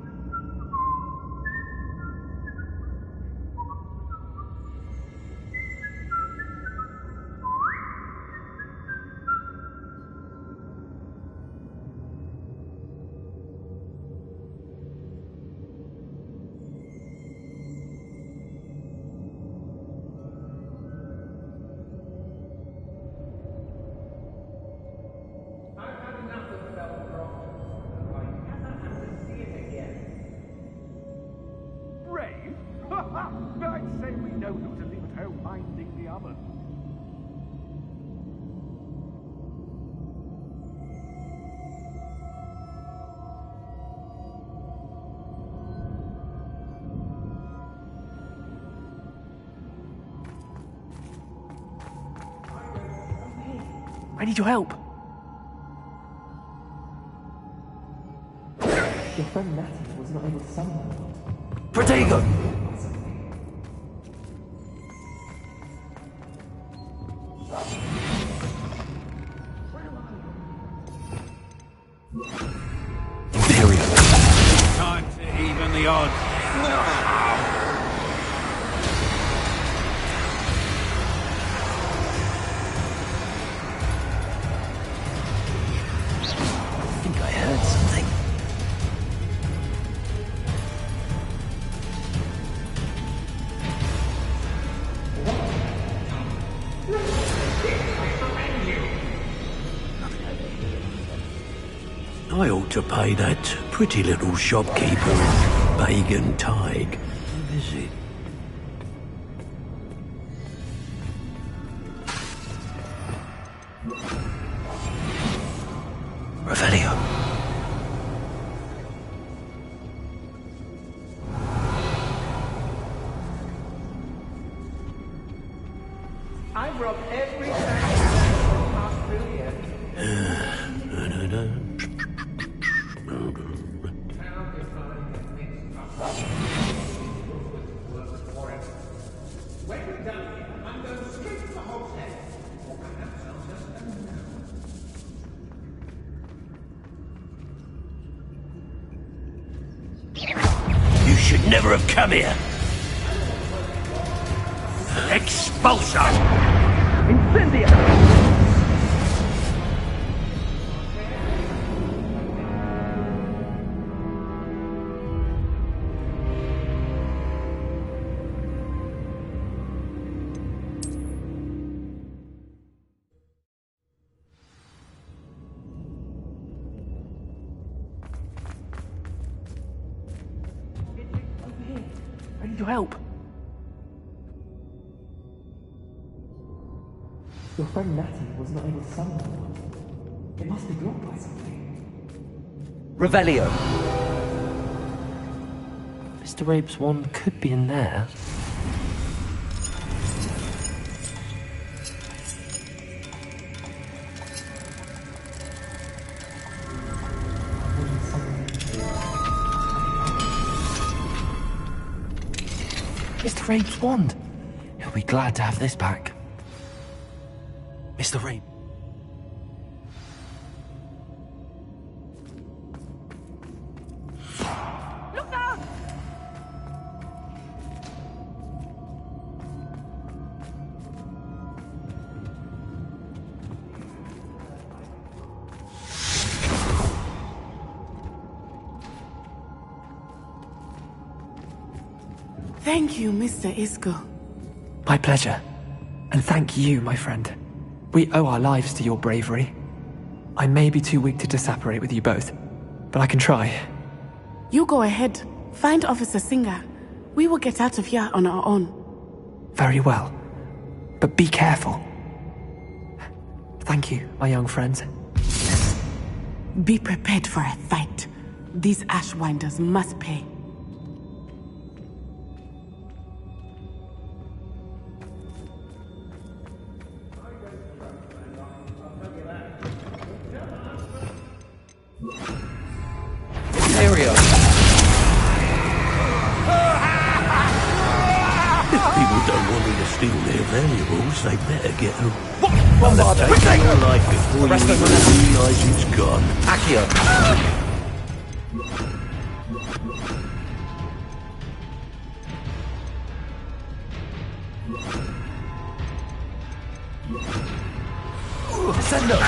I'd say we know who to leave at home minding the oven. I need your help. Your friend Natty was not able to summon my wand. Protego! Imperial. Time to even the odds. I think I heard something. I ought to pay that pretty little shopkeeper in Pagan Tig a visit. Revelio. I've robbed every past through here. When we're done here, I'm going straight to the hogshead. never have come here. Expulso! Incendio! I need your help. Your friend Natty was not able to summon them. It must be blocked by something. Revelio. Mr. Rabe's wand could be in there. Mr. Rabe's wand. He'll be glad to have this back. Mr. Rabe. Look out! Thank you, Mr. Isco. My pleasure. And thank you, my friend. We owe our lives to your bravery. I may be too weak to disapparate with you both, but I can try. You go ahead. Find Officer Singer. We will get out of here on our own. Very well. But be careful. Thank you, my young friends. Be prepared for a fight. These Ashwinders must pay. Area. If people don't want me to steal their valuables, they better get a... One Let's take your life before Rest you of the even realise it's gone. Accio. Send up.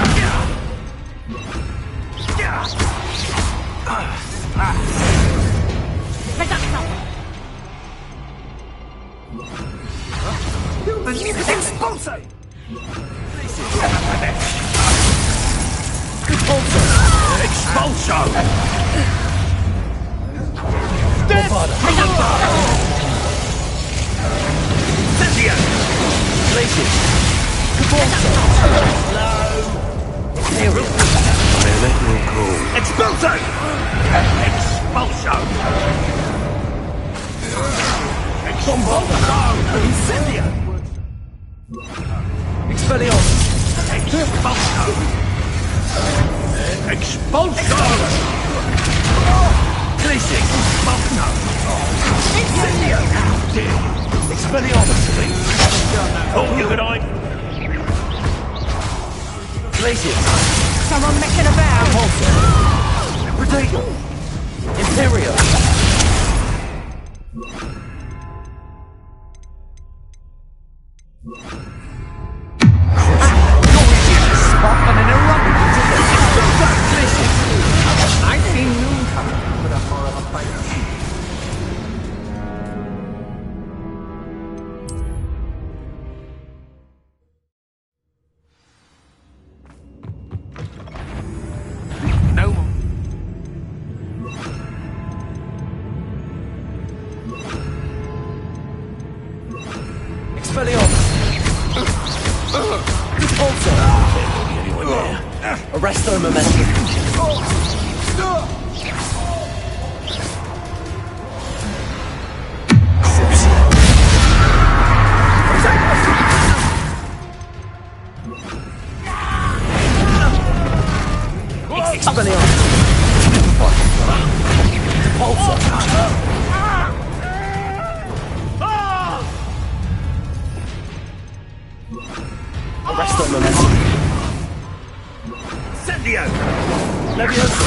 Expulso! Expulso! Cynthia! Places. Expulso! Expulso! Expulso! Incendio! Expelliarmus. Expulso! Expulso! Glacier. Expulso! Incendio! Expelliarmus. Oh, you and I. Glacier. Someone messing about! Potato. Imperial. I've seen noon coming, but I'm more of a fighter. No more. Expelliarmus. Repulsor. Arresto momentum. Expelliarmus. Repulsor. Arresto momentum. Incendio! Leviosa.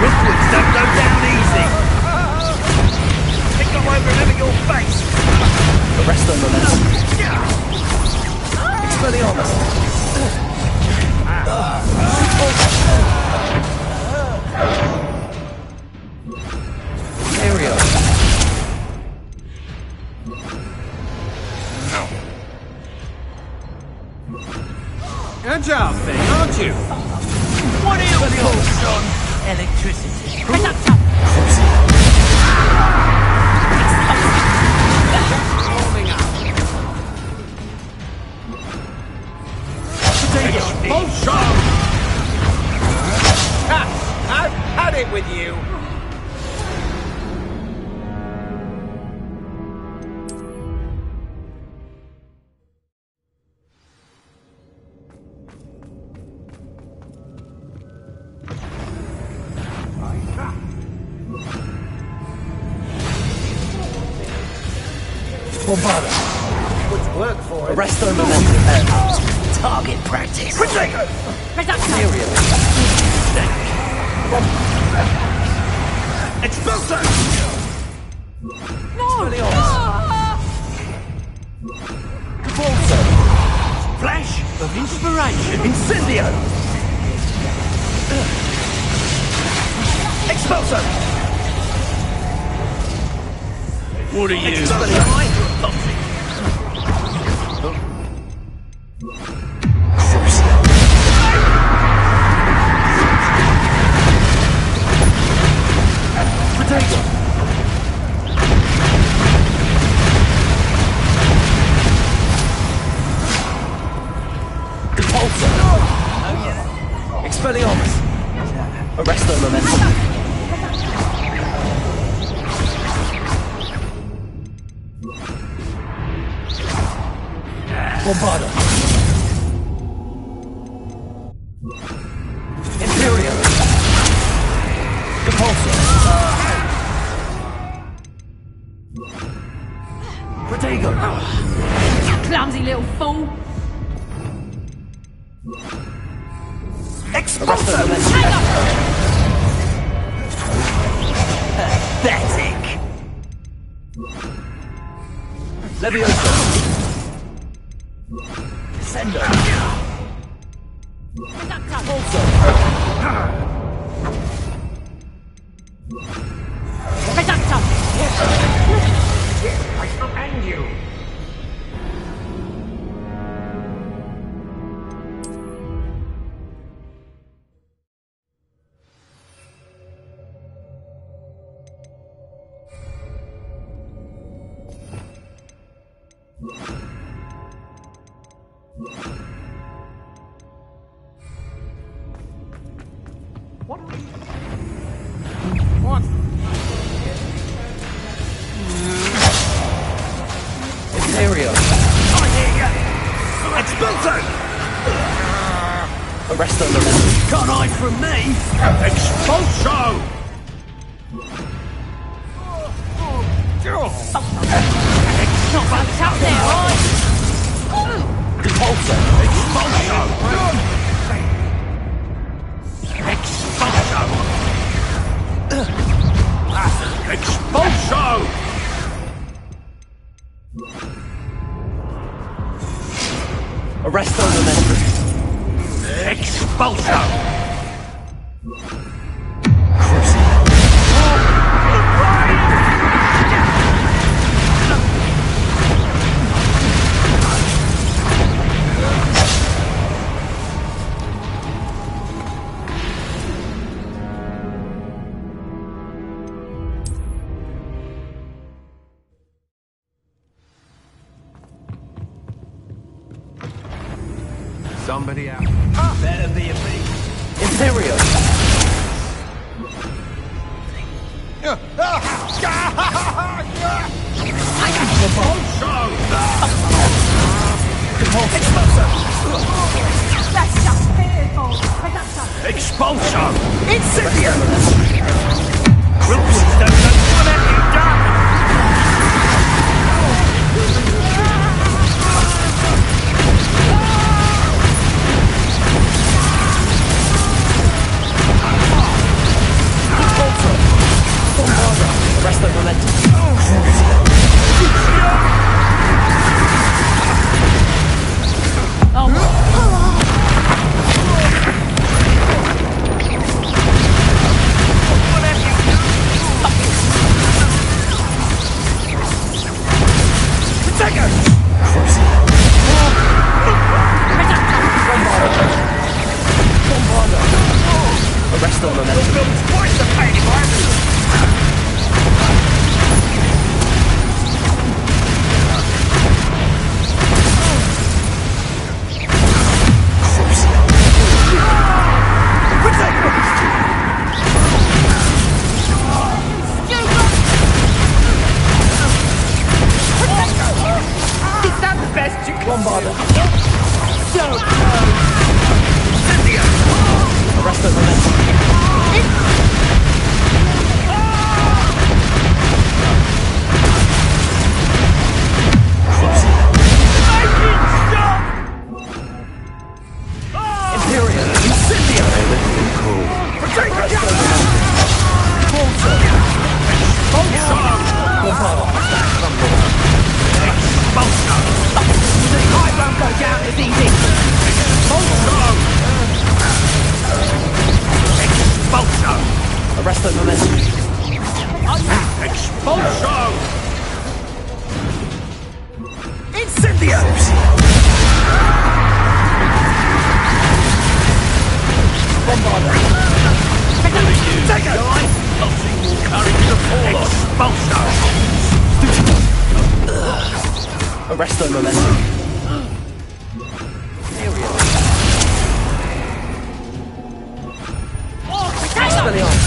Rookwards don't go down easy. Think I won't remember your face. Arrest on momentum. Expelliarmus. Area. Agile thing, aren't you? What are you focused on? Electricity. Expulsion! Ha! I've had it with you! Bombarda. Would work for it. Arrest on momentum. Target practice. Protego! Area. Expulsion! Expelliarmus. Cabalso. Flash of inspiration. Incendio. Expulso. What are you? Potato. Repulsor. Expelliarmus. Arresto momentum. Bombarda. Imperial. Repulsor. Protego. You clumsy little fool! Arresto momentum. Hang up! Pathetic. Leviosa. Descendo. Repulsor. Reductor! I shall end you. What? Imperial. Expulso! Arresto momentum. Can't hide from me. Expulso! Not much up there, right? Repulsor. Expulso! Expulso! Expulso! Arresto momentum. Expulso! Somebody out. Better be a big. Imperial. That's just fearful! Reductor! Expulso! Incendio. the momentum. Arrest the momentum. Twice the pain if I Is that the best you can Bombarder. So close. Cynthia! Arrest the momentum. Imperial. Incendio. Protect us! I won't go down as easy. Arrest the momentum. Expulso! Incendio! Bombarder. Take it! Nothing will carry you to fall. Expulso! Arrest the momentum.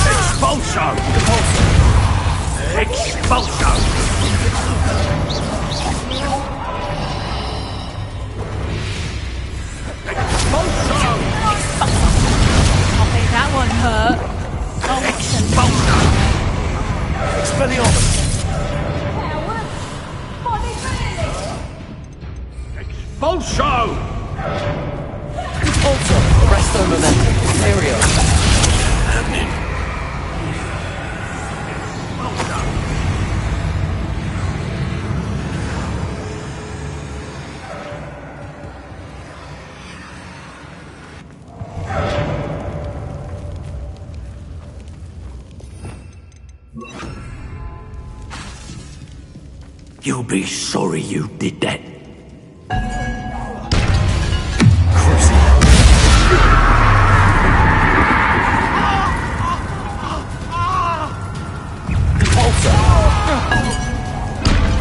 Expulso! Expulso! I think that one hurt. Expulso! Expelliarmus. Expulso! Also, arrest the momentum. Imperial. You'll be sorry you did that.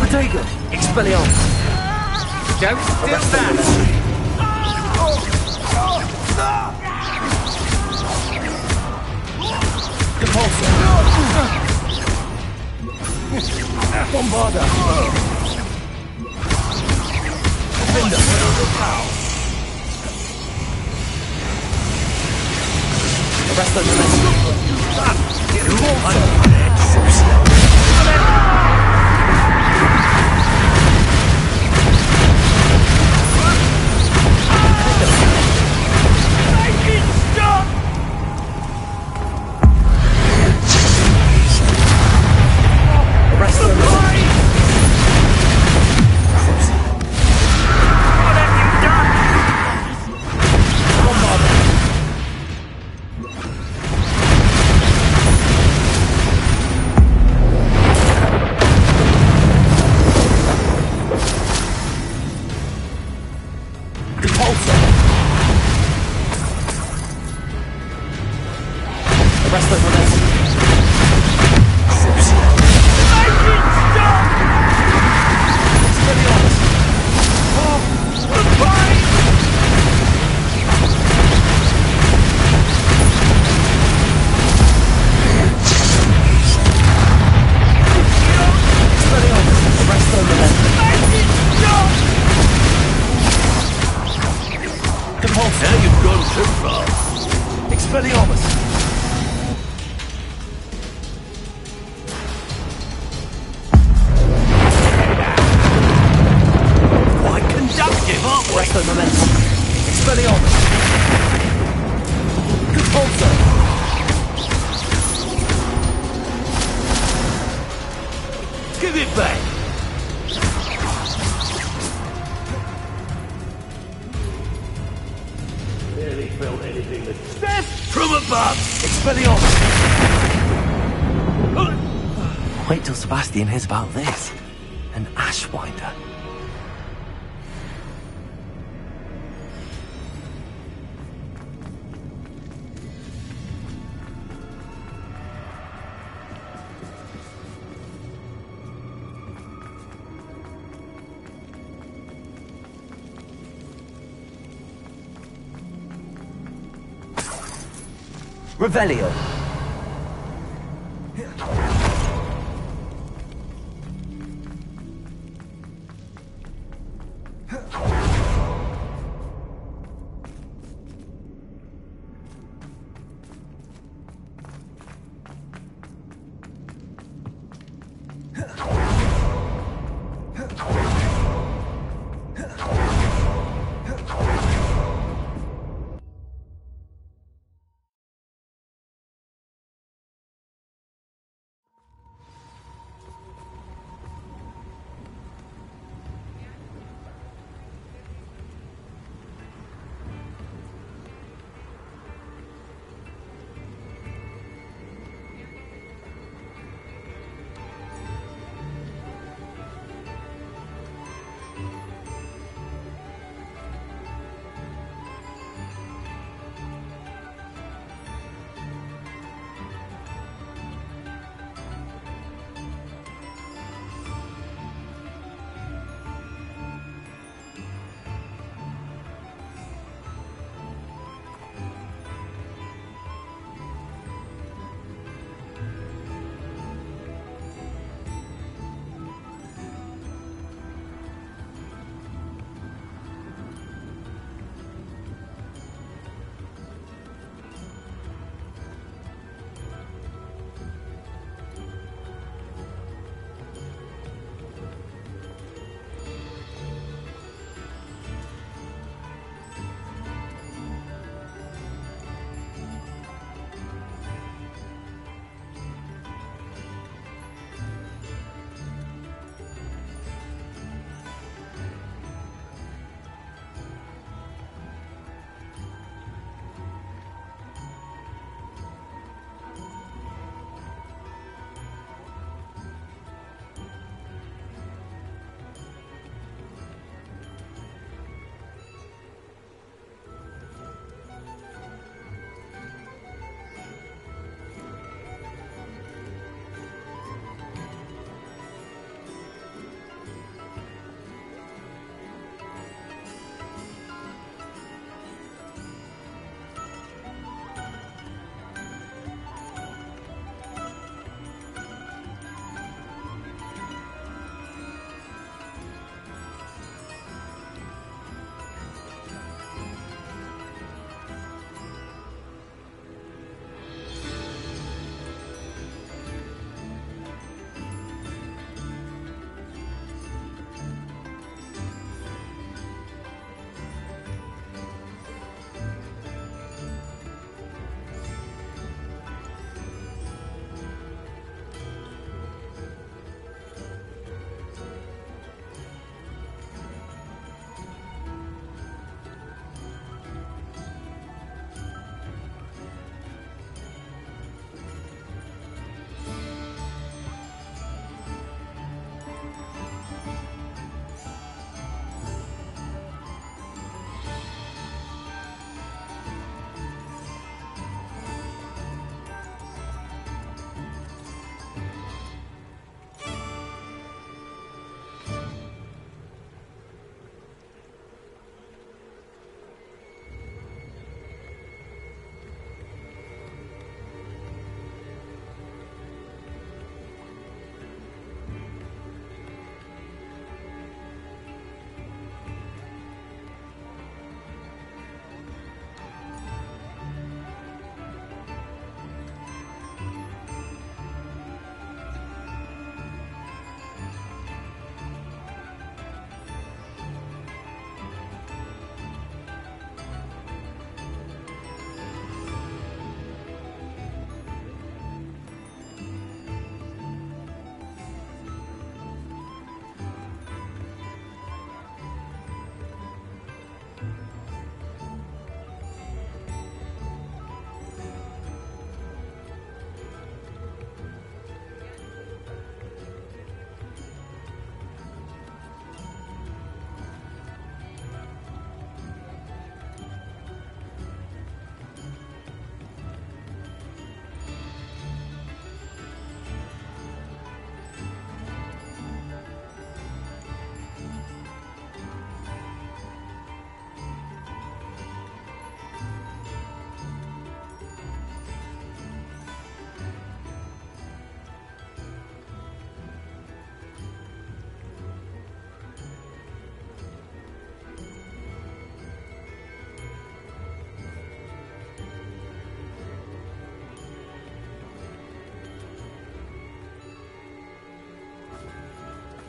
Protego. Expelliarmus. Don't steal that! Bombarder. Defender. Arrest the Give it back! Barely felt anything that... Step! From above! Expelliarmus! Wait till Sebastian hears about this. An Ashwinder. Revelio.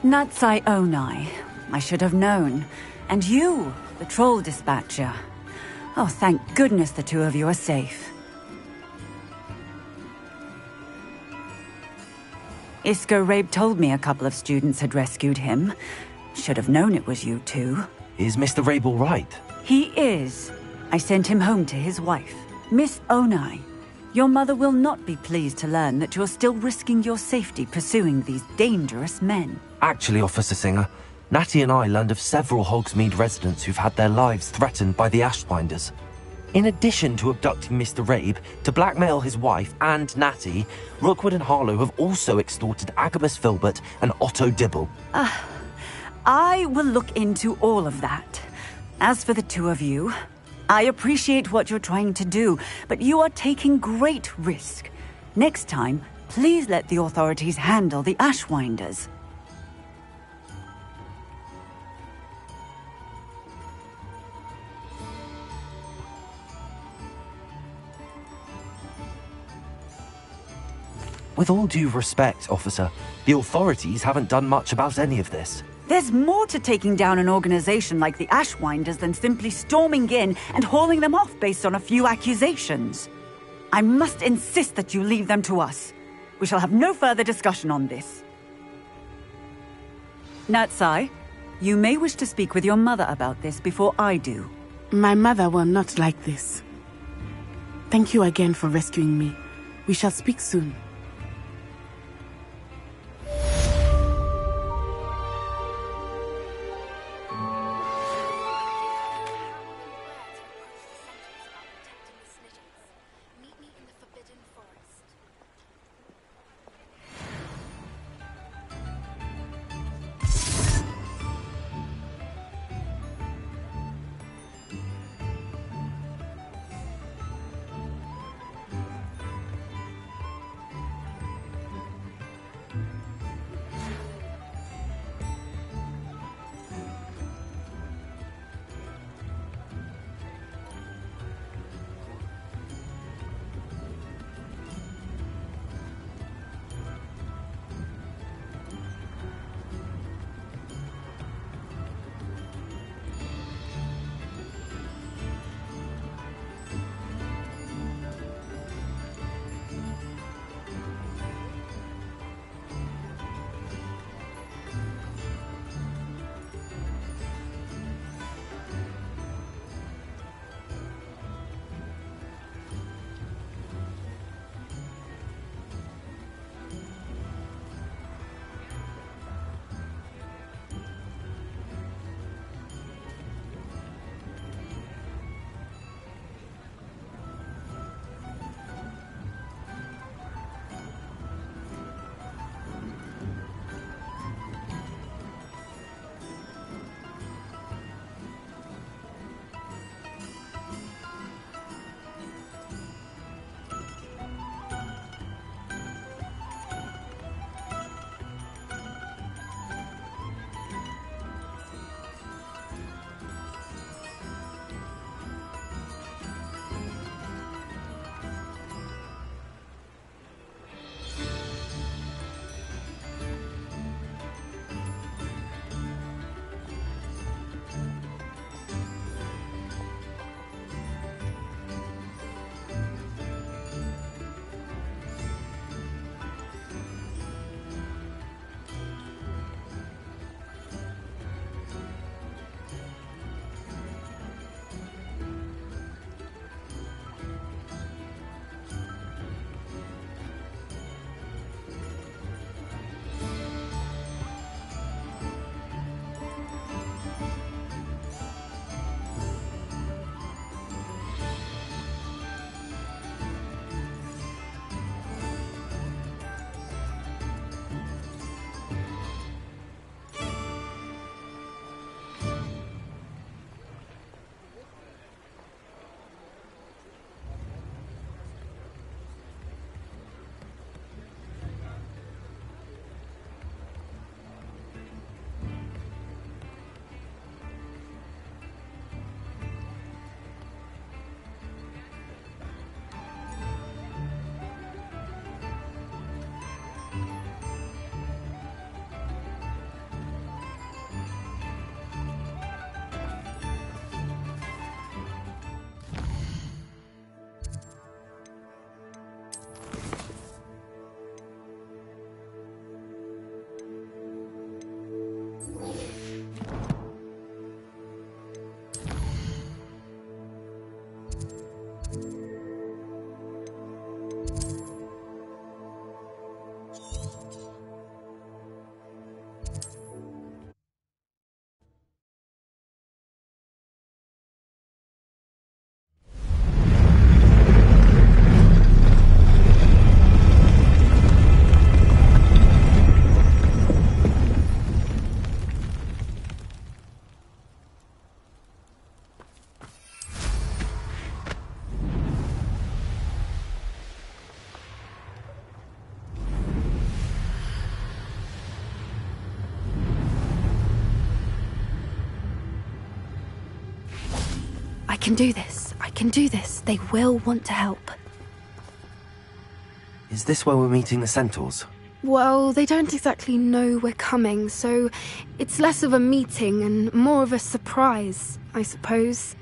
Natsai Onai. I should have known. And you, the troll dispatcher. Oh, thank goodness the two of you are safe. Isco Rabe told me a couple of students had rescued him. Should have known it was you two. Is Mr. Rabe all right? He is. I sent him home to his wife, Miss Onai. Your mother will not be pleased to learn that you're still risking your safety pursuing these dangerous men. Actually, Officer Singer, Natty and I learned of several Hogsmeade residents who've had their lives threatened by the Ashwinders. In addition to abducting Mr. Rabe to blackmail his wife and Natty, Rookwood and Harlow have also extorted Agabus Filbert and Otto Dibble. I will look into all of that. As for the two of you, I appreciate what you're trying to do, but you are taking great risk. Next time, please let the authorities handle the Ashwinders. With all due respect, officer, the authorities haven't done much about any of this. There's more to taking down an organization like the Ashwinders than simply storming in and hauling them off based on a few accusations. I must insist that you leave them to us. We shall have no further discussion on this. Natsai, you may wish to speak with your mother about this before I do. My mother will not like this. Thank you again for rescuing me. We shall speak soon. can do this. I can do this. They will want to help. Is this where we're meeting the centaurs? Well, they don't exactly know we're coming, so it's less of a meeting and more of a surprise, I suppose.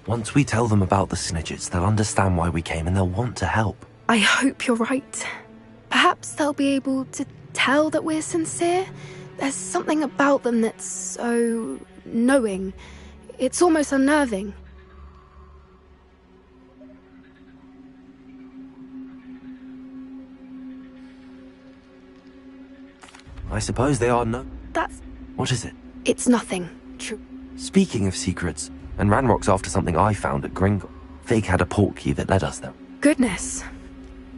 Once we tell them about the Snidgets, they'll understand why we came and they'll want to help. I hope you're right. Perhaps they'll be able to tell that we're sincere. There's something about them that's so knowing. It's almost unnerving. I suppose they are That's... What is it? It's nothing. True. Speaking of secrets, and Ranrock's after something I found at Gringle. Fig had a portkey that led us there. Goodness.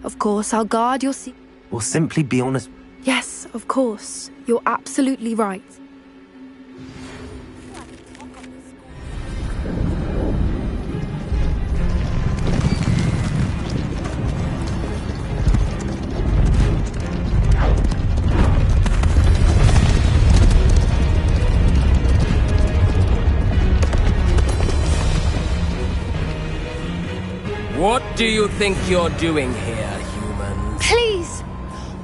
Of course, I'll guard your secret. We'll simply be honest. Yes, of course. You're absolutely right. What do you think you're doing here, humans? Please!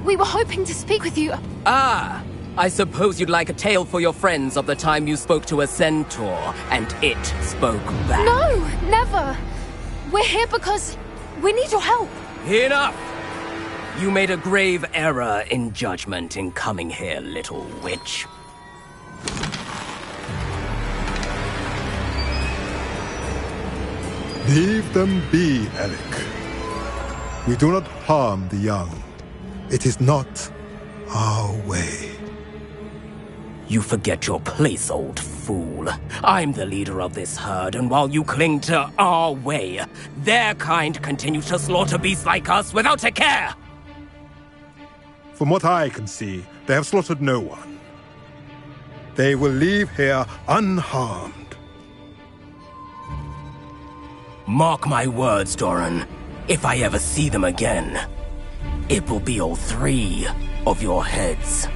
We were hoping to speak with you. Ah! I suppose you'd like a tale for your friends of the time you spoke to a centaur, and it spoke back. No! Never! We're here because we need your help. Enough! You made a grave error in judgment in coming here, little witch. Leave them be, Alec. We do not harm the young. It is not our way. You forget your place, old fool. I'm the leader of this herd, and while you cling to our way, their kind continue to slaughter beasts like us without a care! From what I can see, they have slaughtered no one. They will leave here unharmed. Mark my words, Doran. If I ever see them again, it will be all 3 of your heads.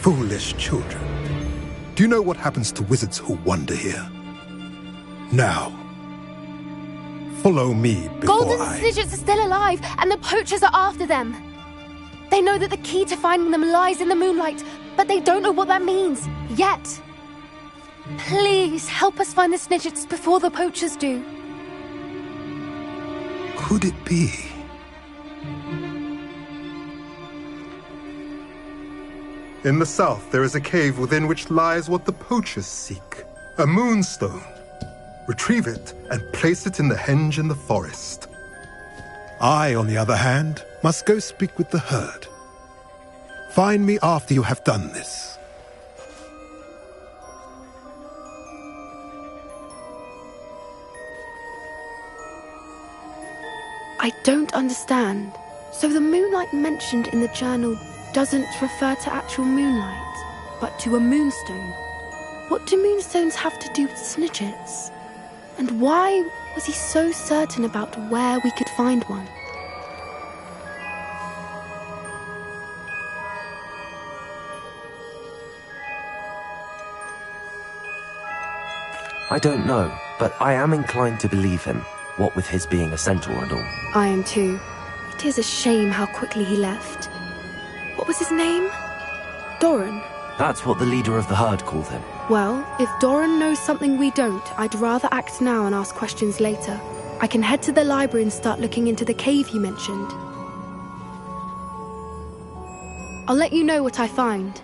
Foolish children. Do you know what happens to wizards who wander here? Now, follow me before Golden Snidgets are still alive, and the poachers are after them. They know that the key to finding them lies in the moonlight, but they don't know what that means, yet. Please, help us find the Snidgets before the poachers do. Could it be? In the south, there is a cave within which lies what the poachers seek. A moonstone. Retrieve it and place it in the henge in the forest. I, on the other hand, must go speak with the herd. Find me after you have done this. I don't understand. So the moonlight mentioned in the journal doesn't refer to actual moonlight, but to a moonstone. What do moonstones have to do with Snidgets? And why was he so certain about where we could find one? I don't know, but I am inclined to believe him, what with his being a centaur and all. I am too. It is a shame how quickly he left. What was his name? Doran. That's what the leader of the herd called him. Well, if Doran knows something we don't, I'd rather act now and ask questions later. I can head to the library and start looking into the cave you mentioned. I'll let you know what I find.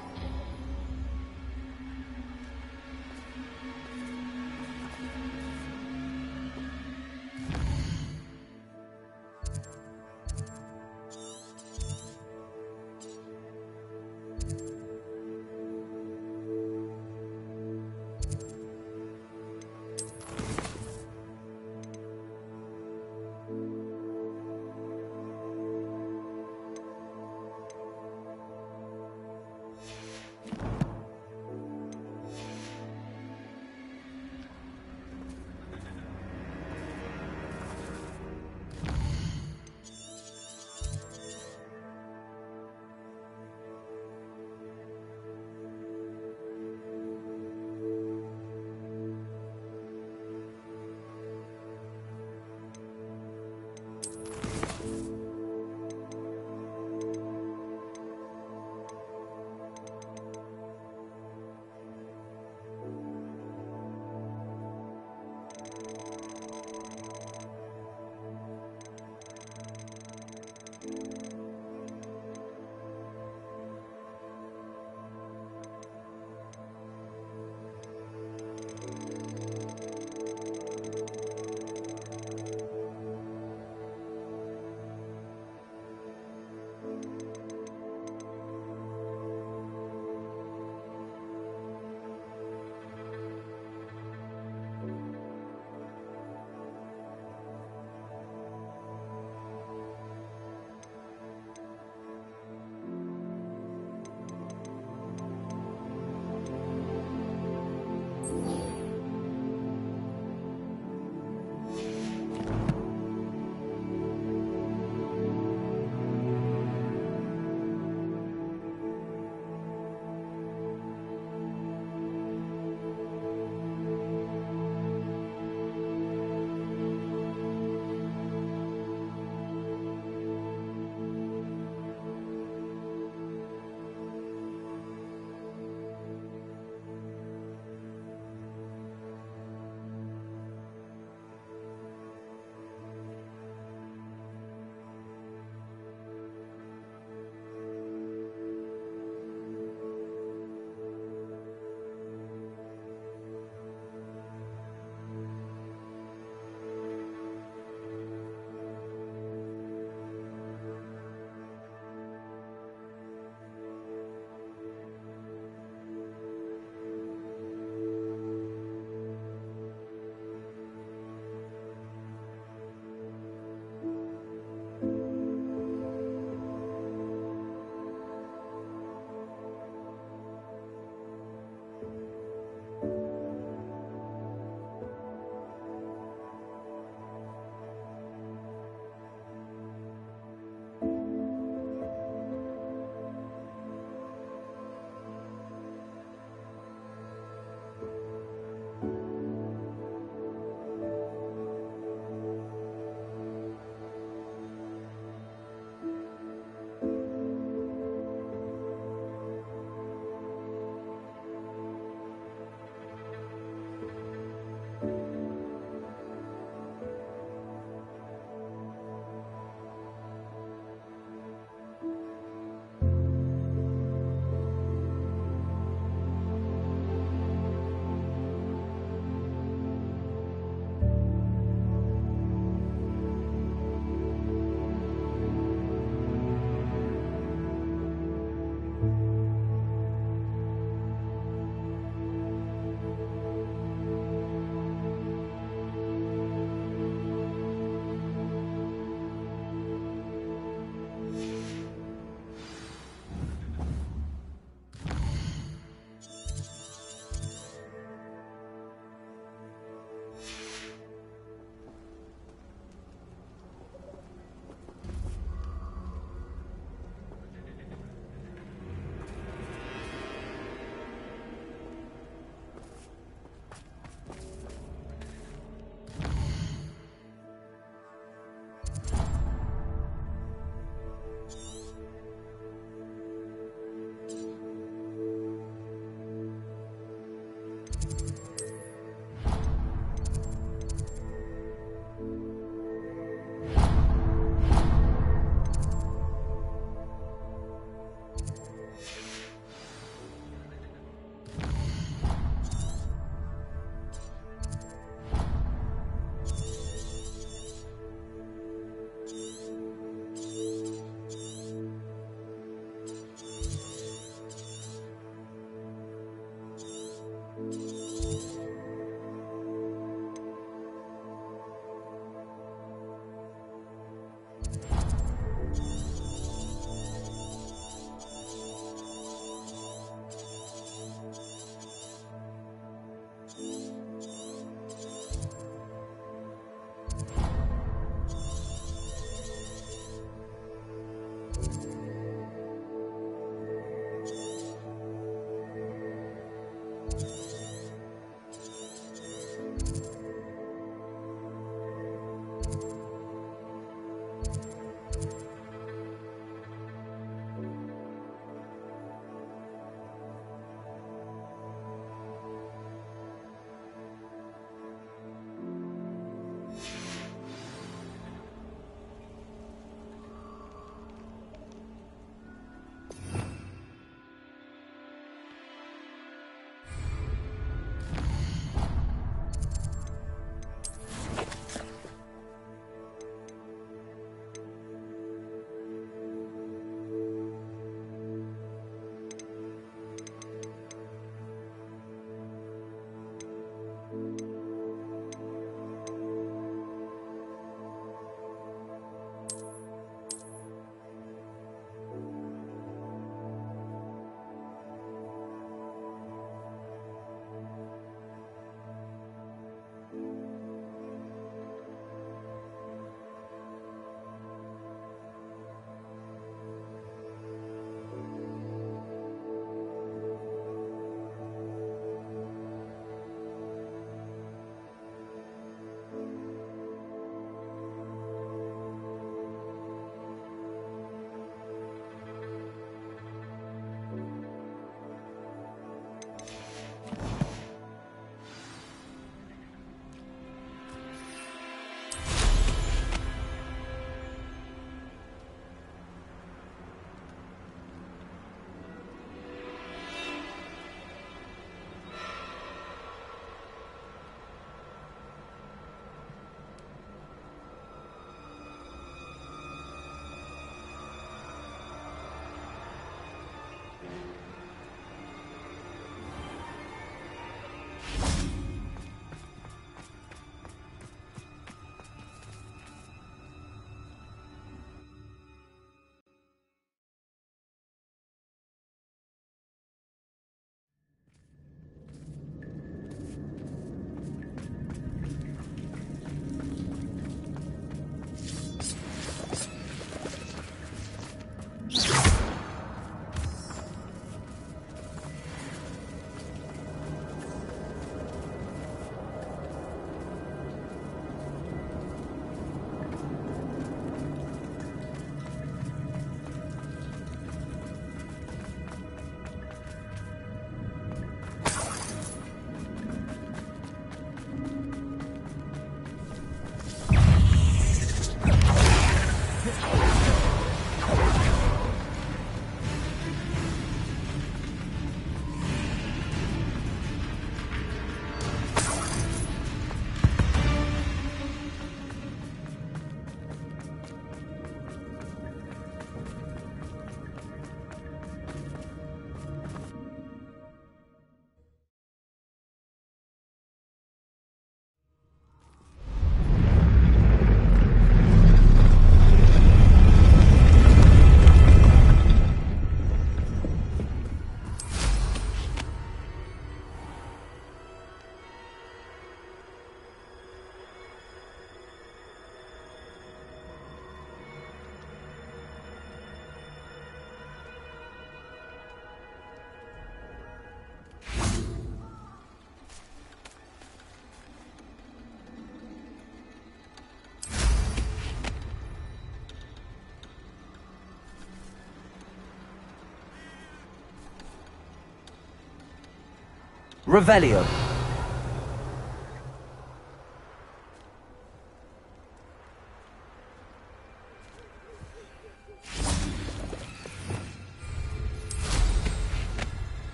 Revelio.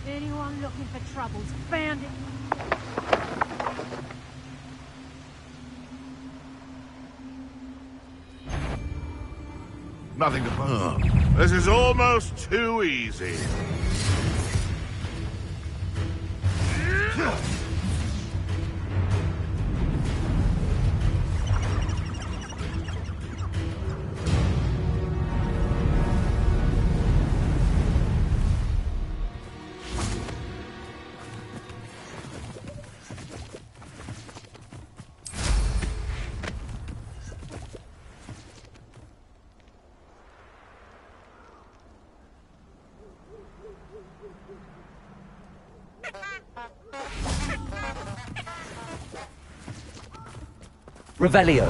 Anyone looking for troubles, found it. Nothing to burn. This is almost too easy. Revelio.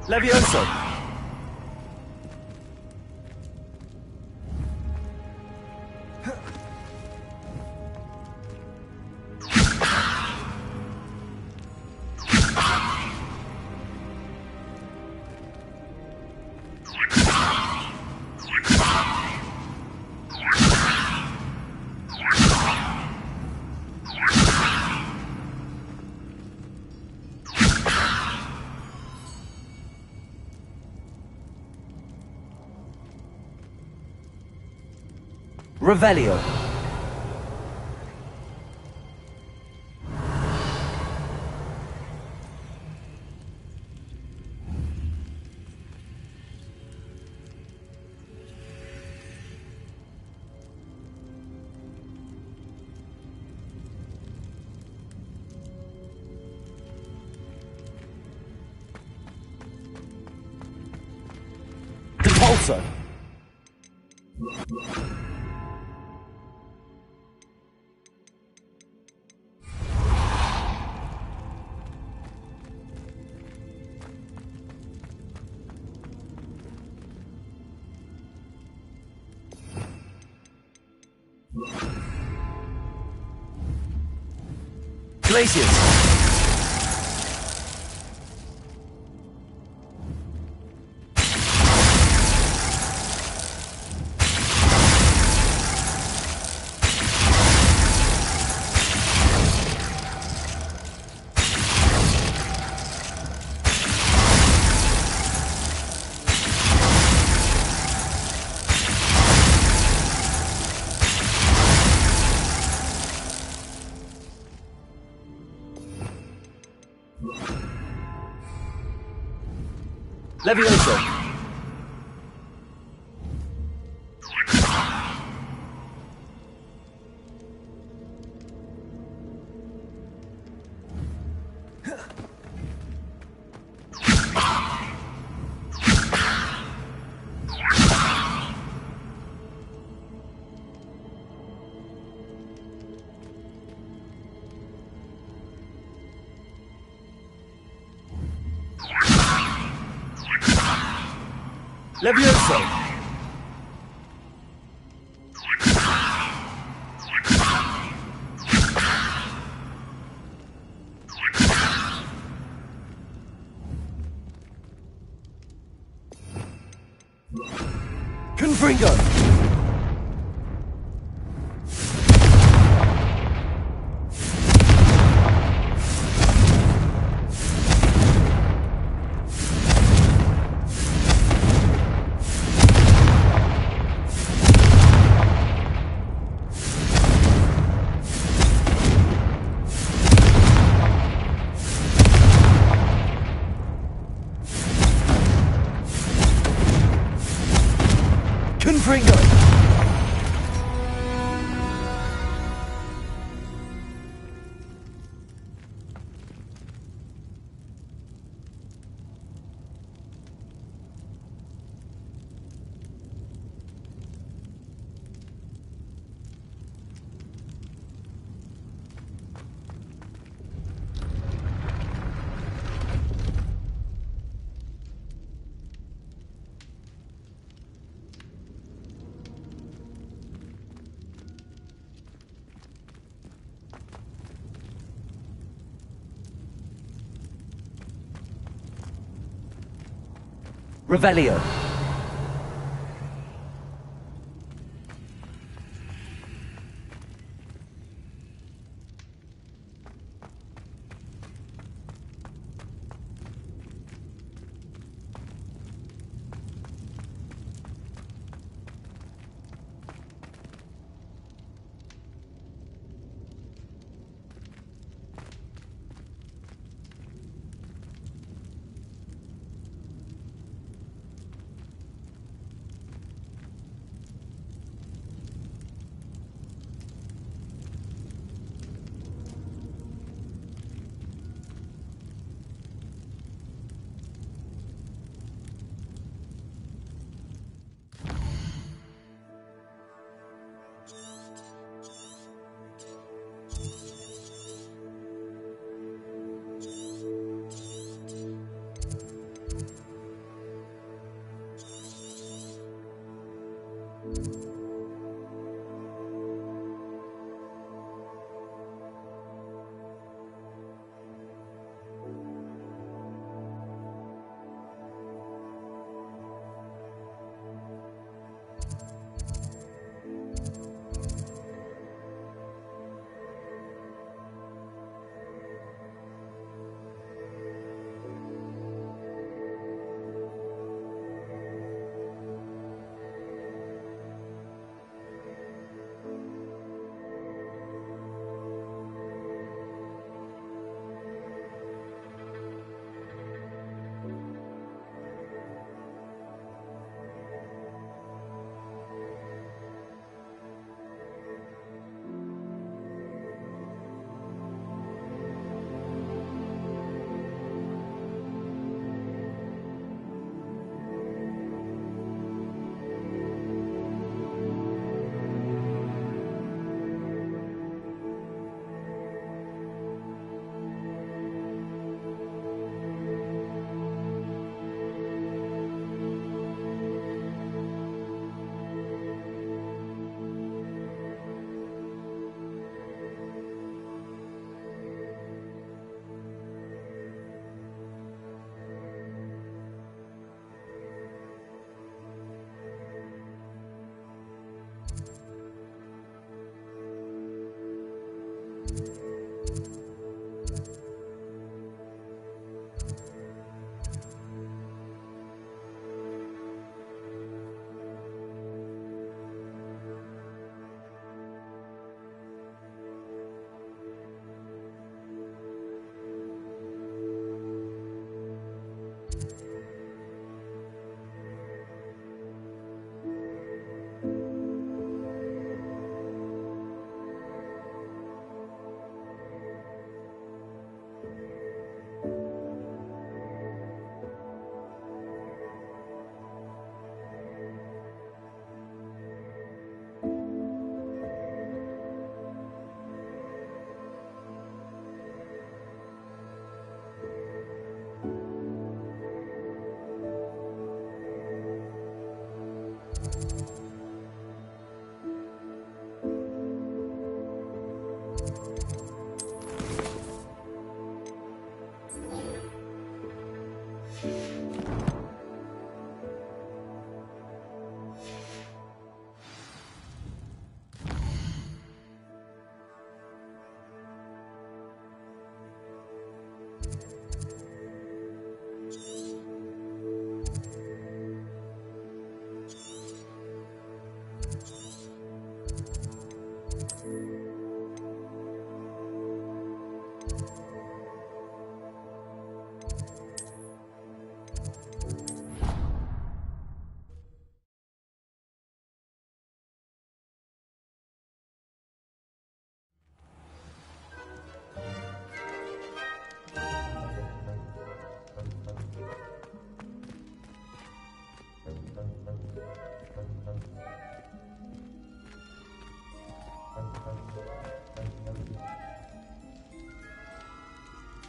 Levioso. Revelio. Repulsor. Glacius. Levioso. Levioso! Confringo! Confringo! Revelio.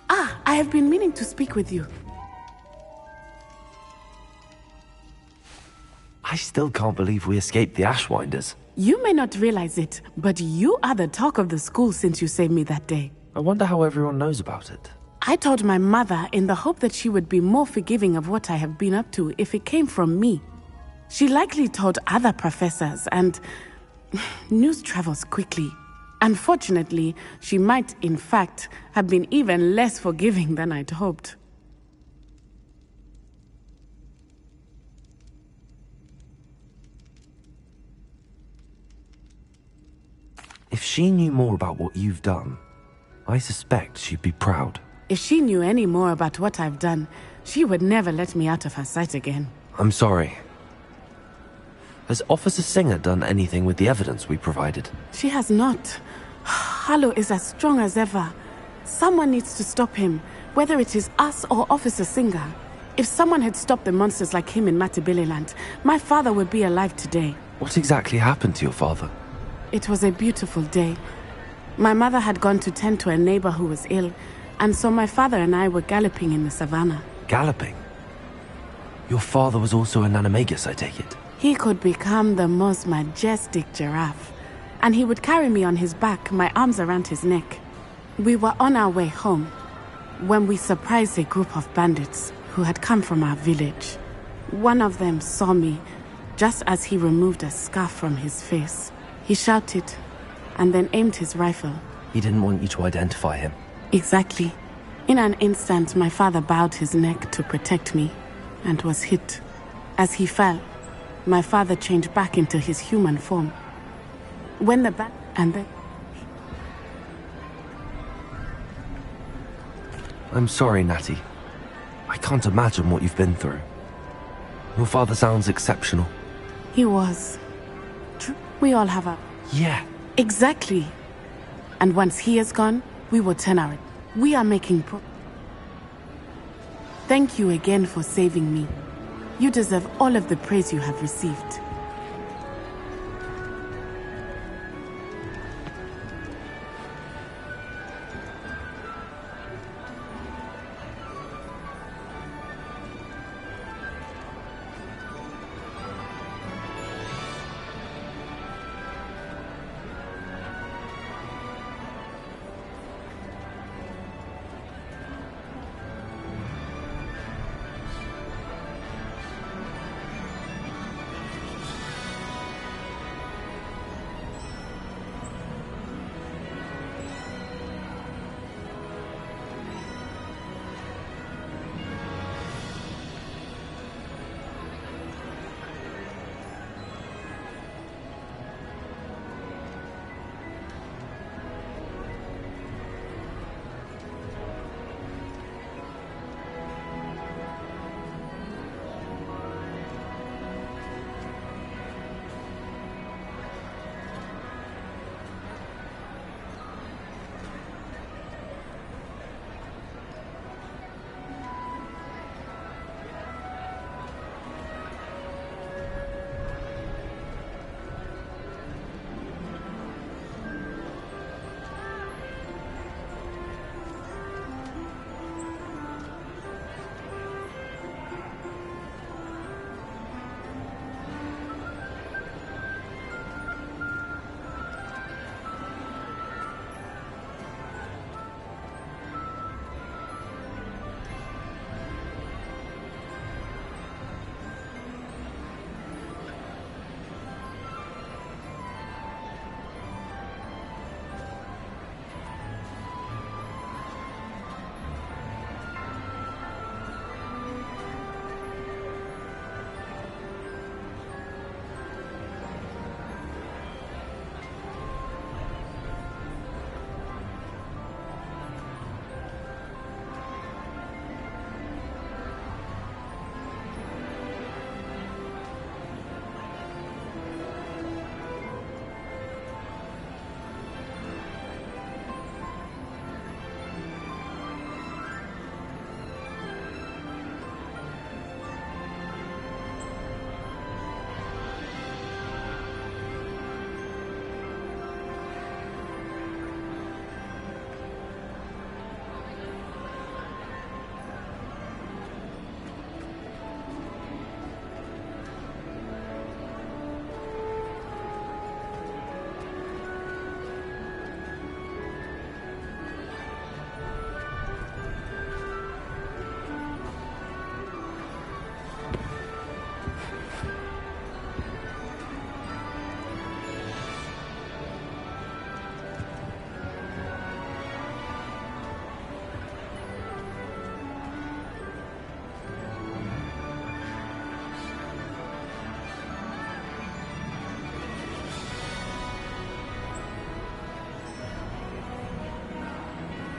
Ah, I have been meaning to speak with you. I still can't believe we escaped the Ashwinders. You may not realize it, but you are the talk of the school since you saved me that day. I wonder how everyone knows about it. I told my mother in the hope that she would be more forgiving of what I have been up to if it came from me. She likely told other professors, and news travels quickly. Unfortunately, she might, in fact, have been even less forgiving than I'd hoped. If she knew more about what you've done, I suspect she'd be proud. If she knew any more about what I've done, she would never let me out of her sight again. I'm sorry. Has Officer Singer done anything with the evidence we provided? She has not. Harlow is as strong as ever. Someone needs to stop him, whether it is us or Officer Singer. If someone had stopped the monsters like him in Matabeleland, my father would be alive today. What exactly happened to your father? It was a beautiful day. My mother had gone to tend to a neighbor who was ill, and so my father and I were galloping in the savannah. Galloping? Your father was also an animagus, I take it? He could become the most majestic giraffe, and he would carry me on his back, my arms around his neck. We were on our way home when we surprised a group of bandits who had come from our village. One of them saw me just as he removed a scarf from his face. He shouted and then aimed his rifle. He didn't want you to identify him. Exactly. In an instant, my father bowed his neck to protect me and was hit. As he fell, my father changed back into his human form. When the bat and then... I'm sorry, Natty. I can't imagine what you've been through. Your father sounds exceptional. He was. We all have a... Yeah. Exactly. And once he is gone, we will turn our... We are making Thank you again for saving me. You deserve all of the praise you have received.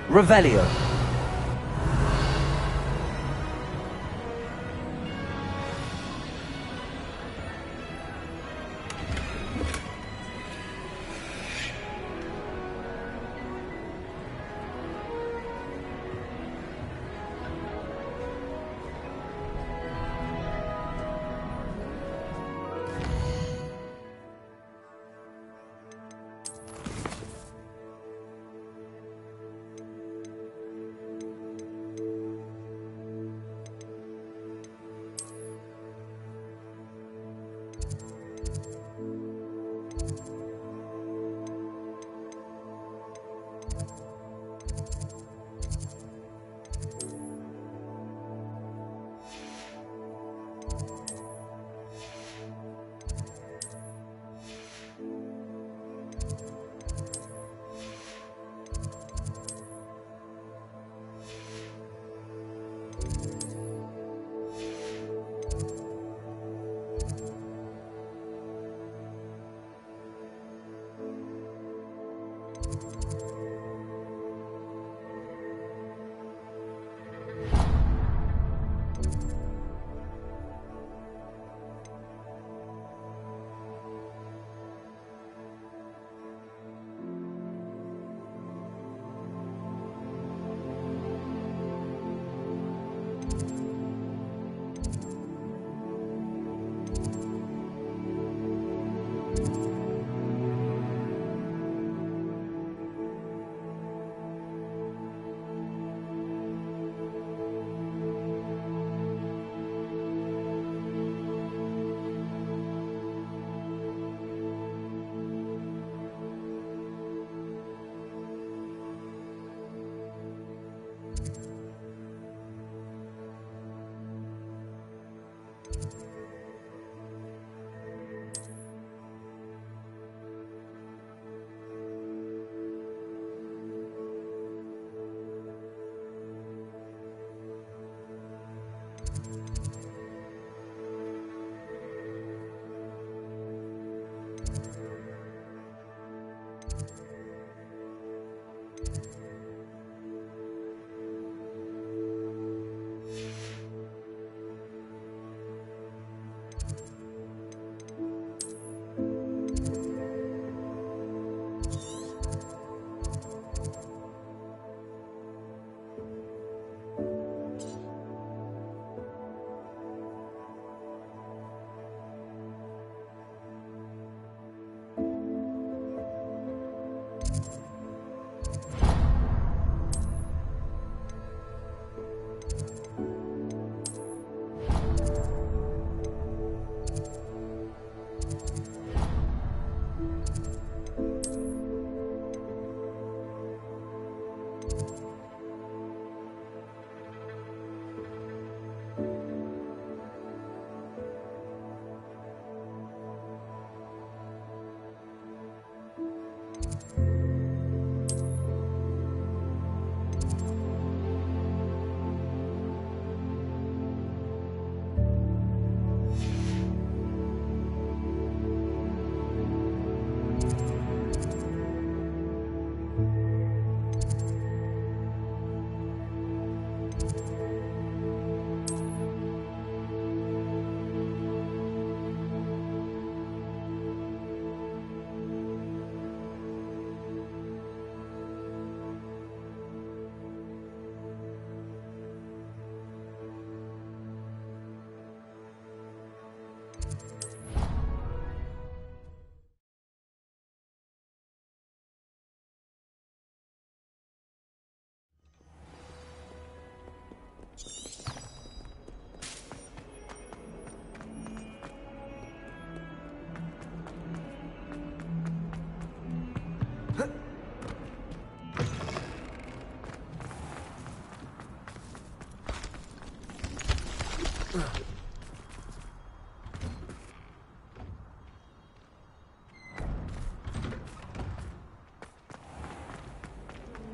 Revelio.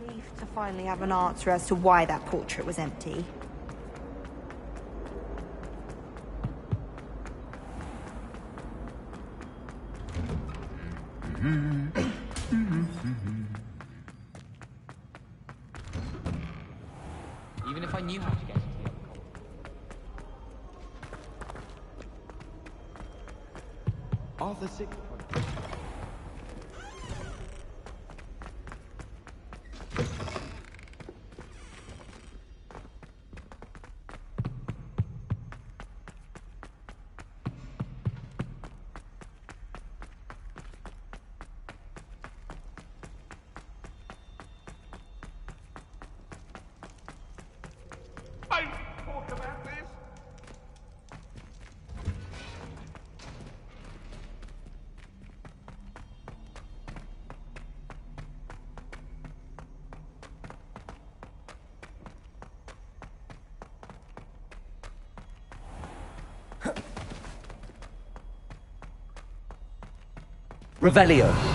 Relieved to finally have an answer as to why that portrait was empty. Even if I knew how to get into the other column. Arthur Sick. Talk about this. Revelio.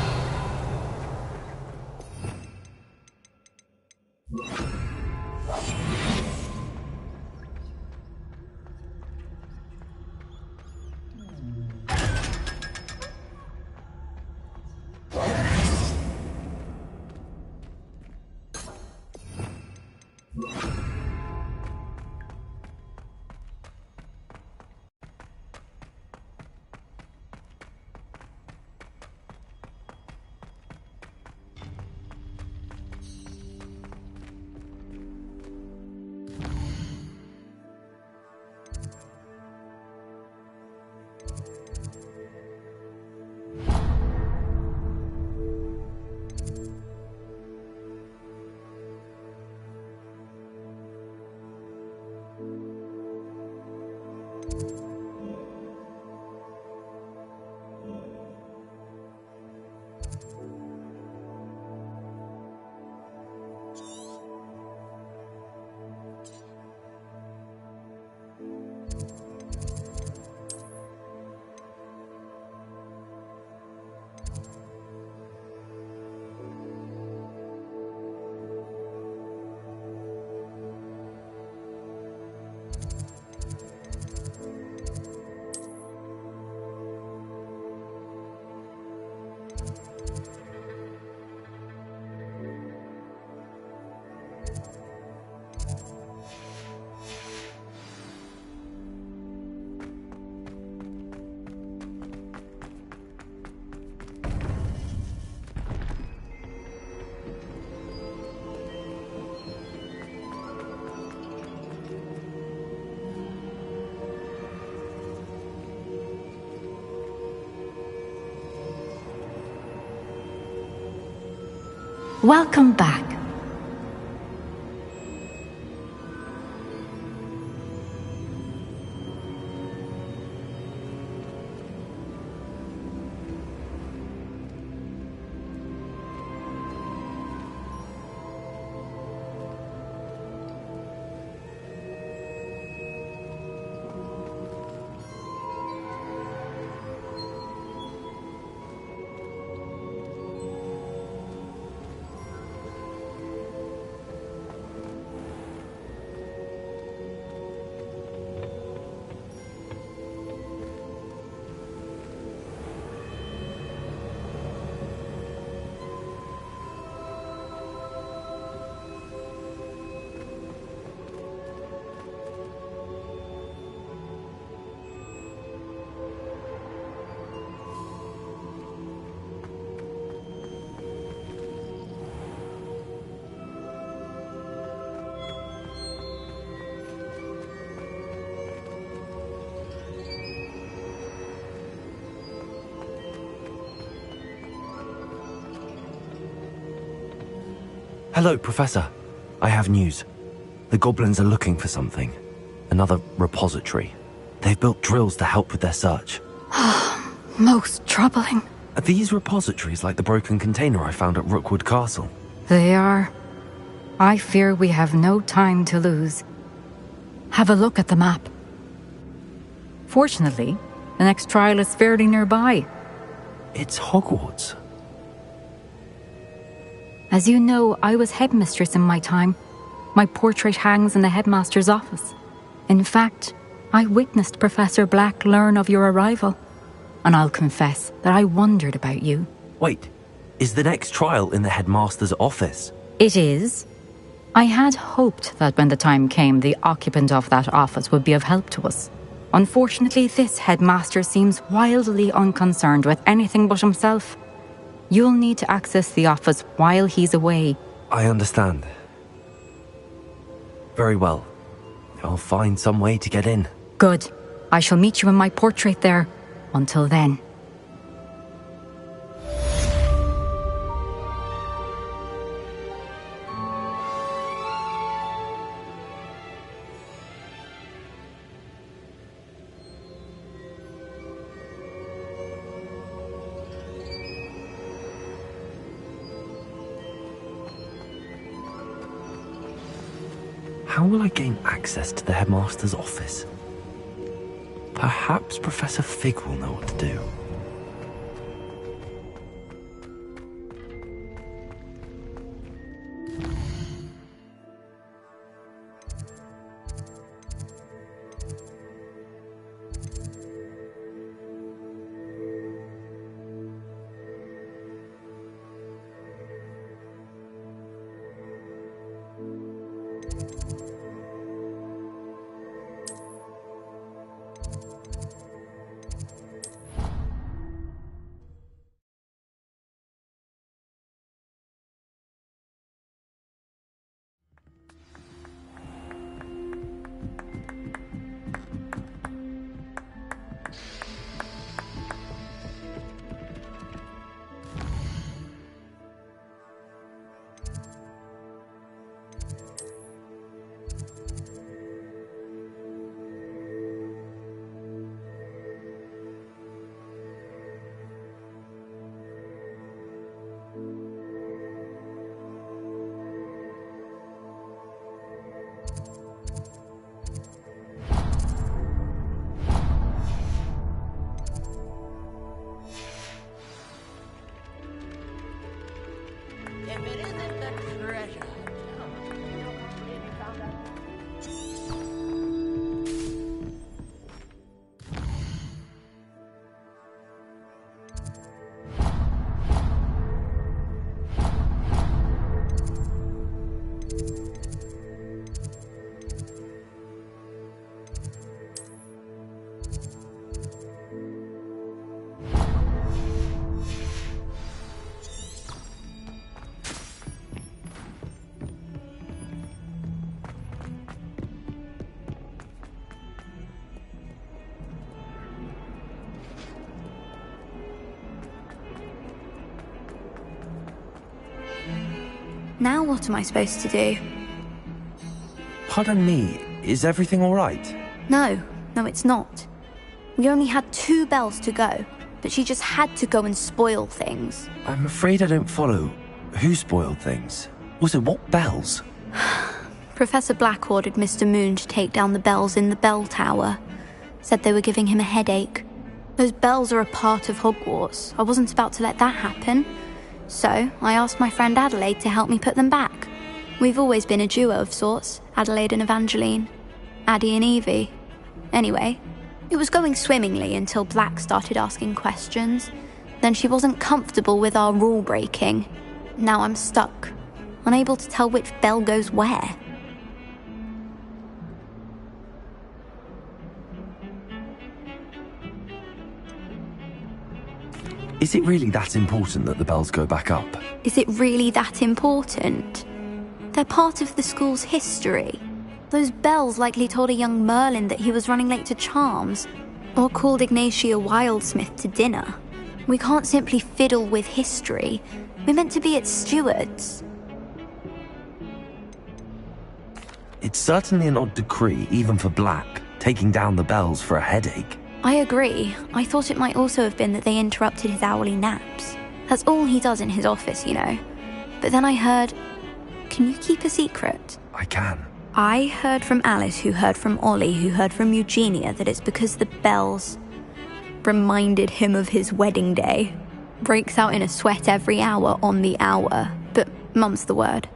Welcome back. Hello, Professor. I have news. The goblins are looking for something. Another repository. They've built drills to help with their search. Most troubling. Are these repositories like the broken container I found at Rookwood Castle? They are. I fear we have no time to lose. Have a look at the map. Fortunately, the next trial is fairly nearby. It's Hogwarts. As you know, I was headmistress in my time. My portrait hangs in the headmaster's office. In fact, I witnessed Professor Black learn of your arrival. And I'll confess that I wondered about you. Wait, is the next trial in the headmaster's office? It is. I had hoped that when the time came, the occupant of that office would be of help to us. Unfortunately, this headmaster seems wildly unconcerned with anything but himself. You'll need to access the office while he's away. I understand. Very well. I'll find some way to get in. Good. I shall meet you in my portrait there. Until then. How will I gain access to the headmaster's office? Perhaps Professor Fig will know what to do. Now what am I supposed to do? Pardon me, is everything all right? No, it's not. We only had 2 bells to go, but she just had to go and spoil things. I'm afraid I don't follow. Who spoiled things? Also, what bells? Professor Black ordered Mr. Moon to take down the bells in the bell tower. Said they were giving him a headache. Those bells are a part of Hogwarts. I wasn't about to let that happen. So, I asked my friend Adelaide to help me put them back. We've always been a duo of sorts, Adelaide and Evangeline. Addie and Evie. Anyway, it was going swimmingly until Black started asking questions. Then she wasn't comfortable with our rule breaking. Now I'm stuck, unable to tell which bell goes where. Is it really that important that the bells go back up? Is it really that important? They're part of the school's history. Those bells likely told a young Merlin that he was running late to Charms, or called Ignatia Wildsmith to dinner. We can't simply fiddle with history. We're meant to be its stewards. It's certainly an odd decree, even for Black, taking down the bells for a headache. I agree. I thought it might also have been that they interrupted his hourly naps. That's all he does in his office, you know. But then I heard... Can you keep a secret? I can. I heard from Alice, who heard from Ollie, who heard from Eugenia, that it's because the bells reminded him of his wedding day. Breaks out in a sweat every hour on the hour, but mum's the word.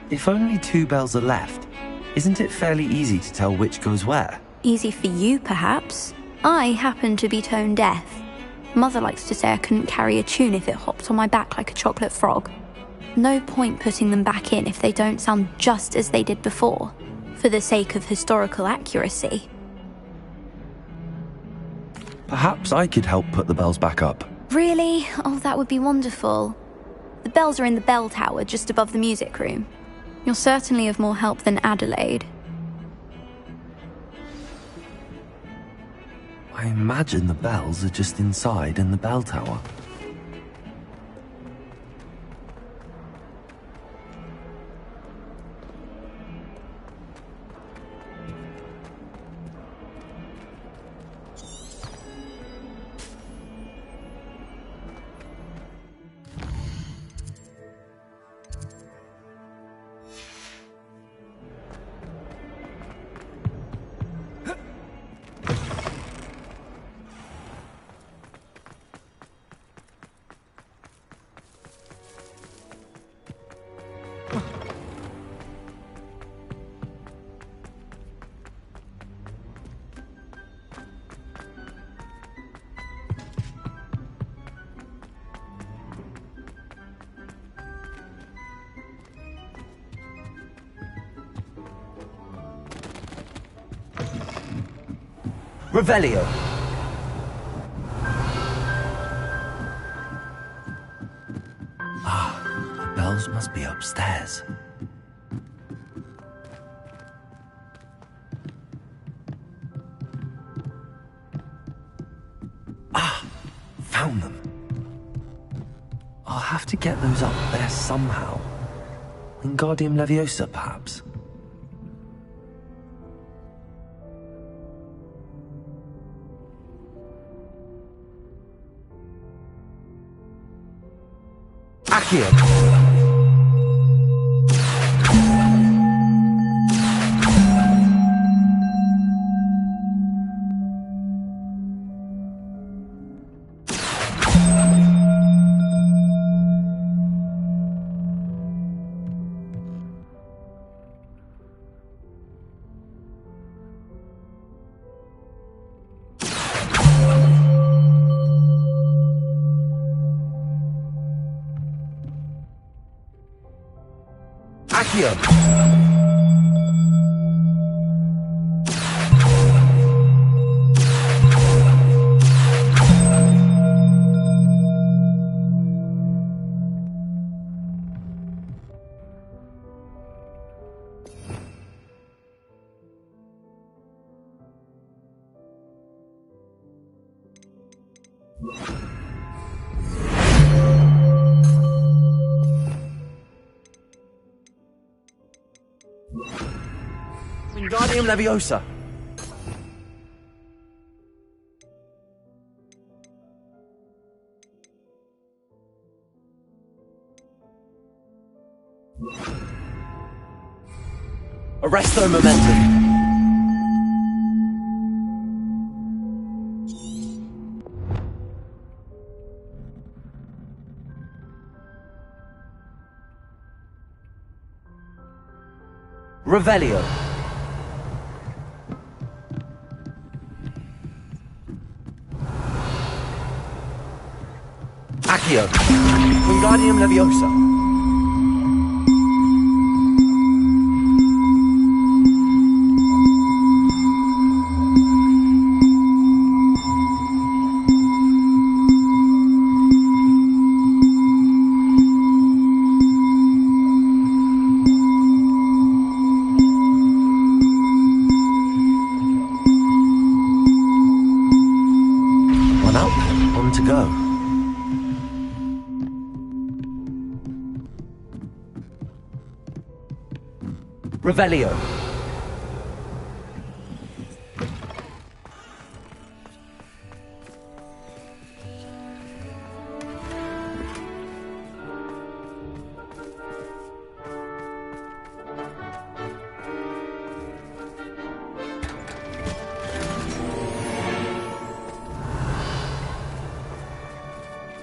If only 2 bells are left, isn't it fairly easy to tell which goes where? Easy for you, perhaps. I happen to be tone deaf. Mother likes to say I couldn't carry a tune if it hopped on my back like a chocolate frog. No point putting them back in if they don't sound just as they did before, for the sake of historical accuracy. Perhaps I could help put the bells back up. Really? Oh, that would be wonderful. The bells are in the bell tower just above the music room. You're certainly of more help than Adelaide. I imagine the bells are just inside in the bell tower. Revelio. The bells must be upstairs. Found them. I'll have to get those up there somehow. Wingardium Leviosa, perhaps? Accio. Wingardium Leviosa. Arresto Momentum. Revelio. Accio. Wingardium Leviosa. One up, one to go. Revelio.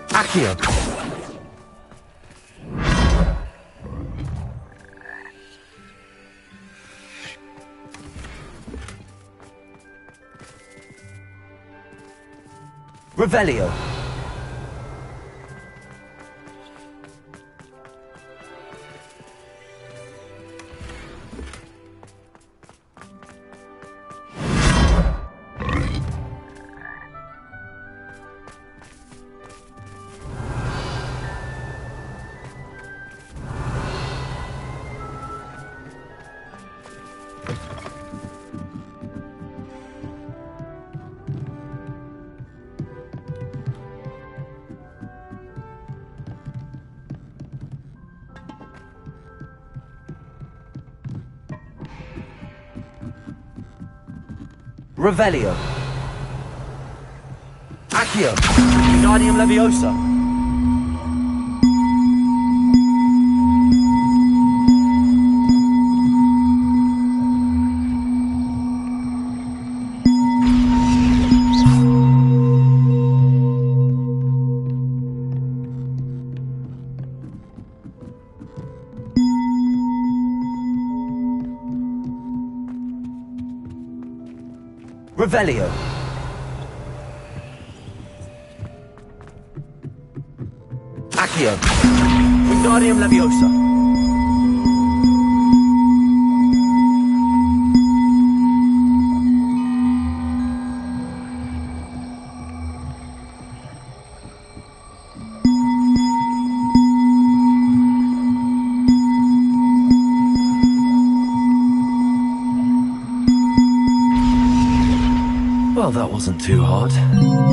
Accio. Revelio. Revelio. Accio. Wingardium Leviosa. Revelio. Accio. Wingardium Leviosa. Well, that wasn't too hard.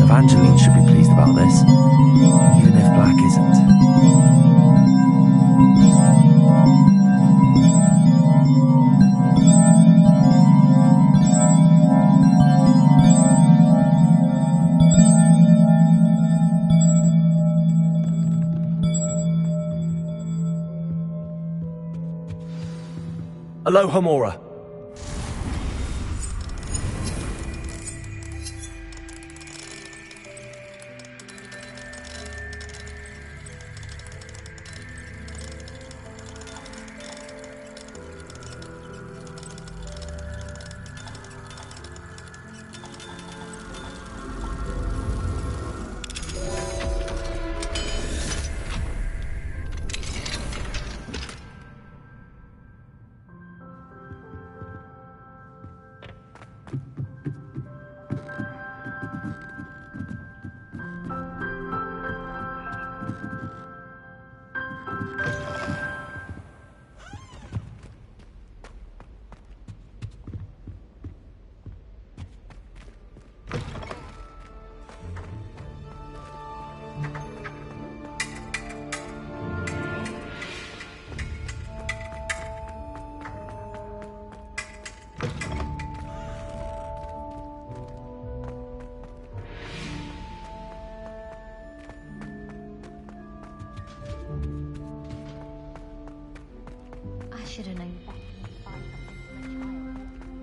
Evangeline should be pleased about this, even if Black isn't. Alohomora. I should have known better than to buy something for a child.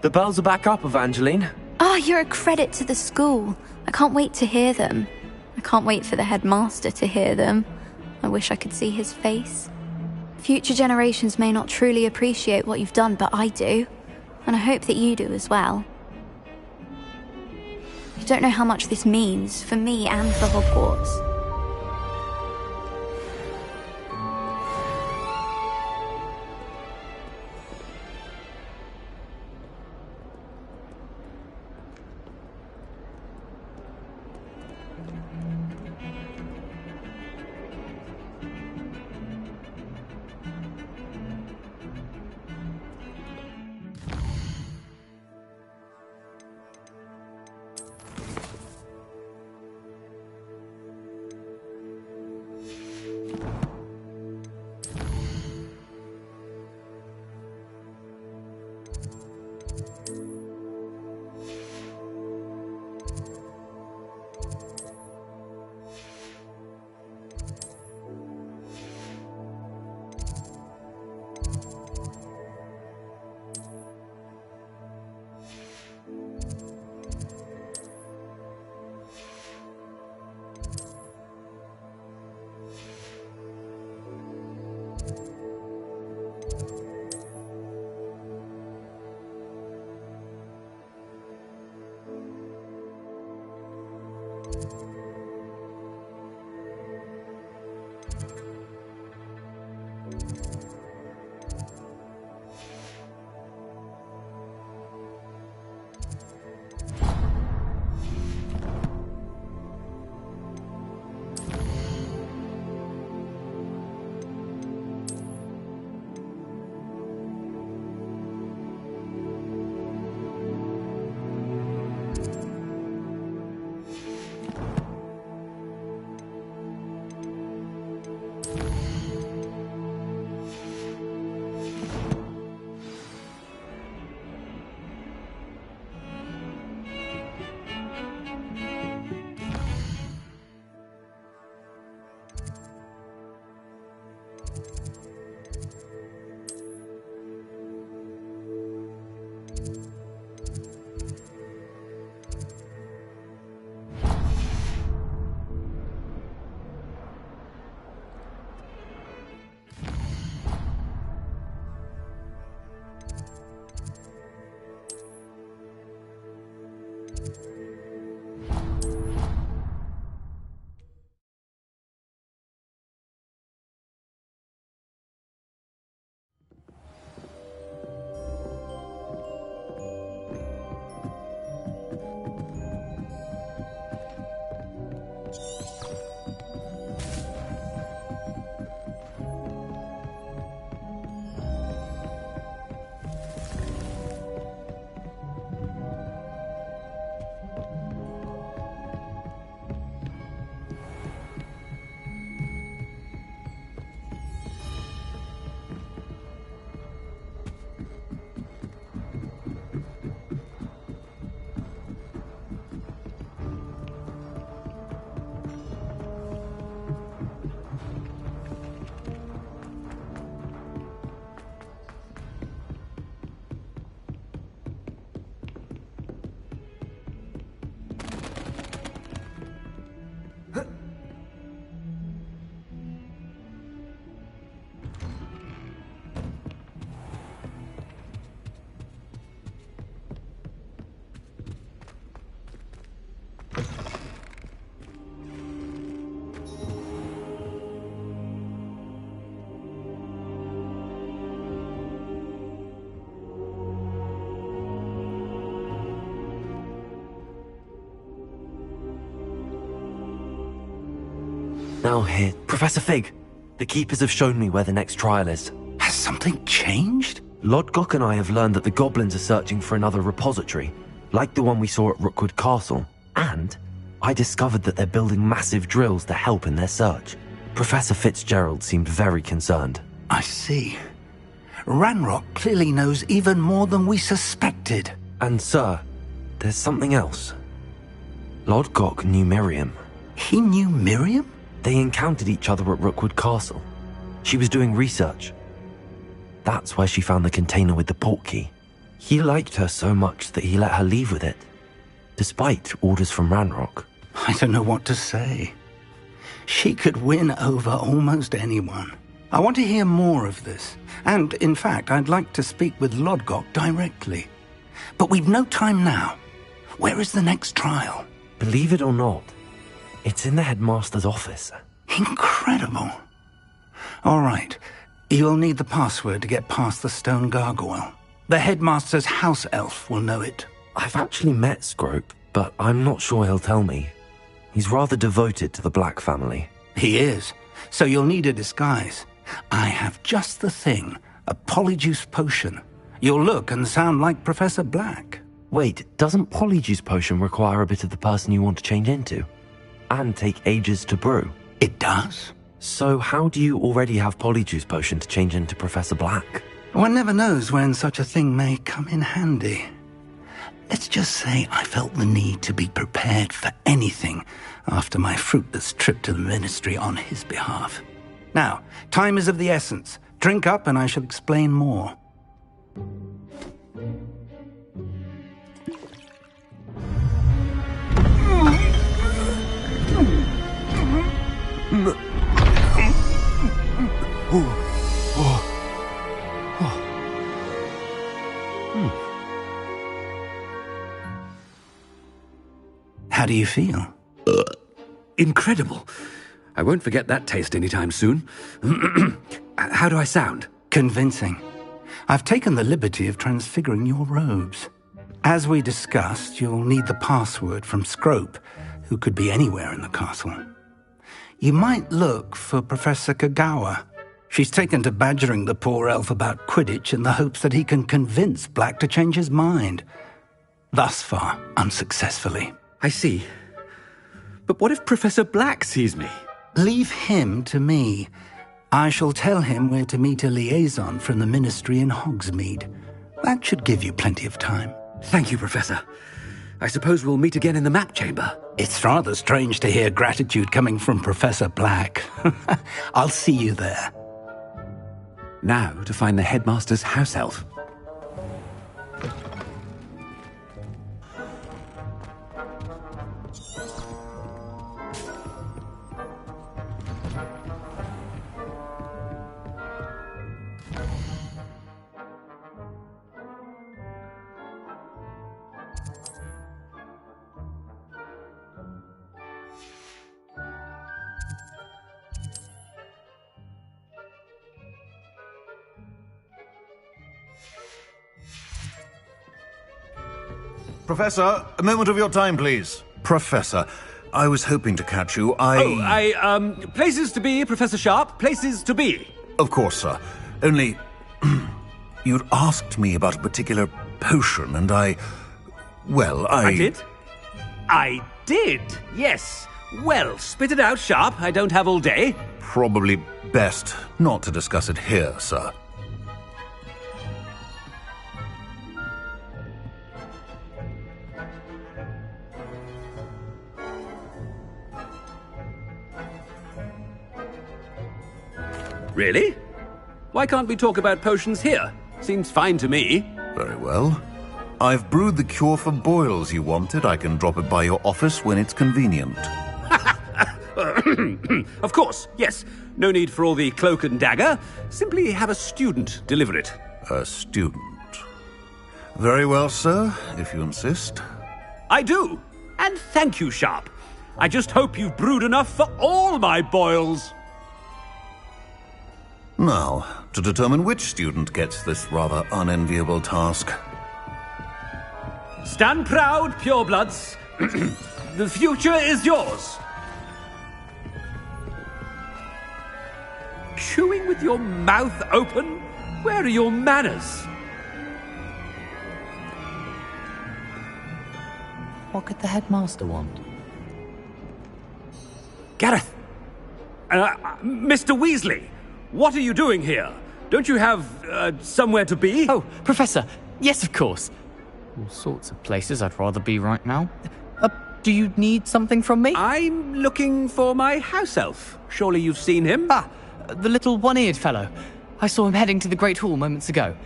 The bells are back up, Evangeline. Oh, you're a credit to the school. I can't wait to hear them. I can't wait for the headmaster to hear them. I wish I could see his face. Future generations may not truly appreciate what you've done, but I do. And I hope that you do as well. You don't know how much this means for me and for Hogwarts. Now here, Professor Fig. The Keepers have shown me where the next trial is. Has something changed? Lodgok and I have learned that the goblins are searching for another repository, like the one we saw at Rookwood Castle. And I discovered that they're building massive drills to help in their search. Professor Fitzgerald seemed very concerned. I see. Ranrock clearly knows even more than we suspected. And sir, there's something else. Lodgok knew Miriam. He knew Miriam? They encountered each other at Rookwood Castle. She was doing research. That's where she found the container with the portkey. He liked her so much that he let her leave with it, despite orders from Ranrock. I don't know what to say. She could win over almost anyone. I want to hear more of this. And, in fact, I'd like to speak with Lodgok directly. But we've no time now. Where is the next trial? Believe it or not, it's in the headmaster's office. Incredible. All right. You'll need the password to get past the stone gargoyle. The headmaster's house elf will know it. I've actually met Scrope, but I'm not sure he'll tell me. He's rather devoted to the Black family. He is. So you'll need a disguise. I have just the thing. A polyjuice potion. You'll look and sound like Professor Black. Wait, doesn't Polyjuice Potion require a bit of the person you want to change into? And take ages to brew? It does. So how do you already have Polyjuice Potion to change into Professor Black? One never knows when such a thing may come in handy. Let's just say I felt the need to be prepared for anything after my fruitless trip to the Ministry on his behalf. Now, time is of the essence. Drink up and I shall explain more. How do you feel? Incredible. I won't forget that taste anytime soon. How do I sound? Convincing. I've taken the liberty of transfiguring your robes. As we discussed, you'll need the password from Scrope, who could be anywhere in the castle. You might look for Professor Kagawa. She's taken to badgering the poor elf about Quidditch in the hopes that he can convince Black to change his mind. Thus far, unsuccessfully. I see. But what if Professor Black sees me? Leave him to me. I shall tell him where to meet a liaison from the Ministry in Hogsmeade. That should give you plenty of time. Thank you, Professor. I suppose we'll meet again in the map chamber. It's rather strange to hear gratitude coming from Professor Black. I'll see you there. Now to find the headmaster's house elf. Professor, a moment of your time, please. Professor, I was hoping to catch you. Places to be, Professor Sharp. Places to be. Of course, sir. Only, you'd asked me about a particular potion, and I did? I did, yes. Well, spit it out, Sharp. I don't have all day. Probably best not to discuss it here, sir. Really? Why can't we talk about potions here? Seems fine to me. Very well. I've brewed the cure for boils you wanted. I can drop it by your office when it's convenient. Of course, yes. No need for all the cloak and dagger. Simply have a student deliver it. A student? Very well, sir, if you insist. I do. And thank you, Sharp. I just hope you've brewed enough for all my boils. Now, to determine which student gets this rather unenviable task. Stand proud, purebloods. The future is yours. chewing with your mouth open? Where are your manners? What could the headmaster want? Gareth! Mr. Weasley, what are you doing here? Don't you have somewhere to be? Oh, Professor, yes, of course. All sorts of places I'd rather be right now. Do you need something from me? I'm looking for my house elf. Surely you've seen him? Ah, the little one-eared fellow. I saw him heading to the Great Hall moments ago,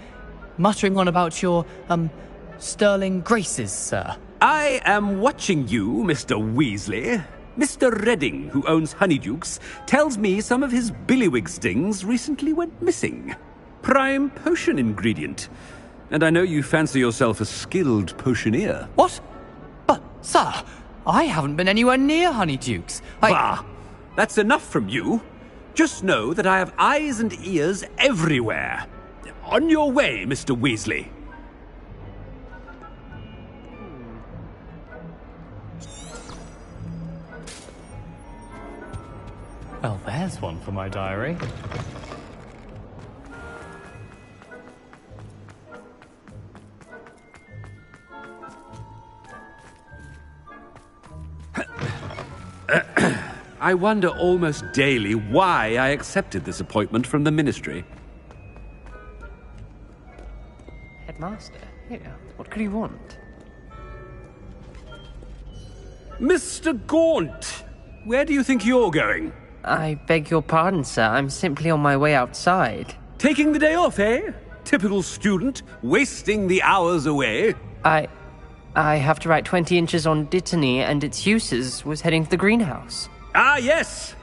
muttering on about your, sterling graces, sir. I am watching you, Mr. Weasley. Mr. Redding, who owns Honeydukes, tells me some of his billywig stings recently went missing. Prime potion ingredient. And I know you fancy yourself a skilled potioneer. What? But, sir, I haven't been anywhere near Honeydukes. Bah! That's enough from you. Just know that I have eyes and ears everywhere. On your way, Mr. Weasley. Well, there's one for my diary. I wonder almost daily why I accepted this appointment from the Ministry. Headmaster? Yeah, what could he want? Mr. Gaunt! Where do you think you're going? I beg your pardon, sir. I'm simply on my way outside. Taking the day off, eh? Typical student, wasting the hours away. I have to write 20 inches on Dittany and its uses. Was heading to the greenhouse. Ah, yes!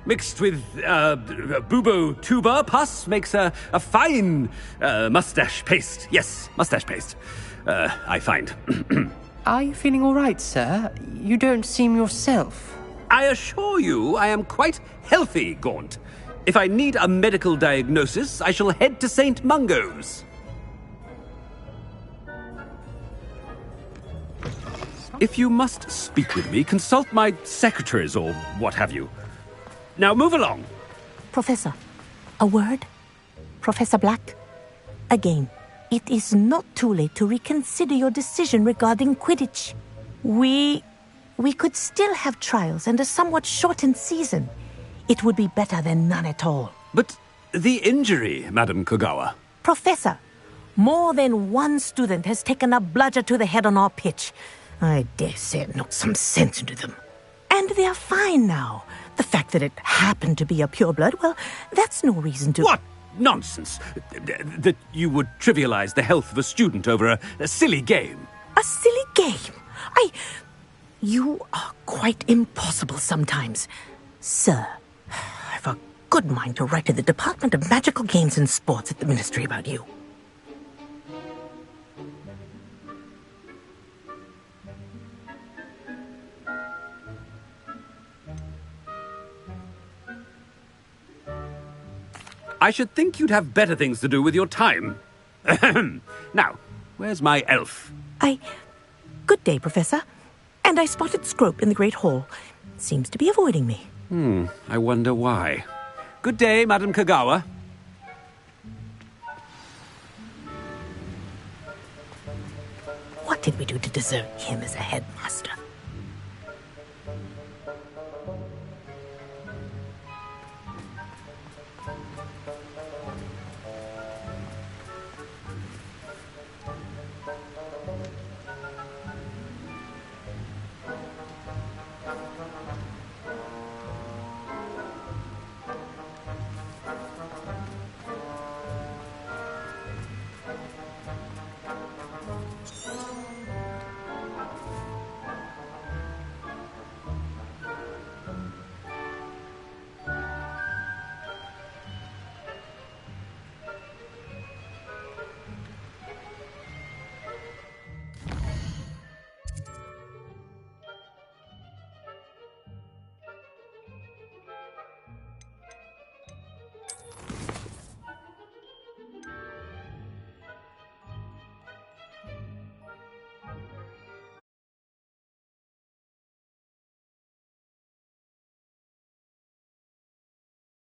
Mixed with, bubo tuber pus makes a fine, mustache paste. Yes, mustache paste. I find. Are you feeling all right, sir? You don't seem yourself. I assure you I am quite healthy, Gaunt. If I need a medical diagnosis, I shall head to St. Mungo's. If you must speak with me, consult my secretaries or what have you. Now move along. Professor, a word? Professor Black? Again, it is not too late to reconsider your decision regarding Quidditch. We could still have trials and a somewhat shortened season. It would be better than none at all. But the injury, Madam Kogawa. Professor, more than one student has taken a bludger to the head on our pitch. I dare say it knocked some sense into them. And they're fine now. The fact that it happened to be a pureblood, well, that's no reason to... What nonsense! That you would trivialize the health of a student over a silly game. A silly game? You are quite impossible sometimes. Sir, I've a good mind to write to the Department of Magical Games and Sports at the Ministry about you. I should think you'd have better things to do with your time. Now, where's my elf? Good day, Professor. And I spotted Scrope in the Great Hall. Seems to be avoiding me. I wonder why. Good day, Madam Kogawa. What did we do to deserve him as a headmaster?